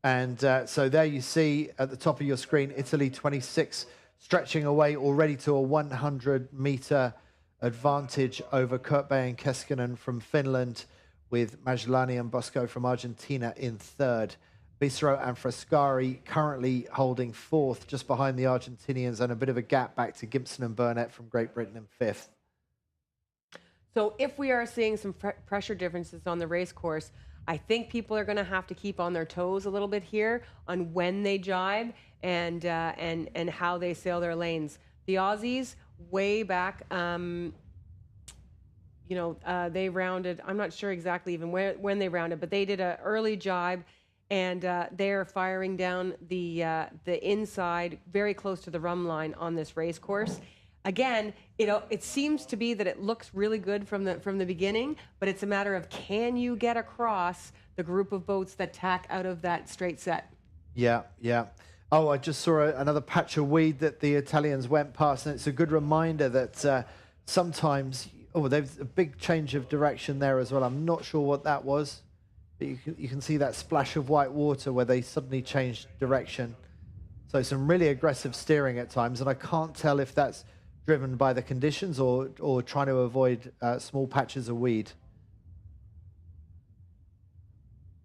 And so there you see at the top of your screen, Italy 26 stretching away already to a 100-meter advantage over Kurtbay and Keskinen from Finland, with Magellani and Bosco from Argentina in third. Bisero and Frascari currently holding fourth, just behind the Argentinians, and a bit of a gap back to Gibson and Burnett from Great Britain in fifth. So if we are seeing some pressure differences on the race course, I think people are going to have to keep on their toes a little bit here on when they jibe and how they sail their lanes. The Aussies, way back, they rounded, I'm not sure exactly even when they rounded, but they did an early jibe, and they're firing down the inside very close to the rum line on this race course. Again, it seems to be that it looks really good from the beginning, but it's a matter of, can you get across the group of boats that tack out of that straight set? Yeah, yeah. Oh, I just saw another patch of weed that the Italians went past, and it's a good reminder that sometimes, there's a big change of direction there as well. I'm not sure what that was, but you can see that splash of white water where they suddenly changed direction. So some really aggressive steering at times, and I can't tell if that's driven by the conditions or trying to avoid small patches of weed.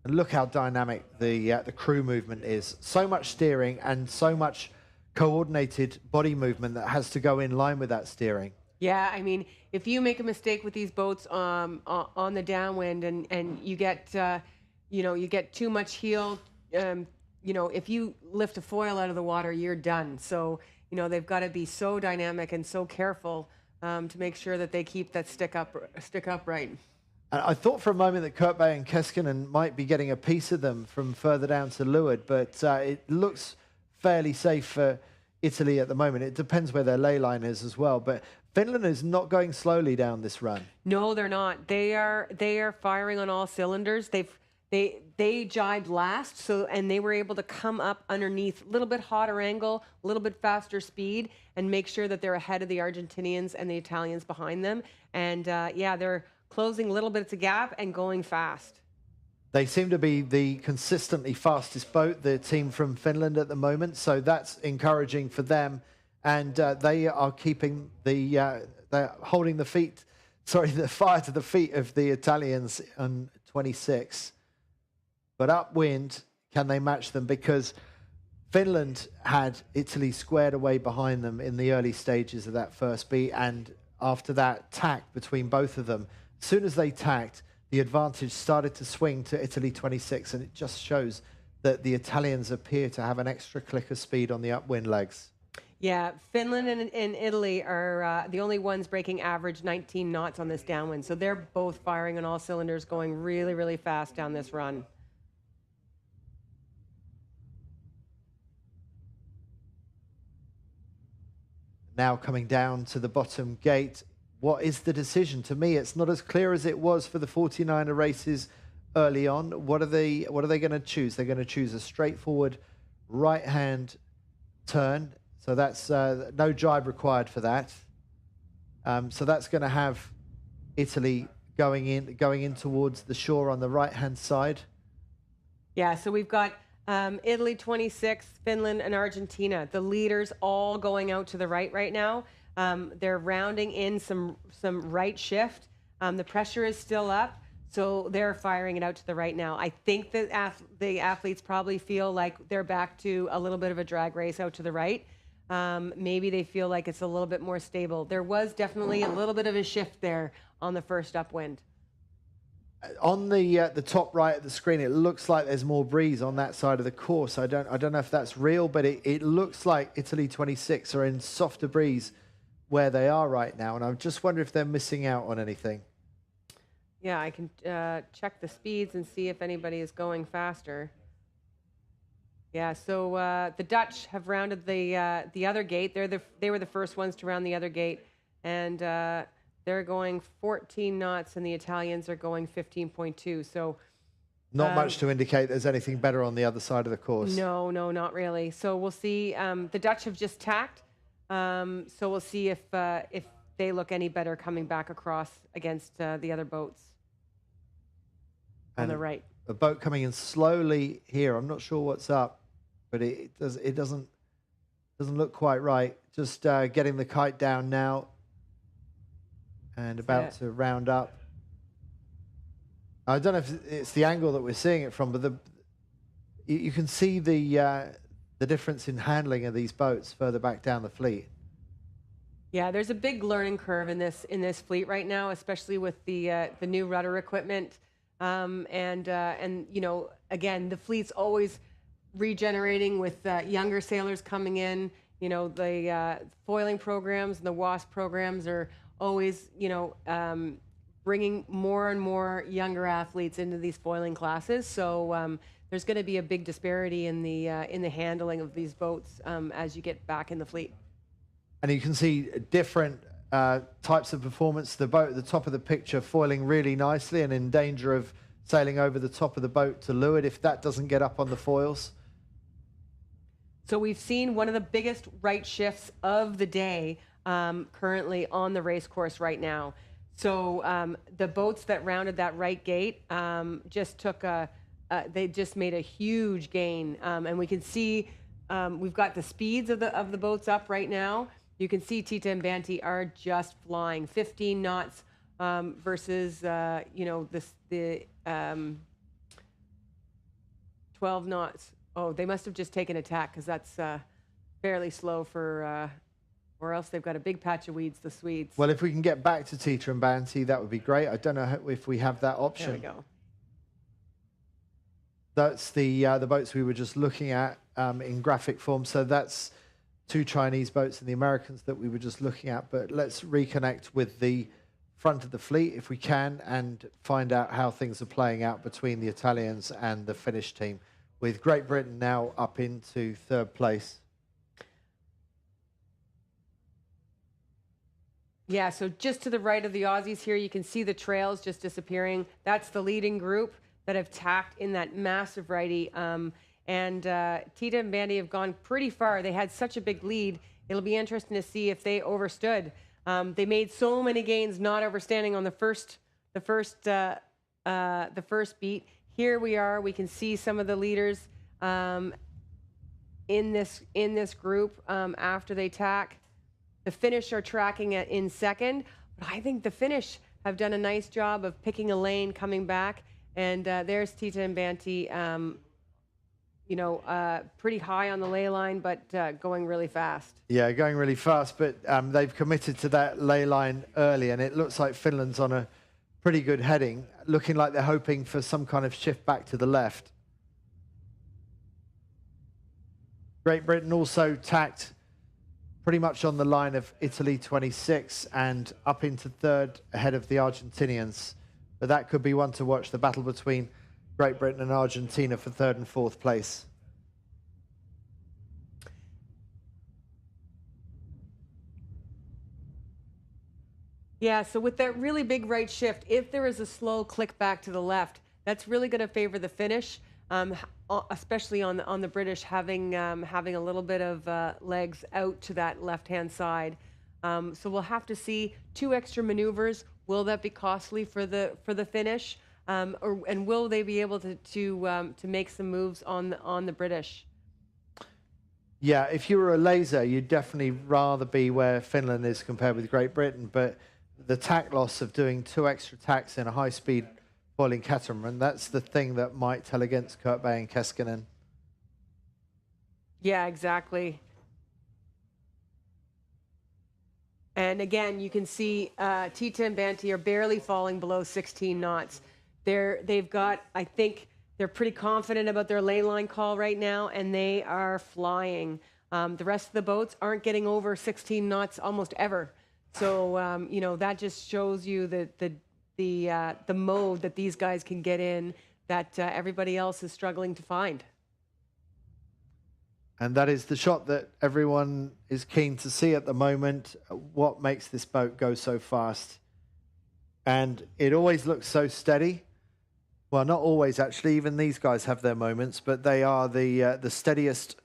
And look how dynamic the crew movement is. So much steering and so much coordinated body movement that has to go in line with that steering. Yeah, I mean, if you make a mistake with these boats on the downwind and you get too much heel, if you lift a foil out of the water, you're done. So they've got to be so dynamic and so careful to make sure that they keep that stick upright. And I thought for a moment that Kirkbay and Keskinen might be getting a piece of them from further down to leeward, but it looks fairly safe for Italy at the moment. It depends where their ley line is as well, but Finland is not going slowly down this run. No, they're not. They are firing on all cylinders. They jibed last, and they were able to come up underneath, a little bit hotter angle, a little bit faster speed, and make sure that they're ahead of the Argentinians and the Italians behind them. And yeah, they're closing little bits of gap and going fast. They seem to be the consistently fastest boat, the team from Finland at the moment, so that's encouraging for them. And they are keeping they're holding the fire to the feet of the Italians on 26. But upwind, can they match them? Because Finland had Italy squared away behind them in the early stages of that first beat, and after that tack between both of them, as soon as they tacked, the advantage started to swing to Italy 26, and it just shows that the Italians appear to have an extra click of speed on the upwind legs. Yeah, Finland and Italy are the only ones breaking average 19 knots on this downwind. So they're both firing on all cylinders, going really, really fast down this run. Now coming down to the bottom gate, what is the decision? To me, it's not as clear as it was for the 49er races early on. What are they going to choose? They're going to choose a straightforward right-hand turn. So that's no jibe required for that. So that's going to have Italy going in towards the shore on the right-hand side. Yeah, so we've got Italy 26, Finland, and Argentina. The leaders all going out to the right now. They're rounding in some right shift. The pressure is still up, so they're firing it out to the right now. I think that the athletes probably feel like they're back to a little bit of a drag race out to the right. Maybe they feel like it's a little bit more stable. There was definitely a little bit of a shift there on the first upwind. On the top right of the screen, it looks like there's more breeze on that side of the course. I don't know if that's real, but it looks like Italy 26 are in softer breeze where they are right now, and I just wonder if they're missing out on anything. Yeah, I can check the speeds and see if anybody is going faster. Yeah, so the Dutch have rounded the other gate. They were the first ones to round the other gate, and they're going 14 knots, and the Italians are going 15.2. So not much to indicate there's anything better on the other side of the course. No, not really. So we'll see. The Dutch have just tacked, so we'll see if they look any better coming back across against the other boats on the right. A boat coming in slowly here. I'm not sure what's up, but it doesn't look quite right. Just getting the kite down now and about to round up. I don't know if it's the angle that we're seeing it from, but you can see the difference in handling of these boats further back down the fleet. Yeah, there's a big learning curve in this fleet right now, especially with the new rudder equipment. And you know, again, the fleet's always regenerating with younger sailors coming in. You know, the foiling programs and the WASP programs are always, you know, bringing more and more younger athletes into these foiling classes. So there's going to be a big disparity in the handling of these boats as you get back in the fleet. And you can see different types of performance. The boat at the top of the picture foiling really nicely and in danger of sailing over the top of the boat to leeward if that doesn't get up on the foils. So we've seen one of the biggest right shifts of the day currently on the race course right now. So the boats that rounded that right gate just took they just made a huge gain, and we can see we've got the speeds of the boats up right now. You can see Tita and Banty are just flying 15 knots versus you know the 12 knots. Oh, they must have just taken a tack because that's fairly slow for, or else they've got a big patch of weeds, the Swedes. Well, if we can get back to Tita and Banty, that would be great. I don't know if we have that option. There we go. That's the boats we were just looking at in graphic form. So that's two Chinese boats and the Americans that we were just looking at. But let's reconnect with the front of the fleet if we can and find out how things are playing out between the Italians and the Finnish team, with Great Britain now up into third place. Yeah, so just to the right of the Aussies here, you can see the trails just disappearing. That's the leading group that have tacked in that massive righty. Tita and Bandy have gone pretty far. They had such a big lead. It'll be interesting to see if they overstood. They made so many gains not overstanding on the first beat. Here we are. We can see some of the leaders in this group after they tack. The Finnish are tracking it in second, but I think the Finnish have done a nice job of picking a lane, coming back, and there's Tita and Banty, pretty high on the ley line, but going really fast. Yeah, going really fast, but they've committed to that ley line early, and it looks like Finland's on a pretty good heading, looking like they're hoping for some kind of shift back to the left. Great Britain also tacked pretty much on the line of Italy 26 and up into third ahead of the Argentinians. But that could be one to watch, the battle between Great Britain and Argentina for third and fourth place. Yeah, so with that really big right shift, if there is a slow click back to the left, that's really going to favor the Finnish, especially on the British having a little bit of legs out to that left-hand side. So we'll have to see 2 extra maneuvers. Will that be costly for the Finnish, and will they be able to make some moves on the British? Yeah, if you were a laser, you'd definitely rather be where Finland is compared with Great Britain, but the tack loss of doing 2 extra tacks in a high-speed foiling catamaran, that's the thing that might tell against Kurt Bay and Keskinen. Yeah, exactly. And again, you can see Tita and Banty are barely falling below 16 knots. They've got, I think, they're pretty confident about their ley line call right now, and they are flying. The rest of the boats aren't getting over 16 knots almost ever. So, that just shows you the mode that these guys can get in that everybody else is struggling to find. And that is the shot that everyone is keen to see at the moment. What makes this boat go so fast? And it always looks so steady. Well, not always, actually. Even these guys have their moments, but they are the steadiest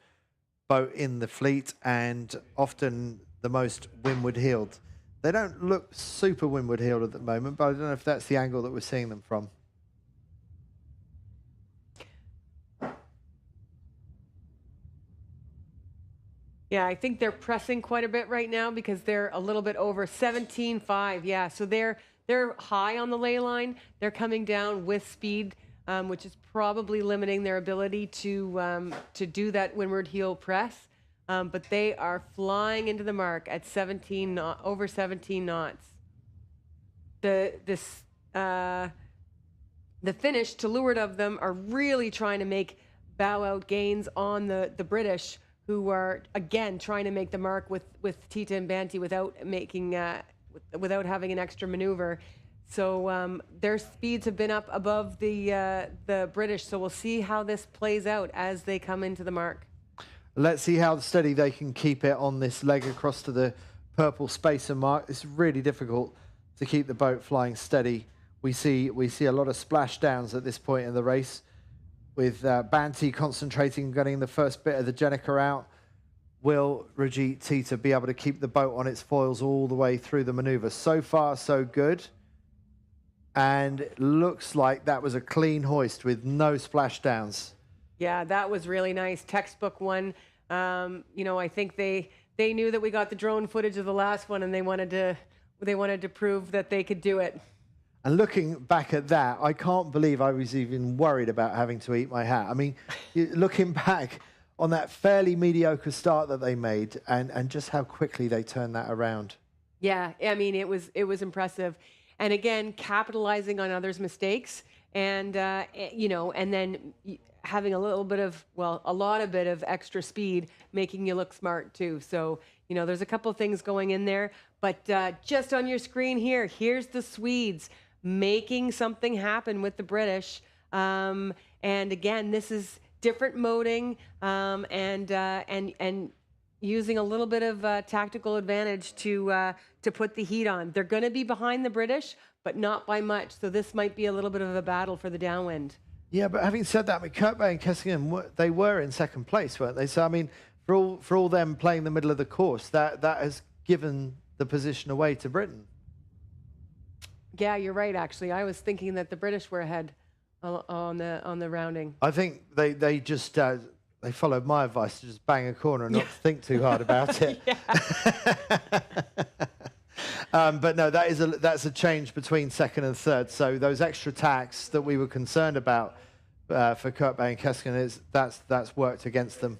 boat in the fleet and often the most windward-heeled. They don't look super windward-heeled at the moment, but I don't know if that's the angle that we're seeing them from. Yeah, I think they're pressing quite a bit right now because they're a little bit over 17.5. Yeah, so they're high on the ley line. They're coming down with speed, which is probably limiting their ability to do that windward heel press. But they are flying into the mark at over 17 knots. The Finnish, to leeward of them, are really trying to make bow-out gains on the British, who are again trying to make the mark with Tita and Banty without having an extra maneuver. So their speeds have been up above the British. So we'll see how this plays out as they come into the mark. Let's see how steady they can keep it on this leg across to the purple spacer mark. It's really difficult to keep the boat flying steady. We see a lot of splashdowns at this point in the race, with Banty concentrating on getting the first bit of the Jenica out. Will Rajit Tita be able to keep the boat on its foils all the way through the maneuver? So far, so good. And it looks like that was a clean hoist with no splashdowns. Yeah, that was really nice. Textbook one. I think they knew that we got the drone footage of the last one, and they wanted to prove that they could do it. And looking back at that, I can't believe I was even worried about having to eat my hat. I mean, looking back on that fairly mediocre start that they made, and just how quickly they turned that around. Yeah, I mean, it was impressive. And again, capitalizing on others' mistakes, and and then having a little bit of, well, a lot of bit of extra speed, making you look smart too. So, you know, there's a couple of things going in there, but just on your screen here, here's the Swedes making something happen with the British. And again, this is different moding and using a little bit of tactical advantage to put the heat on. They're going to be behind the British, but not by much. So this might be a little bit of a battle for the downwind. Yeah, but having said that, I mean, Kirkby and Keskinen, they were in second place, weren't they? So, I mean, for all them playing the middle of the course, that has given the position away to Britain. Yeah, you're right, actually. I was thinking that the British were ahead on the rounding. I think they just they followed my advice to just bang a corner and not think too hard about it. But no, that's a change between second and third. So those extra tacks that we were concerned about for Kirkby and Keskinen, that's worked against them.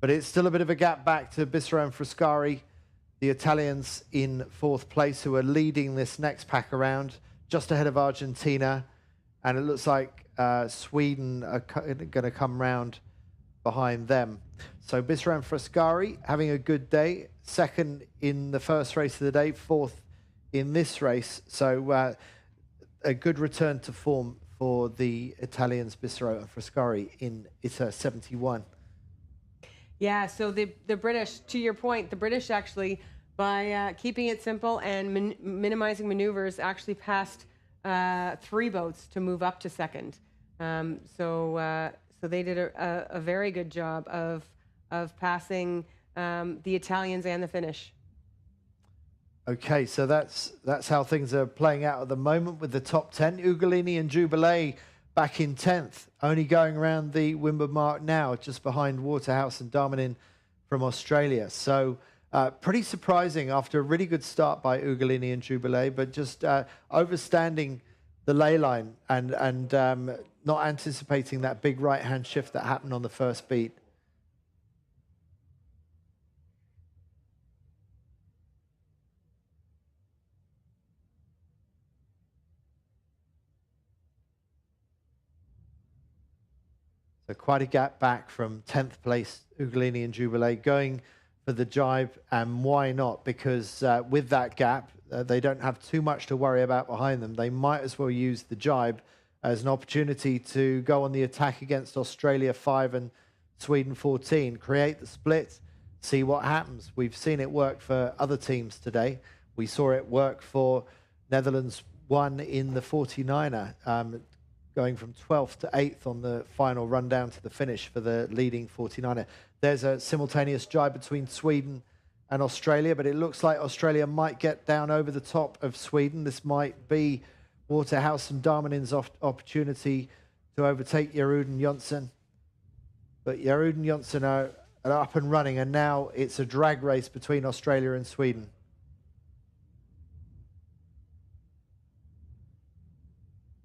But it's still a bit of a gap back to Bissero and Frascari, the Italians in fourth place, who are leading this next pack around, just ahead of Argentina. And it looks like Sweden are going to come round behind them. So Bissero and Frascari having a good day, second in the first race of the day, fourth in this race. So a good return to form for the Italians, Bissero and Frascari in ITA 71. Yeah, so the British, to your point, the British actually, by keeping it simple and minimizing maneuvers, actually passed 3 boats to move up to second. So they did a very good job of passing the Italians and the Finnish. Okay, so that's how things are playing out at the moment with the top 10. Ugolini and Jubilee back in 10th, only going around the Wimber mark now, just behind Waterhouse and Darmanin from Australia. So pretty surprising after a really good start by Ugolini and Jubilee, but just overstanding the ley line and not anticipating that big right-hand shift that happened on the first beat. So quite a gap back from 10th place, Ugolini and Jubilee, going for the jibe, and why not? Because with that gap, they don't have too much to worry about behind them. They might as well use the jibe as an opportunity to go on the attack against Australia 5 and Sweden 14, create the split, see what happens. We've seen it work for other teams today. We saw it work for Netherlands 1 in the 49er, going from 12th to 8th on the final run down to the finish for the leading 49er. There's a simultaneous jibe between Sweden and Australia, but it looks like Australia might get down over the top of Sweden. This might be Waterhouse and Darmanin's opportunity to overtake Jerud and Jonsson. But Jerud and Jonsson are up and running, and now it's a drag race between Australia and Sweden.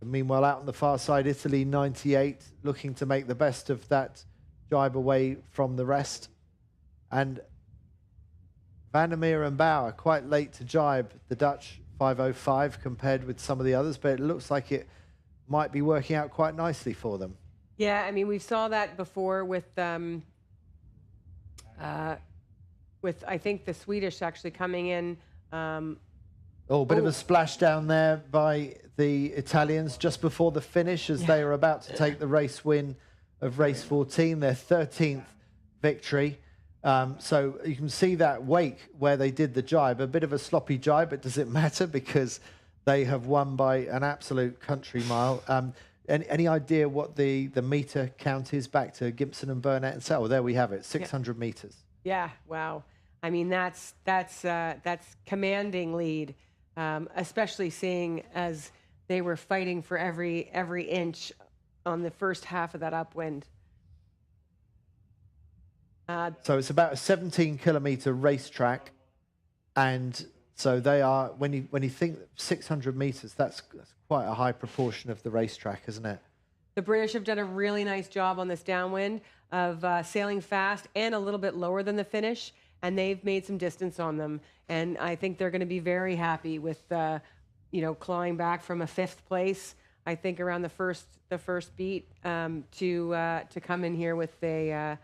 Meanwhile, out on the far side, Italy 98, looking to make the best of that jibe away from the rest. And Vandermeer and Bauer quite late to jibe the Dutch 5:05 compared with some of the others, but it looks like it might be working out quite nicely for them. Yeah, I mean, we saw that before with I think the Swedish actually coming in. Bit of a splashdown there by the Italians just before the finish as they were about to take the race win of race 14, their 13th victory. So you can see that wake where they did the jibe, a bit of a sloppy jibe, but does it matter because they have won by an absolute country mile. Any idea what the meter count is back to Gibson and Burnett and Sell? Well, there we have it, 600 meters. Yeah, wow. I mean, that's commanding lead, especially seeing as they were fighting for every inch on the first half of that upwind. So it's about a 17-kilometer racetrack, and so they are. When you think 600 meters, that's quite a high proportion of the racetrack, isn't it? The British have done a really nice job on this downwind of sailing fast and a little bit lower than the finish, and they've made some distance on them. And I think they're going to be very happy with, clawing back from a 5th place I think, around the first beat to come in here with a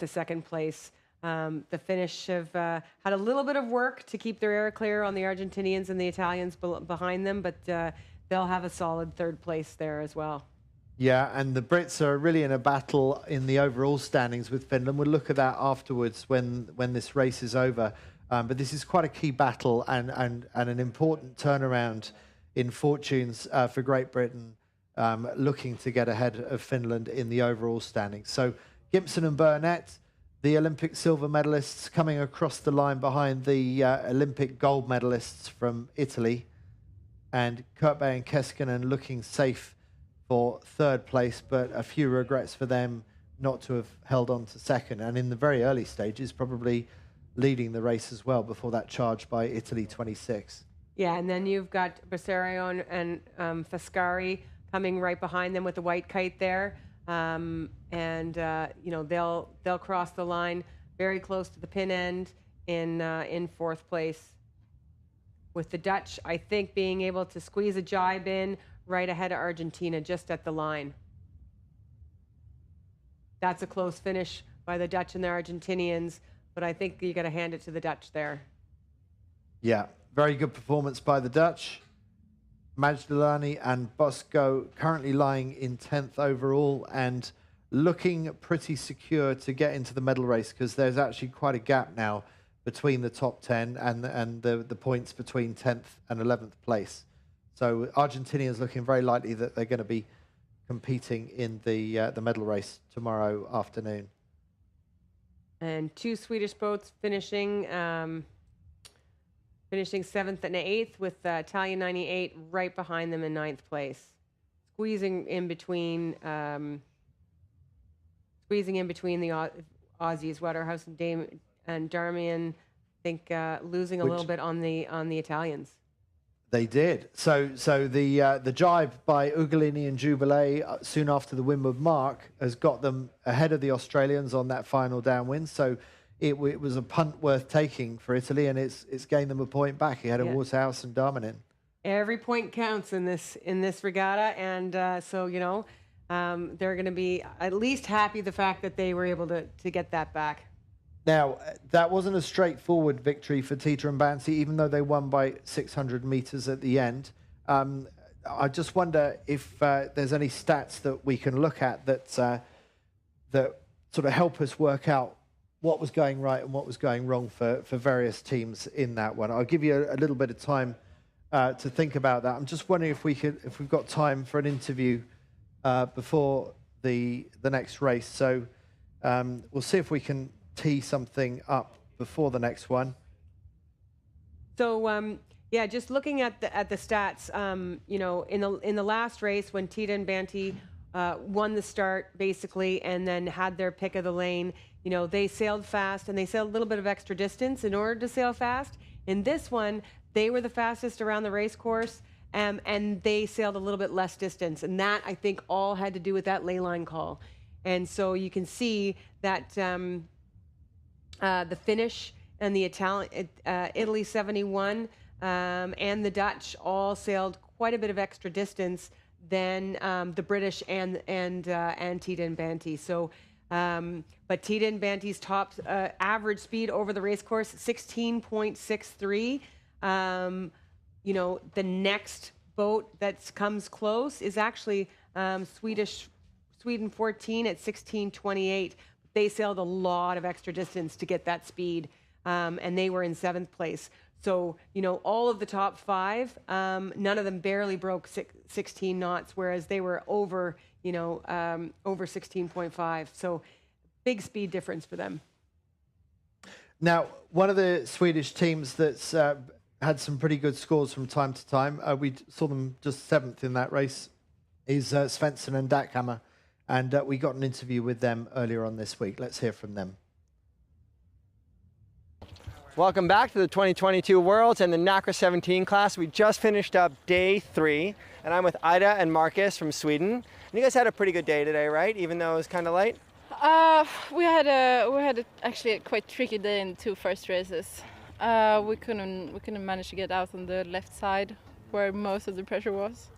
second place. The Finnish have had a little bit of work to keep their air clear on the Argentinians and the Italians behind them, but they'll have a solid third place there as well. Yeah, and the Brits are really in a battle in the overall standings with Finland. We'll look at that afterwards when this race is over. But this is quite a key battle and an important turnaround in fortunes for Great Britain, looking to get ahead of Finland in the overall standings. So Gibson and Burnett, the Olympic silver medalists, coming across the line behind the Olympic gold medalists from Italy. And Kurtbay and Keskinen looking safe for third place, but a few regrets for them not to have held on to second. And in the very early stages, probably leading the race as well before that charge by Italy 26. Yeah, and then you've got Bessarion and Fascari coming right behind them with the white kite there. You know, they'll cross the line very close to the pin end in fourth place. With the Dutch, I think, being able to squeeze a jibe in right ahead of Argentina, just at the line. That's a close finish by the Dutch and the Argentinians, but I think you got to hand it to the Dutch there. Yeah, very good performance by the Dutch. Magdalani and Bosco currently lying in 10th overall and looking pretty secure to get into the medal race, because there's actually quite a gap now between the top 10 and the points between 10th and 11th place. So Argentinians looking very likely that they're going to be competing in the medal race tomorrow afternoon. And two Swedish boats finishing 7th and 8th, with Italian 98 right behind them in 9th place, squeezing in between the Aussies, Waterhouse and Darmian. I think losing a little bit on the Italians. They did. So the jibe by Ugolini and Jubilee soon after the windward mark has got them ahead of the Australians on that final downwind. So it was a punt worth taking for Italy, and it's gained them a point back ahead of Waterhouse and Darmanin. Every point counts in this regatta, and so you know they're going to be at least happy the fact that they were able to get that back. Now, that wasn't a straightforward victory for Tita and Banty, even though they won by 600 meters at the end. I just wonder if there's any stats that we can look at that sort of help us work out what was going right and what was going wrong for various teams in that one. I'll give you a little bit of time to think about that. I'm just wondering if we've got time for an interview before the next race. So we'll see if we can tee something up before the next one. So yeah, just looking at the stats, you know, in the last race when Tita and Banty won the start basically, and then had their pick of the lane, you know, they sailed fast and they sailed a little bit of extra distance in order to sail fast. In this one, they were the fastest around the race course, and they sailed a little bit less distance, and that I think all had to do with that ley line call. And so you can see that the Finnish and the Italy 71 and the Dutch all sailed quite a bit of extra distance than the British and Tita and Banty. So, but Tita and Banty's top average speed over the race course 16.63. You know, the next boat that comes close is actually Sweden 14 at 16.28. They sailed a lot of extra distance to get that speed, and they were in 7th place. So, you know, all of the top 5, none of them barely broke 16 knots, whereas they were over, you know, over 16.5. So big speed difference for them. Now, one of the Swedish teams that's had some pretty good scores from time to time, we saw them just 7th in that race, is Svensson and Dackhammer. And we got an interview with them earlier on this week. Let's hear from them. Welcome back to the 2022 Worlds and the Nacra 17 class. We just finished up day 3, and I'm with Ida and Marcus from Sweden. And you guys had a pretty good day today, right? Even though it was kind of late? We had actually a quite tricky day in the 2 first races. We couldn't manage to get out on the left side where most of the pressure was.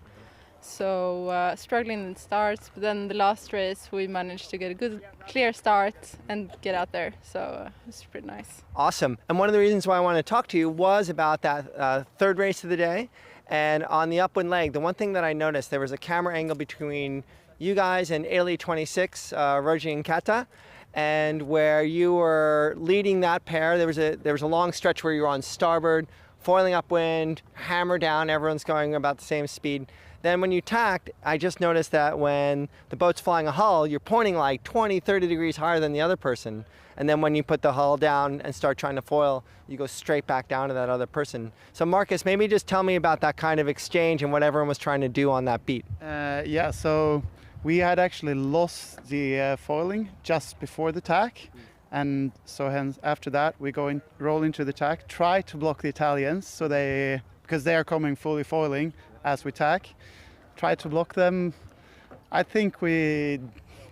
So struggling in the starts, but then the last race we managed to get a good clear start and get out there. So it's pretty nice. Awesome. And one of the reasons why I wanted to talk to you was about that third race of the day. And on the upwind leg, the one thing that I noticed, there was a camera angle between you guys and Italy 26, Rogi and Kata, and where you were leading that pair, there was a long stretch where you were on starboard, foiling upwind, hammer down, everyone's going about the same speed. Then when you tacked, I just noticed that when the boat's flying a hull, you're pointing like 20, 30 degrees higher than the other person. And then when you put the hull down and start trying to foil, you go straight back down to that other person. So Marcus, maybe just tell me about that kind of exchange and what everyone was trying to do on that beat. Yeah, so we had actually lost the foiling just before the tack. And so hence after that, we roll into the tack, try to block the Italians because they are coming fully foiling as we tack. Try to block them. I think we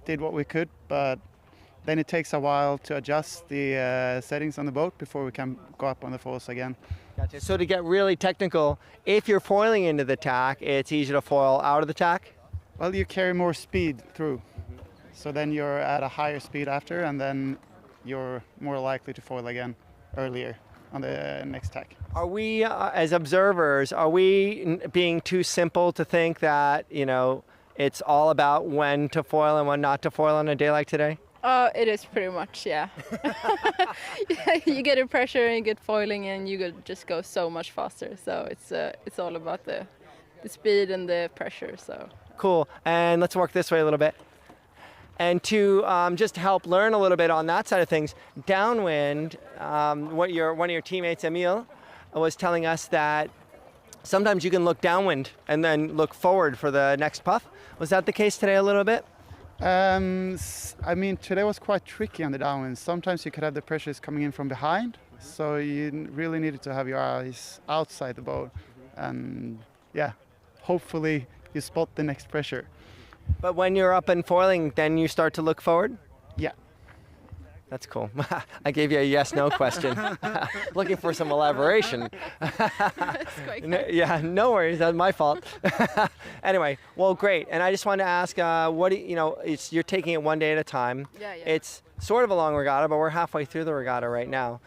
did what we could, but then it takes a while to adjust the settings on the boat before we can go up on the foils again. Gotcha. So to get really technical, if you're foiling into the tack, it's easier to foil out of the tack? Well, you carry more speed through. So then you're at a higher speed after, and then you're more likely to foil again earlier on the next tack. Are we, as observers, are we being too simple to think that, it's all about when to foil and when not to foil on a day like today? It is pretty much, yeah. You get a pressure and you get foiling and you could just go so much faster. So it's all about the speed and the pressure. So cool. And let's work this way a little bit. And to just help learn a little bit on that side of things, downwind, one of your teammates, Emil, was telling us that sometimes you can look downwind and then look forward for the next puff. Was that the case today a little bit? I mean, today was quite tricky on the downwind. Sometimes you could have the pressures coming in from behind, so you really needed to have your eyes outside the boat. And yeah, hopefully you spot the next pressure. But when you're up and foiling, then you start to look forward? Yeah. That's cool. I gave you a yes/no question. Looking for some elaboration. Yeah, no worries. That's my fault. Anyway, well, great. And I just wanted to ask, you're taking it one day at a time. Yeah. It's sort of a long regatta, but we're halfway through the regatta right now.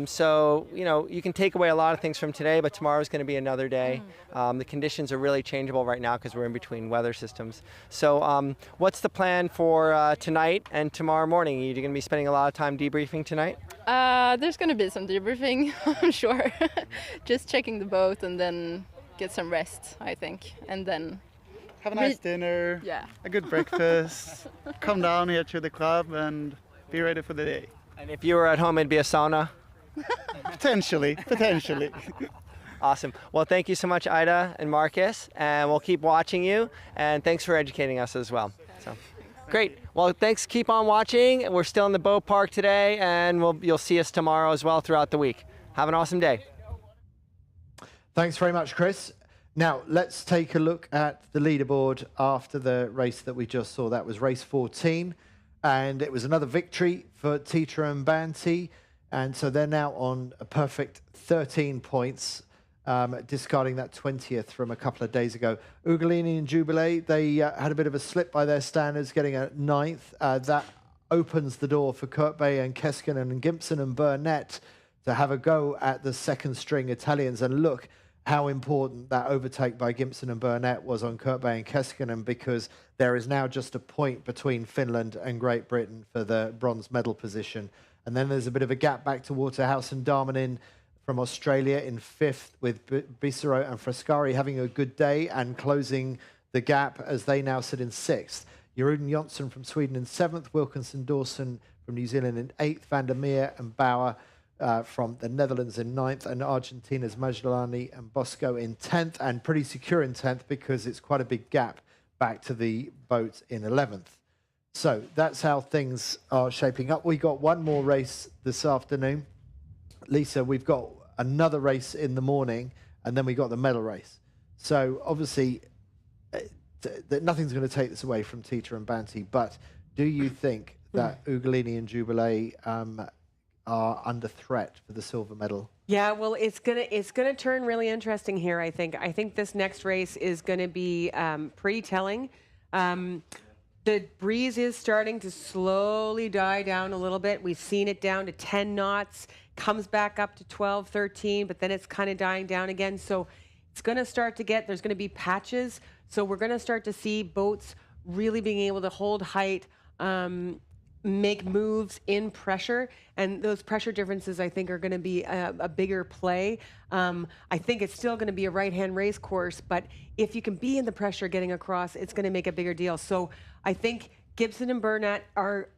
So, you can take away a lot of things from today, but tomorrow's going to be another day. The conditions are really changeable right now because we're in between weather systems. So what's the plan for tonight and tomorrow morning? Are you going to be spending a lot of time debriefing tonight? There's going to be some debriefing, I'm sure. Just checking the boat and then get some rest, I think. And then have a nice dinner, a good breakfast, come down here to the club and be ready for the day. And if you were at home, it'd be a sauna? Potentially. Awesome. Well, thank you so much, Ida and Marcus, and we'll keep watching you, and thanks for educating us as well. So, great. Well, thanks. Keep on watching. We're still in the boat park today, and you'll see us tomorrow as well throughout the week. Have an awesome day. Thanks very much, Chris. Now, let's take a look at the leaderboard after the race that we just saw. That was race 14. And it was another victory for Tita and Banti. And so they're now on a perfect 13 points, discarding that 20th from a couple of days ago. Ugolini and Jubilee, they had a bit of a slip by their standards, getting a 9th. That opens the door for Kurt Bay and Keskinen and Gimpson and Burnett to have a go at the second string Italians. And look how important that overtake by Gimpson and Burnett was on Kurt Bay and Keskinen, because there is now just a point between Finland and Great Britain for the bronze medal position. And then there's a bit of a gap back to Waterhouse and Darmanin from Australia in 5th, with Bicero and Frascari having a good day and closing the gap as they now sit in 6th. Jeroen Jonsson from Sweden in 7th, Wilkinson Dawson from New Zealand in 8th, Van der Meer and Bauer from the Netherlands in 9th, and Argentina's Magdalani and Bosco in 10th, and pretty secure in 10th because it's quite a big gap back to the boat in 11th. So that's how things are shaping up. We got one more race this afternoon. Lisa, we've got another race in the morning, and then we got the medal race. So obviously, nothing's going to take this away from Tita and Banti, but do you think that Ugolini and Jubilee are under threat for the silver medal? Yeah, well, it's gonna turn really interesting here. I think this next race is gonna be pretty telling. The breeze is starting to slowly die down a little bit. We've seen it down to 10 knots, comes back up to 12, 13, but then it's kind of dying down again. So it's going to start to there's going to be patches. So we're going to start to see boats really being able to hold height, make moves in pressure, and those pressure differences I think are going to be a bigger play. I think it's still going to be a right-hand race course, but if you can be in the pressure getting across, it's going to make a bigger deal. So I think Gibson and Burnett are,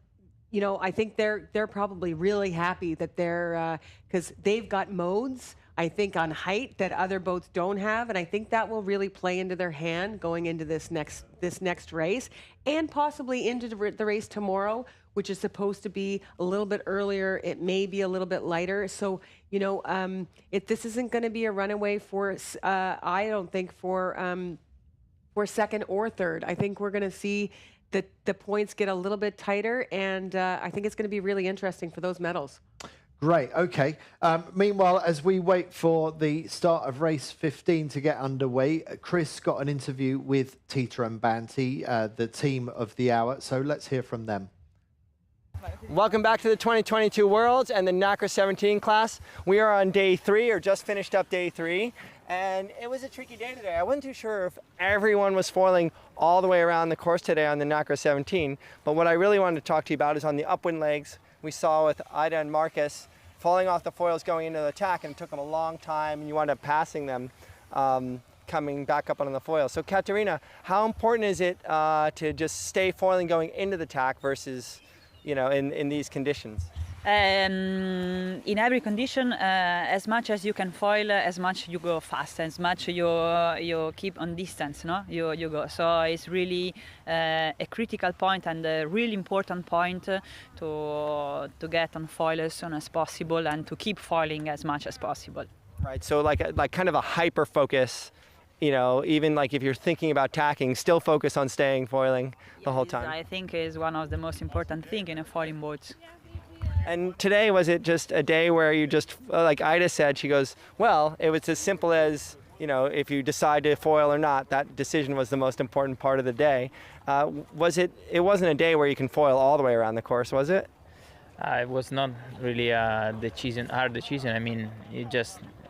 I think they're probably really happy that they're because they've got modes, I think, on height that other boats don't have, and I think that will really play into their hand going into this next race, and possibly into the race tomorrow, which is supposed to be a little bit earlier. It may be a little bit lighter. So, this isn't going to be a runaway for, I don't think, for second or third. I think we're going to see the points get a little bit tighter, and I think it's going to be really interesting for those medals. Great, okay. Meanwhile, as we wait for the start of race 15 to get underway, Chris got an interview with Tita and Banty, the team of the hour. So let's hear from them. Welcome back to the 2022 Worlds and the Nacra 17 class. We are on day 3, or just finished up day 3, and it was a tricky day today. I wasn't too sure if everyone was foiling all the way around the course today on the Nacra 17, but what I really wanted to talk to you about is on the upwind legs. We saw with Ida and Marcus falling off the foils going into the attack, and it took them a long time, and you wound up passing them coming back up on the foil. So Katerina, how important is it to just stay foiling going into the attack versus in these conditions? In every condition, as much as you can foil, as much you go fast, as much you keep on distance, no? You go. So it's really a critical point and a really important point to get on foil as soon as possible and to keep foiling as much as possible. Right. So like kind of a hyper focus. Even like if you're thinking about tacking, still focus on staying foiling the whole time. I think is one of the most important things in a foiling boat. And today, was it just a day where you just, like Ida said, she goes, well, it was as simple as, if you decide to foil or not, that decision was the most important part of the day. It wasn't a day where you can foil all the way around the course, was it? It was not really hard decision. I mean,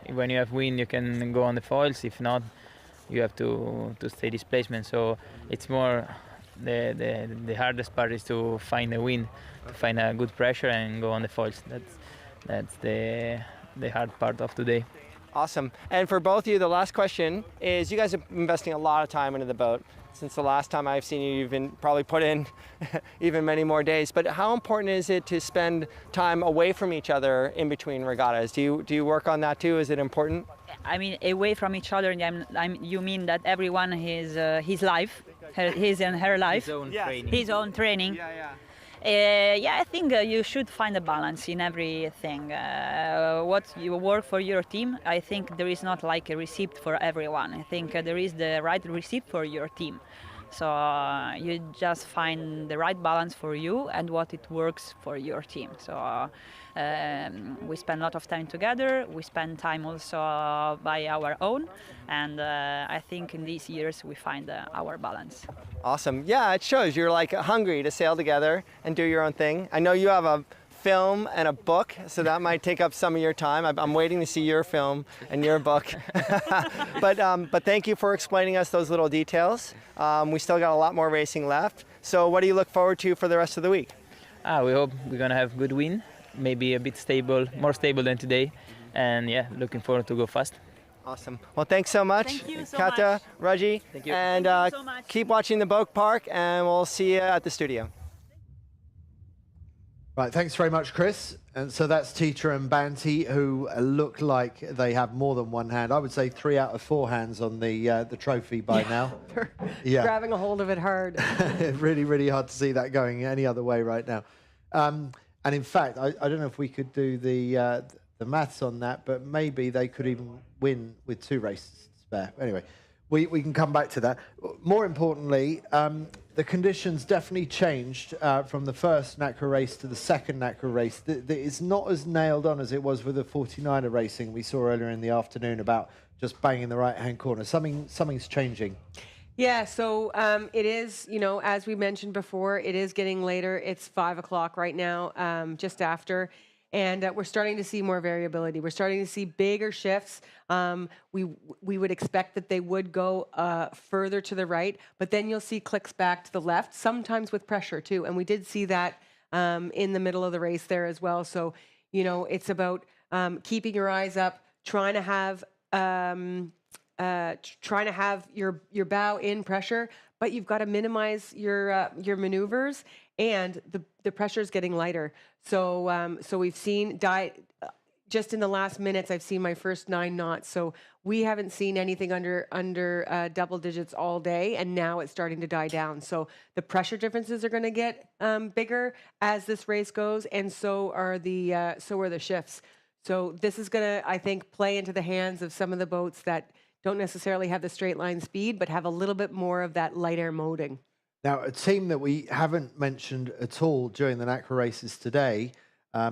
when you have wind, you can go on the foils. If not, you have to stay displacement. So it's more the hardest part is to find the wind, to find a good pressure and go on the foils. That's the hard part of today. Awesome. And for both of you, the last question is, you guys are investing a lot of time into the boat. Since the last time I've seen you, you've been probably put in even many more days. But how important is it to spend time away from each other in between regattas? Do you work on that too? Is it important? I mean, away from each other, you mean that everyone has his life, his and her life, his own training. Yeah, I think you should find a balance in everything. What you work for your team, I think there is not like a receipt for everyone. I think there is the right receipt for your team. So you just find the right balance for you and what it works for your team. So we spend a lot of time together. We spend time also by our own. And I think in these years we find our balance. Awesome. Yeah, it shows you're like hungry to sail together and do your own thing. I know you have a film and a book, so that might take up some of your time. I'm waiting to see your film and your book. But thank you for explaining us those little details. We still got a lot more racing left. So what do you look forward to for the rest of the week? We hope we're gonna have good wind, maybe a bit stable, more stable than today, and yeah, looking forward to go fast. Awesome. Well, thanks so much, Thank you so Kata, much. Raji, Thank you. and Thank you so much. keep watching the boat park, and we'll see you at the studio. Right, thanks very much, Chris. And so that's Tita and Banty, who look like they have more than one hand. I would say 3 out of 4 hands on the trophy by now. They're grabbing a hold of it hard. Really, really hard to see that going any other way right now. And in fact, I don't know if we could do the maths on that, but maybe they could even win with 2 races to spare. Anyway, we can come back to that. More importantly, the conditions definitely changed from the first Nacra race to the second Nacra race. It's not as nailed on as it was with the 49er racing we saw earlier in the afternoon about just banging the right-hand corner. Something's changing. Yeah, so it is, as we mentioned before, it is getting later. It's 5 o'clock right now, just after. And we're starting to see more variability. We're starting to see bigger shifts. We would expect that they would go further to the right, but then you'll see clicks back to the left, sometimes with pressure too. And we did see that in the middle of the race there as well. So, it's about keeping your eyes up, trying to have your bow in pressure, but you've got to minimize your maneuvers, and the pressure is getting lighter. So we've seen just in the last minutes, I've seen my first 9 knots. So we haven't seen anything under double digits all day, and now it's starting to die down. So the pressure differences are going to get bigger as this race goes, and so are the shifts. So this is going to, I think, play into the hands of some of the boats that don't necessarily have the straight line speed, but have a little bit more of that light air moding. Now, a team that we haven't mentioned at all during the Nacra races today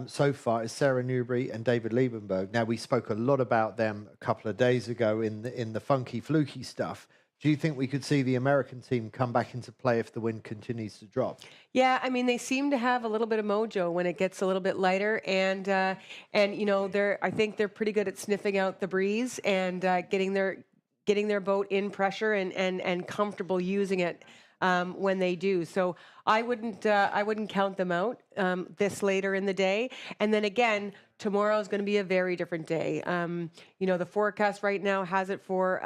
so far is Sarah Newbury and David Liebenberg. Now, we spoke a lot about them a couple of days ago in the funky, fluky stuff. Do you think we could see the American team come back into play if the wind continues to drop? Yeah, I mean, they seem to have a little bit of mojo when it gets a little bit lighter, and I think they're pretty good at sniffing out the breeze and getting their boat in pressure and comfortable using it when they do. So I wouldn't count them out this later in the day. And then again, tomorrow is going to be a very different day. The forecast right now has it for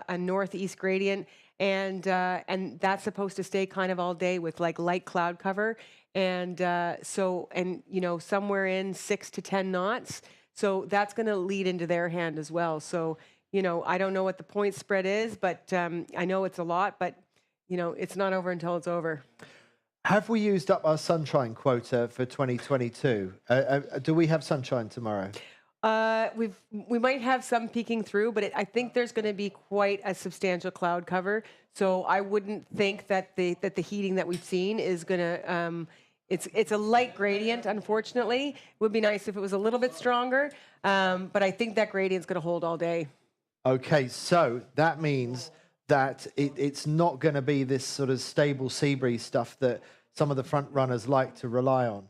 a northeast gradient, and that's supposed to stay kind of all day with like light cloud cover, and somewhere in 6 to 10 knots. So that's going to lead into their hand as well. So I don't know what the point spread is, but I know it's a lot, but it's not over until it's over. Have we used up our sunshine quota for 2022? Do we have sunshine tomorrow? We might have some peeking through, but I think there's going to be quite a substantial cloud cover. So I wouldn't think that the heating that we've seen is going to. It's a light gradient, unfortunately. It would be nice if it was a little bit stronger, but I think that gradient's going to hold all day. Okay, so that means that it's not going to be this sort of stable sea breeze stuff that some of the front runners like to rely on.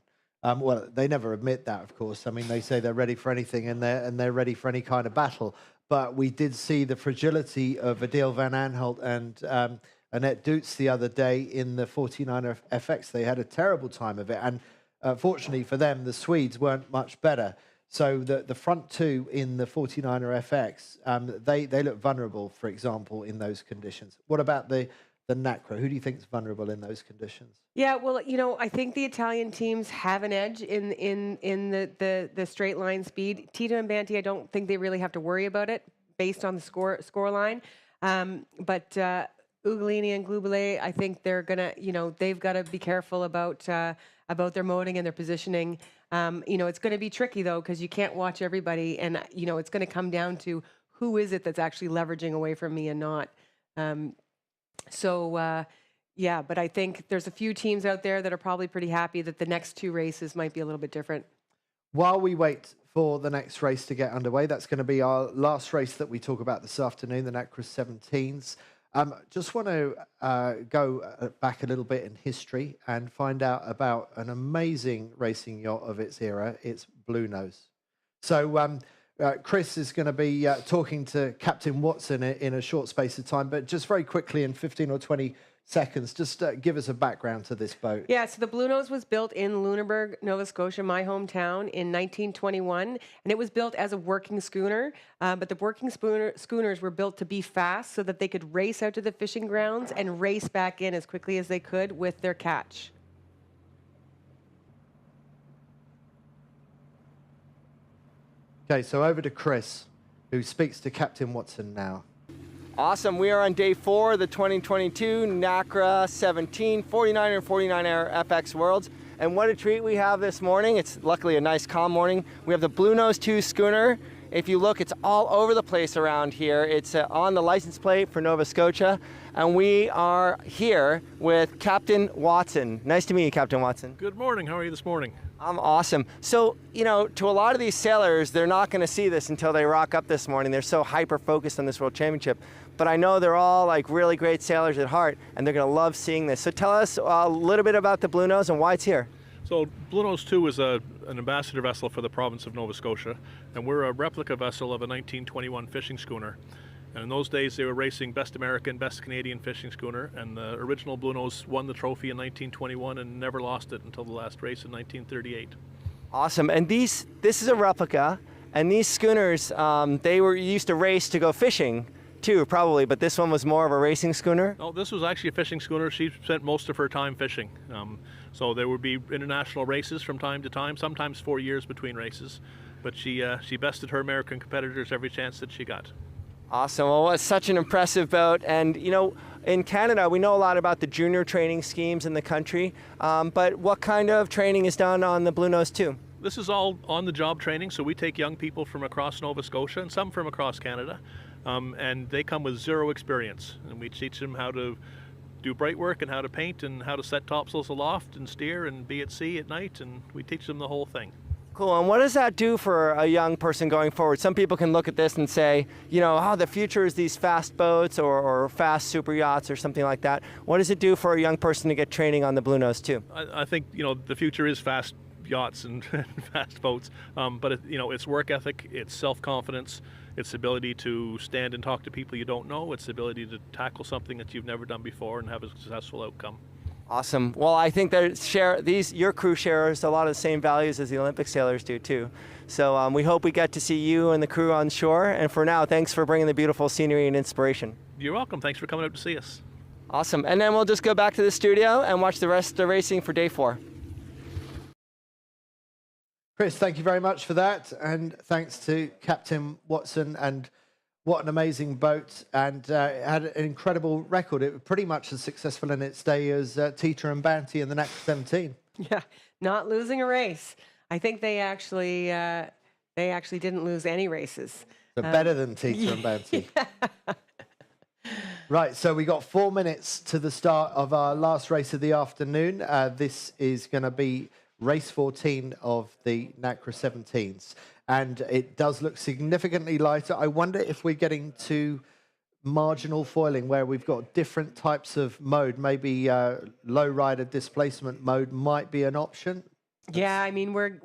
Well, they never admit that, of course. I mean, they say they're ready for anything and they're ready for any kind of battle. But we did see the fragility of Adele Van Aanholt and Annette Doets the other day in the 49er FX. They had a terrible time of it. And fortunately for them, the Swedes weren't much better. So the front two in the 49er FX, they look vulnerable, for example, in those conditions. What about the Nacra? Who do you think is vulnerable in those conditions? Yeah, well, I think the Italian teams have an edge in the straight line speed. Tito and Banti, I don't think they really have to worry about it based on the score line. But Ugolini and Glubele, I think they're gonna, they've got to be careful about their moding and their positioning. It's going to be tricky though, because you can't watch everybody, and it's going to come down to who is it that's actually leveraging away from me and not. But I think there's a few teams out there that are probably pretty happy that the next 2 races might be a little bit different. While we wait for the next race to get underway, that's going to be our last race that we talk about this afternoon, the Nacra 17s. Just want to go back a little bit in history and find out about an amazing racing yacht of its era. It's Bluenose. So Chris is going to be talking to Captain Watson in a short space of time, but just very quickly in 15 or 20 seconds, just give us a background to this boat. Yeah, so the Bluenose was built in Lunenburg, Nova Scotia, my hometown, in 1921, and it was built as a working schooner, but the working schooners were built to be fast so that they could race out to the fishing grounds and race back in as quickly as they could with their catch. Okay, so over to Chris, who speaks to Captain Watson now. Awesome. We are on day 4 of the 2022 Nacra 17 49er and 49er FX Worlds. And what a treat we have this morning. It's luckily a nice calm morning. We have the Bluenose 2 schooner If you look, it's all over the place around here. It's on the license plate for Nova Scotia. And we are here with Captain Watson. Nice to meet you, Captain Watson. Good morning. How are you this morning? I'm awesome. So, you know, to a lot of these sailors, they're not going to see this until they rock up this morning. They're so hyper-focused on this World Championship. But I know they're all like really great sailors at heart, and they're going to love seeing this. So tell us a little bit about the Bluenose and why it's here. So Bluenose 2 is an ambassador vessel for the province of Nova Scotia, and we're a replica vessel of a 1921 fishing schooner. And in those days, they were racing Best American, Best Canadian fishing schooner, and the original Bluenose won the trophy in 1921 and never lost it until the last race in 1938. Awesome. And this is a replica, and these schooners, they were used to race to go fishing too, probably, but this one was more of a racing schooner? Oh, this was actually a fishing schooner. She spent most of her time fishing. So there would be international races from time to time, sometimes 4 years between races, but she bested her American competitors every chance that she got. Awesome. Well, it's such an impressive boat. And, you know, in Canada, we know a lot about the junior training schemes in the country, but what kind of training is done on the Bluenose 2? This is all on-the-job training, so we take young people from across Nova Scotia and some from across Canada, and they come with zero experience. And we teach them how to do bright work and how to paint and how to set topsails aloft and steer and be at sea at night, and we teach them the whole thing. Cool. And what does that do for a young person going forward? Some people can look at this and say, you know, oh, the future is these fast boats or fast super yachts or something like that. What does it do for a young person to get training on the Bluenose too? I think, you know, the future is fast yachts and fast boats, but you know, it's work ethic, it's self-confidence, it's ability to stand and talk to people you don't know, it's the ability to tackle something that you've never done before and have a successful outcome. Awesome. Well, I think that your crew shares a lot of the same values as the Olympic sailors do too. So we hope we get to see you and the crew on shore. And for now, thanks for bringing the beautiful scenery and inspiration. You're welcome. Thanks for coming out to see us. Awesome. And then we'll just go back to the studio and watch the rest of the racing for day 4. Chris, thank you very much for that. And thanks to Captain Watson. And what an amazing boat, and it had an incredible record. It was pretty much as successful in its day as Tita and Banty in the Nacra 17. Yeah, not losing a race. I think they actually didn't lose any races. So better than Tita and Banty. Yeah. Right, so we got 4 minutes to the start of our last race of the afternoon. This is going to be race 14 of the Nacra 17s. And it does look significantly lighter. I wonder if we're getting to marginal foiling where we've got different types of mode. Maybe low rider displacement mode might be an option. Yeah, I mean, we're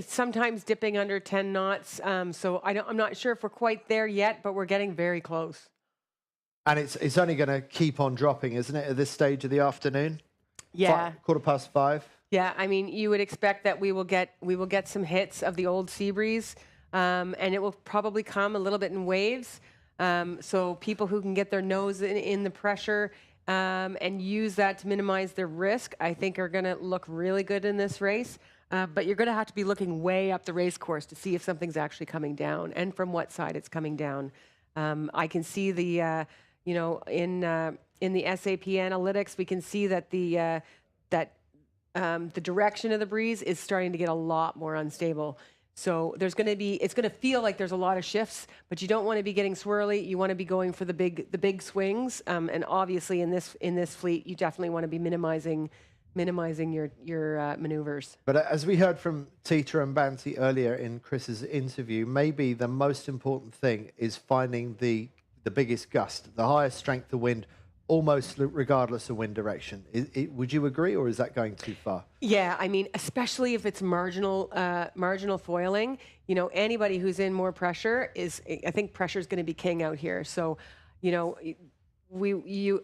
sometimes dipping under 10 knots. So I'm not sure if we're quite there yet, but we're getting very close. And it's only going to keep on dropping, isn't it, at this stage of the afternoon? Yeah. 5:15. Yeah, I mean, you would expect that we will get some hits of the old sea breeze, and it will probably come a little bit in waves. So people who can get their nose in the pressure and use that to minimize their risk, I think are going to look really good in this race. But you're going to have to be looking way up the race course to see if something's actually coming down and from what side it's coming down. I can see the, you know, in the SAP analytics, we can see that the direction of the breeze is starting to get a lot more unstable. So it's going to feel like there's a lot of shifts, but you don't want to be getting swirly. You want to be going for the big swings. And obviously in this fleet, you definitely want to be minimizing your maneuvers. But as we heard from Tita and Banty earlier in Chris's interview, maybe the most important thing is finding the biggest gust, the highest strength of wind, almost regardless of wind direction. Would you agree, or is that going too far? Yeah, I mean, especially if it's marginal foiling. You know, anybody who's in more pressure I think pressure is going to be king out here. So, you know,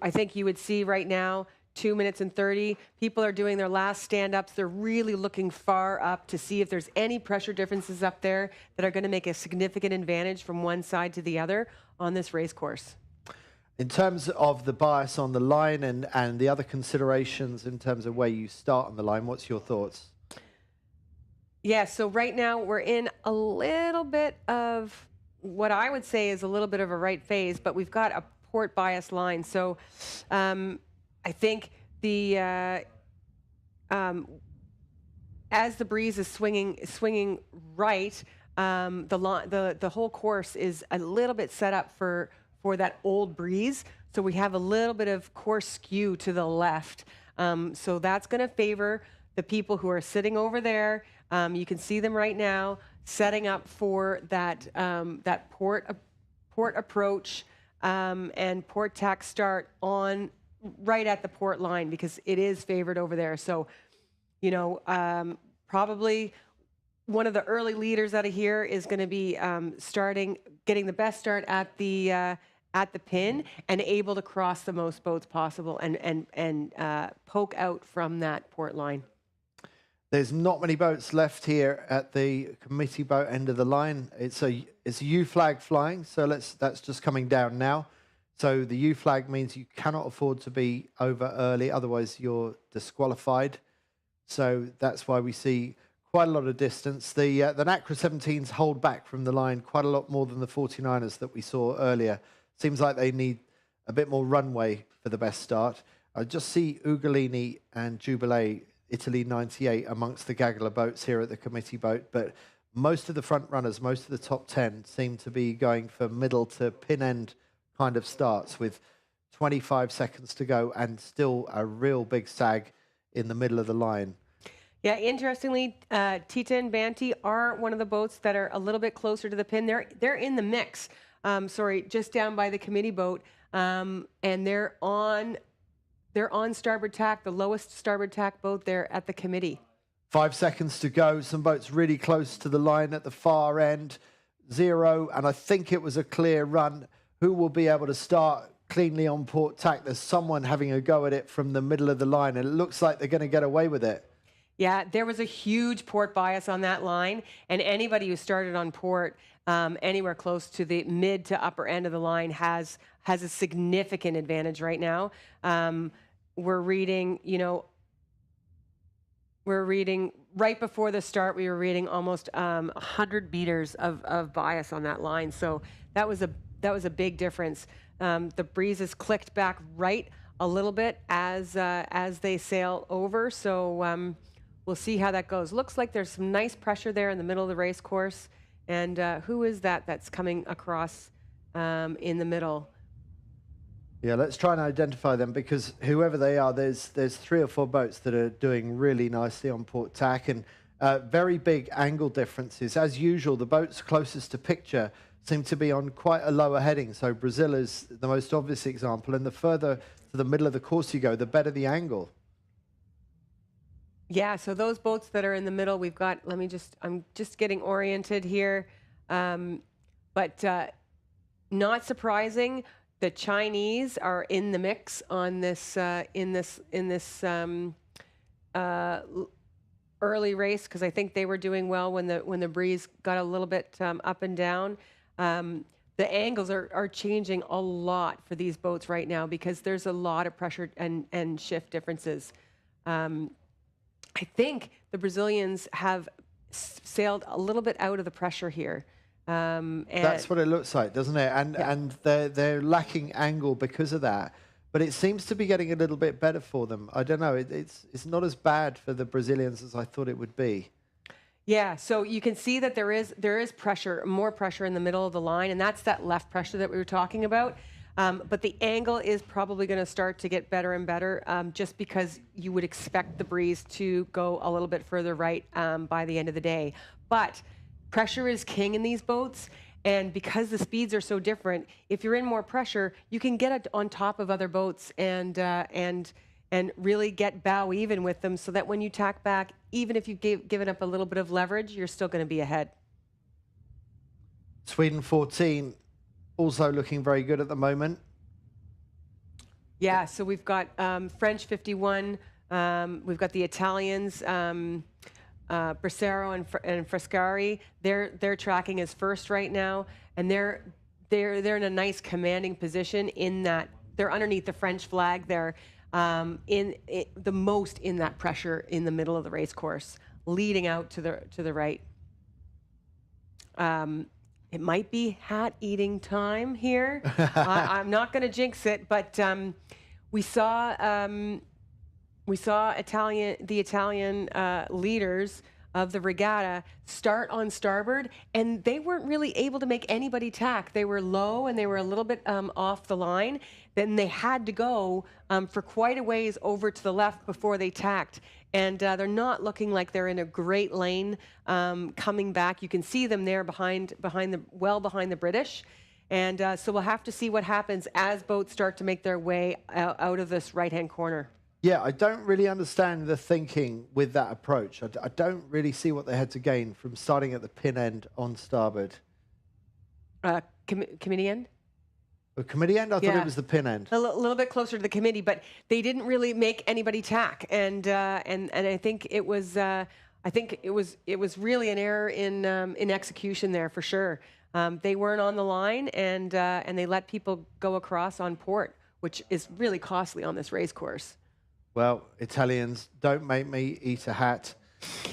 I think you would see right now 2 minutes and 30. People are doing their last stand-ups. They're really looking far up to see if there's any pressure differences up there that are going to make a significant advantage from one side to the other on this race course. In terms of the bias on the line and the other considerations in terms of where you start on the line, what's your thoughts? Yeah, so right now we're in a little bit of what I would say is a little bit of a right phase, but we've got a port bias line. So I think as the breeze is swinging right, the whole course is a little bit set up for that old breeze. So we have a little bit of course skew to the left. So that's going to favor the people who are sitting over there. You can see them right now setting up for that port approach and port tack start on right at the port line, because it is favored over there. So, you know, probably one of the early leaders out of here is going to be getting the best start at the pin and able to cross the most boats possible and poke out from that port line. There's not many boats left here at the committee boat end of the line. It's a U flag flying, so that's just coming down now. So the U flag means you cannot afford to be over early, otherwise you're disqualified. So that's why we see quite a lot of distance. The Nacra 17s hold back from the line quite a lot more than the 49ers that we saw earlier. Seems like they need a bit more runway for the best start. I just see Ugolini and Jubilee, Italy 98, amongst the gaggle of boats here at the committee boat, but most of the front runners, most of the top 10 seem to be going for middle to pin end kind of starts with 25 seconds to go and still a real big sag in the middle of the line. Yeah, interestingly, Tita and Banty are one of the boats that are a little bit closer to the pin. They're in the mix. Just down by the committee boat, and they're on starboard tack, the lowest starboard tack boat there at the committee. 5 seconds to go. Some boats really close to the line at the far end. 0, and I think it was a clear run. Who will be able to start cleanly on port tack? There's someone having a go at it from the middle of the line, and it looks like they're going to get away with it. Yeah, there was a huge port bias on that line, and anybody who started on port anywhere close to the mid to upper end of the line has a significant advantage right now. We're reading right before the start, we were reading almost 100 meters of bias on that line. So that was a big difference. The breezes clicked back right a little bit as they sail over. So we'll see how that goes. Looks like there's some nice pressure there in the middle of the race course. And who is that's coming across in the middle? Yeah, let's try and identify them, because whoever they are, there's 3 or 4 boats that are doing really nicely on port tack, and very big angle differences. As usual, the boats closest to picture seem to be on quite a lower heading. So Brazil is the most obvious example, and the further to the middle of the course you go, the better the angle. Yeah, so those boats that are in the middle, we've got, I'm just getting oriented here. But not surprising, the Chinese are in the mix on this, early race, because I think they were doing well when the breeze got a little bit up and down. The angles are changing a lot for these boats right now, because there's a lot of pressure and shift differences. I think the Brazilians have sailed a little bit out of the pressure here. That's what it looks like, doesn't it? And they're lacking angle because of that. But it seems to be getting a little bit better for them. I don't know. It's not as bad for the Brazilians as I thought it would be. Yeah, so you can see that there is pressure, more pressure in the middle of the line, and that's that left pressure that we were talking about. But the angle is probably going to start to get better and better, just because you would expect the breeze to go a little bit further right by the end of the day. But pressure is king in these boats, and because the speeds are so different, if you're in more pressure, you can get it on top of other boats and really get bow even with them, so that when you tack back, even if you've given up a little bit of leverage, you're still going to be ahead. Sweden 14. Also looking very good at the moment. Yeah, so we've got French 51. We've got the Italians, Bracero and Frescari. They're tracking as first right now, and they're in a nice commanding position in that they're underneath the French flag. They're the most in that pressure in the middle of the race course, leading out to the right. It might be hat-eating time here. I'm not going to jinx it, but we saw the Italian leaders of the regatta start on starboard, and they weren't really able to make anybody tack. They were low and they were a little bit off the line. Then they had to go for quite a ways over to the left before they tacked. And they're not looking like they're in a great lane coming back. You can see them there behind the British. And so we'll have to see what happens as boats start to make their way out of this right-hand corner. Yeah, I don't really understand the thinking with that approach. I don't really see what they had to gain from starting at the pin end on starboard. Committee end? The committee end? I thought it was the pin end. A little bit closer to the committee, but they didn't really make anybody tack, and I think it was really an error in execution there for sure. They weren't on the line, and they let people go across on port, which is really costly on this race course. Well, Italians, don't make me eat a hat.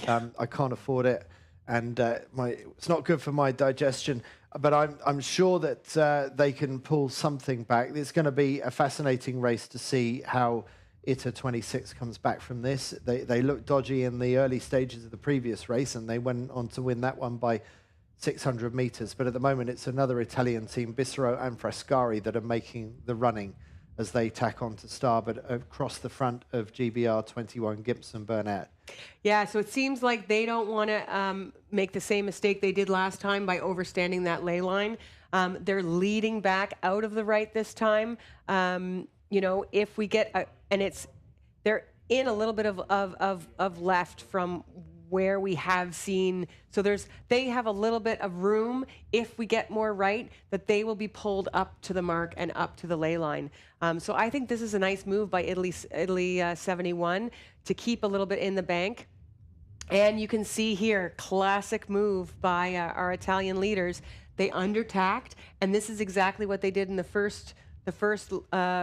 I can't afford it, and it's not good for my digestion. But I'm sure that they can pull something back. It's going to be a fascinating race to see how ITA 26 comes back from this. They looked dodgy in the early stages of the previous race, and they went on to win that one by 600 meters. But at the moment, it's another Italian team, Bissero and Frascari, that are making the running as they tack on to starboard across the front of GBR 21 Gibson Burnett. Yeah, so it seems like they don't want to make the same mistake they did last time by overstanding that ley line. They're leading back out of the right this time. If we get they're in a little bit of left from where we have seen, so they have a little bit of room if we get more right, that they will be pulled up to the mark and up to the ley line. So I think this is a nice move by Italy 71 to keep a little bit in the bank. And you can see here, classic move by our Italian leaders. They undertacked, and this is exactly what they did in the first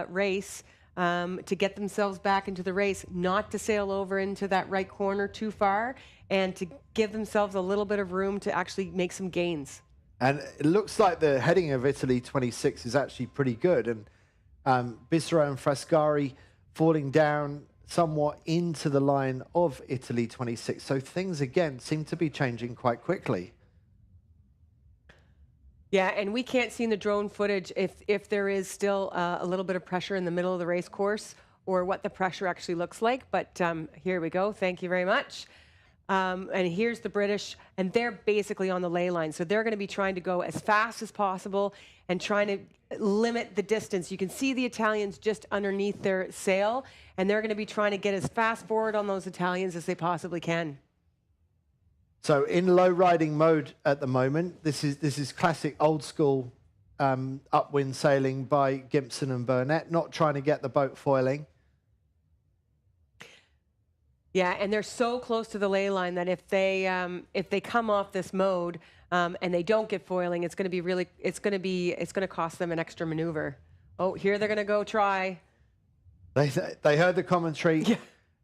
race. To get themselves back into the race, not to sail over into that right corner too far, and to give themselves a little bit of room to actually make some gains. And it looks like the heading of Italy 26 is actually pretty good. And Bissero and Frascari falling down somewhat into the line of Italy 26. So things, again, seem to be changing quite quickly. Yeah, and we can't see in the drone footage if there is still a little bit of pressure in the middle of the race course or what the pressure actually looks like. But here we go. Thank you very much. And here's the British, and they're basically on the ley line. So they're going to be trying to go as fast as possible and trying to limit the distance. You can see the Italians just underneath their sail, and they're going to be trying to get as fast forward on those Italians as they possibly can. So in low riding mode at the moment, this is classic old school upwind sailing by Gibson and Burnett, not trying to get the boat foiling. Yeah, and they're so close to the ley line that if they come off this mode and they don't get foiling, it's going to cost them an extra maneuver. Oh, here they're going to go try. They heard the commentary. Yeah.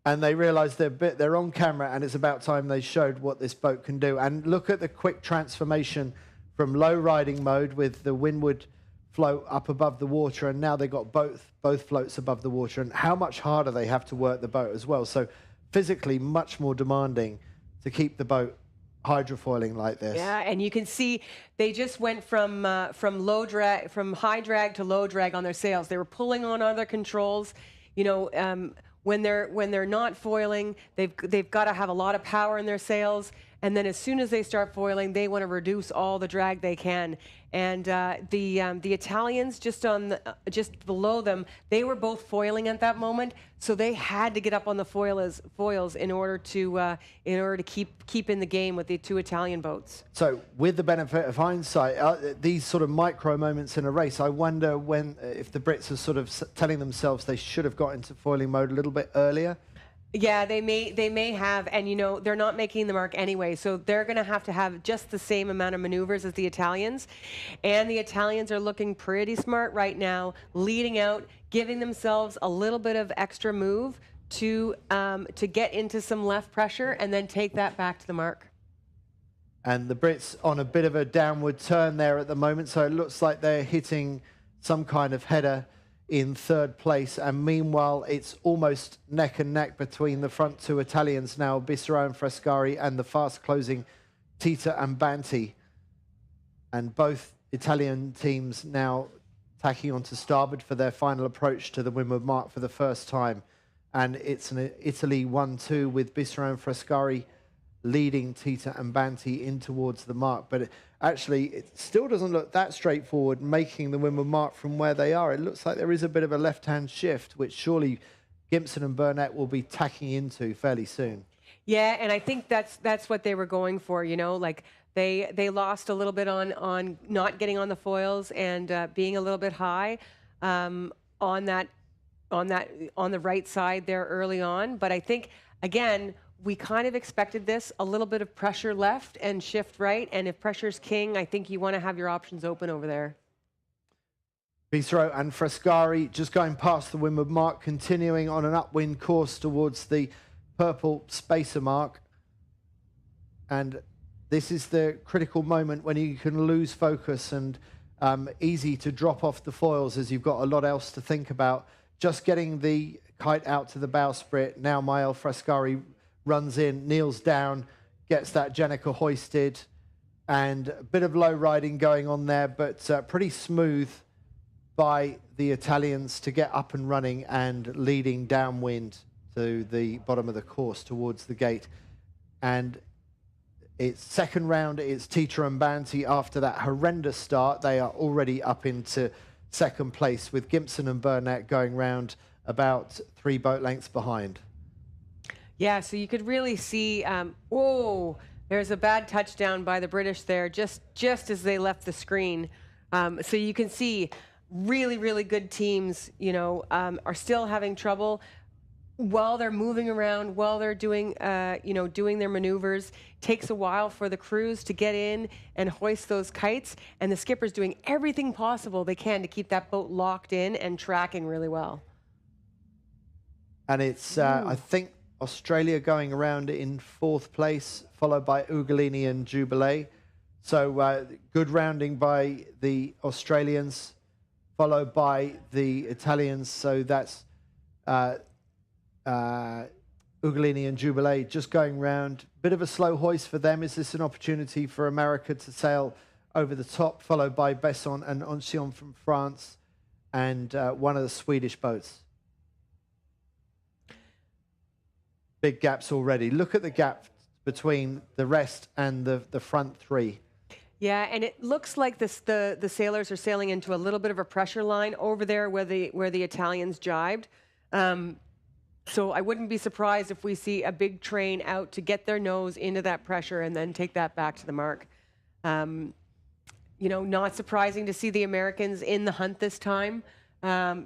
And they realized they're on camera, and it's about time they showed what this boat can do. And look at the quick transformation from low riding mode with the windward float up above the water, and now they've got both floats above the water, and how much harder they have to work the boat as well. So physically much more demanding to keep the boat hydrofoiling like this. Yeah, and you can see they just went from high drag to low drag on their sails. They were pulling on other controls, when they're not foiling, they've got to have a lot of power in their sails, and then as soon as they start foiling, they want to reduce all the drag they can. And the Italians just below them, they were both foiling at that moment, so they had to get up on the foils in order to keep in the game with the two Italian boats. So, with the benefit of hindsight, these sort of micro moments in a race, I wonder if the Brits are sort of telling themselves they should have got into foiling mode a little bit earlier. Yeah, they may have, and they're not making the mark anyway, so they're going to have just the same amount of maneuvers as the Italians, and the Italians are looking pretty smart right now, leading out, giving themselves a little bit of extra move to get into some left pressure and then take that back to the mark. And the Brits on a bit of a downward turn there at the moment, so it looks like they're hitting some kind of header in third place. And meanwhile, it's almost neck and neck between the front two Italians now, Bissero and Frescari, and the fast closing Tita and Banti. And both Italian teams now tacking onto starboard for their final approach to the windward mark for the first time. And it's an Italy 1-2 with Bissero and Frescari leading Tita and Banti in towards the mark. But actually, it still doesn't look that straightforward, making the windward mark from where they are. It looks like there is a bit of a left-hand shift, which surely Gimpson and Burnett will be tacking into fairly soon. Yeah, and I think that's what they were going for, you know, like they lost a little bit on not getting on the foils and being a little bit high on the right side there early on. But I think, again, we kind of expected this, a little bit of pressure left and shift right. And if pressure's king, I think you want to have your options open over there. Bissero and Frescari just going past the windward mark, continuing on an upwind course towards the purple spacer mark. And this is the critical moment when you can lose focus and easy to drop off the foils as you've got a lot else to think about. Just getting the kite out to the bowsprit. Now Mael Frescari runs in, kneels down, gets that Jenica hoisted, and a bit of low riding going on there, but pretty smooth by the Italians to get up and running and leading downwind to the bottom of the course towards the gate. And it's second round, it's Tita and Banti. After that horrendous start, they are already up into second place with Gimpson and Burnett going round about 3 boat lengths behind. Yeah, so you could really see, oh, there's a bad touchdown by the British there just as they left the screen. So you can see really, really good teams, you know, are still having trouble while they're moving around, while they're doing, you know, doing their maneuvers. Takes a while for the crews to get in and hoist those kites, and the skipper's doing everything possible they can to keep that boat locked in and tracking really well. And it's, I think, Australia going around in 4th place, followed by Ugolini and Jubilee. So good rounding by the Australians, followed by the Italians. So that's Ugolini and Jubilee just going round. Bit of a slow hoist for them. Is this an opportunity for America to sail over the top, followed by Besson and Ancillon from France, and one of the Swedish boats? Big gaps already. Look at the gap between the rest and the front 3. Yeah, and it looks like the sailors are sailing into a little bit of a pressure line over there where the Italians jibed. So I wouldn't be surprised if we see a big train out to get their nose into that pressure and then take that back to the mark. You know, not surprising to see the Americans in the hunt this time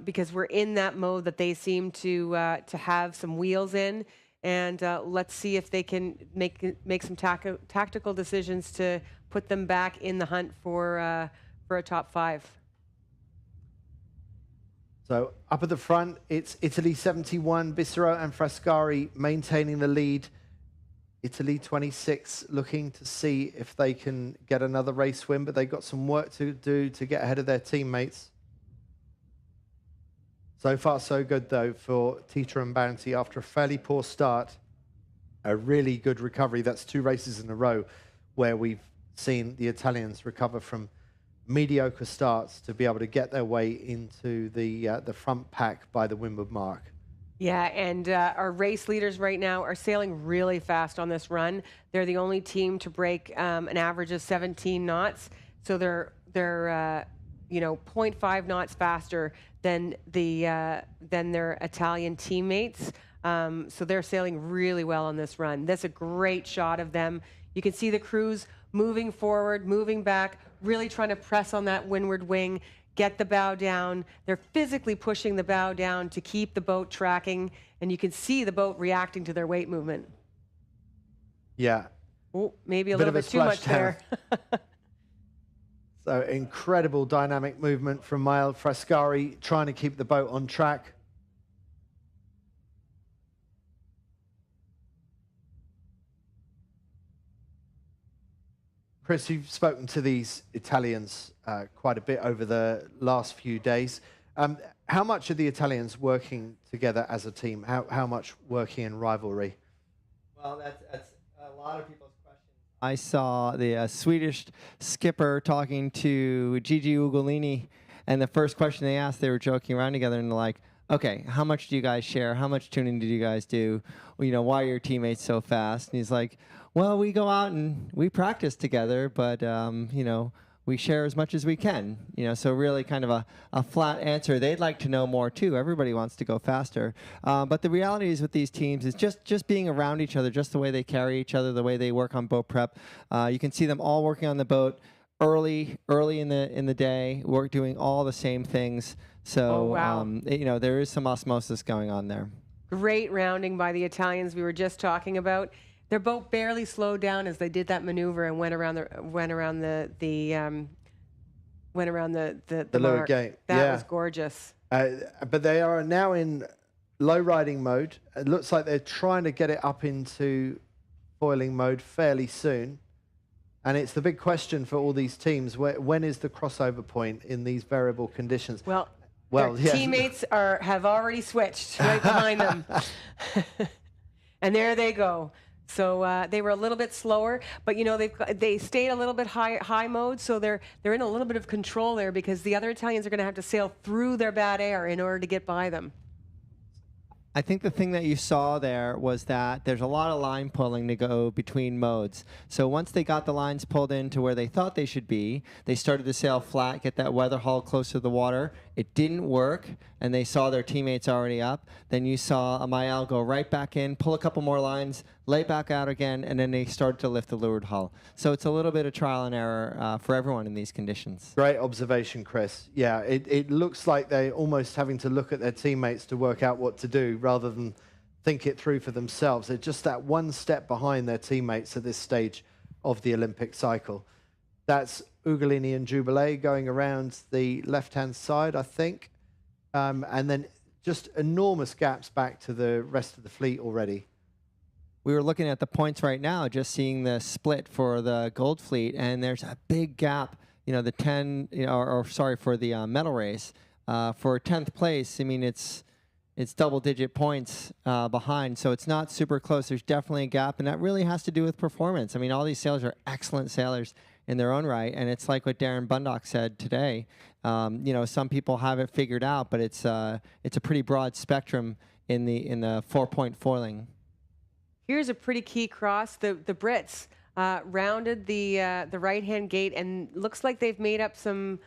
because we're in that mode that they seem to have some wheels in. And let's see if they can make some tactical decisions to put them back in the hunt for a top 5. So up at the front, it's Italy 71, Bissero and Frescari maintaining the lead. Italy 26 looking to see if they can get another race win, but they've got some work to do to get ahead of their teammates. So far, so good, though, for Tita and Banti after a fairly poor start. A really good recovery. That's 2 races in a row where we've seen the Italians recover from mediocre starts to be able to get their way into the front pack by the windward mark. Yeah, and our race leaders right now are sailing really fast on this run. They're the only team to break an average of 17 knots. So they're you know, 0.5 knots faster than their Italian teammates. So they're sailing really well on this run. That's a great shot of them. You can see the crews moving forward, moving back, really trying to press on that windward wing, get the bow down. They're physically pushing the bow down to keep the boat tracking, and you can see the boat reacting to their weight movement. Yeah. Oh, maybe a little bit too much there. So incredible dynamic movement from Mael Frescari, trying to keep the boat on track. Chris, you've spoken to these Italians quite a bit over the last few days. how much are the Italians working together as a team? How much working in rivalry? Well, that's a lot of people's questions. I saw the Swedish skipper talking to Gigi Ugolini, and the first question they asked, they were joking around together, and they're like, okay, how much do you guys share? How much tuning do you guys do? Well, you know, why are your teammates so fast? And he's like, well, we go out and we practice together, but, you know, we share as much as we can. You know, so really kind of a flat answer. They'd like to know more, too. Everybody wants to go faster. But the reality is with these teams is just being around each other, just the way they carry each other, the way they work on boat prep. You can see them all working on the boat early in the day, doing all the same things. So, you know, there is some osmosis going on there. Great rounding by the Italians we were just talking about. Their boat barely slowed down as they did that maneuver and went around the leeward mark. gate. That was gorgeous. But they are now in low riding mode. It looks like they're trying to get it up into foiling mode fairly soon. And it's the big question for all these teams. When is the crossover point in these variable conditions? Well, their teammates have already switched right behind them. And there they go. So they were a little bit slower, but you know they stayed a little bit high mode, so they're in a little bit of control there because the other Italians are going to have to sail through their bad air in order to get by them. I think the thing that you saw there was that there's a lot of line pulling to go between modes. So once they got the lines pulled in to where they thought they should be, they started to sail flat, get that weather hull close to the water. It didn't work, and they saw their teammates already up. Then you saw Amael go right back in, pull a couple more lines, lay back out again, and then they started to lift the leeward hull. So it's a little bit of trial and error for everyone in these conditions. Great observation, Chris. Yeah, it looks like they're almost having to look at their teammates to work out what to do rather than think it through for themselves. They're just that one step behind their teammates at this stage of the Olympic cycle. That's Ugolini and Jubilee going around the left-hand side, I think. And then just enormous gaps back to the rest of the fleet already. We were looking at the points right now, just seeing the split for the gold fleet, and there's a big gap. You know, the 10, you know, or sorry, for the medal race. For 10th place, I mean, it's double-digit points behind, so it's not super close. There's definitely a gap, and that really has to do with performance. I mean, all these sailors are excellent sailors in their own right, and it's like what Darren Bundock said today. You know, some people have it figured out, but it's a pretty broad spectrum in the 4-point foiling. Here's a pretty key cross. The Brits rounded the right-hand gate, and looks like they've made up some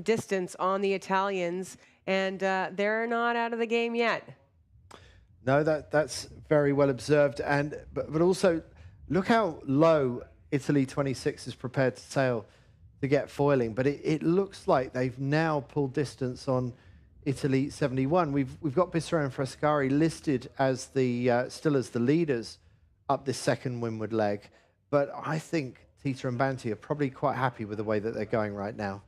distance on the Italians, and they're not out of the game yet. No, that's very well observed, and but also look how low Italy 26 is prepared to sail to get foiling. But it looks like they've now pulled distance on Italy 71. We've got Bissero and Frescari listed as the still as the leaders up this second windward leg, but I think Tita and Banti are probably quite happy with the way that they're going right now.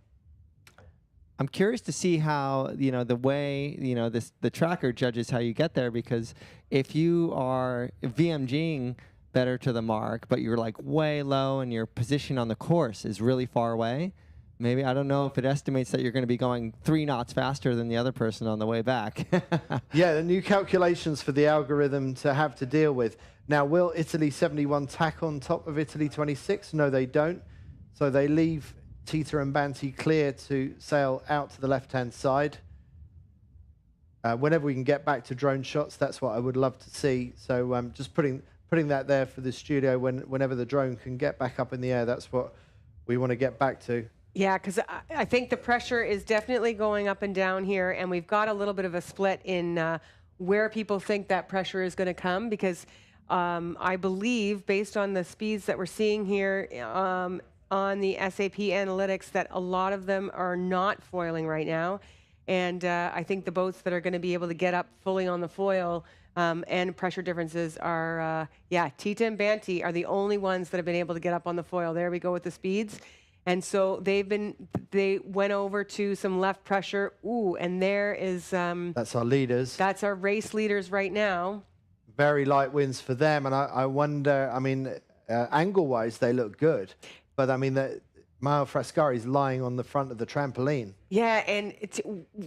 I'm curious to see how, you know, the way, you know, the tracker judges how you get there, because if you are VMGing better to the mark, but you're like way low and your position on the course is really far away, maybe, I don't know if it estimates that you're going to be going 3 knots faster than the other person on the way back. Yeah, the new calculations for the algorithm to have to deal with. Now, will Italy 71 tack on top of Italy 26? No, they don't. So they leave Tita and Banti clear to sail out to the left-hand side. Whenever we can get back to drone shots, that's what I would love to see. So just putting that there for the studio. Whenever the drone can get back up in the air, that's what we want to get back to. Yeah, because I think the pressure is definitely going up and down here, and we've got a little bit of a split in where people think that pressure is going to come, because I believe, based on the speeds that we're seeing here on the SAP analytics, that a lot of them are not foiling right now. And I think the boats that are going to be able to get up fully on the foil and pressure differences are, Tita and Banti are the only ones that have been able to get up on the foil. There we go with the speeds. And so they went over to some left pressure. Ooh, and there is... that's our leaders. That's our race leaders right now. Very light winds for them. And I wonder, I mean, angle-wise, they look good. But I mean, Mauro Frascari's lying on the front of the trampoline. Yeah, and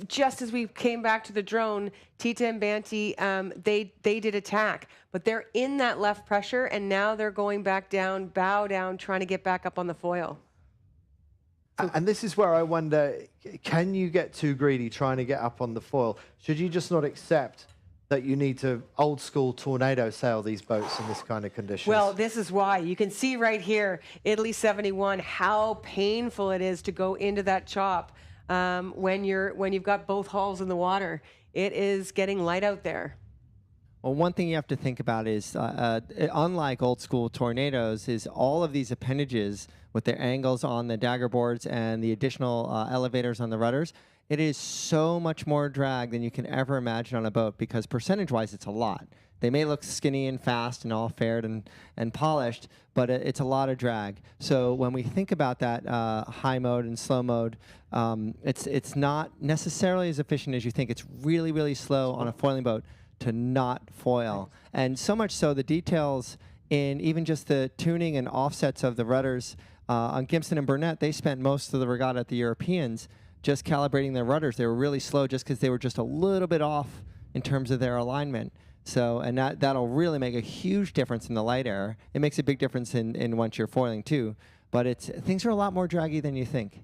just as we came back to the drone, Tita and Banty, they did attack, but they're in that left pressure, and now they're going back down, bow down, trying to get back up on the foil. And this is where I wonder, can you get too greedy trying to get up on the foil? Should you just not accept that you need to old school tornado sail these boats in this kind of conditions? Well, this is why. You can see right here, Italy 71, how painful it is to go into that chop when you've got both hulls in the water. It is getting light out there. Well, one thing you have to think about is, unlike old school tornadoes, is all of these appendages with their angles on the dagger boards and the additional elevators on the rudders, it is so much more drag than you can ever imagine on a boat, because percentage-wise, it's a lot. They may look skinny and fast and all faired and polished, but it's a lot of drag. So when we think about that high mode and slow mode, it's not necessarily as efficient as you think. It's really, really slow on a foiling boat to not foil. And so much so, the details in even just the tuning and offsets of the rudders on Gibson and Burnett, they spent most of the regatta at the Europeans just calibrating their rudders. They were really slow just because they were just a little bit off in terms of their alignment. So, and that'll really make a huge difference in the light error. It makes a big difference in once you're foiling too. But things are a lot more draggy than you think.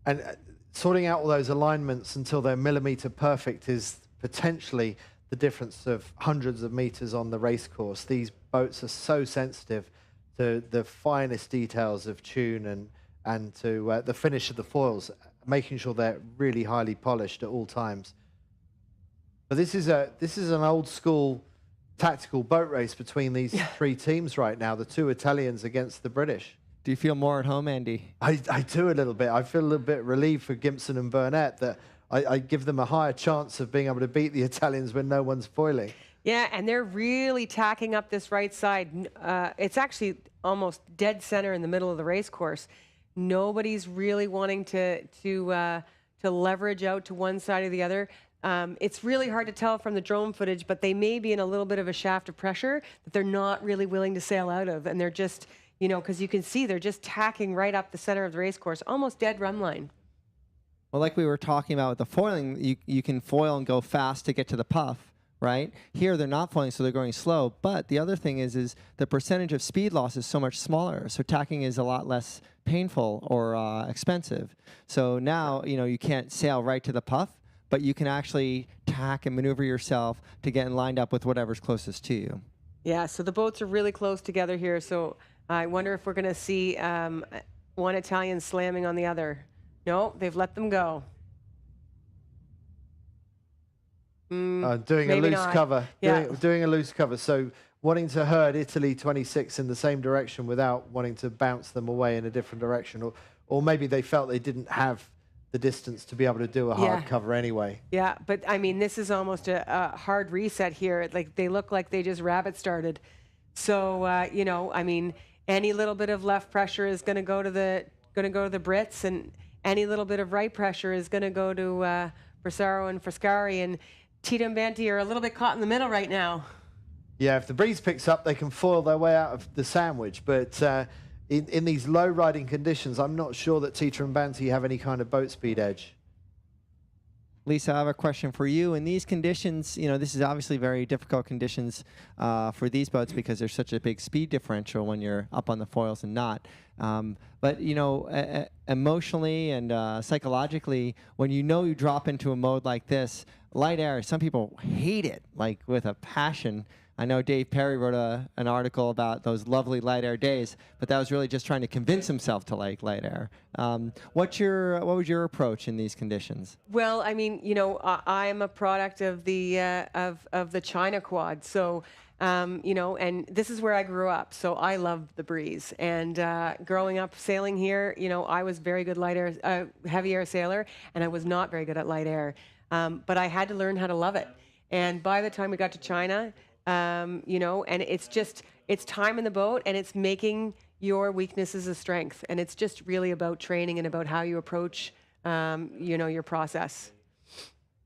And sorting out all those alignments until they're millimeter perfect is potentially the difference of hundreds of meters on the race course. These boats are so sensitive to the finest details of tune and to the finish of the foils, making sure they're really highly polished at all times. But this is an old school tactical boat race between these three teams right now, the two Italians against the British. Do you feel more at home, Andy? I do a little bit. I feel a little bit relieved for Gibson and Burnett that I give them a higher chance of being able to beat the Italians when no one's foiling. Yeah, and they're really tacking up this right side. It's actually almost dead center in the middle of the race course. Nobody's really wanting to leverage out to one side or the other. It's really hard to tell from the drone footage, but they may be in a little bit of a shaft of pressure that they're not really willing to sail out of, and they're just, because you can see they're just tacking right up the center of the race course, almost dead run line. Well, like we were talking about with the foiling, you can foil and go fast to get to the puff, right? Here they're not foiling, so they're going slow. But the other thing is the percentage of speed loss is so much smaller, so tacking is a lot less painful or expensive. So now, you can't sail right to the puff, but you can actually tack and maneuver yourself to get lined up with whatever's closest to you. Yeah, so the boats are really close together here. So I wonder if we're going to see one Italian slamming on the other. No, they've let them go. Doing a loose cover. Yeah. Doing a loose cover. So wanting to herd Italy 26 in the same direction without wanting to bounce them away in a different direction. Or maybe they felt they didn't have the distance to be able to do a hard cover anyway. Yeah, but I mean, this is almost a hard reset here. Like they look like they just rabbit started. So I mean, any little bit of left pressure is going to go to the Brits, and any little bit of right pressure is going to go to Bracero and Frascari, and Tita and Banty are a little bit caught in the middle right now. Yeah, if the breeze picks up, they can foil their way out of the sandwich, but in these low riding conditions, I'm not sure that Tita and Banty have any kind of boat speed edge. Lisa, I have a question for you. In these conditions, this is obviously very difficult conditions for these boats because there's such a big speed differential when you're up on the foils and not. But, emotionally and psychologically, when you drop into a mode like this, light air, some people hate it, like with a passion. I know Dave Perry wrote an article about those lovely light air days, but that was really just trying to convince himself to like light air. What was your approach in these conditions? Well, I mean, I am a product of the of the China quad, so and this is where I grew up, so I love the breeze. And growing up sailing here, I was very good light air, heavy air sailor, and I was not very good at light air. But I had to learn how to love it. And by the time we got to China, and it's time in the boat, and it's making your weaknesses a strength. And it's just really about training and about how you approach, your process.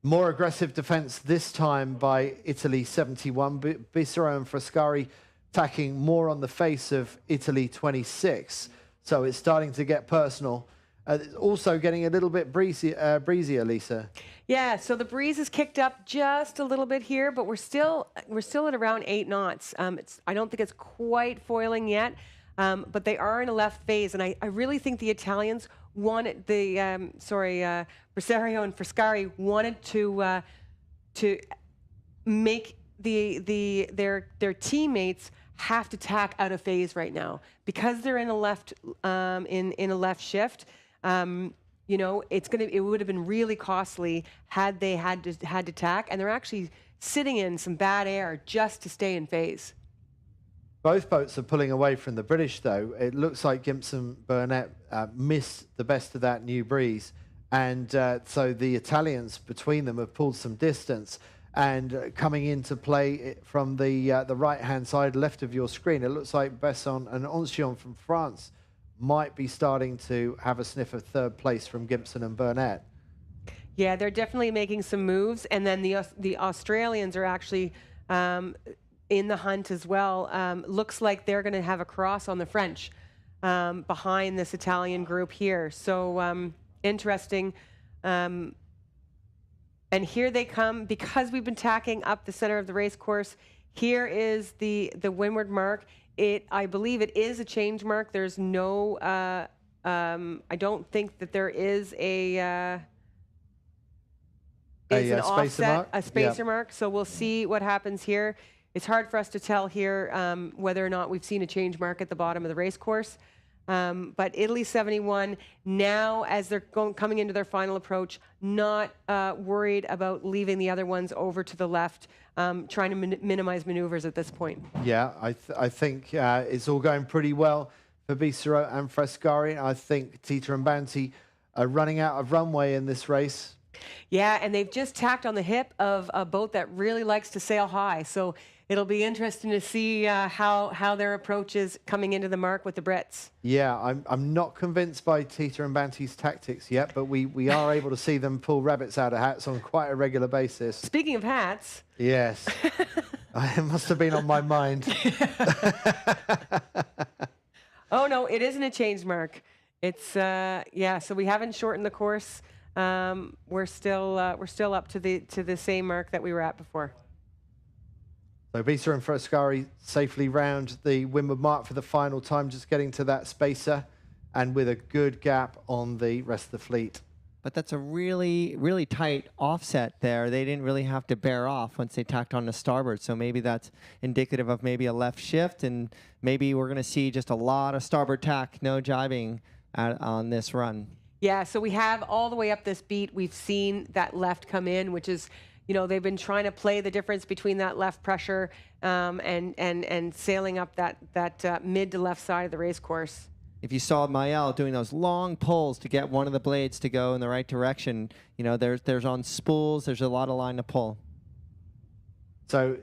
More aggressive defense this time by Italy 71. Bicero and Frascari tacking more on the face of Italy 26. So it's starting to get personal. It's also getting a little bit breezier, Lisa. Yeah, so the breeze has kicked up just a little bit here, but we're still at around 8 knots. I don't think it's quite foiling yet, but they are in a left phase, and I really think the Italians wanted Brissario and Frescari wanted to make their teammates have to tack out of phase right now because they're in a left in a left shift. You know, it would have been really costly had they had to tack, and they're actually sitting in some bad air just to stay in phase. Both boats are pulling away from the British, though. It looks like Gimpson Burnett missed the best of that new breeze, and so the Italians between them have pulled some distance. And coming into play from the right-hand side, left of your screen, it looks like Besson and Ancillon from France might be starting to have a sniff of third place from Gimpson and Burnett. Yeah, they're definitely making some moves, and then the Australians are actually in the hunt as well. Looks like they're going to have a cross on the French behind this Italian group here. So interesting. And here they come, because we've been tacking up the center of the race course. Here is the windward mark. I believe it is a change mark. There's no, I don't think that there is an offset, a spacer mark. So we'll see what happens here. It's hard for us to tell here whether or not we've seen a change mark at the bottom of the race course. But Italy 71 now, as they're coming into their final approach, not worried about leaving the other ones over to the left, trying to minimize maneuvers at this point. Yeah, I think it's all going pretty well for Brissario and Frescari. I think Tita and Banti are running out of runway in this race. Yeah, and they've just tacked on the hip of a boat that really likes to sail high. So it'll be interesting to see how their approach is coming into the mark with the Brits. Yeah, I'm not convinced by Tita and Banti's tactics yet, but we are able to see them pull rabbits out of hats on quite a regular basis. Speaking of hats. Yes. It must have been on my mind. Oh, no, it isn't a change mark. It's, yeah, so we haven't shortened the course. We're still up to the same mark that we were at before. So Brissario and Frescari safely round the windward mark for the final time, just getting to that spacer and with a good gap on the rest of the fleet. But that's a really, really tight offset there. They didn't really have to bear off once they tacked on the starboard. So maybe that's indicative of maybe a left shift, and maybe we're going to see just a lot of starboard tack, no jibing on this run. Yeah, so we have all the way up this beat, we've seen that left come in, which is, you know, they've been trying to play the difference between that left pressure and sailing up that mid to left side of the race course. If you saw Mael doing those long pulls to get one of the blades to go in the right direction, you know, there's on spools, there's a lot of line to pull. So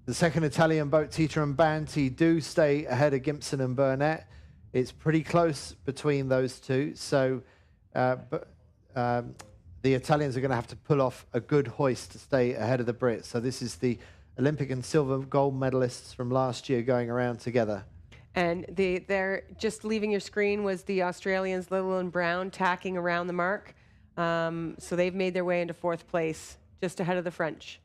the second Italian boat, Tita and Banti, do stay ahead of Gimpson and Burnett. It's pretty close between those two. So the Italians are going to have to pull off a good hoist to stay ahead of the Brits. So this is the Olympic and silver gold medalists from last year going around together. And they're just leaving your screen was the Australians, Little and Brown, tacking around the mark. So they've made their way into fourth place, just ahead of the French.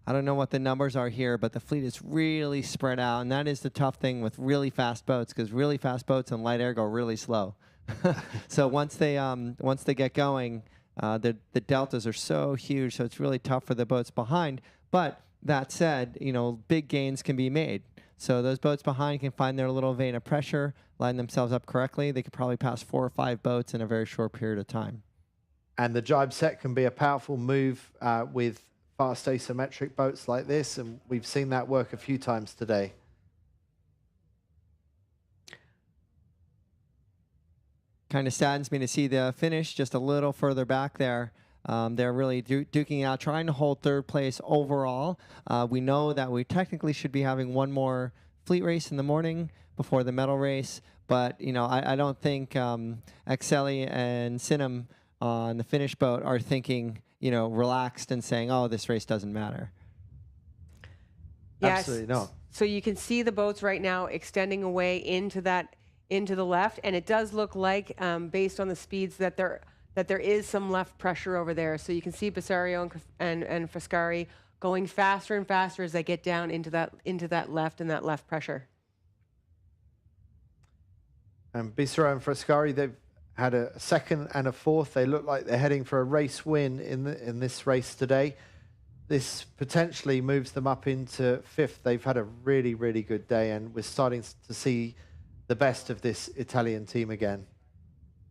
I don't know what the numbers are here, but the fleet is really spread out, and that is the tough thing with really fast boats, because really fast boats and light air go really slow. So once they get going, the deltas are so huge, so it's really tough for the boats behind. But that said, you know, big gains can be made. So those boats behind can find their little vein of pressure, line themselves up correctly. They could probably pass 4 or 5 boats in a very short period of time. And the jibe set can be a powerful move with fast asymmetric boats like this, and we've seen that work a few times today. Kind of saddens me to see the finish just a little further back there. They're really duking out, trying to hold third place overall. We know that we technically should be having one more fleet race in the morning before the medal race, but you know, I don't think Excelli and Sinem on the Finnish boat are thinking, you know, relaxed and saying, "Oh, this race doesn't matter." Yes. Absolutely not. So you can see the boats right now extending away into the left, and it does look like, based on the speeds, that there is some left pressure over there. So you can see Bessario and Frascari going faster and faster as they get down into that left and that left pressure. And Bessario and Frascari, they've had a second and a fourth. They look like they're heading for a race win in this race today. This potentially moves them up into fifth. They've had a really, really good day, and we're starting to see the best of this Italian team again.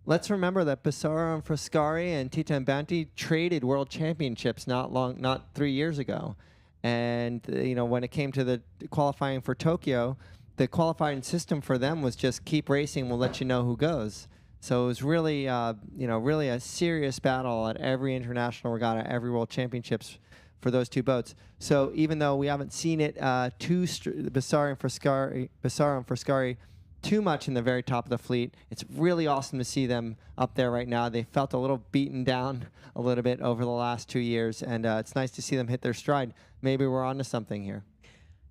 Let's remember that Bessario and Frascari and Tita and Banti traded world championships not 3 years ago. And when it came to the qualifying for Tokyo, the qualifying system for them was just keep racing, we'll let you know who goes. So it was really, really a serious battle at every international regatta, every world championships for those two boats. So even though we haven't seen it Bessario and Frascari too much in the very top of the fleet, it's really awesome to see them up there right now. They felt a little beaten down a little bit over the last 2 years, and it's nice to see them hit their stride. Maybe we're onto something here.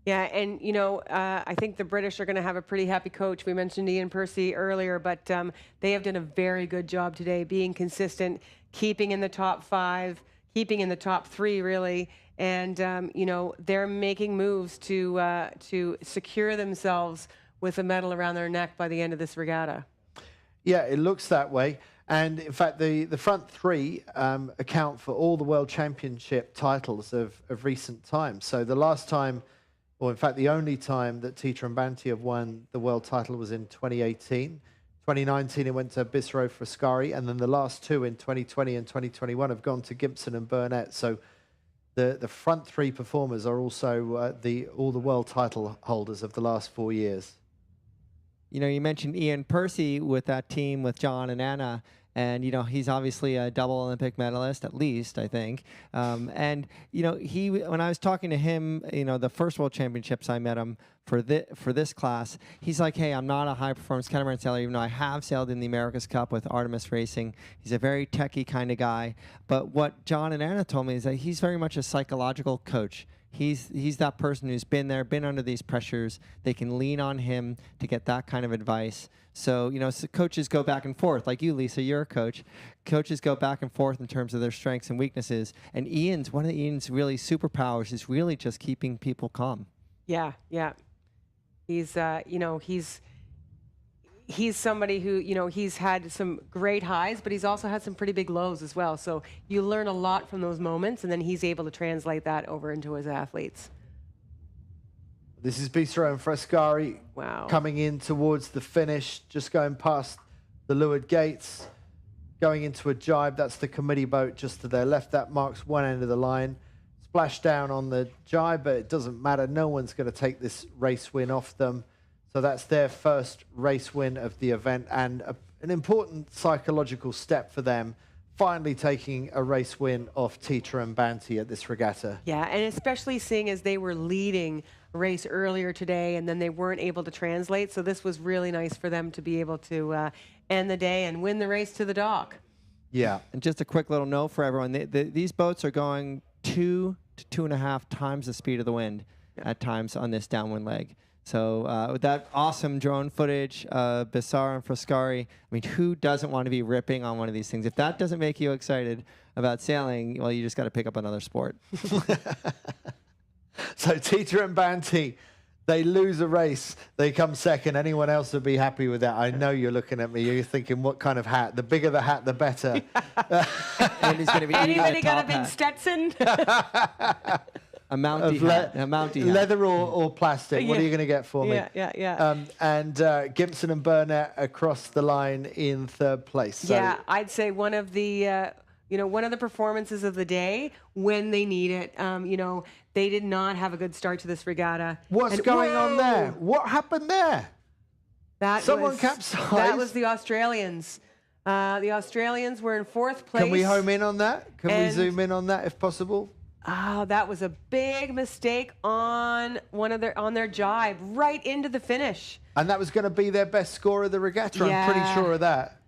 Yeah, and I think the British are going to have a pretty happy coach. We mentioned Ian Percy earlier, but they have done a very good job today, being consistent, keeping in the top 5, keeping in the top 3, really, and they're making moves to secure themselves with a medal around their neck by the end of this regatta. Yeah, it looks that way. And in fact, the front 3 account for all the World Championship titles of recent times. So the last time, or in fact the only time that Tita and Banti have won the world title was in 2018. 2019 it went to Bessario Frascari, and then the last 2 in 2020 and 2021 have gone to Gibson and Burnett. So the front 3 performers are also all the world title holders of the last 4 years. You mentioned Ian Percy with that team with John and Anna, and he's obviously a double Olympic medalist, at least I think. And when I was talking to him, the first World Championships I met him for this class, he's like, hey, I'm not a high performance catamaran sailor, even though I have sailed in the America's Cup with Artemis Racing. He's a very techie kind of guy. But what John and Anna told me is that he's very much a psychological coach. He's that person who's been there, been under these pressures. They can lean on him to get that kind of advice. So, so coaches go back and forth. Like you, Lisa, you're a coach. Coaches go back and forth in terms of their strengths and weaknesses. And one of Ian's really superpowers is really just keeping people calm. Yeah. He's somebody who, he's had some great highs, but he's also had some pretty big lows as well. So you learn a lot from those moments, and then he's able to translate that over into his athletes. This is Bessario and Frascari coming in towards the finish, just going past the leeward gates, going into a jibe. That's the committee boat just to their left. That marks one end of the line. Splash down on the jibe, but it doesn't matter. No one's going to take this race win off them. So that's their first race win of the event, and an important psychological step for them, finally taking a race win off Tita and Banti at this regatta. Yeah, and especially seeing as they were leading a race earlier today and then they weren't able to translate. So this was really nice for them to be able to end the day and win the race to the dock. Yeah, and just a quick little note for everyone. These boats are going 2 to 2.5 times the speed of the wind at times on this downwind leg. So with that awesome drone footage, Bessario and Frascari, I mean, who doesn't want to be ripping on one of these things? If that doesn't make you excited about sailing, well, you just got to pick up another sport. So Tita and Banti, they lose a race, they come second. Anyone else would be happy with that? I know you're looking at me. You're thinking, what kind of hat? The bigger the hat, the better. Andy's going to be anybody got a big Stetson? A Mountie hat. A Mountie hat. Leather or plastic? What are you going to get for me? Yeah. And Gibson and Burnett across the line in third place. So yeah, I'd say one of the performances of the day when they need it. They did not have a good start to this regatta. What's going on there? What happened there? Someone capsized. That was the Australians. The Australians were in fourth place. Can we home in on that? Can we zoom in on that if possible? Oh, that was a big mistake on their jibe right into the finish. And that was going to be their best score of the regatta. Yeah. I'm pretty sure of that.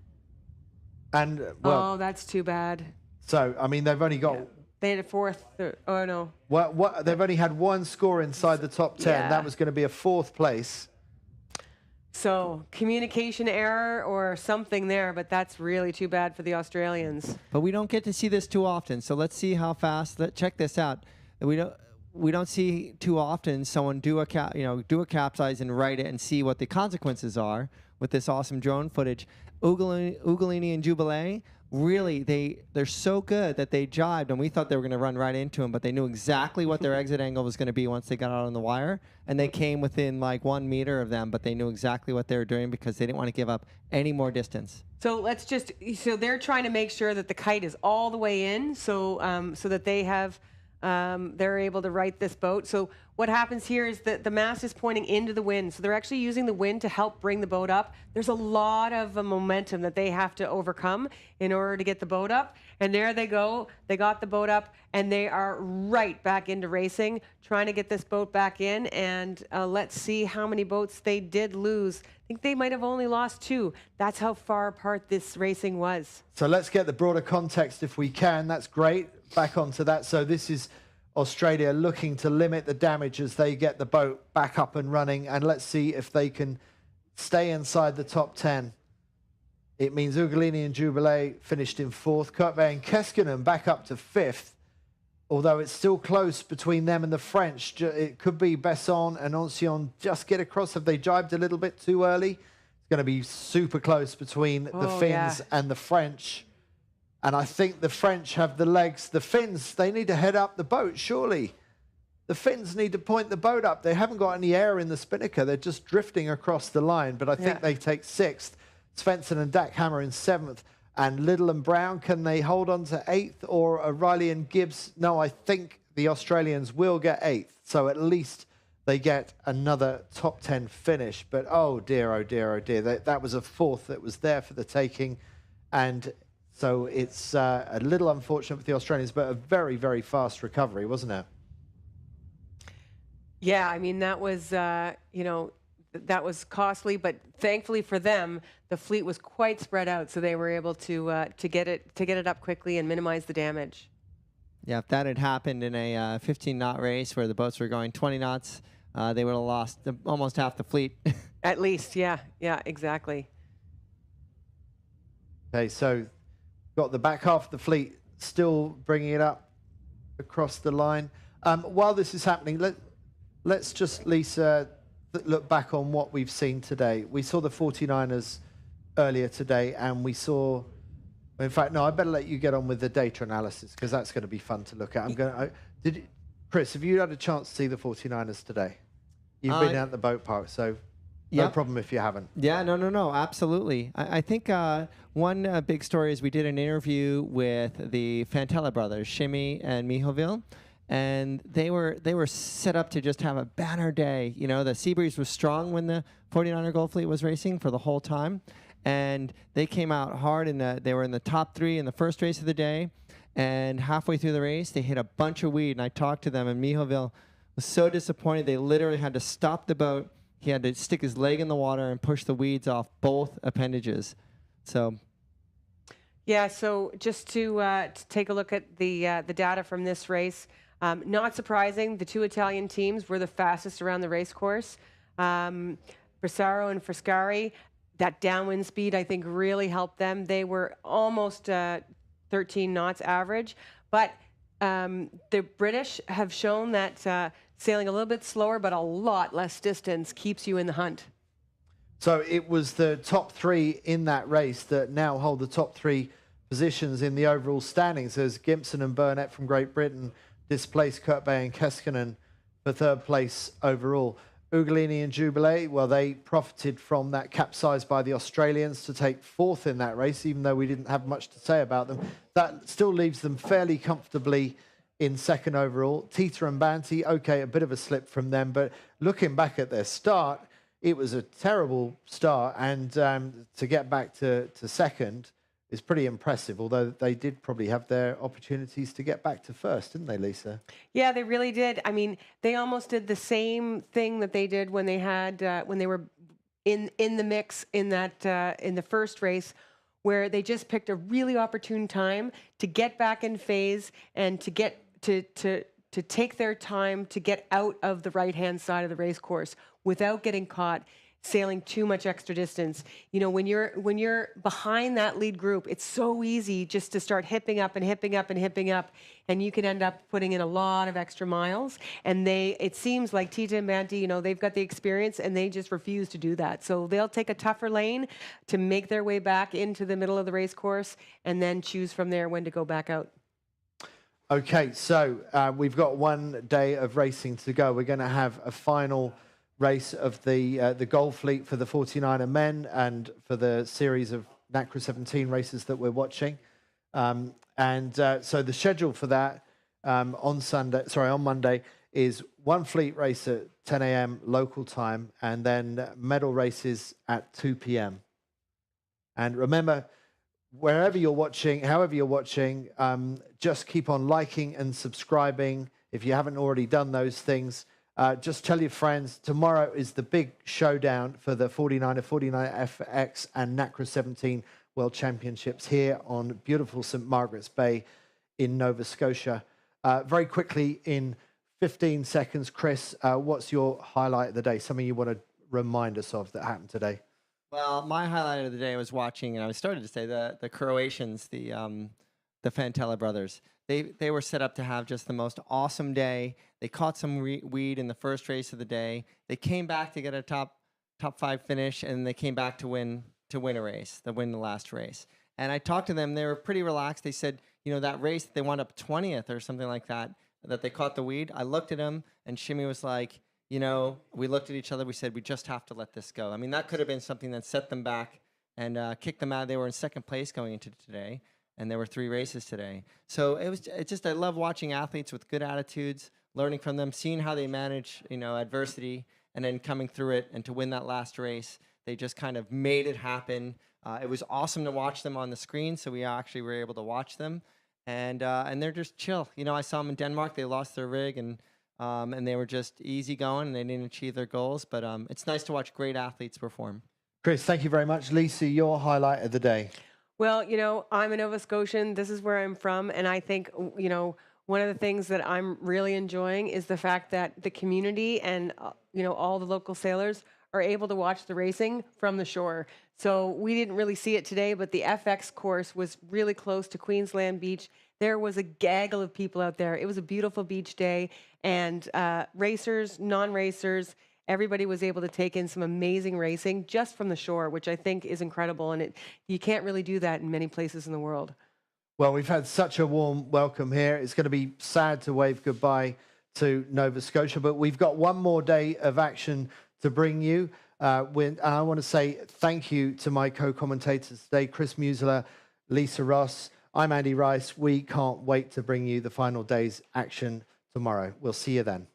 And well, oh, that's too bad. So I mean, they've only got They had a fourth. Oh no. What? They've only had one score inside the top 10. Yeah. That was going to be a 4th place. So communication error or something there, but that's really too bad for the Australians. But we don't get to see this too often. So let's see how fast. Check this out. We don't see too often someone do a capsize and write it and see what the consequences are with this awesome drone footage. Ugolini and Jubilee, really, they're so good that they jibed, and we thought they were going to run right into them, but they knew exactly what their exit angle was going to be once they got out on the wire, and they came within like 1 meter of them, but they knew exactly what they were doing because they didn't want to give up any more distance. So so they're trying to make sure that the kite is all the way in, so that they're able to right this boat. So what happens here is that the mast is pointing into the wind. So they're actually using the wind to help bring the boat up. There's a lot of momentum that they have to overcome in order to get the boat up. And there they go. They got the boat up, and they are right back into racing, trying to get this boat back in. And let's see how many boats they did lose. I think they might have only lost 2. That's how far apart this racing was. So let's get the broader context if we can. That's great. Back onto that. So this is Australia looking to limit the damage as they get the boat back up and running. And let's see if they can stay inside the top 10. It means Ugolini and Jubilee finished in 4th. Kirkby and Keskinen back up to 5th. Although it's still close between them and the French. It could be Besson and Ancillon just get across. Have they jibed a little bit too early? It's going to be super close between the Finns and the French. And I think the French have the legs. The Finns, they need to head up the boat, surely. The Finns need to point the boat up. They haven't got any air in the spinnaker. They're just drifting across the line. But I think they take 6th. Svensson and Dackhammer in 7th. And Little and Brown, can they hold on to 8th? Or Riley and Gibbs? No, I think the Australians will get 8th. So at least they get another top 10 finish. But oh dear, oh dear, oh dear. That was a 4th that was there for the taking. And so it's a little unfortunate for the Australians, but a very, very fast recovery, wasn't it? Yeah, I mean, that was, that was costly, but thankfully for them, the fleet was quite spread out, so they were able to get it up quickly and minimize the damage. Yeah, if that had happened in a 15-knot race where the boats were going 20 knots, they would have lost almost half the fleet. At least, yeah, exactly. Okay, so got the back half of the fleet still bringing it up across the line. While this is happening, let's just, Lisa, look back on what we've seen today. We saw the 49ers earlier today, and we saw, in fact, no, I better let you get on with the data analysis because that's going to be fun to look at. Chris, have you had a chance to see the 49ers today? You've been out at the boat park, so no problem if you haven't. Yeah, no, absolutely. I think one big story is we did an interview with the Fantella brothers, Shimmy and Mihoville, and they were set up to just have a banner day. You know, the sea breeze was strong when the 49er Gold Fleet was racing for the whole time, and they came out hard, and they were in the top 3 in the first race of the day, and halfway through the race, they hit a bunch of weed, and I talked to them, and Mihoville was so disappointed they literally had to stop the boat. He had to stick his leg in the water and push the weeds off both appendages. So, yeah. So just to take a look at the data from this race, not surprising, the 2 Italian teams were the fastest around the race course. Bresaro and Frescari, that downwind speed I think really helped them. They were almost 13 knots average, but the British have shown that sailing a little bit slower but a lot less distance keeps you in the hunt. So it was the top 3 in that race that now hold the top 3 positions in the overall standings, as Gimpson and Burnett from Great Britain displaced Kirkby and Keskinen for 3rd place overall. Ugolini and Jubilee, well, they profited from that capsize by the Australians to take 4th in that race, even though we didn't have much to say about them. That still leaves them fairly comfortably in 2nd overall. Tita and Banty, okay, a bit of a slip from them, but looking back at their start, it was a terrible start, and to get back to 2nd is pretty impressive, although they did probably have their opportunities to get back to 1st, didn't they, Lisa? Yeah, they really did. I mean, they almost did the same thing that they did when they had when they were in the mix in that in the first race, where they just picked a really opportune time to get back in phase and to get to take their time to get out of the right-hand side of the race course without getting caught sailing too much extra distance. You know, when you're behind that lead group, it's so easy just to start hipping up and hipping up and hipping up, and you can end up putting in a lot of extra miles. And it seems like Tita and Banty, you know, they've got the experience and they just refuse to do that. So they'll take a tougher lane to make their way back into the middle of the race course and then choose from there when to go back out. Okay, so we've got one day of racing to go. We're going to have a final race of the Gold Fleet for the 49er men and for the series of Nacra 17 races that we're watching. So the schedule for that on Monday is one fleet race at 10 a.m. local time and then medal races at 2 p.m. And remember, wherever you're watching, however you're watching, just keep on liking and subscribing if you haven't already done those things. Just tell your friends, tomorrow is the big showdown for the 49er FX and Nacra 17 World Championships here on beautiful St. Margaret's Bay in Nova Scotia. Very quickly, in 15 seconds, Chris, what's your highlight of the day? Something you want to remind us of that happened today? Well, my highlight of the day was watching, and I started to say the Croatians, the Fantella brothers. They were set up to have just the most awesome day. They caught some weed in the first race of the day. They came back to get a top 5 finish, and they came back to win a race, to win the last race. And I talked to them. They were pretty relaxed. They said, you know, that race they wound up 20th or something like that they caught the weed. I looked at them, and Shimmy was like, you know, we looked at each other. We said, we just have to let this go. I mean, that could have been something that set them back and kicked them out. They were in second place going into today. And there were 3 races today. So I love watching athletes with good attitudes, learning from them, seeing how they manage, you know, adversity, and then coming through it. And to win that last race, they just kind of made it happen. It was awesome to watch them on the screen, so we actually were able to watch them. And they're just chill. You know, I saw them in Denmark. They lost their rig, and they were just easy going, and they didn't achieve their goals. But it's nice to watch great athletes perform. Chris, thank you very much. Lisa, your highlight of the day. Well, you know, I'm a Nova Scotian. This is where I'm from. And I think, you know, one of the things that I'm really enjoying is the fact that the community and, you know, all the local sailors are able to watch the racing from the shore. So we didn't really see it today, but the FX course was really close to Queensland Beach. There was a gaggle of people out there. It was a beautiful beach day. And racers, non-racers, everybody was able to take in some amazing racing just from the shore, which I think is incredible. And you can't really do that in many places in the world. Well, we've had such a warm welcome here. It's going to be sad to wave goodbye to Nova Scotia, but we've got one more day of action to bring you. I want to say thank you to my co-commentators today, Chris Museler, Lisa Ross. I'm Andy Rice. We can't wait to bring you the final day's action tomorrow. We'll see you then.